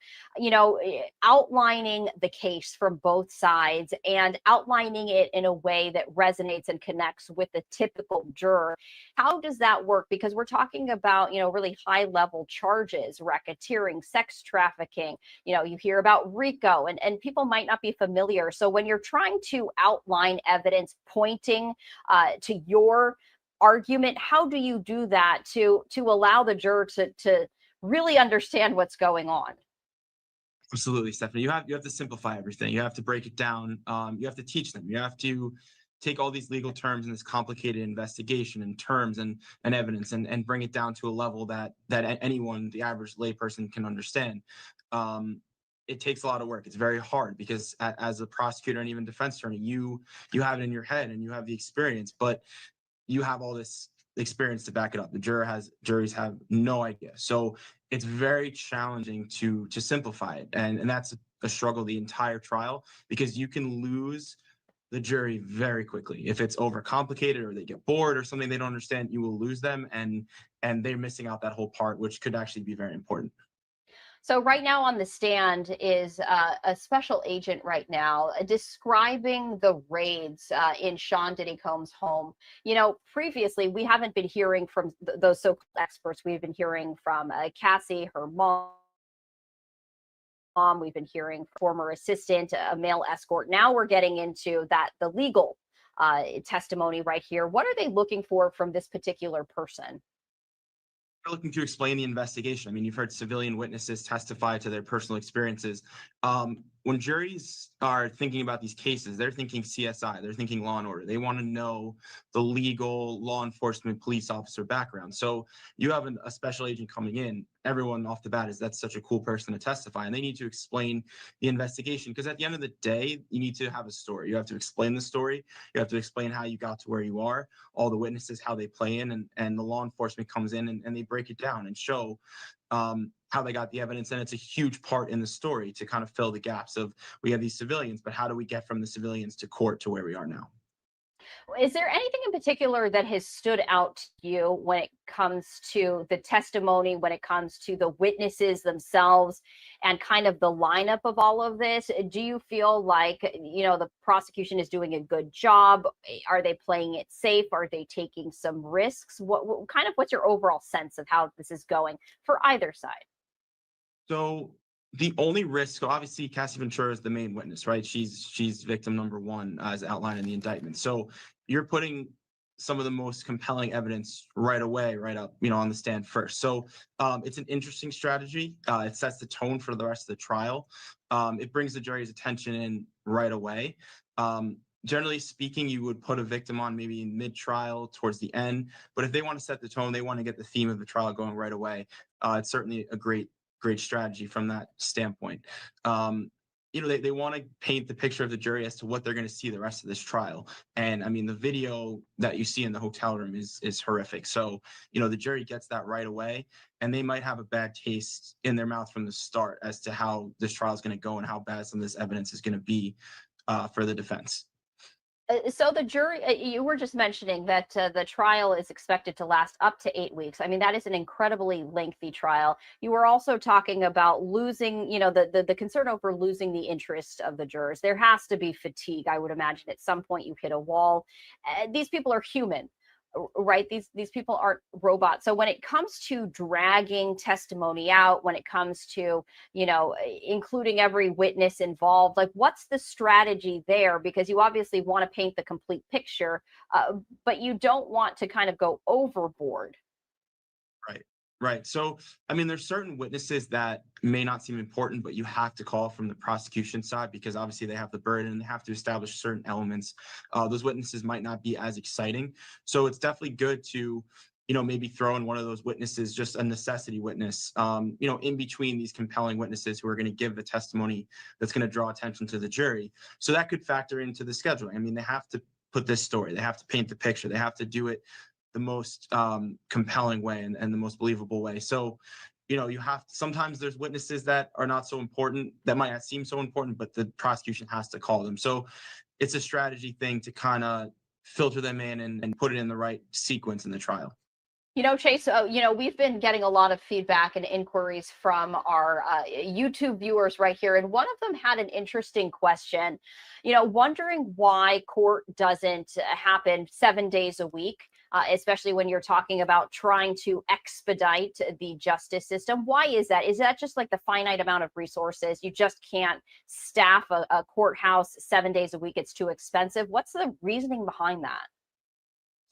outlining the case from both sides and outlining it in a way that resonates and connects with the typical juror, how does that work? Because we're talking about, really high level charges, racketeering, sex trafficking. You hear about RICO and people might not be familiar. So when you're trying to outline evidence pointing to your argument? How do you do that to allow the juror to really understand what's going on? Absolutely, Stephanie. You have to simplify everything. You have to break it down. You have to teach them. You have to take all these legal terms and this complicated investigation and terms and evidence and bring it down to a level that anyone, the average layperson, can understand. It takes a lot of work. It's very hard because as a prosecutor and even defense attorney, you have it in your head and you have the experience, but you have all this experience to back it up. The juries have no idea. So it's very challenging to simplify it. And that's a struggle the entire trial, because you can lose the jury very quickly. If it's overcomplicated or they get bored or something they don't understand, you will lose them, and they're missing out that whole part, which could actually be very important. So right now on the stand is a special agent right now describing the raids in Sean Diddy Combs' home. You know, previously we haven't been hearing from those so-called experts. We've been hearing from Cassie, her mom. We've been hearing from former assistant, a male escort. Now we're getting into the legal testimony right here. What are they looking for from this particular person? They're looking to explain the investigation. I mean, you've heard civilian witnesses testify to their personal experiences. When juries are thinking about these cases, they're thinking CSI, they're thinking law and order. They want to know the legal law enforcement police officer background. So you have a special agent coming in, everyone off the bat that's such a cool person to testify, and they need to explain the investigation, because at the end of the day, you need to have a story. You have to explain the story. You have to explain how you got to where you are, all the witnesses, how they play in, and the law enforcement comes in and they break it down and show how they got the evidence. And it's a huge part in the story to kind of fill the gaps of, we have these civilians, but how do we get from the civilians to court to where we are now? Is there anything in particular that has stood out to you when it comes to the testimony, when it comes to the witnesses themselves, and kind of the lineup of all of this? Do you feel like, you know, the prosecution is doing a good job? Are they playing it safe? Are they taking some risks? What's your overall sense of how this is going for either side? So the only risk, so obviously Cassie Ventura is the main witness, right? She's victim number one, as outlined in the indictment. So you're putting some of the most compelling evidence right away, right up, on the stand first. So it's an interesting strategy. It sets the tone for the rest of the trial. It brings the jury's attention in right away. Generally speaking, you would put a victim on maybe in mid-trial towards the end, but if they want to set the tone, they want to get the theme of the trial going right away. It's certainly a great strategy from that standpoint. They want to paint the picture of the jury as to what they're going to see the rest of this trial. And I mean, the video that you see in the hotel room is horrific. So, the jury gets that right away, and they might have a bad taste in their mouth from the start as to how this trial is going to go and how bad some of this evidence is going to be for the defense. So the jury, you were just mentioning that the trial is expected to last up to 8 weeks. I mean, that is an incredibly lengthy trial. You were also talking about losing, the concern over losing the interest of the jurors. There has to be fatigue, I would imagine. At some point, you hit a wall. These people are human, right? These people aren't robots. So when it comes to dragging testimony out, when it comes to, including every witness involved, like, what's the strategy there? Because you obviously want to paint the complete picture, but you don't want to kind of go overboard. Right. So, I mean, there's certain witnesses that may not seem important, but you have to call from the prosecution side, because obviously they have the burden and they have to establish certain elements. Those witnesses might not be as exciting. So it's definitely good to, maybe throw in one of those witnesses, just a necessity witness, in between these compelling witnesses who are going to give the testimony that's going to draw attention to the jury. So that could factor into the scheduling. I mean, they have to put this story, they have to paint the picture, they have to do it the most compelling way and the most believable way. So, you have to, sometimes there's witnesses that are not so important, that might not seem so important, but the prosecution has to call them. So it's a strategy thing to kind of filter them in and put it in the right sequence in the trial. Chase, we've been getting a lot of feedback and inquiries from our YouTube viewers right here. And one of them had an interesting question, wondering why court doesn't happen 7 days a week, especially when you're talking about trying to expedite the justice system. Why is that? Is that just like the finite amount of resources? You just can't staff a courthouse 7 days a week. It's too expensive. What's the reasoning behind that?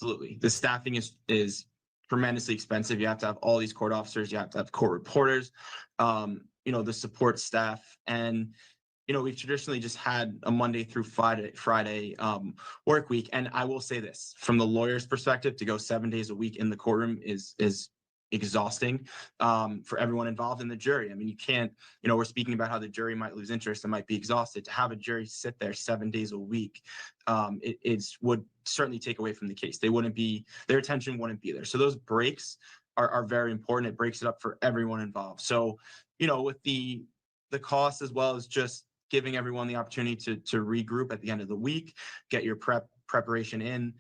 Absolutely. The staffing is tremendously expensive. You have to have all these court officers, you have to have court reporters, the support staff. And, we've traditionally just had a Monday through Friday work week. And I will say this, from the lawyer's perspective, to go 7 days a week in the courtroom is exhausting for everyone involved in the jury. I mean, you can't, we're speaking about how the jury might lose interest and might be exhausted. To have a jury sit there 7 days a week, it would certainly take away from the case. Their attention wouldn't be there. So those breaks are very important. It breaks it up for everyone involved. So, with the cost, as well as just giving everyone the opportunity to regroup at the end of the week, get your preparation in,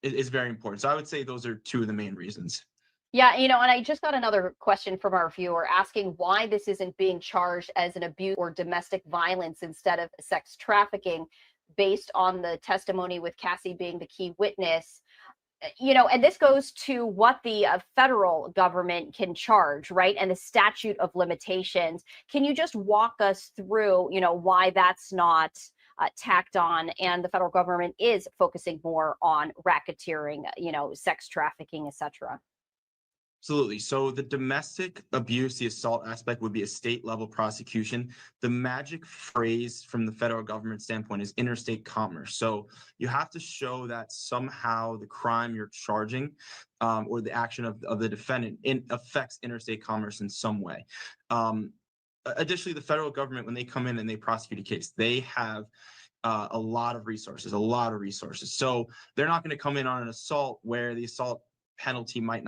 is very important. So I would say those are two of the main reasons. Yeah, and I just got another question from our viewer asking why this isn't being charged as an abuse or domestic violence instead of sex trafficking, based on the testimony with Cassie being the key witness. And this goes to what the federal government can charge, right? And the statute of limitations. Can you just walk us through, why that's not tacked on, and the federal government is focusing more on racketeering, sex trafficking, etc.? Absolutely. So the domestic abuse, the assault aspect would be a state level prosecution. The magic phrase from the federal government standpoint is interstate commerce. So you have to show that somehow the crime you're charging or the action of the defendant affects interstate commerce in some way. Additionally, the federal government, when they come in and they prosecute a case, they have a lot of resources. So they're not going to come in on an assault where the assault penalty might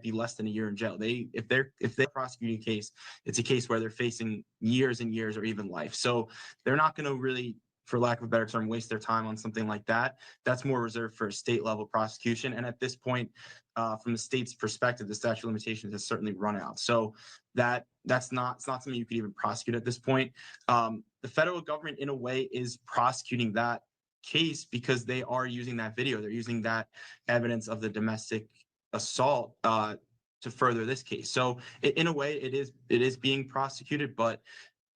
be less than a year in jail. If they're prosecuting a case, it's a case where they're facing years and years or even life. So they're not going to really, for lack of a better term, waste their time on something like that. That's more reserved for a state level prosecution. And at this point, from the state's perspective, the statute of limitations has certainly run out. So it's not something you could even prosecute at this point. The federal government, in a way, is prosecuting that case because they are using that video. They're using that evidence of the domestic assault to further this case. So in a way, it is being prosecuted, but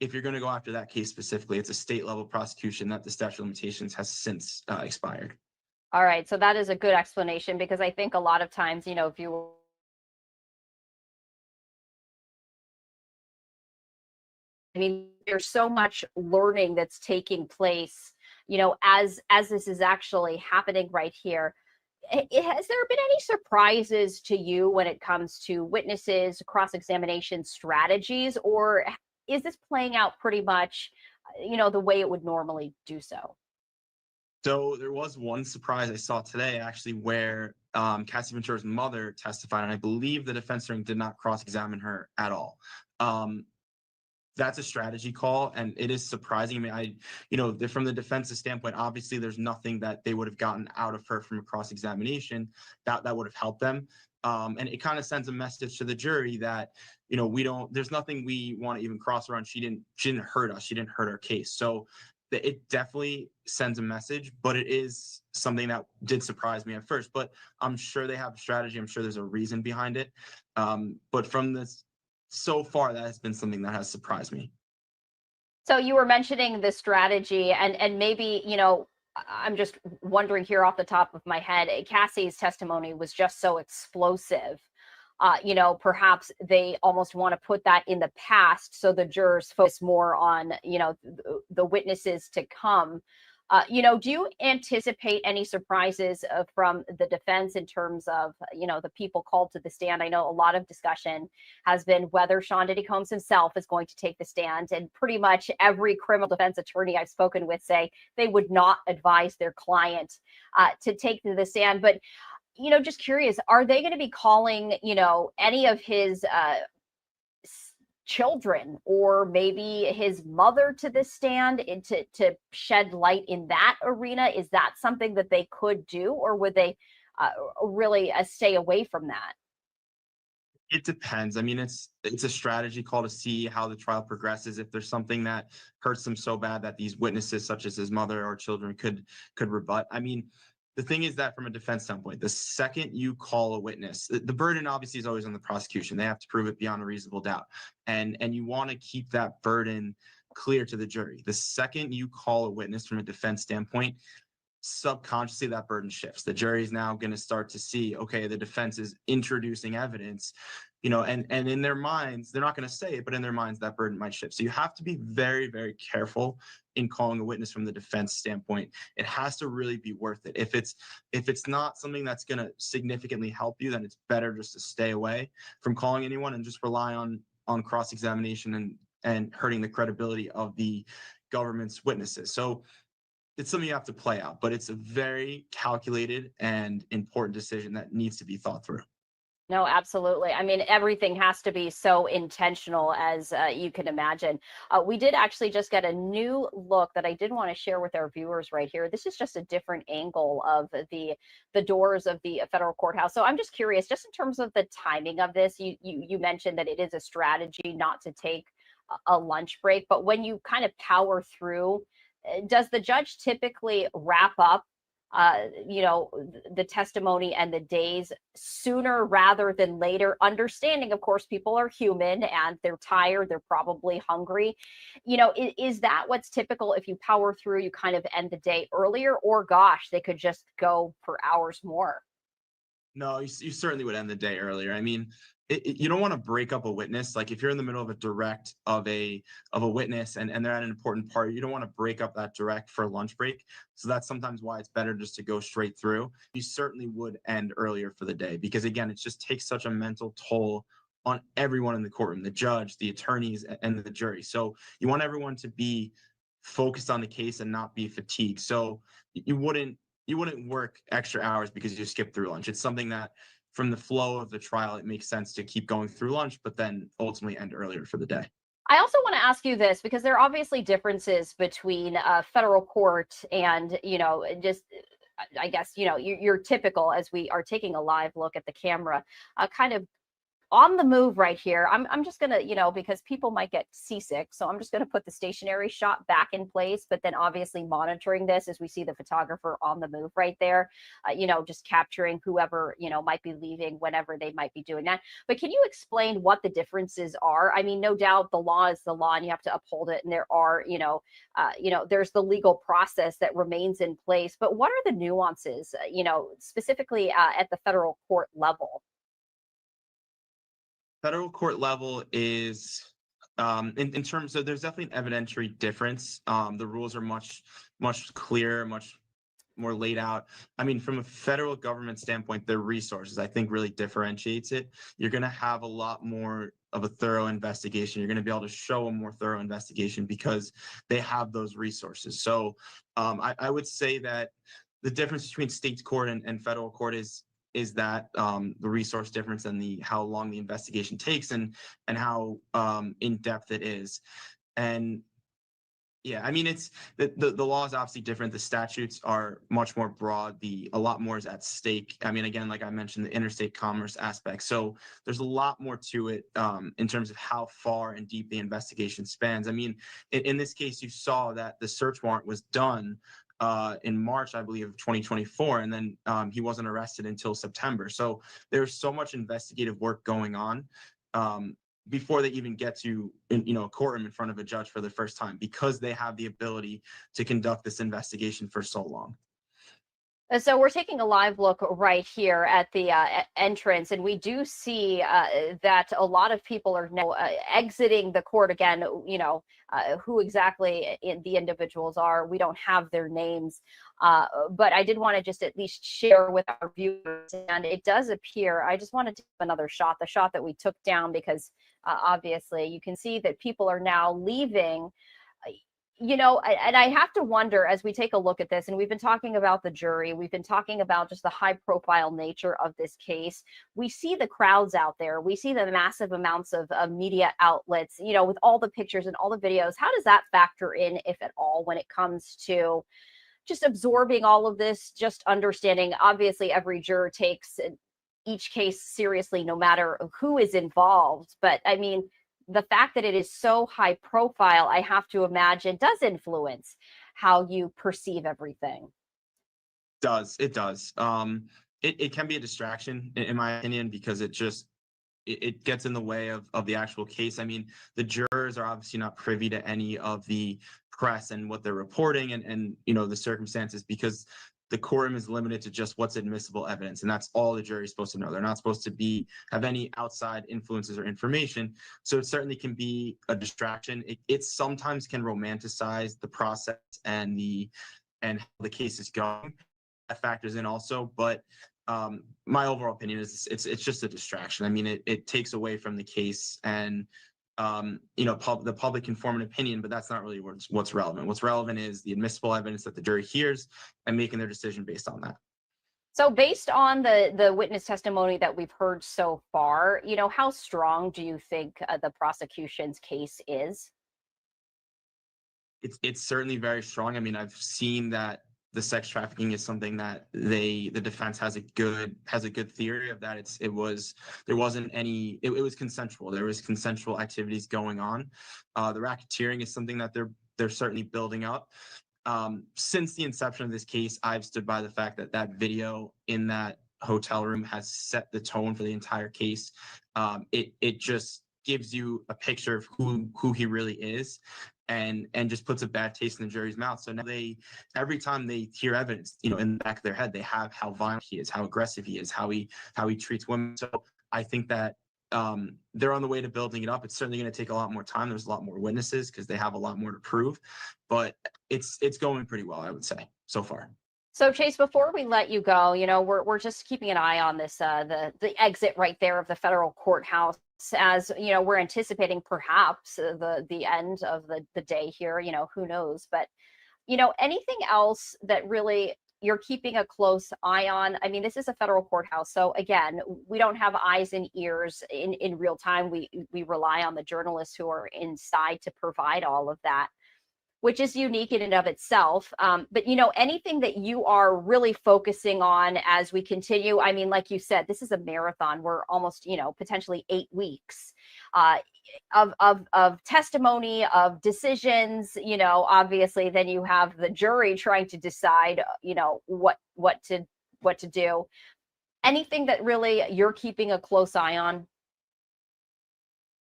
if you're going to go after that case specifically, it's a state level prosecution that the statute of limitations has since expired. All right, so that is a good explanation, because I think a lot of times, if you there's so much learning that's taking place, as this is actually happening right here. Has there been any surprises to you when it comes to witnesses, cross-examination strategies, or is this playing out pretty much, the way it would normally do so? So there was one surprise I saw today, actually, where Cassie Ventura's mother testified, and I believe the defense attorney did not cross-examine her at all. That's a strategy call, and it is surprising. I mean, from the defense's standpoint, obviously there's nothing that they would have gotten out of her from a cross-examination that would have helped them. And it kind of sends a message to the jury that, there's nothing we want to even cross her on. She didn't hurt us. She didn't hurt our case. So it definitely sends a message, but it is something that did surprise me at first. But I'm sure they have a strategy. I'm sure there's a reason behind it. But from this, so far, that has been something that has surprised me. So you were mentioning the strategy, and maybe, I'm just wondering here off the top of my head, Cassie's testimony was just so explosive. Perhaps they almost want to put that in the past so the jurors focus more on, the witnesses to come. Do you anticipate any surprises from the defense in terms of, the people called to the stand? I know a lot of discussion has been whether Sean Diddy Combs himself is going to take the stand, and pretty much every criminal defense attorney I've spoken with say they would not advise their client to take to the stand. But, just curious, are they going to be calling, any of his children or maybe his mother to the stand to shed light in that arena? Is that something that they could do, or would they really stay away from that? It depends. I mean, it's a strategy call to see how the trial progresses. If there's something that hurts them so bad that these witnesses, such as his mother or children, could rebut. I mean, the thing is that from a defense standpoint, the second you call a witness, the burden obviously is always on the prosecution. They have to prove it beyond a reasonable doubt. And you want to keep that burden clear to the jury. The second you call a witness from a defense standpoint, subconsciously that burden shifts. The jury is now going to start to see, okay, the defense is introducing evidence, and in their minds, they're not going to say it, but in their minds, that burden might shift. So you have to be very, very careful in calling a witness from the defense standpoint. It has to really be worth it. If it's not something that's going to significantly help you, then it's better just to stay away from calling anyone and just rely on cross-examination and hurting the credibility of the government's witnesses. So it's something you have to play out, but it's a very calculated and important decision that needs to be thought through. No, absolutely. I mean, everything has to be so intentional, as you can imagine. We did actually just get a new look that I did want to share with our viewers right here. This is just a different angle of the doors of the federal courthouse. So I'm just curious, just in terms of the timing of this, you mentioned that it is a strategy not to take a lunch break, but when you kind of power through, does the judge typically wrap up the testimony and the days sooner rather than later, understanding, of course, people are human and they're tired, they're probably hungry. Is that what's typical? If you power through, you kind of end the day earlier, or gosh, they could just go for hours more? No, you certainly would end the day earlier. I mean, you don't want to break up a witness. Like if you're in the middle of a direct of a witness and they're at an important part, you don't want to break up that direct for a lunch break. So that's sometimes why it's better just to go straight through. You certainly would end earlier for the day because, again, it just takes such a mental toll on everyone in the courtroom, the judge, the attorneys, and the jury. So you want everyone to be focused on the case and not be fatigued. So you wouldn't work extra hours because you skip through lunch. It's something that from the flow of the trial, it makes sense to keep going through lunch, but then ultimately end earlier for the day. I also want to ask you this, because there are obviously differences between federal court and, just, I guess, your typical, as we are taking a live look at the camera, kind of on the move right here. I'm just going to, because people might get seasick. So I'm just going to put the stationary shot back in place, but then obviously monitoring this as we see the photographer on the move right there, just capturing whoever, might be leaving whenever they might be doing that. But can you explain what the differences are? I mean, no doubt the law is the law and you have to uphold it. And there are, there's the legal process that remains in place. But what are the nuances, specifically at the federal court level? Federal court level is in terms of, there's definitely an evidentiary difference. The rules are much clearer, much more laid out. I mean, from a federal government standpoint, their resources, I think, really differentiates it. You're going to have a lot more of a thorough investigation. You're going to be able to show a more thorough investigation because they have those resources. So I would say that the difference between state court and federal court is that the resource difference and how long the investigation takes and how in depth it is. And yeah, I mean, it's the law is obviously different. The statutes are much more broad. A lot more is at stake. I mean, again, like I mentioned, the interstate commerce aspect. So there's a lot more to it in terms of how far and deep the investigation spans. I mean, in this case, you saw that the search warrant was done in March, I believe, of 2024, and then he wasn't arrested until September. So there's so much investigative work going on before they even get to a courtroom in front of a judge for the first time, because they have the ability to conduct this investigation for so long. So we're taking a live look right here at the entrance, and we do see that a lot of people are now exiting the court again. Who exactly the individuals are, we don't have their names, but I did want to just at least share with our viewers. And it does appear, I just wanted to have another shot, the shot that we took down, because obviously you can see that people are now leaving. And I have to wonder, as we take a look at this, and we've been talking about the jury, we've been talking about just the high profile nature of this case. We see the crowds out there. We see the massive amounts of media outlets, with all the pictures and all the videos. How does that factor in, if at all, when it comes to just absorbing all of this, just understanding? Obviously, every juror takes each case seriously, no matter who is involved. But I mean, the fact that it is so high profile, I have to imagine, does influence how you perceive everything. It does. It can be a distraction, in my opinion, because it gets in the way of the actual case. I mean, the jurors are obviously not privy to any of the press and what they're reporting and the circumstances, because the courtroom is limited to just what's admissible evidence, and that's all the jury is supposed to know. They're not supposed to have any outside influences or information. So it certainly can be a distraction. It sometimes can romanticize the process and how the case is going. That factors in also, but my overall opinion is it's just a distraction. I mean, it takes away from the case, and the public can form an opinion, but that's not really what's relevant. What's relevant is the admissible evidence that the jury hears and making their decision based on that. So based on the witness testimony that we've heard so far, how strong do you think the prosecution's case is? It's certainly very strong. I mean, I've seen that the sex trafficking is something that the defense has a good theory of, that it was consensual. There was consensual activities going on. The racketeering is something that they're certainly building up. Since the inception of this case, I've stood by the fact that video in that hotel room has set the tone for the entire case. It just gives you a picture of who he really is, and just puts a bad taste in the jury's mouth. So now every time they hear evidence, in the back of their head, they have how violent he is, how aggressive he is, how he treats women. So I think that they're on the way to building it up. It's certainly going to take a lot more time. There's a lot more witnesses because they have a lot more to prove, but it's going pretty well, I would say, so far. So Chase, before we let you go, we're just keeping an eye on this, the exit right there of the federal courthouse, as we're anticipating perhaps the end of the day here. Who knows? But anything else that really you're keeping a close eye on? I mean, this is a federal courthouse, so again, we don't have eyes and ears in real time. We rely on the journalists who are inside to provide all of that, which is unique in and of itself. But anything that you are really focusing on as we continue? I mean, like you said, this is a marathon. We're almost, potentially 8 weeks of testimony, of decisions. Obviously, then you have the jury trying to decide, what to do. Anything that really you're keeping a close eye on?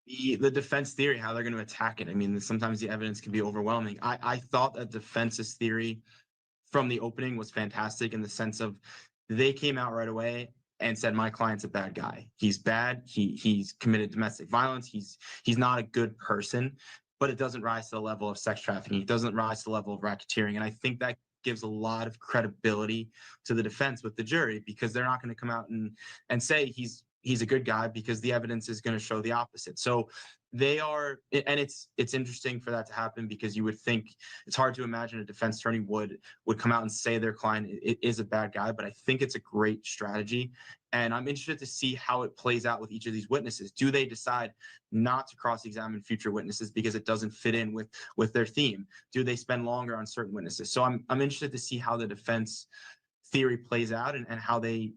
The defense theory, how they're going to attack it. I mean, sometimes the evidence can be overwhelming. I thought that defense's theory from the opening was fantastic, in the sense of they came out right away and said, my client's a bad guy. He's bad. He's committed domestic violence. He's not a good person, but it doesn't rise to the level of sex trafficking. It doesn't rise to the level of racketeering. And I think that gives a lot of credibility to the defense with the jury, because they're not going to come out and say he's a good guy, because the evidence is going to show the opposite. So they are, and it's interesting for that to happen, because you would think, it's hard to imagine a defense attorney would come out and say their client is a bad guy, but I think it's a great strategy. And I'm interested to see how it plays out with each of these witnesses. Do they decide not to cross-examine future witnesses because it doesn't fit in with their theme? Do they spend longer on certain witnesses? So I'm interested to see how the defense theory plays out, and how they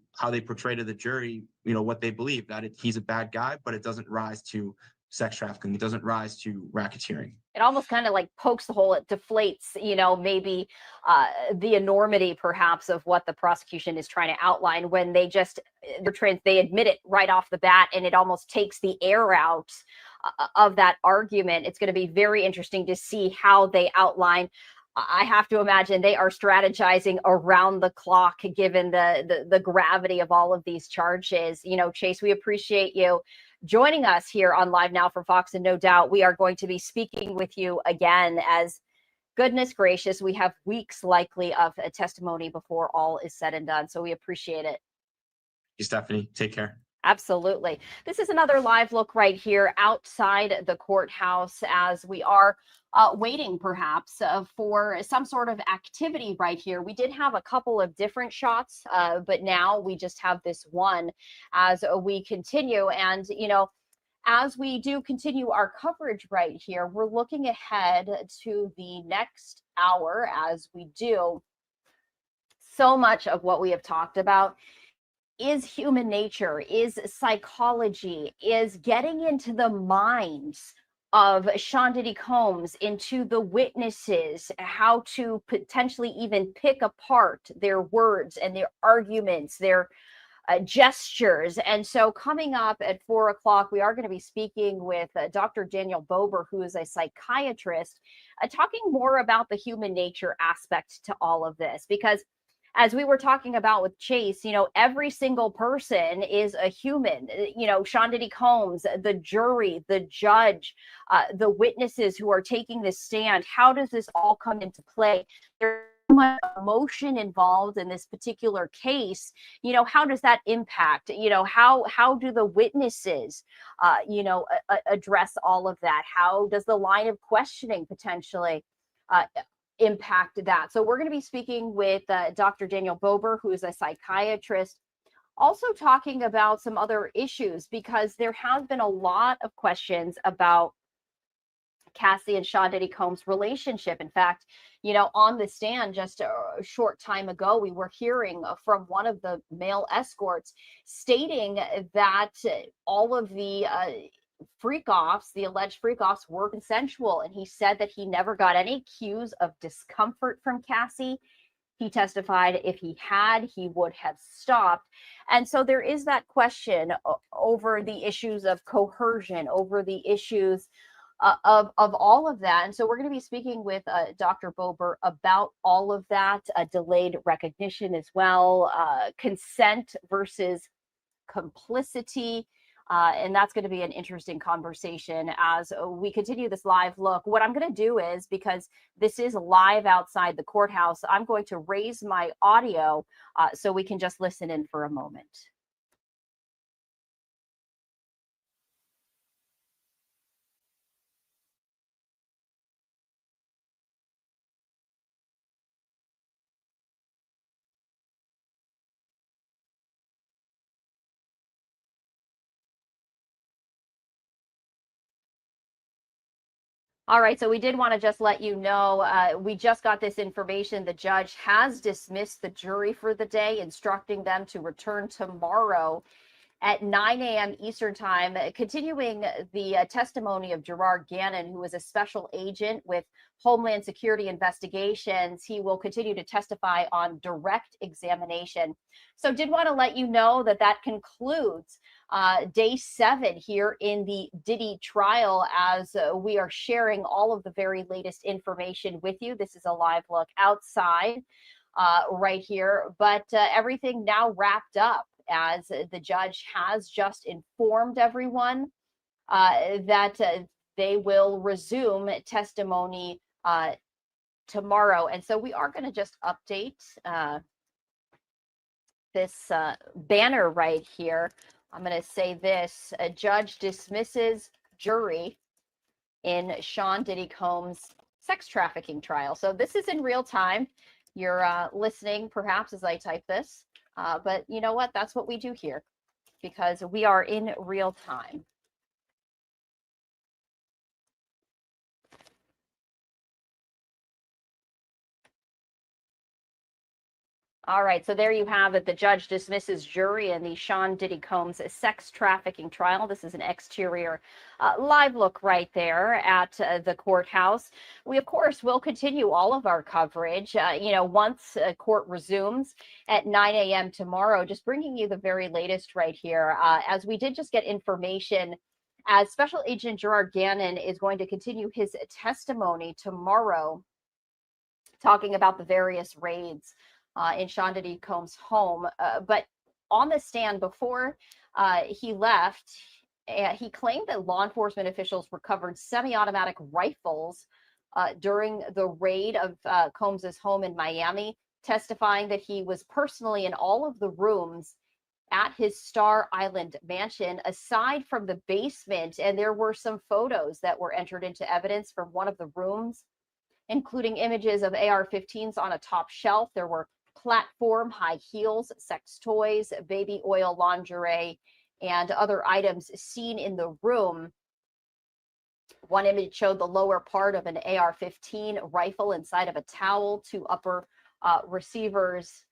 portray to the jury, what they believe, that he's a bad guy, but it doesn't rise to sex trafficking. It doesn't rise to racketeering. It almost kind of like pokes the hole. It deflates, maybe the enormity perhaps of what the prosecution is trying to outline, when they admit it right off the bat, and it almost takes the air out of that argument. It's going to be very interesting to see how they outline. I have to imagine they are strategizing around the clock, given the gravity of all of these charges. Chase, we appreciate you joining us here on Live Now from Fox, and no doubt we are going to be speaking with you again, as goodness gracious, we have weeks likely of a testimony before all is said and done. So we appreciate it. Hey, Stephanie, take care. Absolutely. This is another live look right here outside the courthouse, as we are waiting perhaps for some sort of activity right here. We did have a couple of different shots, but now we just have this one as we continue. And, as we do continue our coverage right here, we're looking ahead to the next hour, as we do. So much of what we have talked about is human nature, is psychology, is getting into the minds of Sean Diddy Combs, into the witnesses, how to potentially even pick apart their words and their arguments, their gestures. And so coming up at 4 o'clock, we are going to be speaking with Dr. Daniel Bober, who is a psychiatrist, talking more about the human nature aspect to all of this, because as we were talking about with Chase, every single person is a human. Sean Diddy Combs, the jury, the judge, the witnesses who are taking this stand. How does this all come into play? There's so much emotion involved in this particular case. How does that impact? How do the witnesses, address all of that? How does the line of questioning potentially impact that? So we're going to be speaking with Dr. Daniel Bober, who is a psychiatrist, also talking about some other issues, because there has been a lot of questions about Cassie and Sean Diddy Combs' relationship. In fact, on the stand just a short time ago, we were hearing from one of the male escorts stating that all of the freak-offs, the alleged freak-offs, were consensual. And he said that he never got any cues of discomfort from Cassie. He testified if he had, he would have stopped. And so there is that question over the issues of coercion, over the issues of all of that. And so we're going to be speaking with Dr. Bober about all of that, delayed recognition as well, consent versus complicity. And that's going to be an interesting conversation as we continue this live look. What I'm going to do is, because this is live outside the courthouse, I'm going to raise my audio so we can just listen in for a moment. All right, so we did want to just let you know, we just got this information. The judge has dismissed the jury for the day, instructing them to return tomorrow at 9 a.m. Eastern Time, continuing the testimony of Gerard Gannon, who is a special agent with Homeland Security Investigations. He will continue to testify on direct examination. So did want to let you know that that concludes day 7 here in the Diddy trial, as we are sharing all of the very latest information with you. This is a live look outside right here, but everything now wrapped up, as the judge has just informed everyone that they will resume testimony tomorrow. And so we are going to just update this banner right here. I'm going to say this: a judge dismisses jury in Sean Diddy Combs' sex trafficking trial. So this is in real time. You're listening perhaps as I type this. But you know what? That's what we do here, because we are in real time. All right, so there you have it. The judge dismisses jury in the Sean Diddy Combs sex trafficking trial. This is an exterior live look right there at the courthouse. We, of course, will continue all of our coverage, once court resumes at 9 a.m. tomorrow, just bringing you the very latest right here. As we did just get information, as Special Agent Gerard Gannon is going to continue his testimony tomorrow, talking about the various raids in Sean Diddy Combs' home. But on the stand before he left, he claimed that law enforcement officials recovered semi-automatic rifles during the raid of Combs' home in Miami, testifying that he was personally in all of the rooms at his Star Island mansion, aside from the basement. And there were some photos that were entered into evidence from one of the rooms, including images of AR-15s on a top shelf. There were platform, high heels, sex toys, baby oil, lingerie, and other items seen in the room. One image showed the lower part of an AR-15 rifle inside of a towel. Two upper receivers.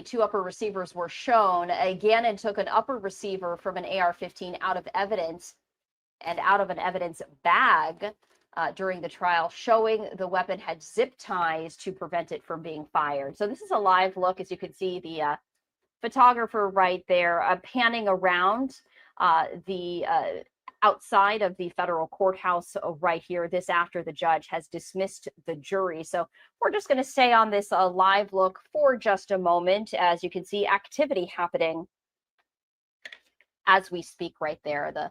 Two upper receivers were shown. Gannon took an upper receiver from an AR-15 out of evidence and out of an evidence bag during the trial, showing the weapon had zip ties to prevent it from being fired. So this is a live look. As you can see, the photographer right there panning around the outside of the federal courthouse right here. This after the judge has dismissed the jury. So we're just going to stay on this live look for just a moment. As you can see, activity happening as we speak right there. The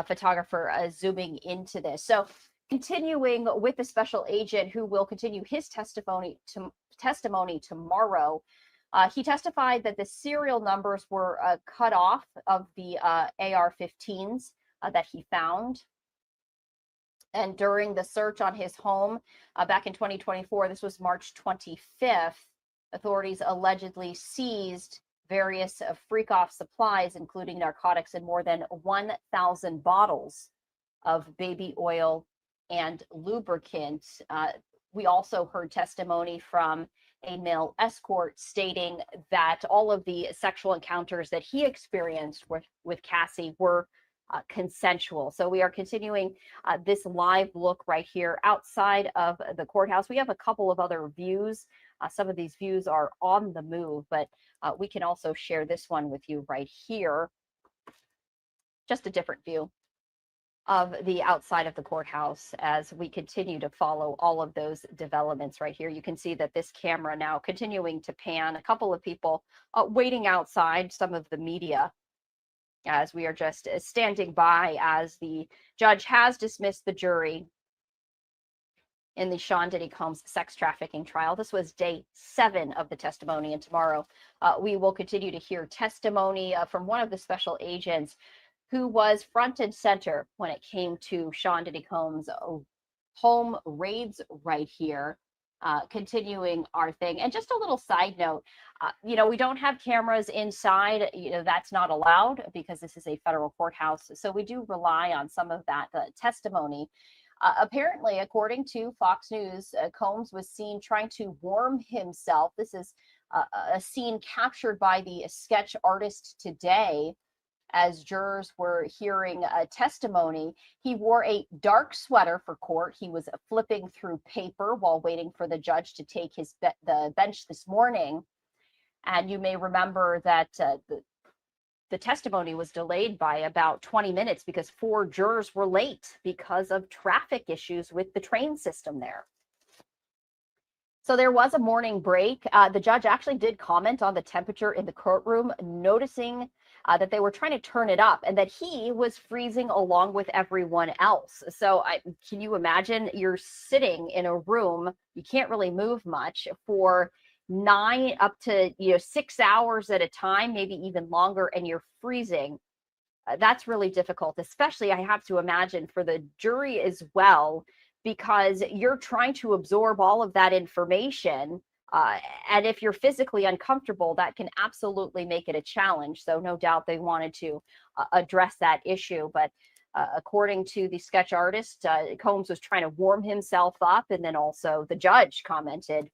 photographer zooming into this. So continuing with the special agent who will continue his testimony tomorrow. He testified that the serial numbers were cut off of the AR-15s that he found. And during the search on his home back in 2024, this was March 25th, authorities allegedly seized various freak-off supplies, including narcotics, and more than 1,000 bottles of baby oil and lubricant. We also heard testimony from a male escort stating that all of the sexual encounters that he experienced with Cassie were consensual. So we are continuing this live look right here outside of the courthouse. We have a couple of other views. Some of these views are on the move, but we can also share this one with you right here. Just a different view of the outside of the courthouse as we continue to follow all of those developments right here. You can see that this camera now continuing to pan. A couple of people waiting outside, some of the media, as we are just standing by as the judge has dismissed the jury in the Sean Diddy Combs sex trafficking trial. This was day 7 of the testimony, and tomorrow we will continue to hear testimony from one of the special agents who was front and center when it came to Sean Diddy Combs' home raids right here. Continuing our thing. And just a little side note, we don't have cameras inside. That's not allowed because this is a federal courthouse. So we do rely on some of that testimony. Apparently, according to Fox News, Combs was seen trying to warm himself. This is a scene captured by the sketch artist today. As jurors were hearing testimony, he wore a dark sweater for court. He was flipping through paper while waiting for the judge to take the bench this morning. And you may remember that the testimony was delayed by about 20 minutes because 4 jurors were late because of traffic issues with the train system there. So there was a morning break. The judge actually did comment on the temperature in the courtroom, noticing that they were trying to turn it up and that he was freezing along with everyone else. So can you imagine you're sitting in a room, you can't really move much for 9 up to 6 hours at a time, maybe even longer, and you're freezing. That's really difficult, especially I have to imagine for the jury as well, because you're trying to absorb all of that information. And if you're physically uncomfortable, that can absolutely make it a challenge. So no doubt they wanted to address that issue. But according to the sketch artist, Combs was trying to warm himself up. And then also the judge commented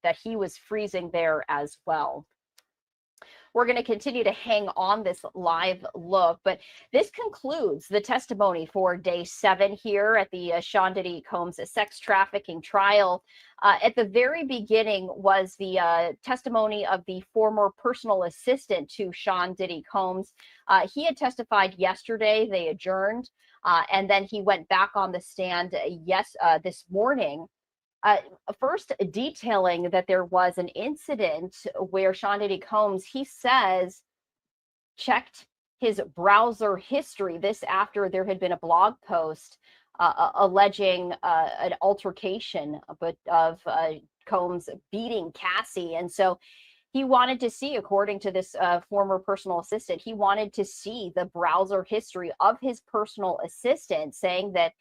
that he was freezing there as well. We're going to continue to hang on this live look, but this concludes the testimony for day 7 here at the Sean Diddy Combs sex trafficking trial. At the very beginning was the testimony of the former personal assistant to Sean Diddy Combs. He had testified yesterday. They adjourned, and then he went back on the stand this morning. First detailing that there was an incident where Sean Diddy Combs, he says, checked his browser history. This after there had been a blog post alleging an altercation of Combs beating Cassie. And so he wanted to see, according to this former personal assistant, he wanted to see the browser history of his personal assistant, saying that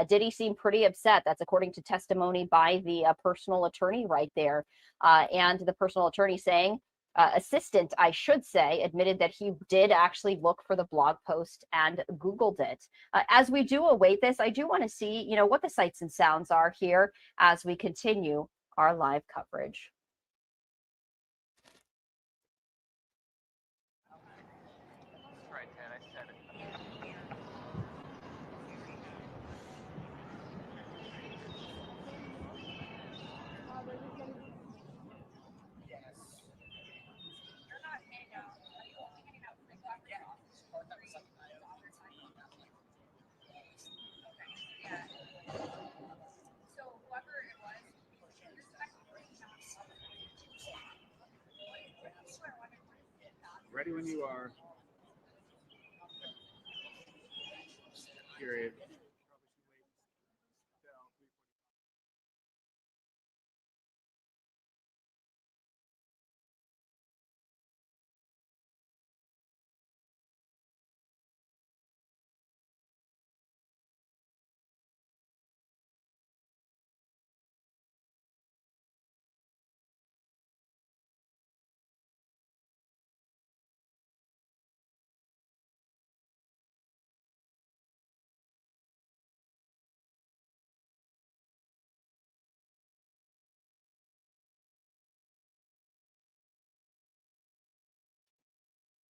Diddy seemed pretty upset. That's according to testimony by the personal attorney right there. And the personal attorney saying, assistant, I should say, admitted that he did actually look for the blog post and Googled it. As we do await this, I do want to see, what the sights and sounds are here as we continue our live coverage. Ready when you are. Period.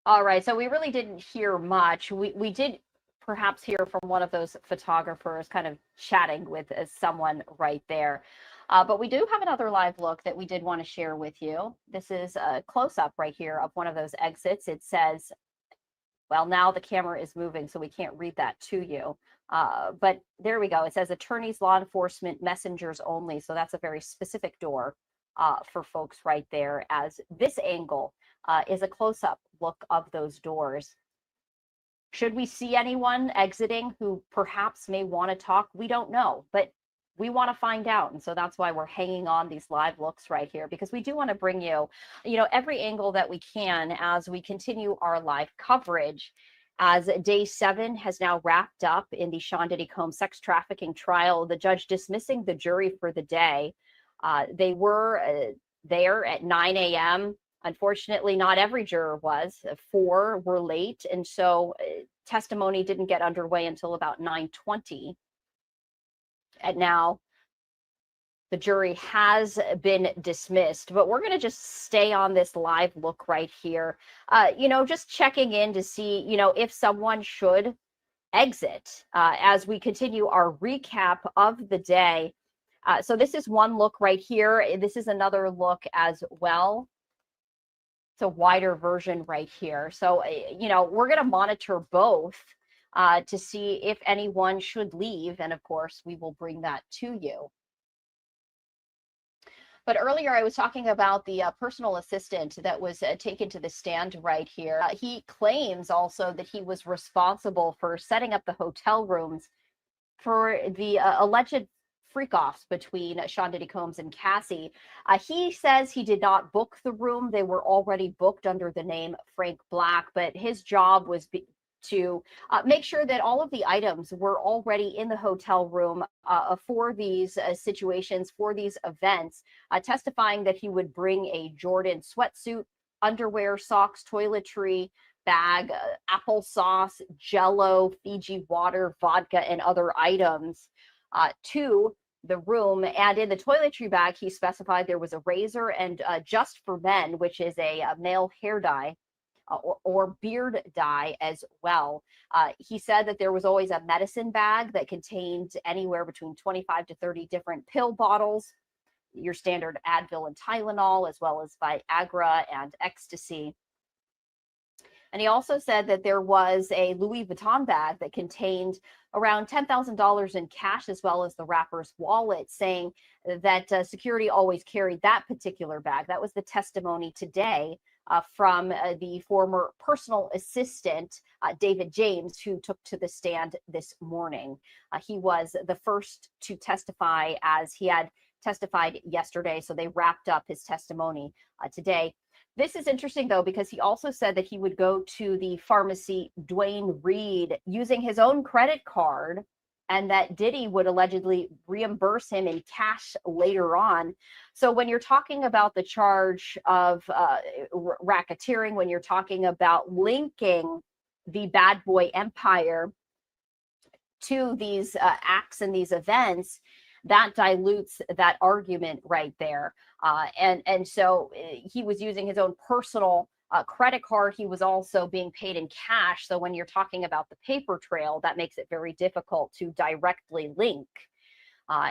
All right, so we really didn't hear much. We did perhaps hear from one of those photographers kind of chatting with someone right there. But we do have another live look that we did want to share with you. This is a close-up right here of one of those exits. It says, well, now the camera is moving, so we can't read that to you. But there we go. It says attorneys, law enforcement, messengers only. So that's a very specific door for folks right there, as this angle is a close-up look of those doors. Should we see anyone exiting who perhaps may want to talk? We don't know, but we want to find out. And so that's why we're hanging on these live looks right here, because we do want to bring you, every angle that we can as we continue our live coverage. As day 7 has now wrapped up in the Sean Diddy Combs sex trafficking trial, the judge dismissing the jury for the day. They were there at 9 a.m. Unfortunately, not every juror was. 4 were late, and so testimony didn't get underway until about 9:20. And now the jury has been dismissed, but we're going to just stay on this live look right here. Just checking in to see, if someone should exit as we continue our recap of the day. So this is one look right here. This is another look as well. It's a wider version right here. So, we're going to monitor both to see if anyone should leave. And of course, we will bring that to you. But earlier I was talking about the personal assistant that was taken to the stand right here. He claims also that he was responsible for setting up the hotel rooms for the alleged freak-offs between Sean Diddy Combs and Cassie. He says he did not book the room. They were already booked under the name Frank Black, but his job was to make sure that all of the items were already in the hotel room for these situations, for these events, testifying that he would bring a Jordan sweatsuit, underwear, socks, toiletry, bag, applesauce, Jello, Fiji water, vodka, and other items to the room. And in the toiletry bag, he specified there was a razor and Just for Men, which is a male hair dye or beard dye as well. He said that there was always a medicine bag that contained anywhere between 25 to 30 different pill bottles, your standard Advil and Tylenol, as well as Viagra and ecstasy. And he also said that there was a Louis Vuitton bag that contained around $10,000 in cash, as well as the rapper's wallet, saying that security always carried that particular bag. That was the testimony today from the former personal assistant, David James, who took to the stand this morning. He was the first to testify, as he had testified yesterday, so they wrapped up his testimony today. This is interesting, though, because he also said that he would go to the pharmacy Dwayne Reed using his own credit card, and that Diddy would allegedly reimburse him in cash later on. So when you're talking about the charge of racketeering, when you're talking about linking the bad boy empire to these acts and these events, that dilutes that argument right there. And so he was using his own personal credit card. He was also being paid in cash. So when you're talking about the paper trail, that makes it very difficult to directly link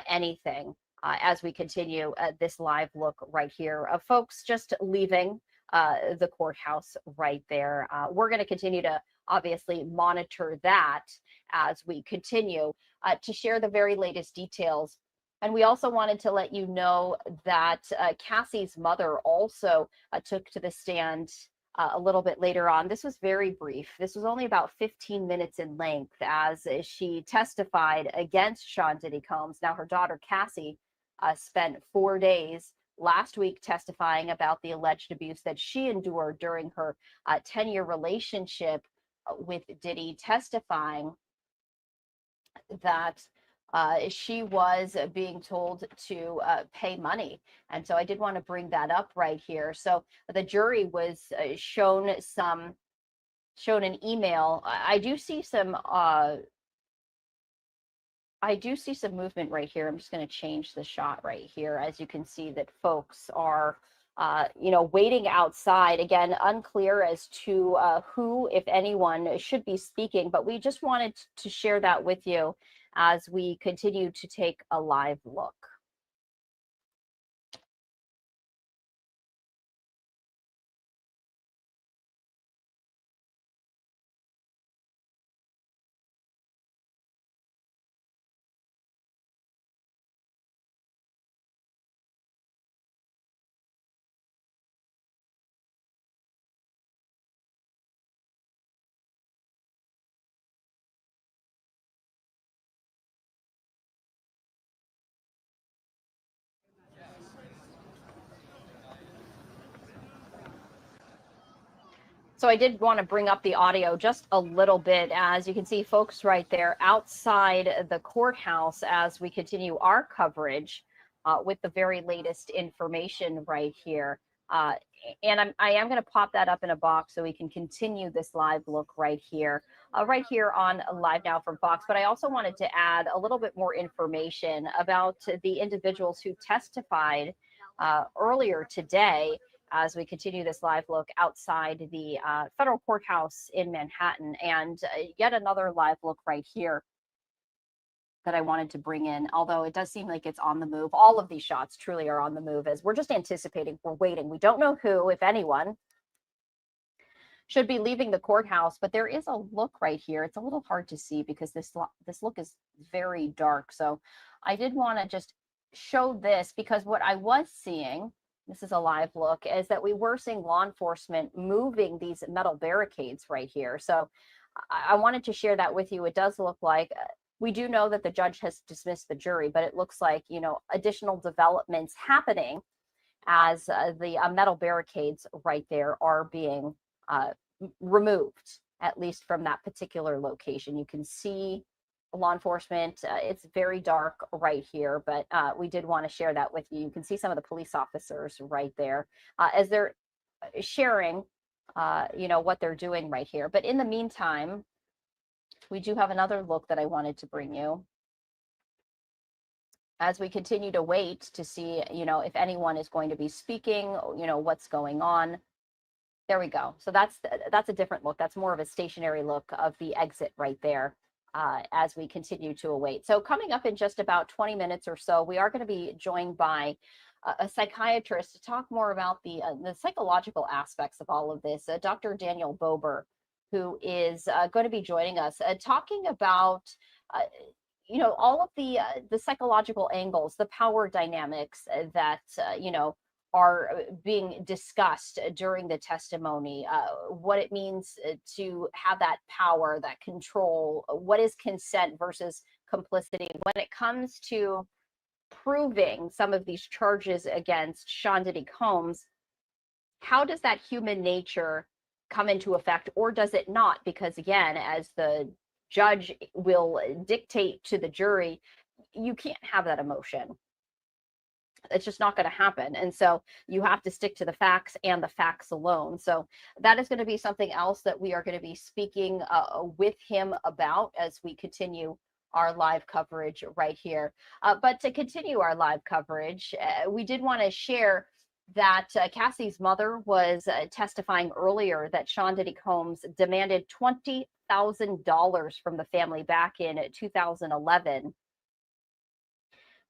anything as we continue this live look right here of folks just leaving the courthouse right there. We're going to continue to obviously monitor that as we continue to share the very latest details. And we also wanted to let you know that Cassie's mother also took to the stand a little bit later on. This was very brief. This was only about 15 minutes in length as she testified against Sean Diddy Combs. Now, her daughter, Cassie, spent 4 days last week testifying about the alleged abuse that she endured during her 10-year relationship with Diddy, testifying that she was being told to pay money. And so I did want to bring that up right here. So the jury was shown an email. I do see some movement right here. I'm just going to change the shot right here. As you can see that folks are waiting outside. Again, unclear as to who, if anyone, should be speaking, but we just wanted to share that with you as we continue to take a live look. So I did want to bring up the audio just a little bit. As you can see, folks right there outside the courthouse as we continue our coverage with the very latest information right here. And I am going to pop that up in a box so we can continue this live look right here on Live Now from Fox. But I also wanted to add a little bit more information about the individuals who testified earlier today as we continue this live look outside the federal courthouse in Manhattan. And yet another live look right here that I wanted to bring in, although it does seem like it's on the move. All of these shots truly are on the move as we're just anticipating, we're waiting. We don't know who, if anyone, should be leaving the courthouse, but there is a look right here. It's a little hard to see because this look is very dark. So I did want to just show this because what I was seeing, this is a live look, is that we were seeing law enforcement moving these metal barricades right here. So I wanted to share that with you. It does look like, we do know that the judge has dismissed the jury, but it looks like, additional developments happening as the metal barricades right there are being removed, at least from that particular location. You can see law enforcement. It's very dark right here, but we did want to share that with you. You can see some of the police officers right there as they're sharing, what they're doing right here. But in the meantime, we do have another look that I wanted to bring you as we continue to wait to see, if anyone is going to be speaking, what's going on. There we go. So that's a different look. That's more of a stationary look of the exit right there. As we continue to await. So coming up in just about 20 minutes or so, we are going to be joined by a psychiatrist to talk more about the psychological aspects of all of this. Dr. Daniel Bober, who is going to be joining us, talking about all of the psychological angles, the power dynamics that are being discussed during the testimony, what it means to have that power, that control, what is consent versus complicity when it comes to proving some of these charges against Sean Diddy Combs. How does that human nature come into effect, or does it not? Because again, as the judge will dictate to the jury, you can't have that emotion. It's just not going to happen. And so you have to stick to the facts and the facts alone. So that is going to be something else that we are going to be speaking with him about as we continue our live coverage right here. But to continue our live coverage, we did want to share that Cassie's mother was testifying earlier that Sean Diddy Combs demanded $20,000 from the family back in 2011.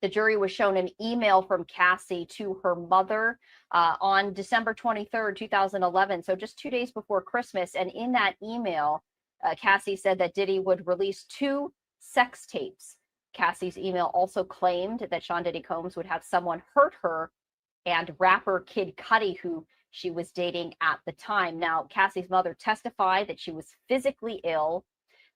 The jury was shown an email from Cassie to her mother on December 23rd, 2011. So just 2 days before Christmas. And in that email, Cassie said that Diddy would release 2 sex tapes. Cassie's email also claimed that Sean Diddy Combs would have someone hurt her and rapper Kid Cudi, who she was dating at the time. Now, Cassie's mother testified that she was physically ill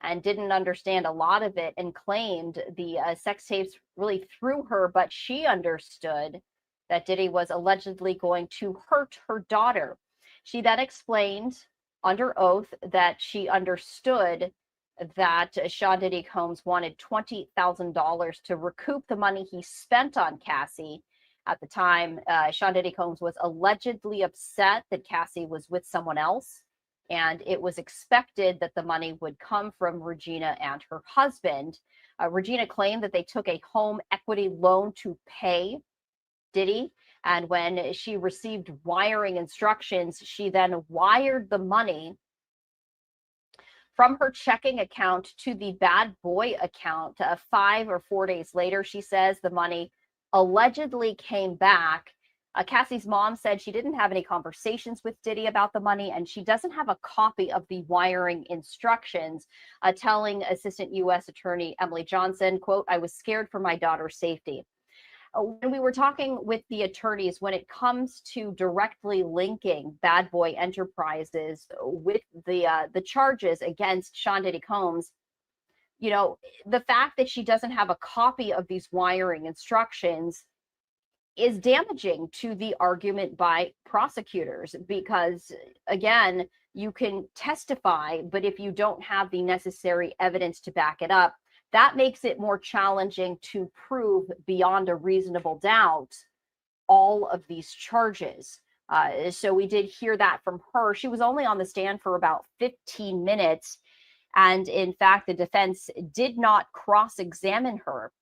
and didn't understand a lot of it and claimed the sex tapes really threw her, but she understood that Diddy was allegedly going to hurt her daughter. She then explained under oath that she understood that Sean Diddy Combs wanted $20,000 to recoup the money he spent on Cassie. At the time, Sean Diddy Combs was allegedly upset that Cassie was with someone else, and it was expected that the money would come from Regina and her husband. Regina claimed that they took a home equity loan to pay Diddy, and when she received wiring instructions, she then wired the money from her checking account to the bad boy account. 5 or 4 days later, she says the money allegedly came back. Cassie's mom said she didn't have any conversations with Diddy about the money, and she doesn't have a copy of the wiring instructions, telling Assistant U.S. Attorney Emily Johnson, quote, "I was scared for my daughter's safety." When we were talking with the attorneys, when it comes to directly linking Bad Boy Enterprises with the charges against Sean Diddy Combs, you know, the fact that she doesn't have a copy of these wiring instructions is damaging to the argument by prosecutors, because again, you can testify, but if you don't have the necessary evidence to back it up, that makes it more challenging to prove beyond a reasonable doubt all of these charges. So we did hear that from her. She was only on the stand for about 15 minutes. And in fact, the defense did not cross-examine her.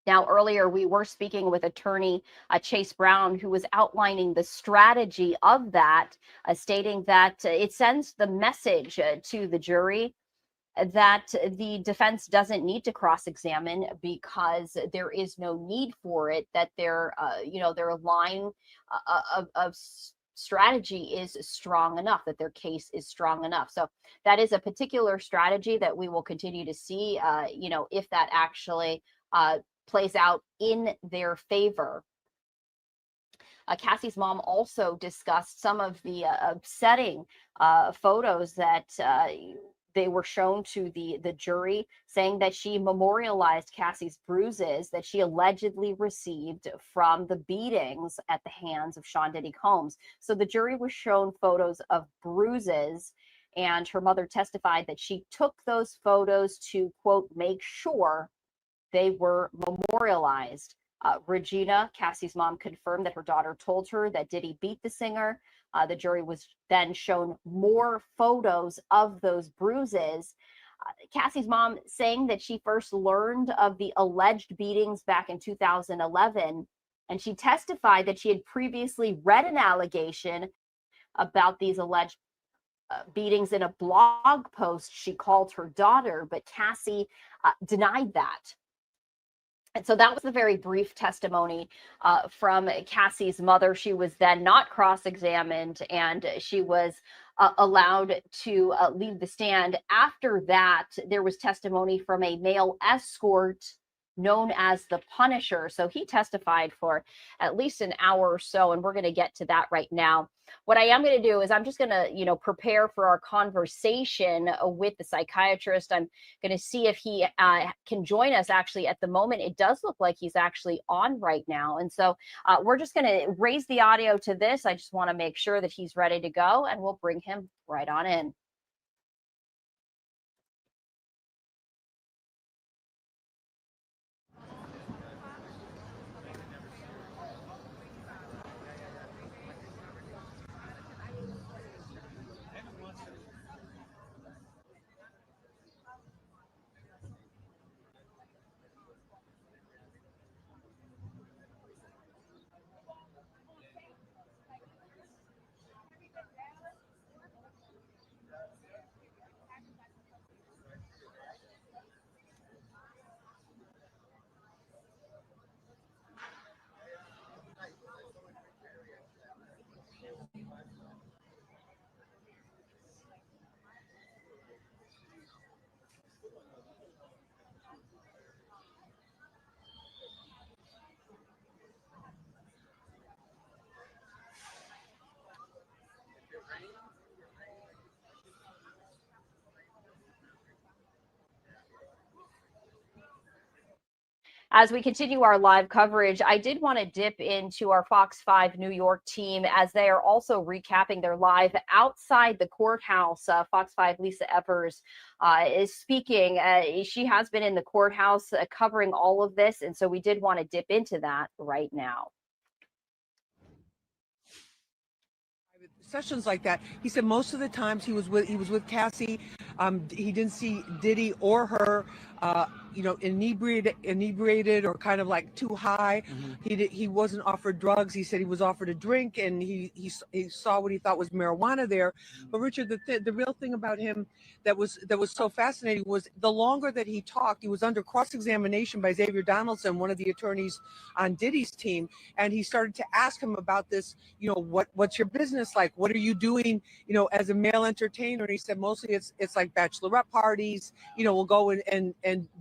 Now, earlier we were speaking with attorney Chase Brown, who was outlining the strategy of that, stating that it sends the message to the jury that the defense doesn't need to cross-examine because there is no need for it, that their line of strategy is strong enough, that their case is strong enough. So that is a particular strategy that we will continue to see, if that actually plays out in their favor. Cassie's mom also discussed some of the upsetting photos that they were shown to the jury, saying that she memorialized Cassie's bruises that she allegedly received from the beatings at the hands of Sean Diddy Combs. So the jury was shown photos of bruises, and her mother testified that she took those photos to, quote, make sure they were memorialized. Regina, Cassie's mom, confirmed that her daughter told her that Diddy beat the singer. The jury was then shown more photos of those bruises. Cassie's mom saying that she first learned of the alleged beatings back in 2011, and she testified that she had previously read an allegation about these alleged beatings in a blog post she called her daughter, but Cassie denied that. And so that was a very brief testimony from Cassie's mother. She was then not cross-examined, and she was allowed to leave the stand. After that, there was testimony from a male escort known as the Punisher. So he testified for at least an hour or so, and we're going to get to that right now. What I am going to do is I'm just going to, prepare for our conversation with the psychiatrist. I'm going to see if he can join us. Actually, at the moment, it does look like he's actually on right now. And so we're just going to raise the audio to this. I just want to make sure that he's ready to go, and we'll bring him right on in. As we continue our live coverage, I did want to dip into our Fox 5 New York team as they are also recapping their live outside the courthouse. Fox 5 Lisa Evers is speaking. She has been in the courthouse covering all of this, and so we did want to dip into that right now. Sessions like that, he said most of the times he was with Cassie. He didn't see Diddy or her inebriated or kind of like too high. He wasn't offered drugs. He said he was offered a drink, and he saw what he thought was marijuana there. But Richard, the real thing about him that was so fascinating was the longer that he talked, he was under cross-examination by Xavier Donaldson, one of the attorneys on Diddy's team, and he started to ask him about this. What's your business like? What are you doing? As a male entertainer? And he said mostly it's like bachelorette parties. We'll go and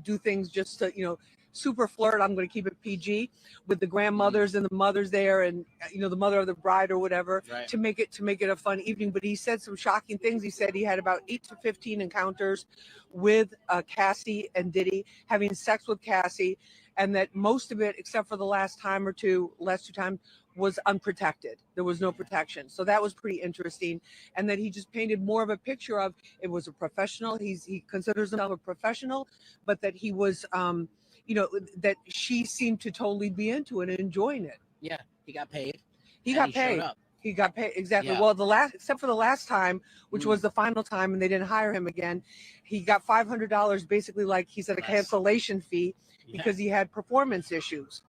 do things just to super flirt. I'm going to keep it PG with the grandmothers and the mothers there, and the mother of the bride or whatever, Right. to make it a fun evening. But he said some shocking things. He said he had about 8 to 15 encounters with Cassie and Diddy, having sex with Cassie, and that most of it, except for the last two times, was unprotected. There was no protection. So that was pretty interesting. And that he just painted more of a picture of it was a professional. He considers himself a professional, but that he was, that she seemed to totally be into it and enjoying it. Yeah, he got paid. He and got showed paid. up. He got paid, exactly. Yeah. Well, except for the last time, which was the final time, and they didn't hire him again, he got $500, basically, like he said, a cancellation fee because he had performance issues.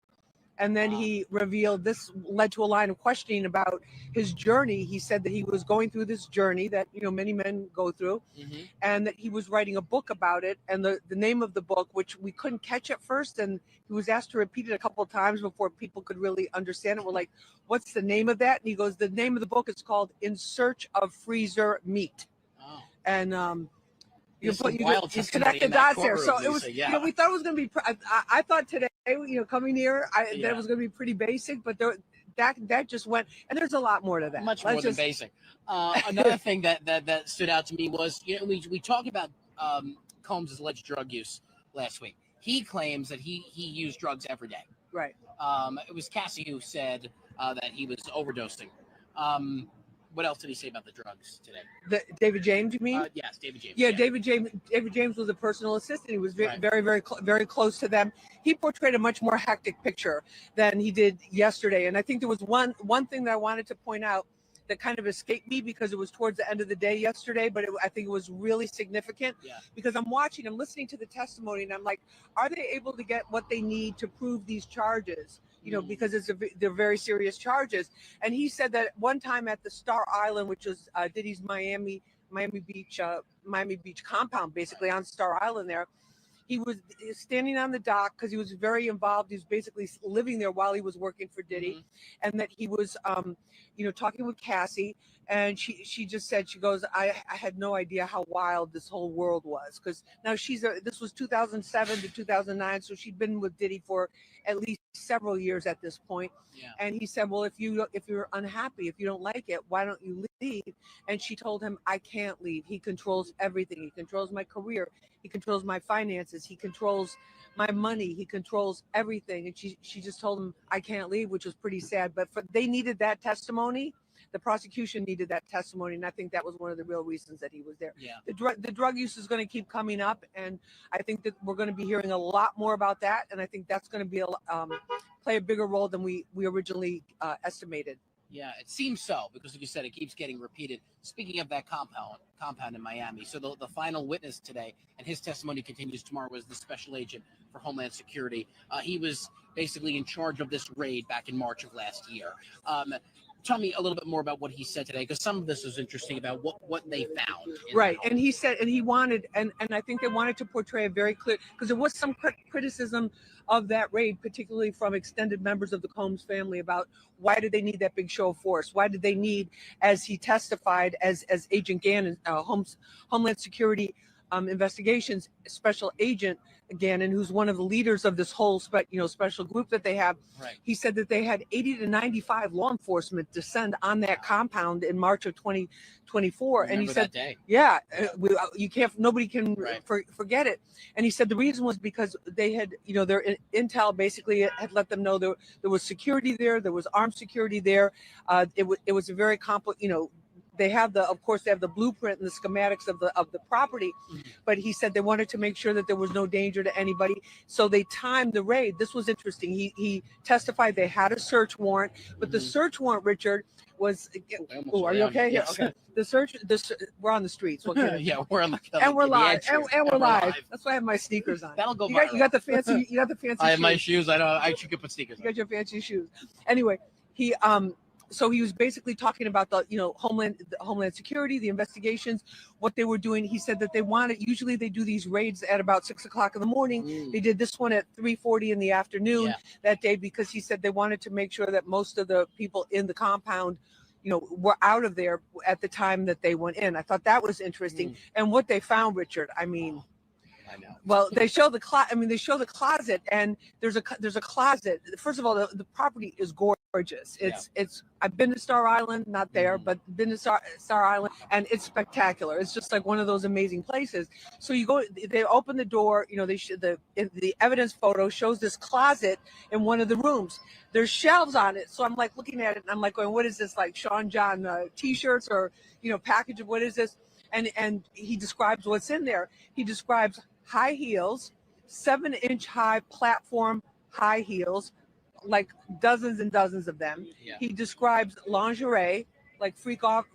And then he revealed, this led to a line of questioning about his journey. He said that he was going through this journey that many men go through, and that he was writing a book about it. And the name of the book, which we couldn't catch at first, and he was asked to repeat it a couple of times before people could really understand it. We're like, what's the name of that? And he goes, the name of the book is called In Search of Freezer Meat. Oh. And you wild testimony connect the in that dots there. So courtroom, it was, Lisa, yeah. we thought it was going to be, I thought today, coming here, that Yeah. was going to be pretty basic, but that just went, and there's a lot more to that. Much more than basic. Another thing that stood out to me was, we talked about Combs' alleged drug use last week. He claims that he used drugs every day. Right. It was Cassie who said that he was overdosing. What else did he say about the drugs today? David James, you mean? Yes, David James. Yeah, David James was a personal assistant. He was very close to them. He portrayed a much more hectic picture than he did yesterday. And I think there was one thing that I wanted to point out that kind of escaped me because it was towards the end of the day yesterday, but I think it was really significant because I'm listening to the testimony, and I'm like, are they able to get what they need to prove these charges? Because they're very serious charges. And he said that one time at the Star Island, which was Diddy's Miami Beach compound, basically on Star Island there, he was standing on the dock because he was very involved. He was basically living there while he was working for Diddy, and that he was, talking with Cassie. And she just said, she goes, I had no idea how wild this whole world was, because now this was 2007 to 2009, so she'd been with Diddy for at least several years at this point. Yeah. And he said, well, if you're unhappy, if you don't like it, why don't you leave? And she told him, I can't leave. He controls everything. He controls my career. He controls my finances. He controls my money. He controls everything. And she just told him, I can't leave, which was pretty sad. But they needed that testimony. The prosecution needed that testimony, and I think that was one of the real reasons that he was there. Yeah. The drug use is going to keep coming up, and I think that we're going to be hearing a lot more about that, and I think that's going to be play a bigger role than we originally estimated. Yeah, it seems so, because like you said, it keeps getting repeated. Speaking of that compound in Miami, so the final witness today, and his testimony continues tomorrow, was the special agent for Homeland Security. He was basically in charge of this raid back in March of last year. Tell me a little bit more about what he said today, because some of this was interesting about what they found. Right, and he said, and he wanted, and I think they wanted to portray a very clear, because there was some criticism of that raid, particularly from extended members of the Combs family, about why did they need that big show of force? Why did they need, as he testified, as Agent Gannon, Homeland Security Investigations Special Agent Gannon, who's one of the leaders of this whole special group that they have. Right. He said that they had 80 to 95 law enforcement descend on that compound in March of 2024. And he Remember said, that day. yeah, you can't, nobody can Right. forget it. And he said the reason was because they had, their intel basically had let them know there was security there was armed security there. It was a very complex, they have of course they have the blueprint and the schematics of the property, but he said they wanted to make sure that there was no danger to anybody. So they timed the raid. This was interesting. He testified they had a search warrant, but the search warrant, Richard, was. Oh, are you okay? Yes. Okay. The search. We're on the streets. What can Yeah, we're on the and we're the live. edge here. And we're live. That's why I have my sneakers on. That'll go You got viral. the fancy. You got the fancy. I have my shoes. shoes. I know. I should put sneakers You on. got your fancy shoes. Anyway, he so he was basically talking about the Homeland Security, the investigations, what they were doing. He said that usually they do these raids at about 6 o'clock in the morning. They did this one at 3:40 in the afternoon that day because he said they wanted to make sure that most of the people in the compound were out of there at the time that they went in. I thought that was interesting. And what they found, Richard, I mean, I know. well, they show the they show the closet, and there's a closet. First of all, the property is gorgeous. It's I've been to Star Island, not there, but been to Star Island, and it's spectacular. It's just like one of those amazing places. So you go, they open the door. The evidence photo shows this closet in one of the rooms. There's shelves on it. So I'm like looking at it, and I'm like going, what is this, like Sean John T-shirts or package of what is this? And he describes what's in there. He describes high heels, 7-inch high platform high heels, like dozens and dozens of them. Yeah. He describes lingerie, like freak off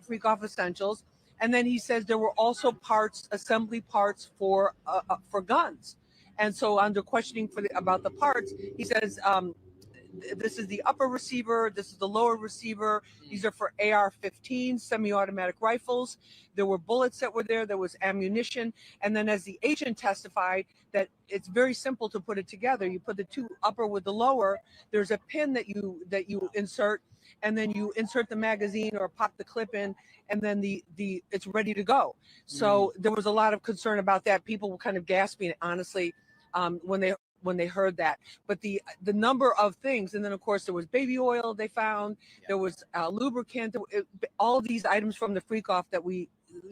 essentials. And then he says there were also assembly parts for guns. And so under questioning about the parts, he says, this is the upper receiver, this is the lower receiver. These are for AR-15 semi-automatic rifles. There were bullets that were there was ammunition. And then as the agent testified, that it's very simple to put it together. You put the two upper with the lower, there's a pin that you insert, and then you insert the magazine or pop the clip in, and then it's ready to go. So there was a lot of concern about that. People were kind of gasping, honestly, when they heard that. But the number of things, and then of course there was baby oil they found, there was lubricant, all of these items from the freak off that we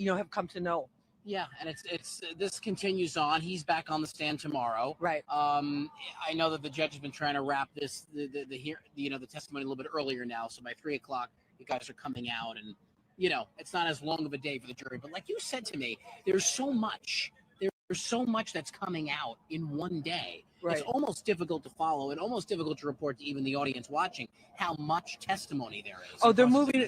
have come to know. Yeah, and it's this continues on. He's back on the stand tomorrow. Right. I know that the judge has been trying to wrap the testimony a little bit earlier now. So by 3 o'clock, you guys are coming out, and it's not as long of a day for the jury. But like you said to me, there's so much that's coming out in one day. Right. It's almost difficult to follow and almost difficult to report to even the audience watching how much testimony there is. Oh, they're moving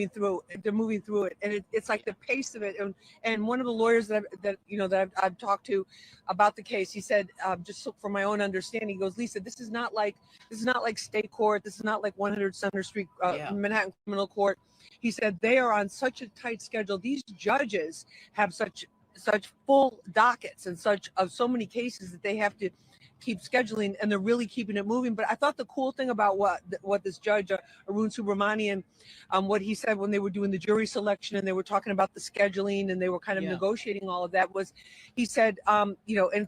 through it, and it's like the pace of it. And one of the lawyers that I've talked to about the case, he said, just for my own understanding, he goes, Lisa, this is not like state court. This is not like 100 Center Street, Manhattan Criminal Court. He said they are on such a tight schedule. These judges have such full dockets and so many cases that they have to keep scheduling, and they're really keeping it moving. But I thought the cool thing about what this judge Arun Subramanian, what he said when they were doing the jury selection and they were talking about the scheduling and they were kind of negotiating all of that, was he said, and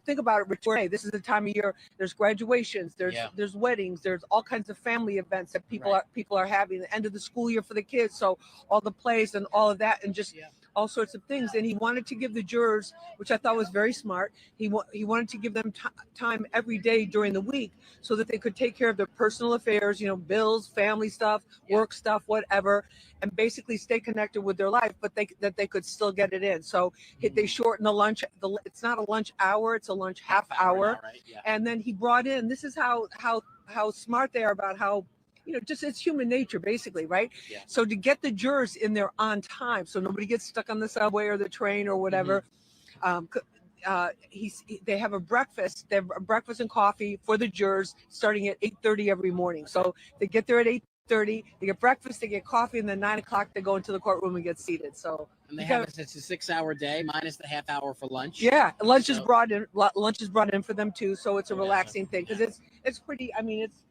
think about it, Richard, this is the time of year, there's graduations, there's weddings, there's all kinds of family events that people are having, the end of the school year for the kids, so all the plays and all of that, and just all sorts of things. And he wanted to give the jurors, which I thought was very smart, he wanted to give them time every day during the week so that they could take care of their personal affairs, bills, family stuff, work stuff, whatever, and basically stay connected with their life, but that they could still get it in. So they shortened the lunch. It's not a lunch hour, it's a lunch half hour. Right? Yeah. And then he brought in, this is how smart they are about how, just it's human nature, basically, right? Yeah. So to get the jurors in there on time, so nobody gets stuck on the subway or the train or whatever. They have a breakfast. They have a breakfast and coffee for the jurors starting at 8:30 every morning. So they get there at 5:30, they get breakfast, they get coffee, and then 9 o'clock they go into the courtroom and get seated. So And they have it's a 6-hour day minus the half hour for lunch. yeah, lunch is So- brought in. Lunch is brought in for them too, so it's a relaxing thing because it's pretty. I mean, it's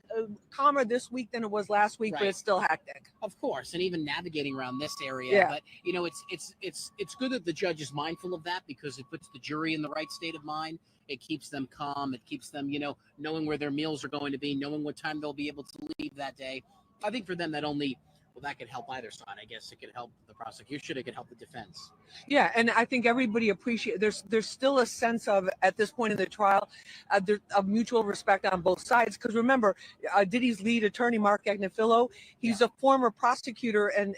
calmer this week than it was last week, but Right. it's still hectic. Of course, and even navigating around this area. Yeah. But it's good that the judge is mindful of that because it puts the jury in the right state of mind. It keeps them calm. It keeps them, knowing where their meals are going to be, knowing what time they'll be able to leave that day. I think for them that could help either side. I guess it could help the prosecution. It could help the defense. Yeah, and I think everybody appreciate. There's still a sense of at this point in the trial, of mutual respect on both sides. Because remember, Diddy's lead attorney Mark Agnifilo, he's a former prosecutor and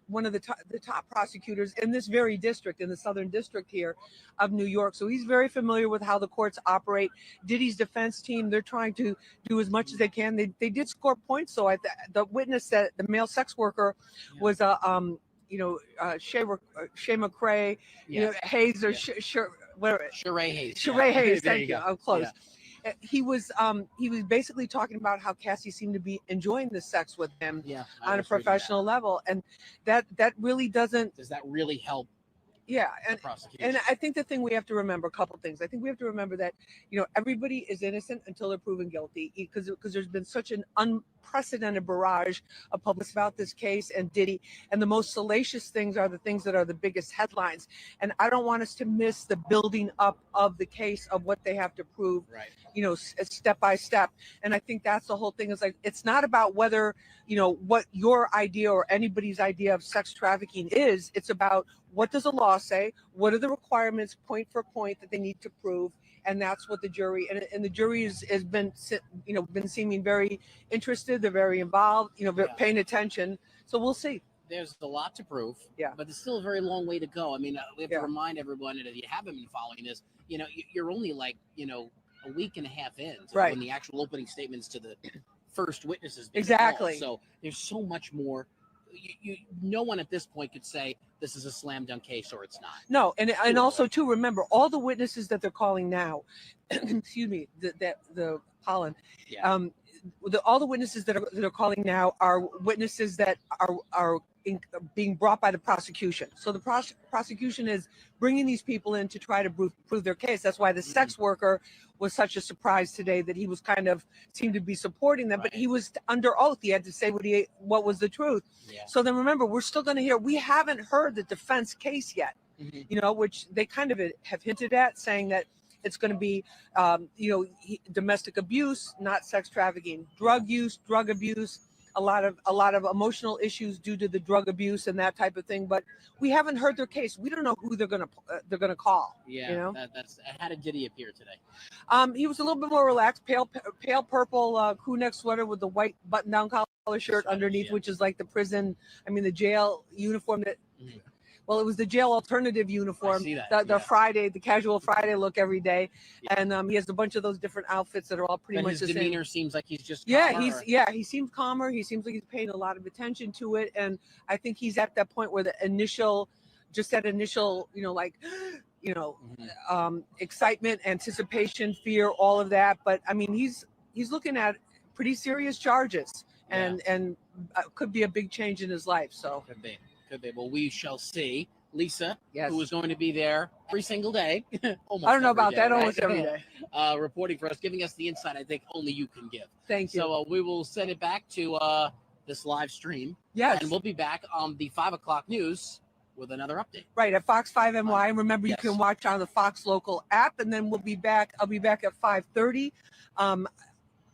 one of the top prosecutors in this very district, in the Southern District here of New York. So he's very familiar with how the courts operate. Diddy's defense team, they're trying to do as much as they can. They did score points. So the witness, that the male sex worker, was Shay McCrae, Hayes or whatever. Sheree Hayes. Sheree Hayes. There Thank you. go. I'm close. Yeah. He was basically talking about how Cassie seemed to be enjoying the sex with him on a professional level, and that really doesn't. Does that really help? Yeah, the prosecution? and I think the thing we have to remember, a couple things. I think we have to remember that everybody is innocent until they're proven guilty, because there's been such an unprecedented barrage of publicity about this case and Diddy, and the most salacious things are the things that are the biggest headlines. And I don't want us to miss the building up of the case of what they have to prove, step by step. And I think that's the whole thing. Is like, it's not about whether what your idea or anybody's idea of sex trafficking is. It's about, what does the law say? What are the requirements point for point that they need to prove? And that's what the jury and the jury has been seeming very interested. They're very involved, paying attention. So we'll see. There's a lot to prove, Yeah. but there's still a very long way to go. I mean, we have to remind everyone that if you haven't been following this, you're only a week and a half in to when the actual opening statements to the first witnesses. Exactly. So there's so much more. No one at this point could say this is a slam dunk case or it's not. No, and also too, remember all the witnesses that they're calling now. Excuse me, the pollen. Yeah. All the witnesses that are calling now are witnesses that are being brought by the prosecution. So the prosecution is bringing these people in to try to prove their case. That's why the sex worker was such a surprise today, that he was seemed to be supporting them, but he was under oath. He had to say what was the truth. Yeah. So then remember, we're still going to hear. We haven't heard the defense case yet, which they kind of have hinted at, saying that it's going to be, domestic abuse, not sex trafficking, drug use, drug abuse, a lot of emotional issues due to the drug abuse and that type of thing. But we haven't heard their case. We don't know who they're going to call. Yeah. That's how did Diddy appear today? He was a little bit more relaxed, pale purple crew neck sweater with the white button-down collar shirt underneath, which is like the prison. The jail uniform that. Well, it was the jail alternative uniform, I see that, the Friday, the casual Friday look every day. And he has a bunch of those different outfits that are all pretty But much his the same. demeanor seems like he's just He seems calmer. He seems like he's paying a lot of attention to it. And I think he's at that point where that initial, excitement, anticipation, fear, all of that. But he's looking at pretty serious charges, and could be a big change in his life. So Could be. Well, we shall see. Lisa, Yes. who is going to be there every single day. Almost I don't know every about day, that, right? almost every day. Reporting for us, giving us the insight I think only you can give. Thank you. So we will send it back to this live stream. Yes. And we'll be back on the 5 o'clock news with another update. Right, at Fox 5 NY. And remember, you can watch on the Fox local app, and then I'll be back at 5:30.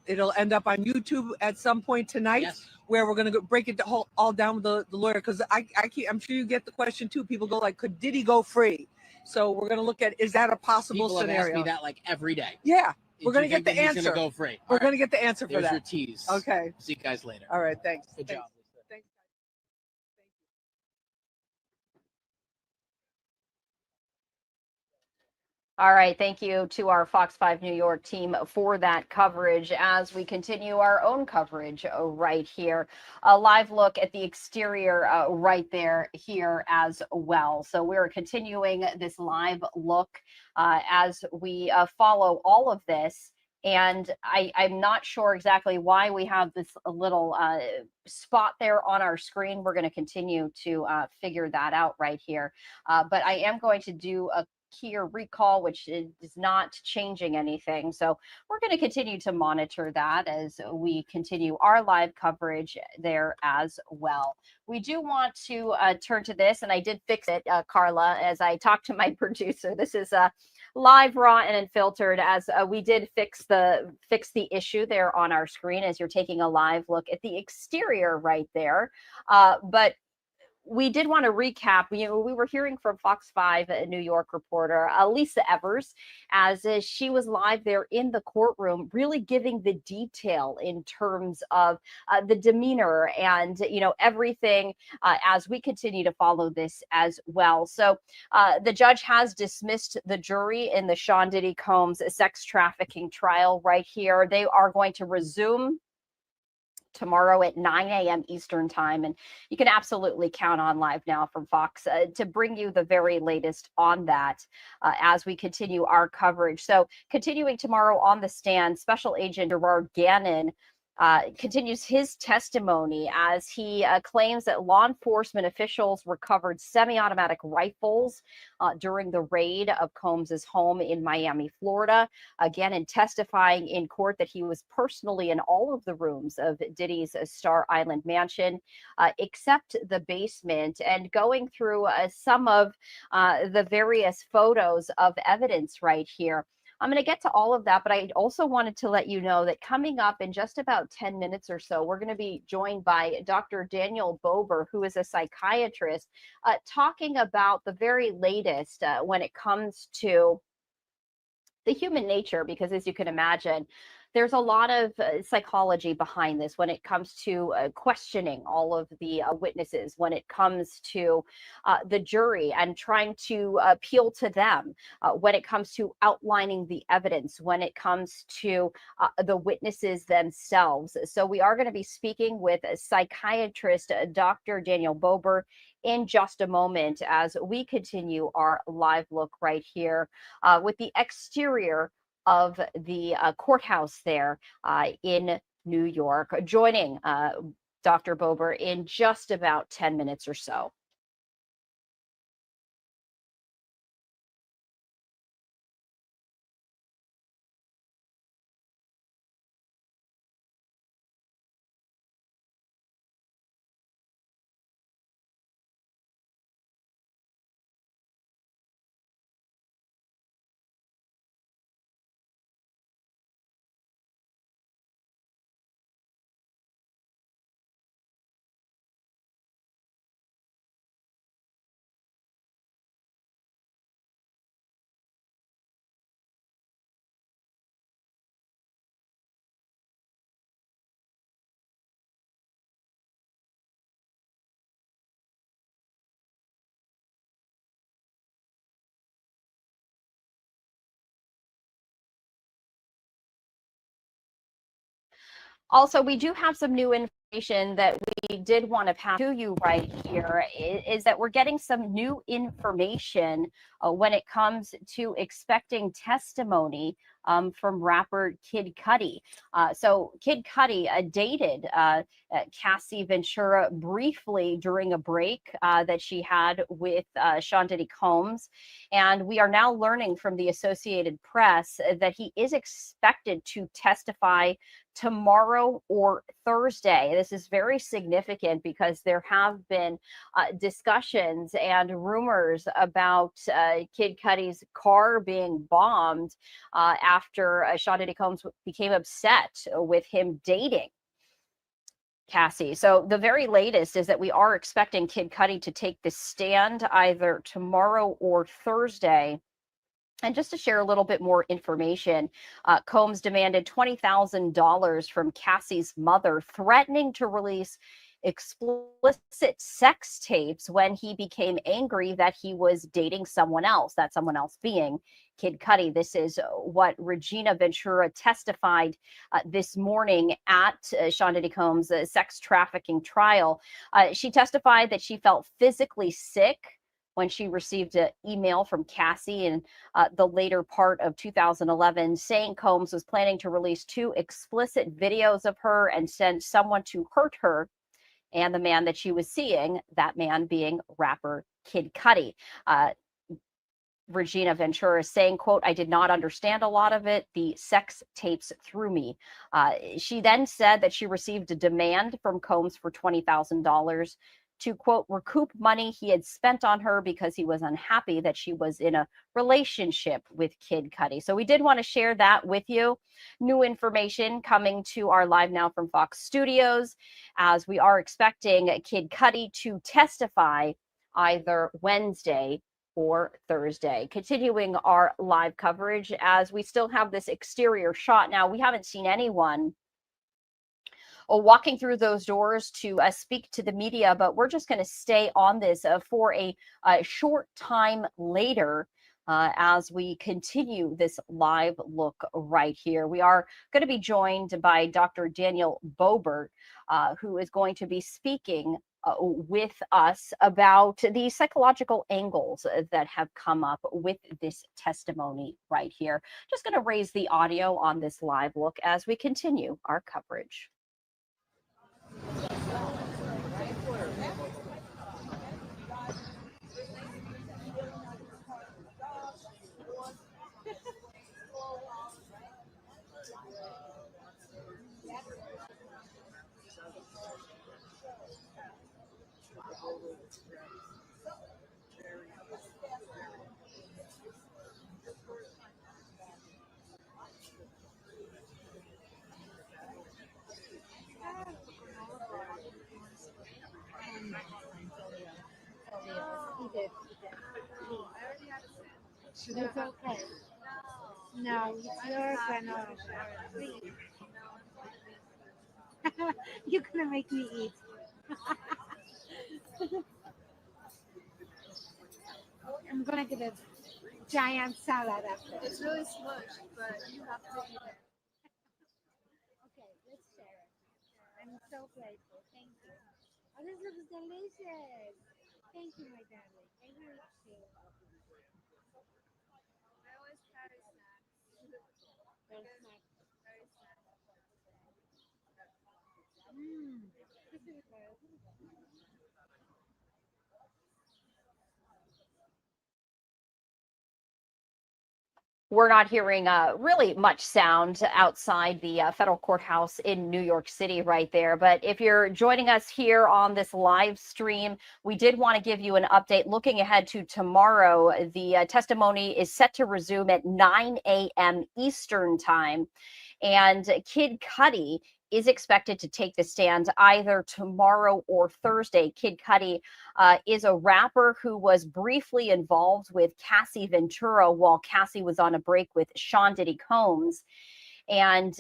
It'll end up on YouTube at some point tonight, where we're going to break it all down with the lawyer. Because I'm sure you get the question too. People go like, could Diddy go free? So we're going to look at, is that a possible People scenario? have asked me that like every day. Yeah, Do we're going to you get the think that he's answer. gonna go free? We're All going to right. get the answer for There's that. your tease. Okay. See you guys later. All right. Thanks. Good job. All right, thank you to our Fox 5 New York team for that coverage as we continue our own coverage right here. A live look at the exterior right there here as well. So we're continuing this live look as we follow all of this. And I'm not sure exactly why we have this little spot there on our screen. We're going to continue to figure that out right here. But I am going to do a key or recall, which is not changing anything. So we're going to continue to monitor that as we continue our live coverage there as well. We do want to turn to this, and I did fix it, Carla, as I talked to my producer. This is live, raw, and unfiltered, as we did fix the issue there on our screen as you're taking a live look at the exterior right there. But we did want to recap. We were hearing from Fox 5 New York reporter Lisa Evers as she was live there in the courtroom, really giving the detail in terms of the demeanor and everything as we continue to follow this as well. So the judge has dismissed the jury in the Sean Diddy Combs sex trafficking trial right here. They are going to resume tomorrow at 9 a.m. Eastern time. And you can absolutely count on Live Now from Fox to bring you the very latest on that as we continue our coverage. So continuing tomorrow on the stand, Special Agent Gerard Gannon continues his testimony as he claims that law enforcement officials recovered semi-automatic rifles during the raid of Combs's home in Miami, Florida. Again, in testifying in court that he was personally in all of the rooms of Diddy's Star Island mansion, except the basement, and going through some of the various photos of evidence right here. I'm going to get to all of that, but I also wanted to let you know that coming up in just about 10 minutes or so, we're going to be joined by Dr. Daniel Bober, who is a psychiatrist, talking about the very latest when it comes to the human nature, because as you can imagine, there's a lot of psychology behind this when it comes to questioning all of the witnesses, when it comes to the jury and trying to appeal to them, when it comes to outlining the evidence, when it comes to the witnesses themselves. So we are going to be speaking with psychiatrist Dr. Daniel Bober in just a moment as we continue our live look right here with the exterior of the courthouse there in New York. Joining Dr. Bober in just about 10 minutes or so. Also, we do have some new information that we did want to pass to you right here, is that we're getting some new information when it comes to expecting testimony from rapper Kid Cudi. So Kid Cudi dated Cassie Ventura briefly during a break that she had with Sean Diddy Combs. And we are now learning from the Associated Press that he is expected to testify tomorrow or Thursday. This is very significant because there have been discussions and rumors about Kid Cudi's car being bombed after Sean Diddy Combs became upset with him dating Cassie. So the very latest is that we are expecting Kid Cudi to take the stand either tomorrow or Thursday. And just to share a little bit more information, Combs demanded $20,000 from Cassie's mother, threatening to release explicit sex tapes when he became angry that he was dating someone else, that someone else being Kid Cudi. This is what Regina Ventura testified this morning at Sean Diddy Combs' sex trafficking trial. She testified that she felt physically sick when she received an email from Cassie in the later part of 2011 saying Combs was planning to release 2 explicit videos of her and send someone to hurt her and the man that she was seeing, that man being rapper Kid Cudi. Regina Ventura is saying, quote, "I did not understand a lot of it. The sex tapes threw me." She then said that she received a demand from Combs for $20,000 to, quote, recoup money he had spent on her because he was unhappy that she was in a relationship with Kid Cudi. So we did want to share that with you. New information coming to our Live Now from Fox Studios, as we are expecting Kid Cudi to testify either Wednesday or Thursday. Continuing our live coverage, as we still have this exterior shot. Now, we haven't seen anyone walking through those doors to speak to the media, but we're just going to stay on this for a short time later as we continue this live look right here. We are going to be joined by Dr. Daniel Bobert, who is going to be speaking with us about the psychological angles that have come up with this testimony right here. Just going to raise the audio on this live look as we continue our coverage. It's okay. No, it's yours and ours. Please. You're gonna make me eat. I'm gonna get a giant salad after. It's really smushed, but you have to eat it. Okay, let's share it. I'm so grateful. Thank you. Oh, this looks delicious. Thank you, my darling. I really appreciate it. I always carry snacks. There's snacks. Very snacks. This is good. We're not hearing really much sound outside the federal courthouse in New York City right there. But if you're joining us here on this live stream, we did want to give you an update looking ahead to tomorrow. The testimony is set to resume at 9 a.m. Eastern time. And Kid Cudi is expected to take the stand either tomorrow or Thursday. Kid Cudi is a rapper who was briefly involved with Cassie Ventura while Cassie was on a break with Sean Diddy Combs. And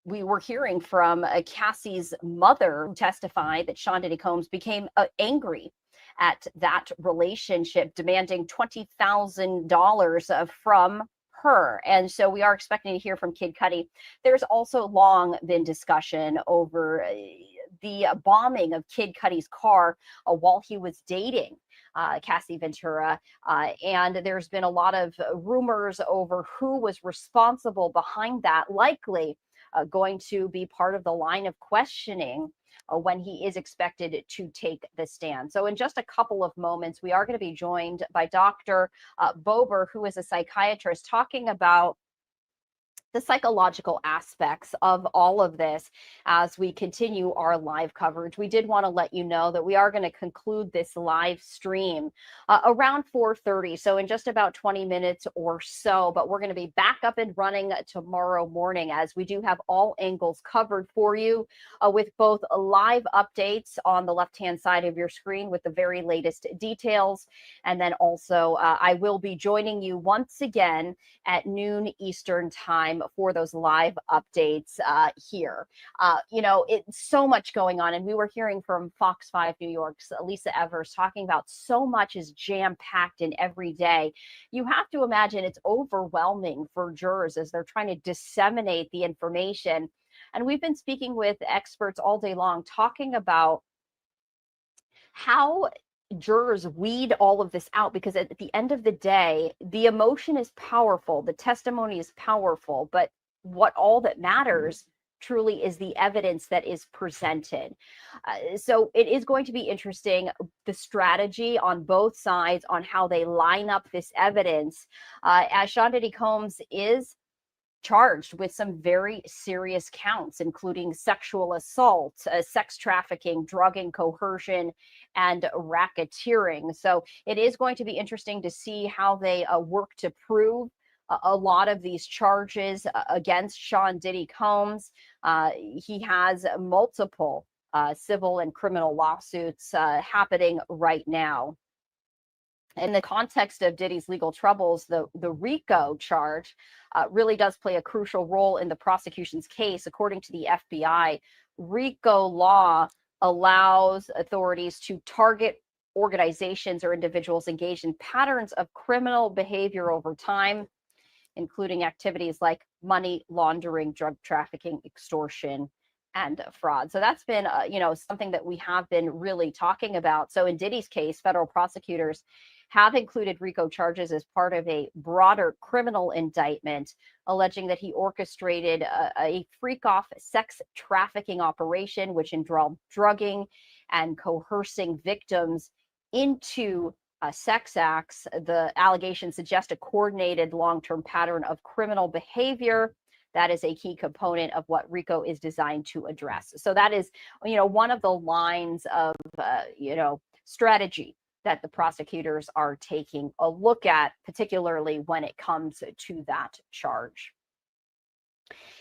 we were hearing from Cassie's mother, who testified that Sean Diddy Combs became angry at that relationship, demanding $20,000 from her. And so we are expecting to hear from Kid Cudi. There's also long been discussion over the bombing of Kid Cudi's car while he was dating Cassie Ventura. And there's been a lot of rumors over who was responsible behind that, likely going to be part of the line of questioning when he is expected to take the stand. So in just a couple of moments, we are going to be joined by Dr. Bobert, who is a psychiatrist, talking about the psychological aspects of all of this as we continue our live coverage. We did want to let you know that we are going to conclude this live stream around 4:30, so in just about 20 minutes or so, but we're going to be back up and running tomorrow morning, as we do have all angles covered for you with both live updates on the left-hand side of your screen with the very latest details, and then also I will be joining you once again at noon Eastern time for those live updates here. It's so much going on, and we were hearing from Fox 5 New York's Lisa Evers talking about so much is jam-packed in every day. You have to imagine it's overwhelming for jurors as they're trying to disseminate the information. And we've been speaking with experts all day long talking about how jurors weed all of this out, because at the end of the day, the emotion is powerful, the testimony is powerful, but what all that matters truly is the evidence that is presented. So it is going to be interesting, the strategy on both sides on how they line up this evidence, as Sean Diddy Combs is charged with some very serious counts, including sexual assault, sex trafficking, drug and coercion, and racketeering. So it is going to be interesting to see how they work to prove a lot of these charges against Sean Diddy Combs. He has multiple civil and criminal lawsuits happening right now. In the context of Diddy's legal troubles, the RICO charge really does play a crucial role in the prosecution's case. According to the FBI, RICO law allows authorities to target organizations or individuals engaged in patterns of criminal behavior over time, including activities like money laundering, drug trafficking, extortion, and fraud. So that's been, something that we have been really talking about. So in Diddy's case, federal prosecutors have included RICO charges as part of a broader criminal indictment, alleging that he orchestrated a freak-off sex trafficking operation, which involved drugging and coercing victims into sex acts. The allegations suggest a coordinated long-term pattern of criminal behavior. That is a key component of what RICO is designed to address. So that is, one of the lines of, strategy that the prosecutors are taking a look at, particularly when it comes to that charge.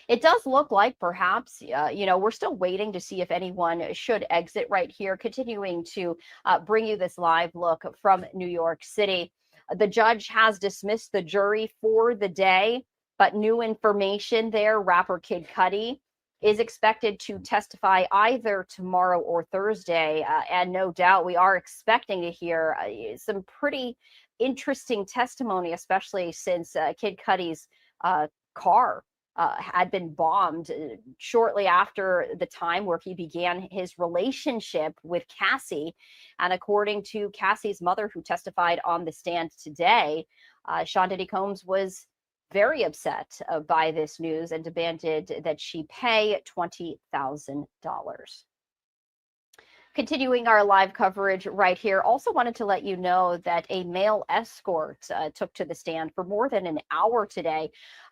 It does look like perhaps, we're still waiting to see if anyone should exit right here, continuing to bring you this live look from New York City. The judge has dismissed the jury for the day, but new information there. Rapper Kid Cudi is expected to testify either tomorrow or Thursday. And no doubt we are expecting to hear some pretty interesting testimony, especially since Kid Cudi's car had been bombed shortly after the time where he began his relationship with Cassie. And according to Cassie's mother, who testified on the stand today, Sean Diddy Combs was very upset by this news and demanded that she pay $20,000. Continuing our live coverage right here, also wanted to let you know that a male escort took to the stand for more than an hour today.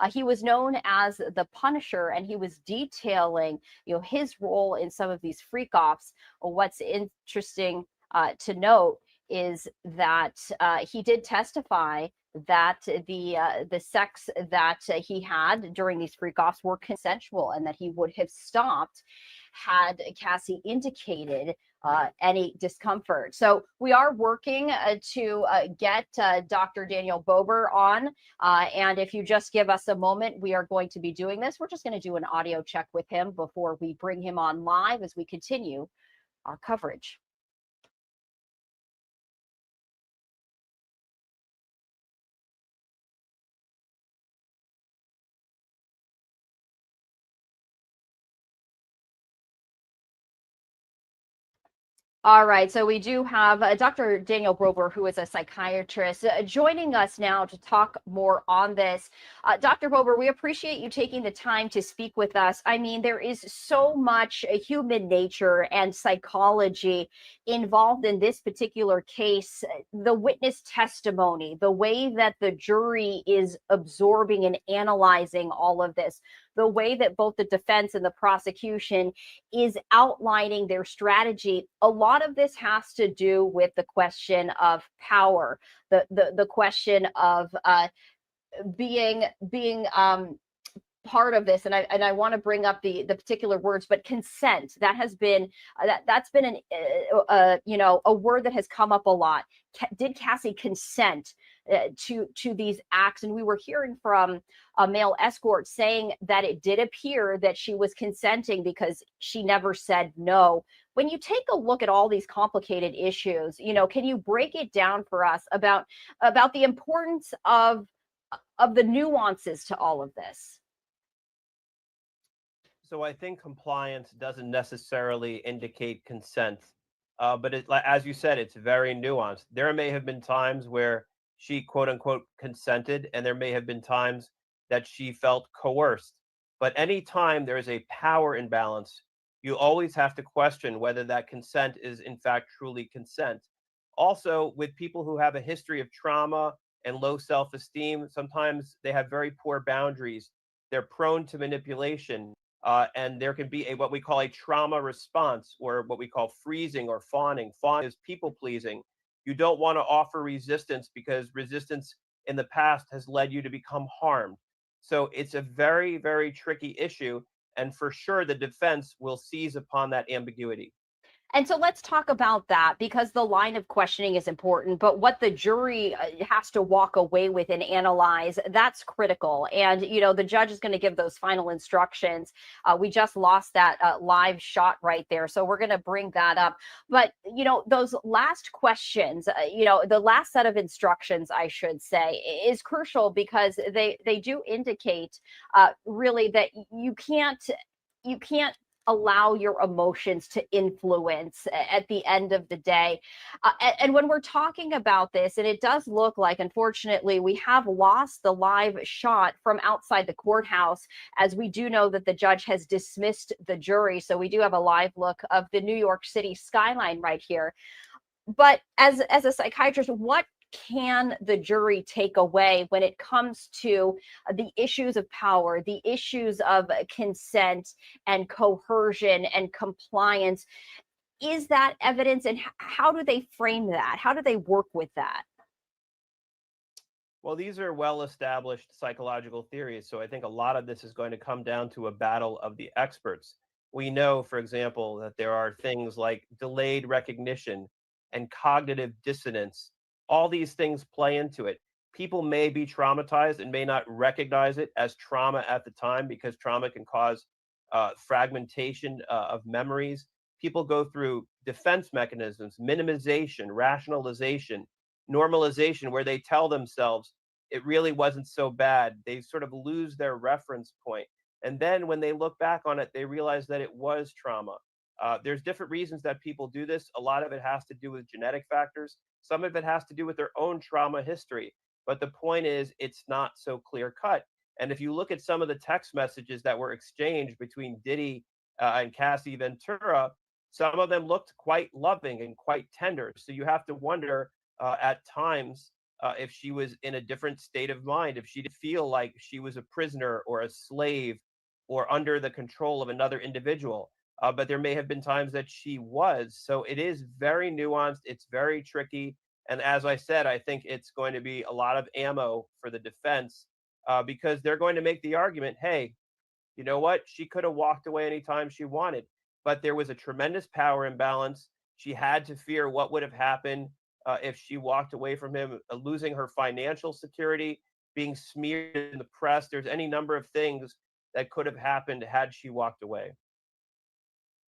He was known as the Punisher, and he was detailing, his role in some of these freak-offs. What's interesting to note is that he did testify that the sex that he had during these freak-offs were consensual, and that he would have stopped had Cassie indicated any discomfort. So we are working to get Dr. Daniel Bober on, and if you just give us a moment, we are going to be doing this. We're just going to do an audio check with him before we bring him on live as we continue our coverage. All right, so we do have Dr. Daniel Bober, who is a psychiatrist, joining us now to talk more on this. Dr. Bober, we appreciate you taking the time to speak with us. I mean, there is so much human nature and psychology involved in this particular case. The witness testimony, the way that the jury is absorbing and analyzing all of this, the way that both the defense and the prosecution is outlining their strategy. A lot of this has to do with the question of power, the question of being part of this, and I want to bring up the particular words, but consent. That has been that's been a word that has come up a lot. Did Cassie consent to these acts? And we were hearing from a male escort saying that it did appear that she was consenting because she never said no. When you take a look at all these complicated issues, can you break it down for us about the importance of the nuances to all of this? So I think compliance doesn't necessarily indicate consent. But as you said, it's very nuanced. There may have been times where she quote unquote consented, and there may have been times that she felt coerced. But anytime there is a power imbalance, you always have to question whether that consent is in fact truly consent. Also, with people who have a history of trauma and low self-esteem, sometimes they have very poor boundaries. They're prone to manipulation, and there can be what we call a trauma response, or what we call freezing or fawning. Fawning is people pleasing. You don't want to offer resistance because resistance in the past has led you to become harmed. So it's a very, very tricky issue. And for sure, the defense will seize upon that ambiguity. And so let's talk about that, because the line of questioning is important, but what the jury has to walk away with and analyze, that's critical. And, the judge is going to give those final instructions. We just lost that live shot right there. So we're going to bring that up. But, those last questions, the last set of instructions, I should say, is crucial, because they do indicate really that you can't allow your emotions to influence at the end of the day. And when we're talking about this, and it does look like, unfortunately, we have lost the live shot from outside the courthouse, as we do know that the judge has dismissed the jury. So we do have a live look of the New York City skyline right here. But as a psychiatrist, what can the jury take away when it comes to the issues of power, the issues of consent and coercion and compliance? Is that evidence, and how do they frame that? How do they work with that? Well, these are well-established psychological theories. So I think a lot of this is going to come down to a battle of the experts. We know, for example, that there are things like delayed recognition and cognitive dissonance. All these things play into it. People may be traumatized and may not recognize it as trauma at the time, because trauma can cause fragmentation of memories. People go through defense mechanisms, minimization, rationalization, normalization, where they tell themselves it really wasn't so bad. They sort of lose their reference point. And then when they look back on it, they realize that it was trauma. There's different reasons that people do this. A lot of it has to do with genetic factors. Some of it has to do with their own trauma history. But the point is, it's not so clear cut. And if you look at some of the text messages that were exchanged between Diddy and Cassie Ventura, some of them looked quite loving and quite tender. So you have to wonder at times if she was in a different state of mind, if she did feel like she was a prisoner or a slave or under the control of another individual. But there may have been times that she was. So it is very nuanced. It's very tricky. And as I said, I think it's going to be a lot of ammo for the defense, because they're going to make the argument, hey, you know what? She could have walked away anytime she wanted, but there was a tremendous power imbalance. She had to fear what would have happened if she walked away from him, losing her financial security, being smeared in the press. There's any number of things that could have happened had she walked away.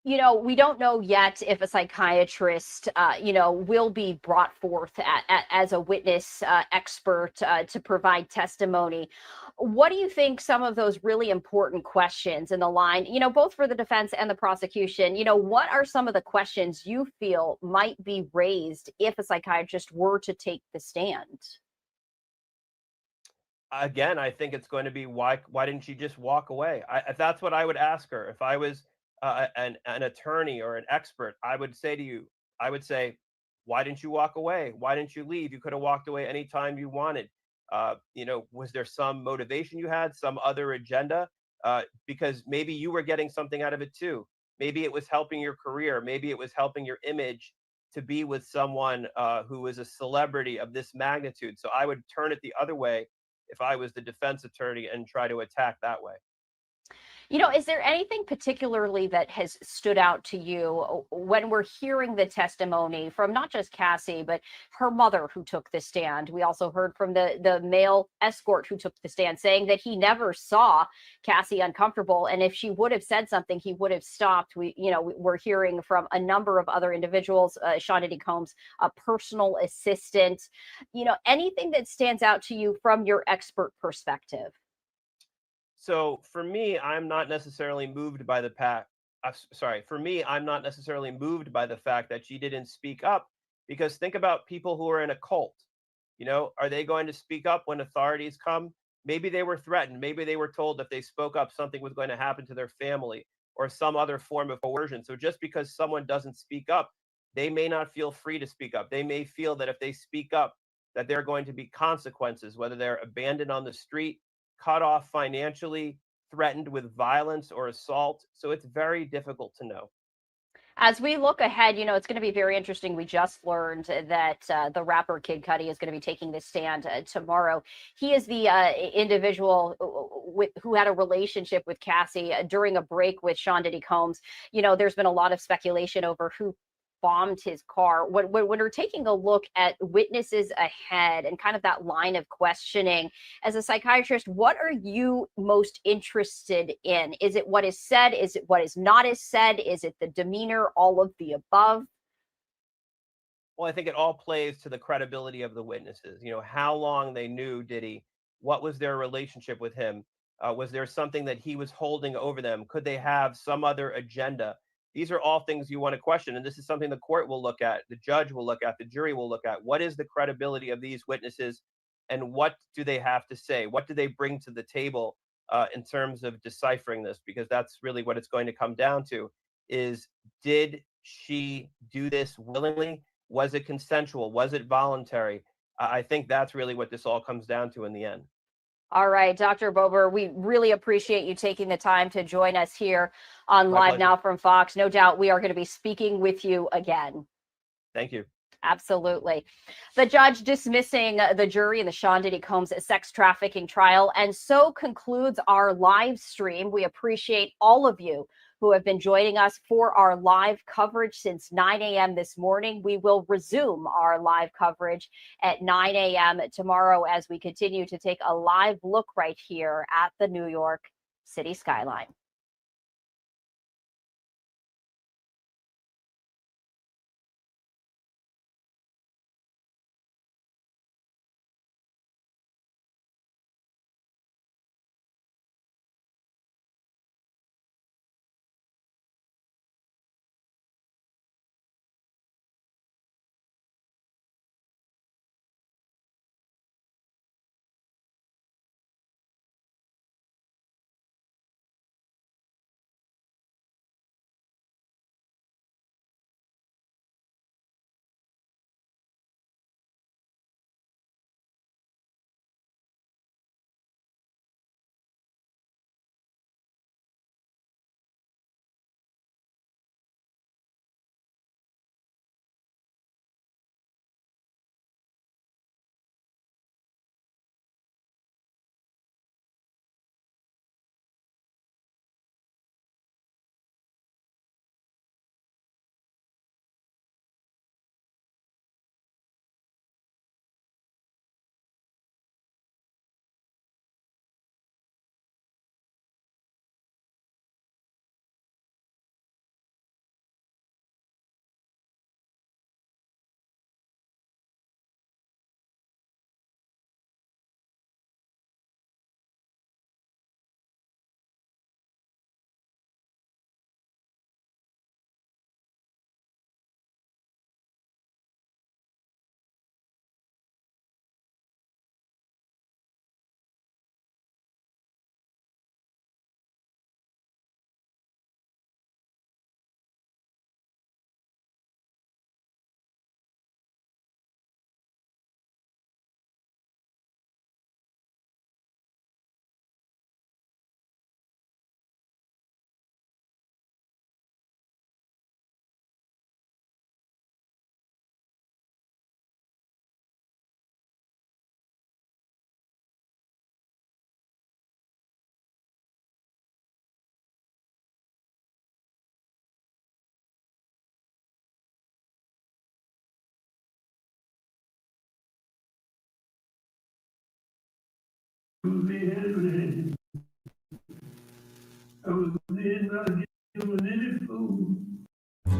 We don't know yet if a psychiatrist, will be brought forth as a witness expert to provide testimony. What do you think some of those really important questions in the line, both for the defense and the prosecution, what are some of the questions you feel might be raised if a psychiatrist were to take the stand? Again, I think it's going to be why didn't she just walk away? That's what I would ask her. If I was an attorney or an expert, I would say, why didn't you walk away? Why didn't you leave? You could have walked away anytime you wanted. Was there some motivation you had, some other agenda? Because maybe you were getting something out of it too. Maybe it was helping your career. Maybe it was helping your image to be with someone who is a celebrity of this magnitude. So I would turn it the other way if I was the defense attorney and try to attack that way. Is there anything particularly that has stood out to you when we're hearing the testimony from not just Cassie, but her mother who took the stand? We also heard from the male escort who took the stand, saying that he never saw Cassie uncomfortable. And if she would have said something, he would have stopped. We're hearing from a number of other individuals, Sean Diddy Combs, a personal assistant, anything that stands out to you from your expert perspective? So for me, I'm not necessarily moved by the sorry, for me, I'm not necessarily moved by the fact that she didn't speak up, because think about people who are in a cult. You know, are they going to speak up when authorities come? Maybe they were threatened. Maybe they were told if they spoke up, something was going to happen to their family or some other form of coercion. So just because someone doesn't speak up, they may not feel free to speak up. They may feel that if they speak up, that there are going to be consequences, whether they're abandoned on the street, cut off financially, threatened with violence or assault. So it's very difficult to know. As we look ahead, you know, it's going to be very interesting. We just learned that the rapper Kid Cudi is going to be taking the stand tomorrow. He is the individual who had a relationship with Cassie during a break with Sean Diddy Combs. You know, there's been a lot of speculation over who bombed his car. When we're taking a look at witnesses ahead and kind of that line of questioning, as a psychiatrist, what are you most interested in? Is it what is said? Is it what is not is said? Is it the demeanor? All of the above? Well, I think it all plays to the credibility of the witnesses. You know, how long they knew Diddy, what was their relationship with him? Was there something that he was holding over them? Could they have some other agenda? These are all things you want to question. And this is something the court will look at, the judge will look at, the jury will look at. What is the credibility of these witnesses, and what do they have to say? What do they bring to the table in terms of deciphering this? Because that's really what it's going to come down to, is did she do this willingly? Was it consensual? Was it voluntary? I think that's really what this all comes down to in the end. All right, Dr. Bober, we really appreciate you taking the time to join us here on Live Now from Fox. No doubt we are going to be speaking with you again. Thank you. Absolutely. The judge dismissing the jury in the Sean Diddy Combs sex trafficking trial. And so concludes our live stream. We appreciate all of you who have been joining us for our live coverage since 9 a.m. this morning. We will resume our live coverage at 9 a.m. tomorrow as we continue to take a live look right here at the New York City skyline.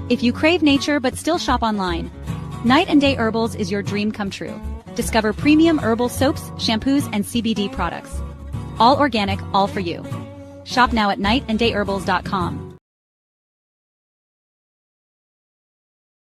If you crave nature but still shop online, Night and Day Herbals is your dream come true. Discover premium herbal soaps, shampoos, and CBD products. All organic, all for you. Shop now at nightandayherbals.com.